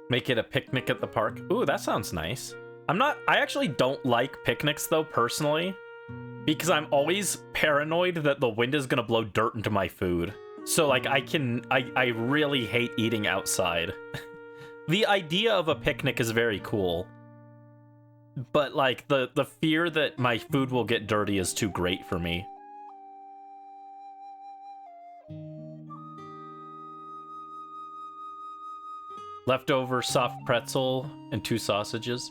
Make it a picnic at the park. Ooh, that sounds nice. I actually don't like picnics though, personally, because I'm always paranoid that the wind is gonna blow dirt into my food. So like I really hate eating outside. The idea of a picnic is very cool, but like the fear that my food will get dirty is too great for me. Leftover soft pretzel and 2 sausages.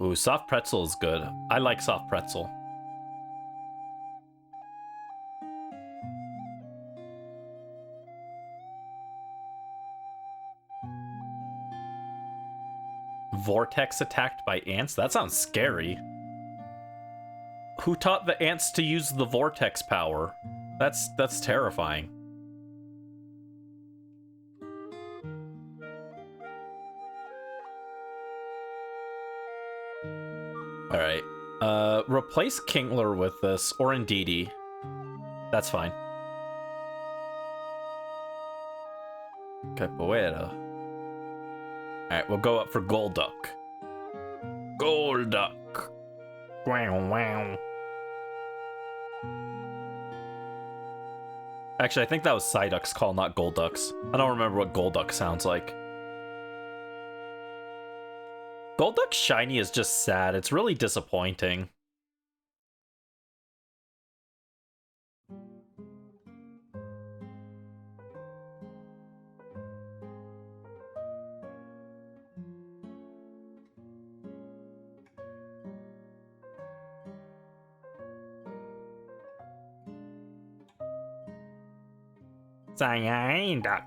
Ooh, soft pretzel is good. I like soft pretzel. Vortex attacked by ants? That sounds scary. Who taught the ants to use the vortex power? That's terrifying. Alright. Replace Kingler with this, or Indeedee. That's fine. Capoeira. Alright, we'll go up for Golduck. Golduck. Wow, wow. Actually, I think that was Psyduck's call, not Golduck's. I don't remember what Golduck sounds like. Golduck's shiny is just sad. It's really disappointing. Psyduck.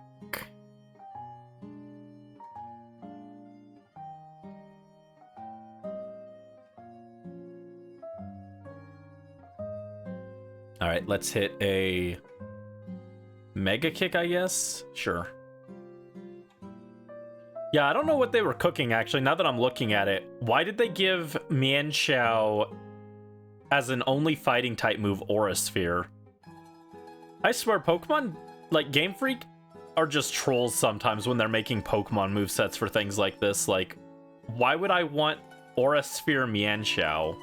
Alright, let's hit a Mega Kick, I guess? Sure. Yeah, I don't know what they were cooking, actually, now that I'm looking at it. Why did they give Mian Xiao as an only fighting type move Aura Sphere? I swear, Pokemon, like, Game Freak are just trolls sometimes when they're making Pokemon movesets for things like this. Like, why would I want Aura Sphere Mian Xiao?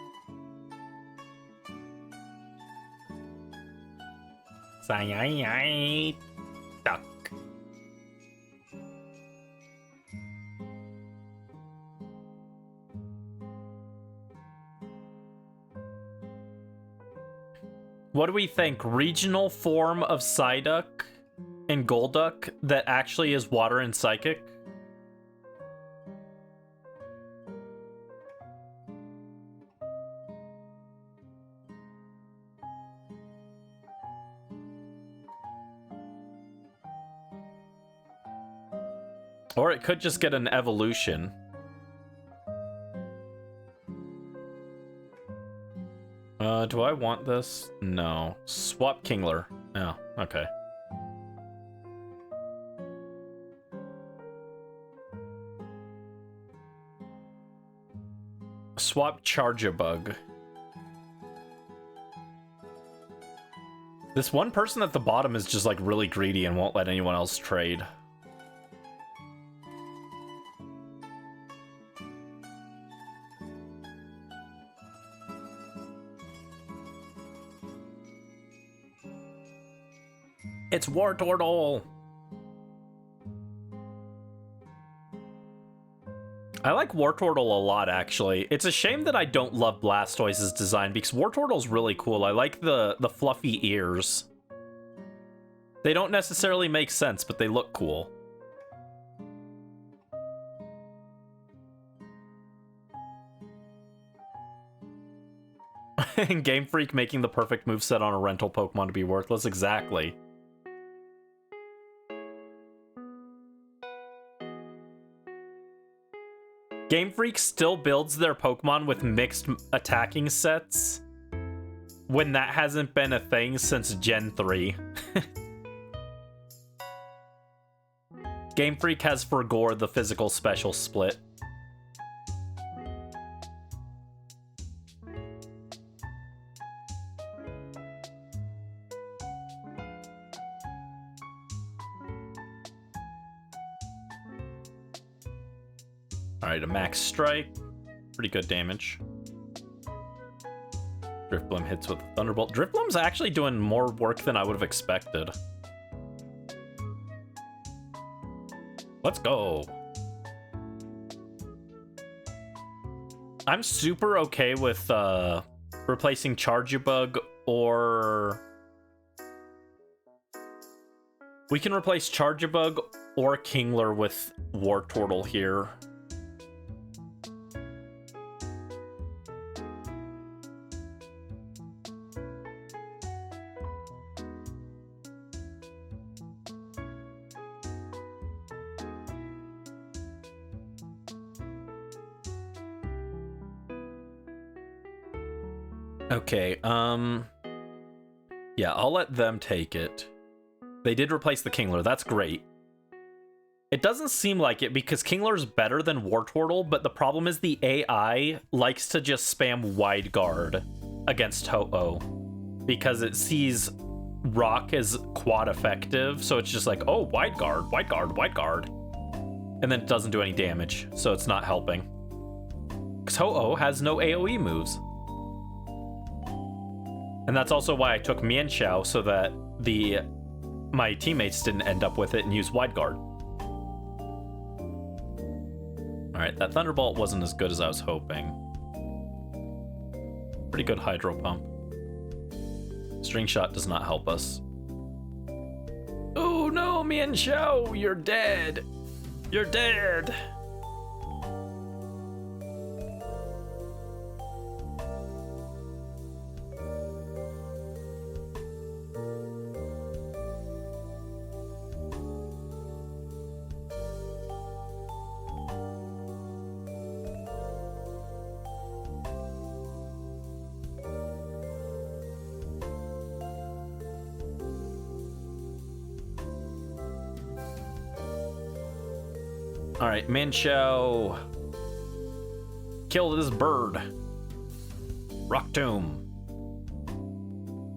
Duck. What do we think? Regional form of Psyduck and Golduck that actually is water and psychic? Or it could just get an evolution. Do I want this? No. Swap Kingler. Oh, okay. Swap Charjabug. This one person at the bottom is just like really greedy and won't let anyone else trade. It's Wartortle! I like Wartortle a lot, actually. It's a shame that I don't love Blastoise's design, because Wartortle's really cool. I like the fluffy ears. They don't necessarily make sense, but they look cool. Game Freak making the perfect moveset on a rental Pokemon to be worthless. Exactly. Game Freak still builds their Pokemon with mixed attacking sets when that hasn't been a thing since Gen 3. Game Freak has for Gore the physical special split. Alright, a max strike. Pretty good damage. Drifblim hits with a Thunderbolt. Drifblim's actually doing more work than I would have expected. Let's go. I'm super okay with replacing Charjabug, or we can replace Charjabug or Kingler with Wartortle here. Okay, yeah, I'll let them take it. They did replace the Kingler, that's great. It doesn't seem like it because Kingler's better than Wartortle, but the problem is the AI likes to just spam Wide Guard against Ho-Oh because it sees Rock as quad effective, so it's just like, oh, Wide Guard, Wide Guard, Wide Guard. And then it doesn't do any damage, so it's not helping. Because Ho-Oh has no AoE moves. And that's also why I took Mienshao, so that my teammates didn't end up with it and use Wide Guard. Alright, that Thunderbolt wasn't as good as I was hoping. Pretty good Hydro Pump. String Shot does not help us. Oh no, Mienshao, you're dead! You're dead! Alright, Mienshao. Kill this bird. Rock Tomb.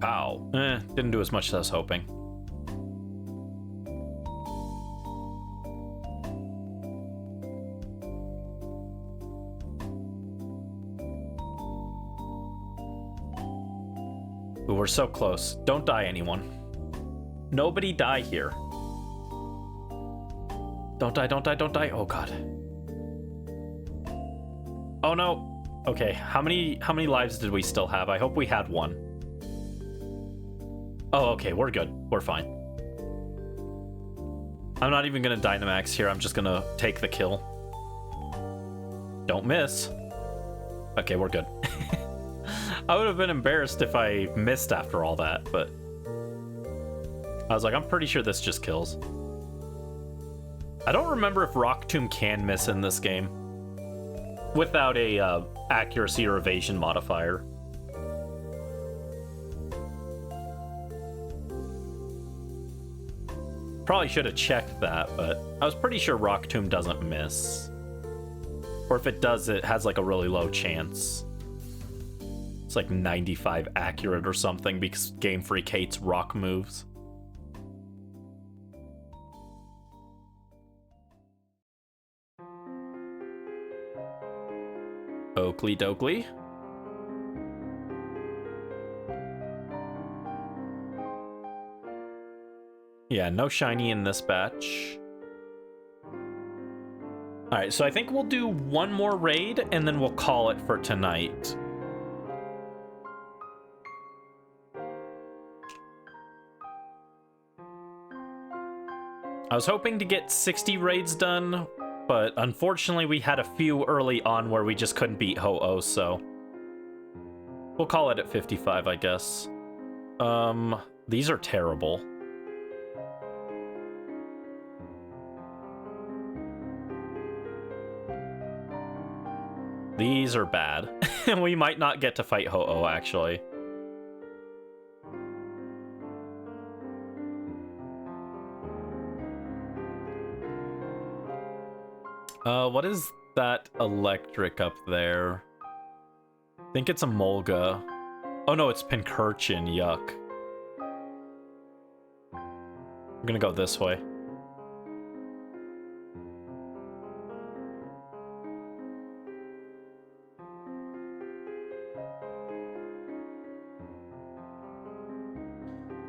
Pow. Didn't do as much as I was hoping. Ooh, we're so close. Don't die, anyone. Nobody die here. Don't die, don't die, don't die. Oh god. Oh no. Okay, how many lives did we still have? I hope we had one. Oh, okay, we're good. We're fine. I'm not even gonna Dynamax here. I'm just gonna take the kill. Don't miss. Okay, we're good. I would have been embarrassed if I missed after all that, but I was like, I'm pretty sure this just kills. I don't remember if Rock Tomb can miss in this game without a accuracy or evasion modifier. Probably should have checked that, but I was pretty sure Rock Tomb doesn't miss. Or if it does, it has like a really low chance. It's like 95 accurate or something because Game Freak hates rock moves. Oakley dokley. Yeah, no shiny in this batch. Alright, so I think we'll do one more raid and then we'll call it for tonight. I was hoping to get 60 raids done, but unfortunately we had a few early on where we just couldn't beat Ho-Oh, so we'll call it at 55, I guess. These are terrible. These are bad. We might not get to fight Ho-Oh, actually. What is that electric up there? I think it's a Molga. Oh no, it's Pincurchin, yuck. I'm gonna go this way.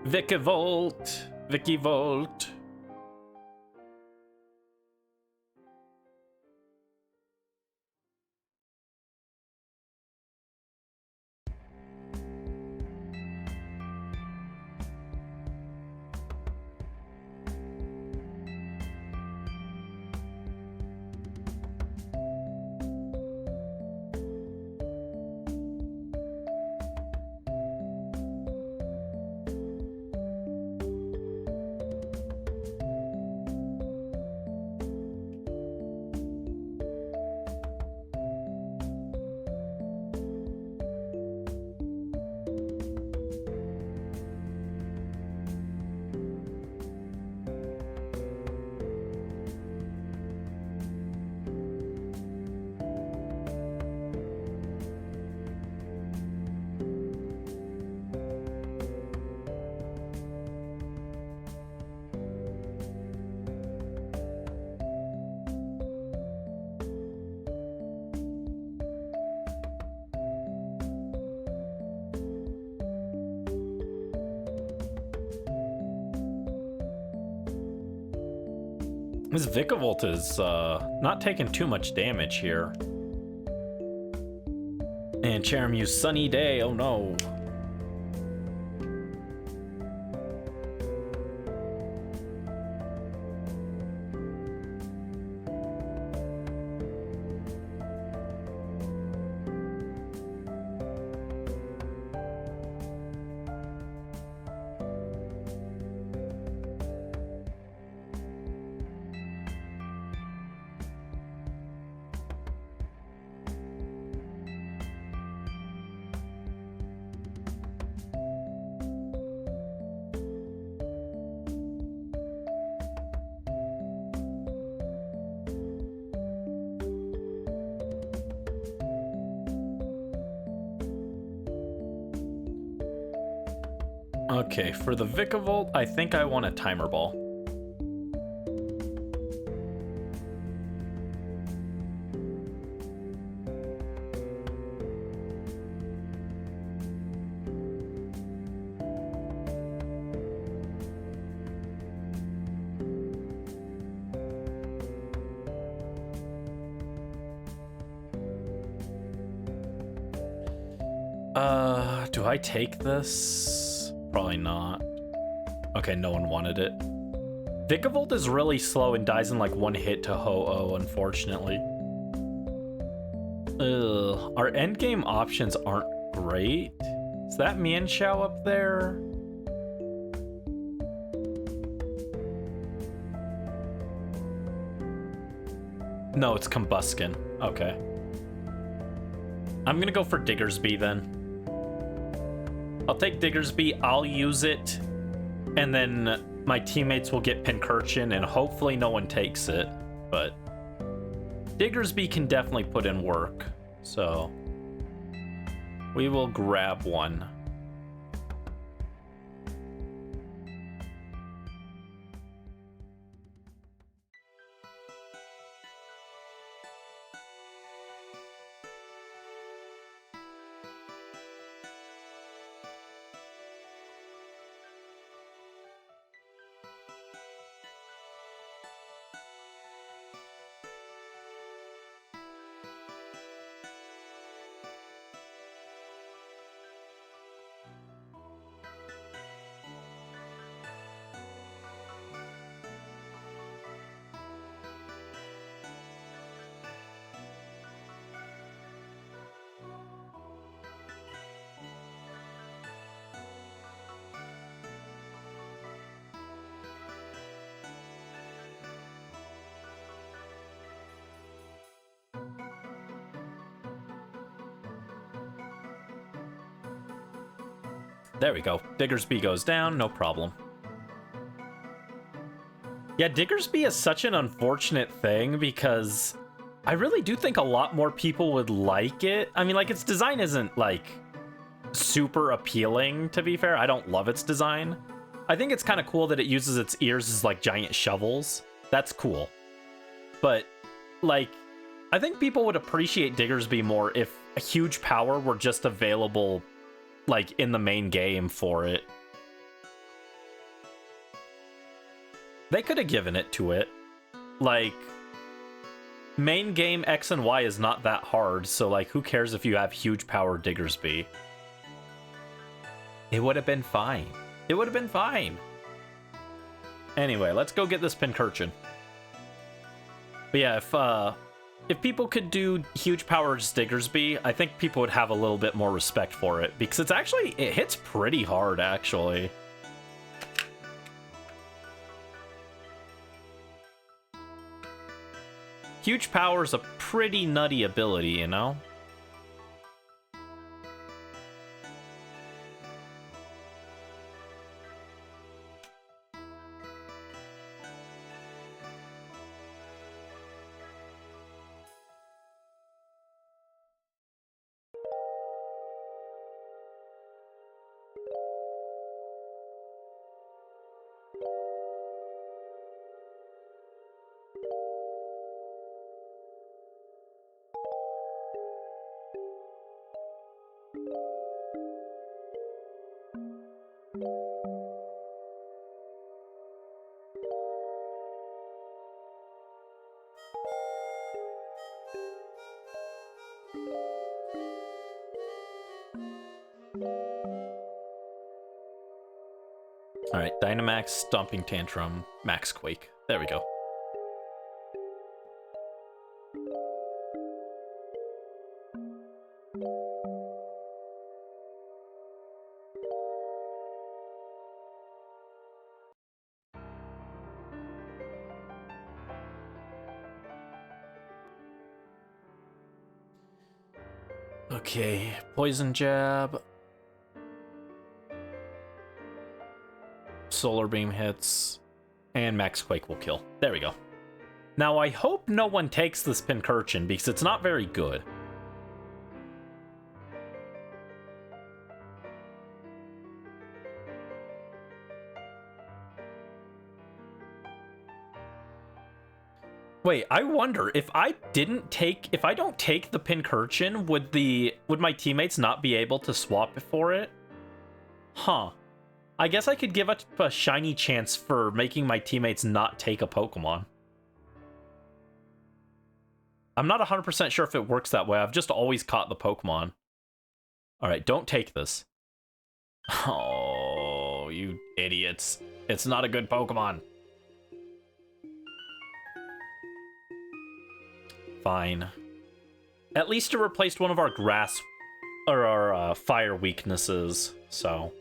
Vicky-Volt. This Vicky-Volt is not taking too much damage here. And Cherimew's Sunny Day, oh no. Okay, for the Vicky-Volt, I think I want a Timer Ball. Do I take this? Probably not. Okay, no one wanted it. Vikavolt is really slow and dies in like one hit to Ho-Oh, unfortunately. Ugh, our endgame options aren't great. Is that Mienshao up there? No, it's Combuskin. Okay. I'm gonna go for Diggersby then. I'll take Diggersby, I'll use it, and then my teammates will get Pincurchin, and hopefully no one takes it, but Diggersby can definitely put in work, so we will grab one. There we go. Diggersby goes down, no problem. Yeah, Diggersby is such an unfortunate thing because I really do think a lot more people would like it. I mean, like, its design isn't, like, super appealing, to be fair. I don't love its design. I think it's kind of cool that it uses its ears as, like, giant shovels. That's cool. But, like, I think people would appreciate Diggersby more if a huge power were just available, like, in the main game for it. They could have given it to it. Like, main game X and Y is not that hard, so, like, who cares if you have huge power Diggersby? It would have been fine. It would have been fine. Anyway, let's go get this Pincurchin. But yeah, if people could do huge power Diggersby, I think people would have a little bit more respect for it, because it's actually, it hits pretty hard, actually. Huge power is a pretty nutty ability, you know? Alright, Dynamax, Stomping Tantrum, Max Quake. There we go. Okay, Poison Jab. Solar Beam hits, and Max Quake will kill. There we go. Now, I hope no one takes this Pincurchin, because it's not very good. Wait, I wonder if I don't take the Pincurchin, would my teammates not be able to swap for it? Huh. I guess I could give up a shiny chance for making my teammates not take a Pokemon. I'm not 100% sure if it works that way. I've just always caught the Pokemon. Alright, don't take this. Oh, No, you idiots. It's not a good Pokemon. Fine. At least it replaced one of our grass or our fire weaknesses, so.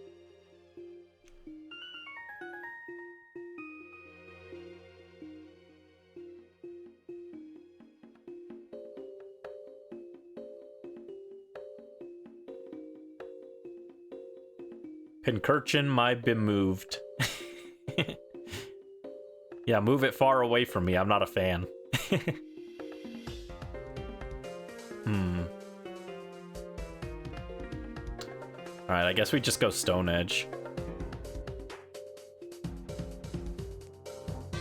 Pincurchin might be moved. Yeah, move it far away from me. I'm not a fan. Alright, I guess we just go Stone Edge.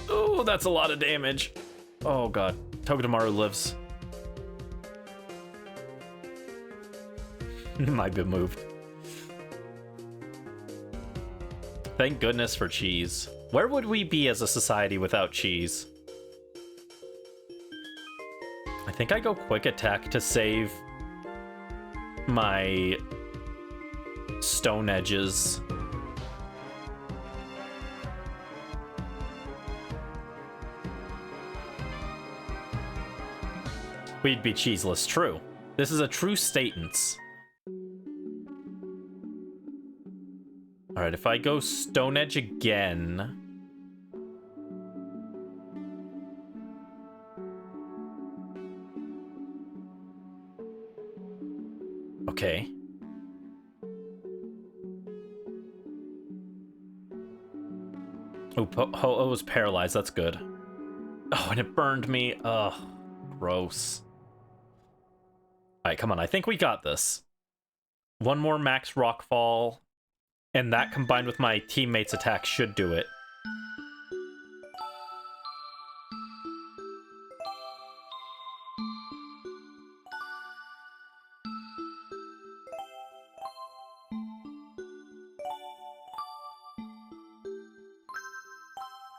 Oh, that's a lot of damage. Oh god. Togedemaru lives. Might be moved. Thank goodness for cheese. Where would we be as a society without cheese? I think I go Quick Attack to save my Stone Edges. We'd be cheeseless, true. This is a true statement. Alright, if I go Stone Edge again... Okay. Oh, Ho-Oh was paralyzed, that's good. Oh, and it burned me. Ugh, gross. Alright, come on, I think we got this. One more max Rockfall. And that combined with my teammate's attack should do it.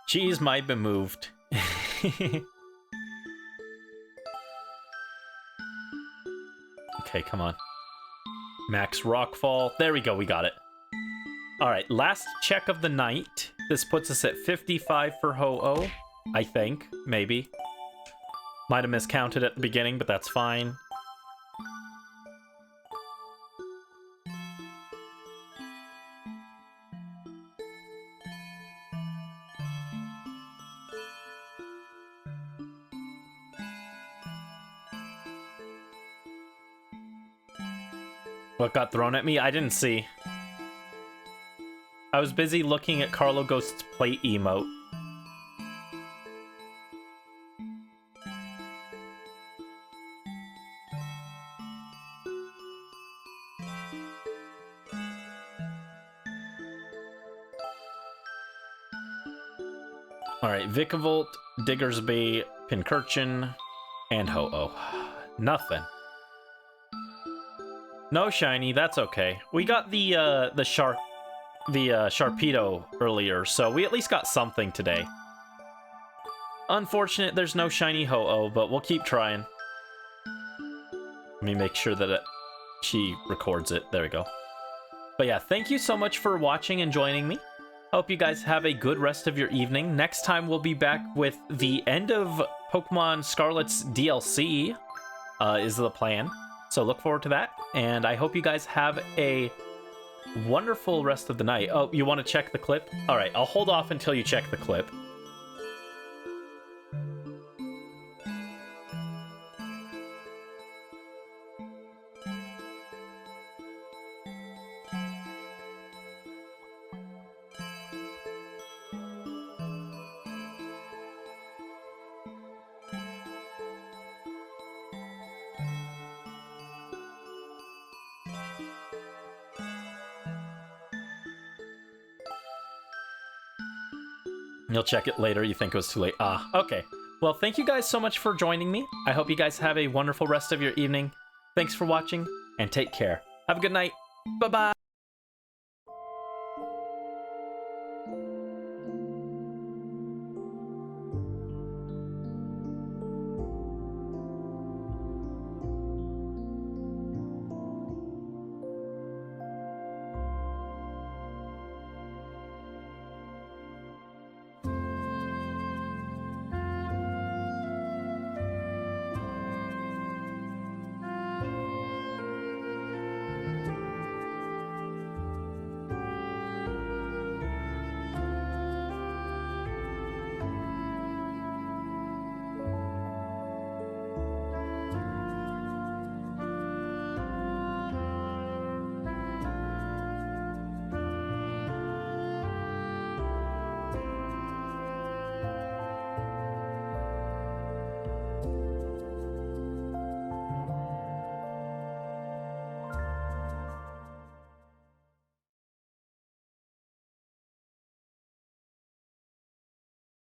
Cheese might be moved. Okay, come on. Max Rockfall. There we go, we got it. Alright, last check of the night. This puts us at 55 for Ho-Oh, I think, maybe. Might have miscounted at the beginning, but that's fine. What got thrown at me? I didn't see. I was busy looking at Carlo Ghost's plate emote. Alright, Vikavolt, Diggersby, Pincurchin, and Ho-Oh. Nothing. No shiny, that's okay. We got the Sharpedo earlier, so we at least got something today. Unfortunate there's no shiny Ho-Oh, but we'll keep trying. Let me make sure that she records it. There we go. But yeah, thank you so much for watching and joining me. Hope you guys have a good rest of your evening. Next time we'll be back with the end of Pokemon Scarlet's DLC, is the plan. So look forward to that, and I hope you guys have a wonderful rest of the night. Oh, you want to check the clip? Alright, I'll hold off until you check the clip. You'll check it later. You think it was too late. Ah, okay. Well, thank you guys so much for joining me. I hope you guys have a wonderful rest of your evening. Thanks for watching, and take care. Have a good night. Bye-bye.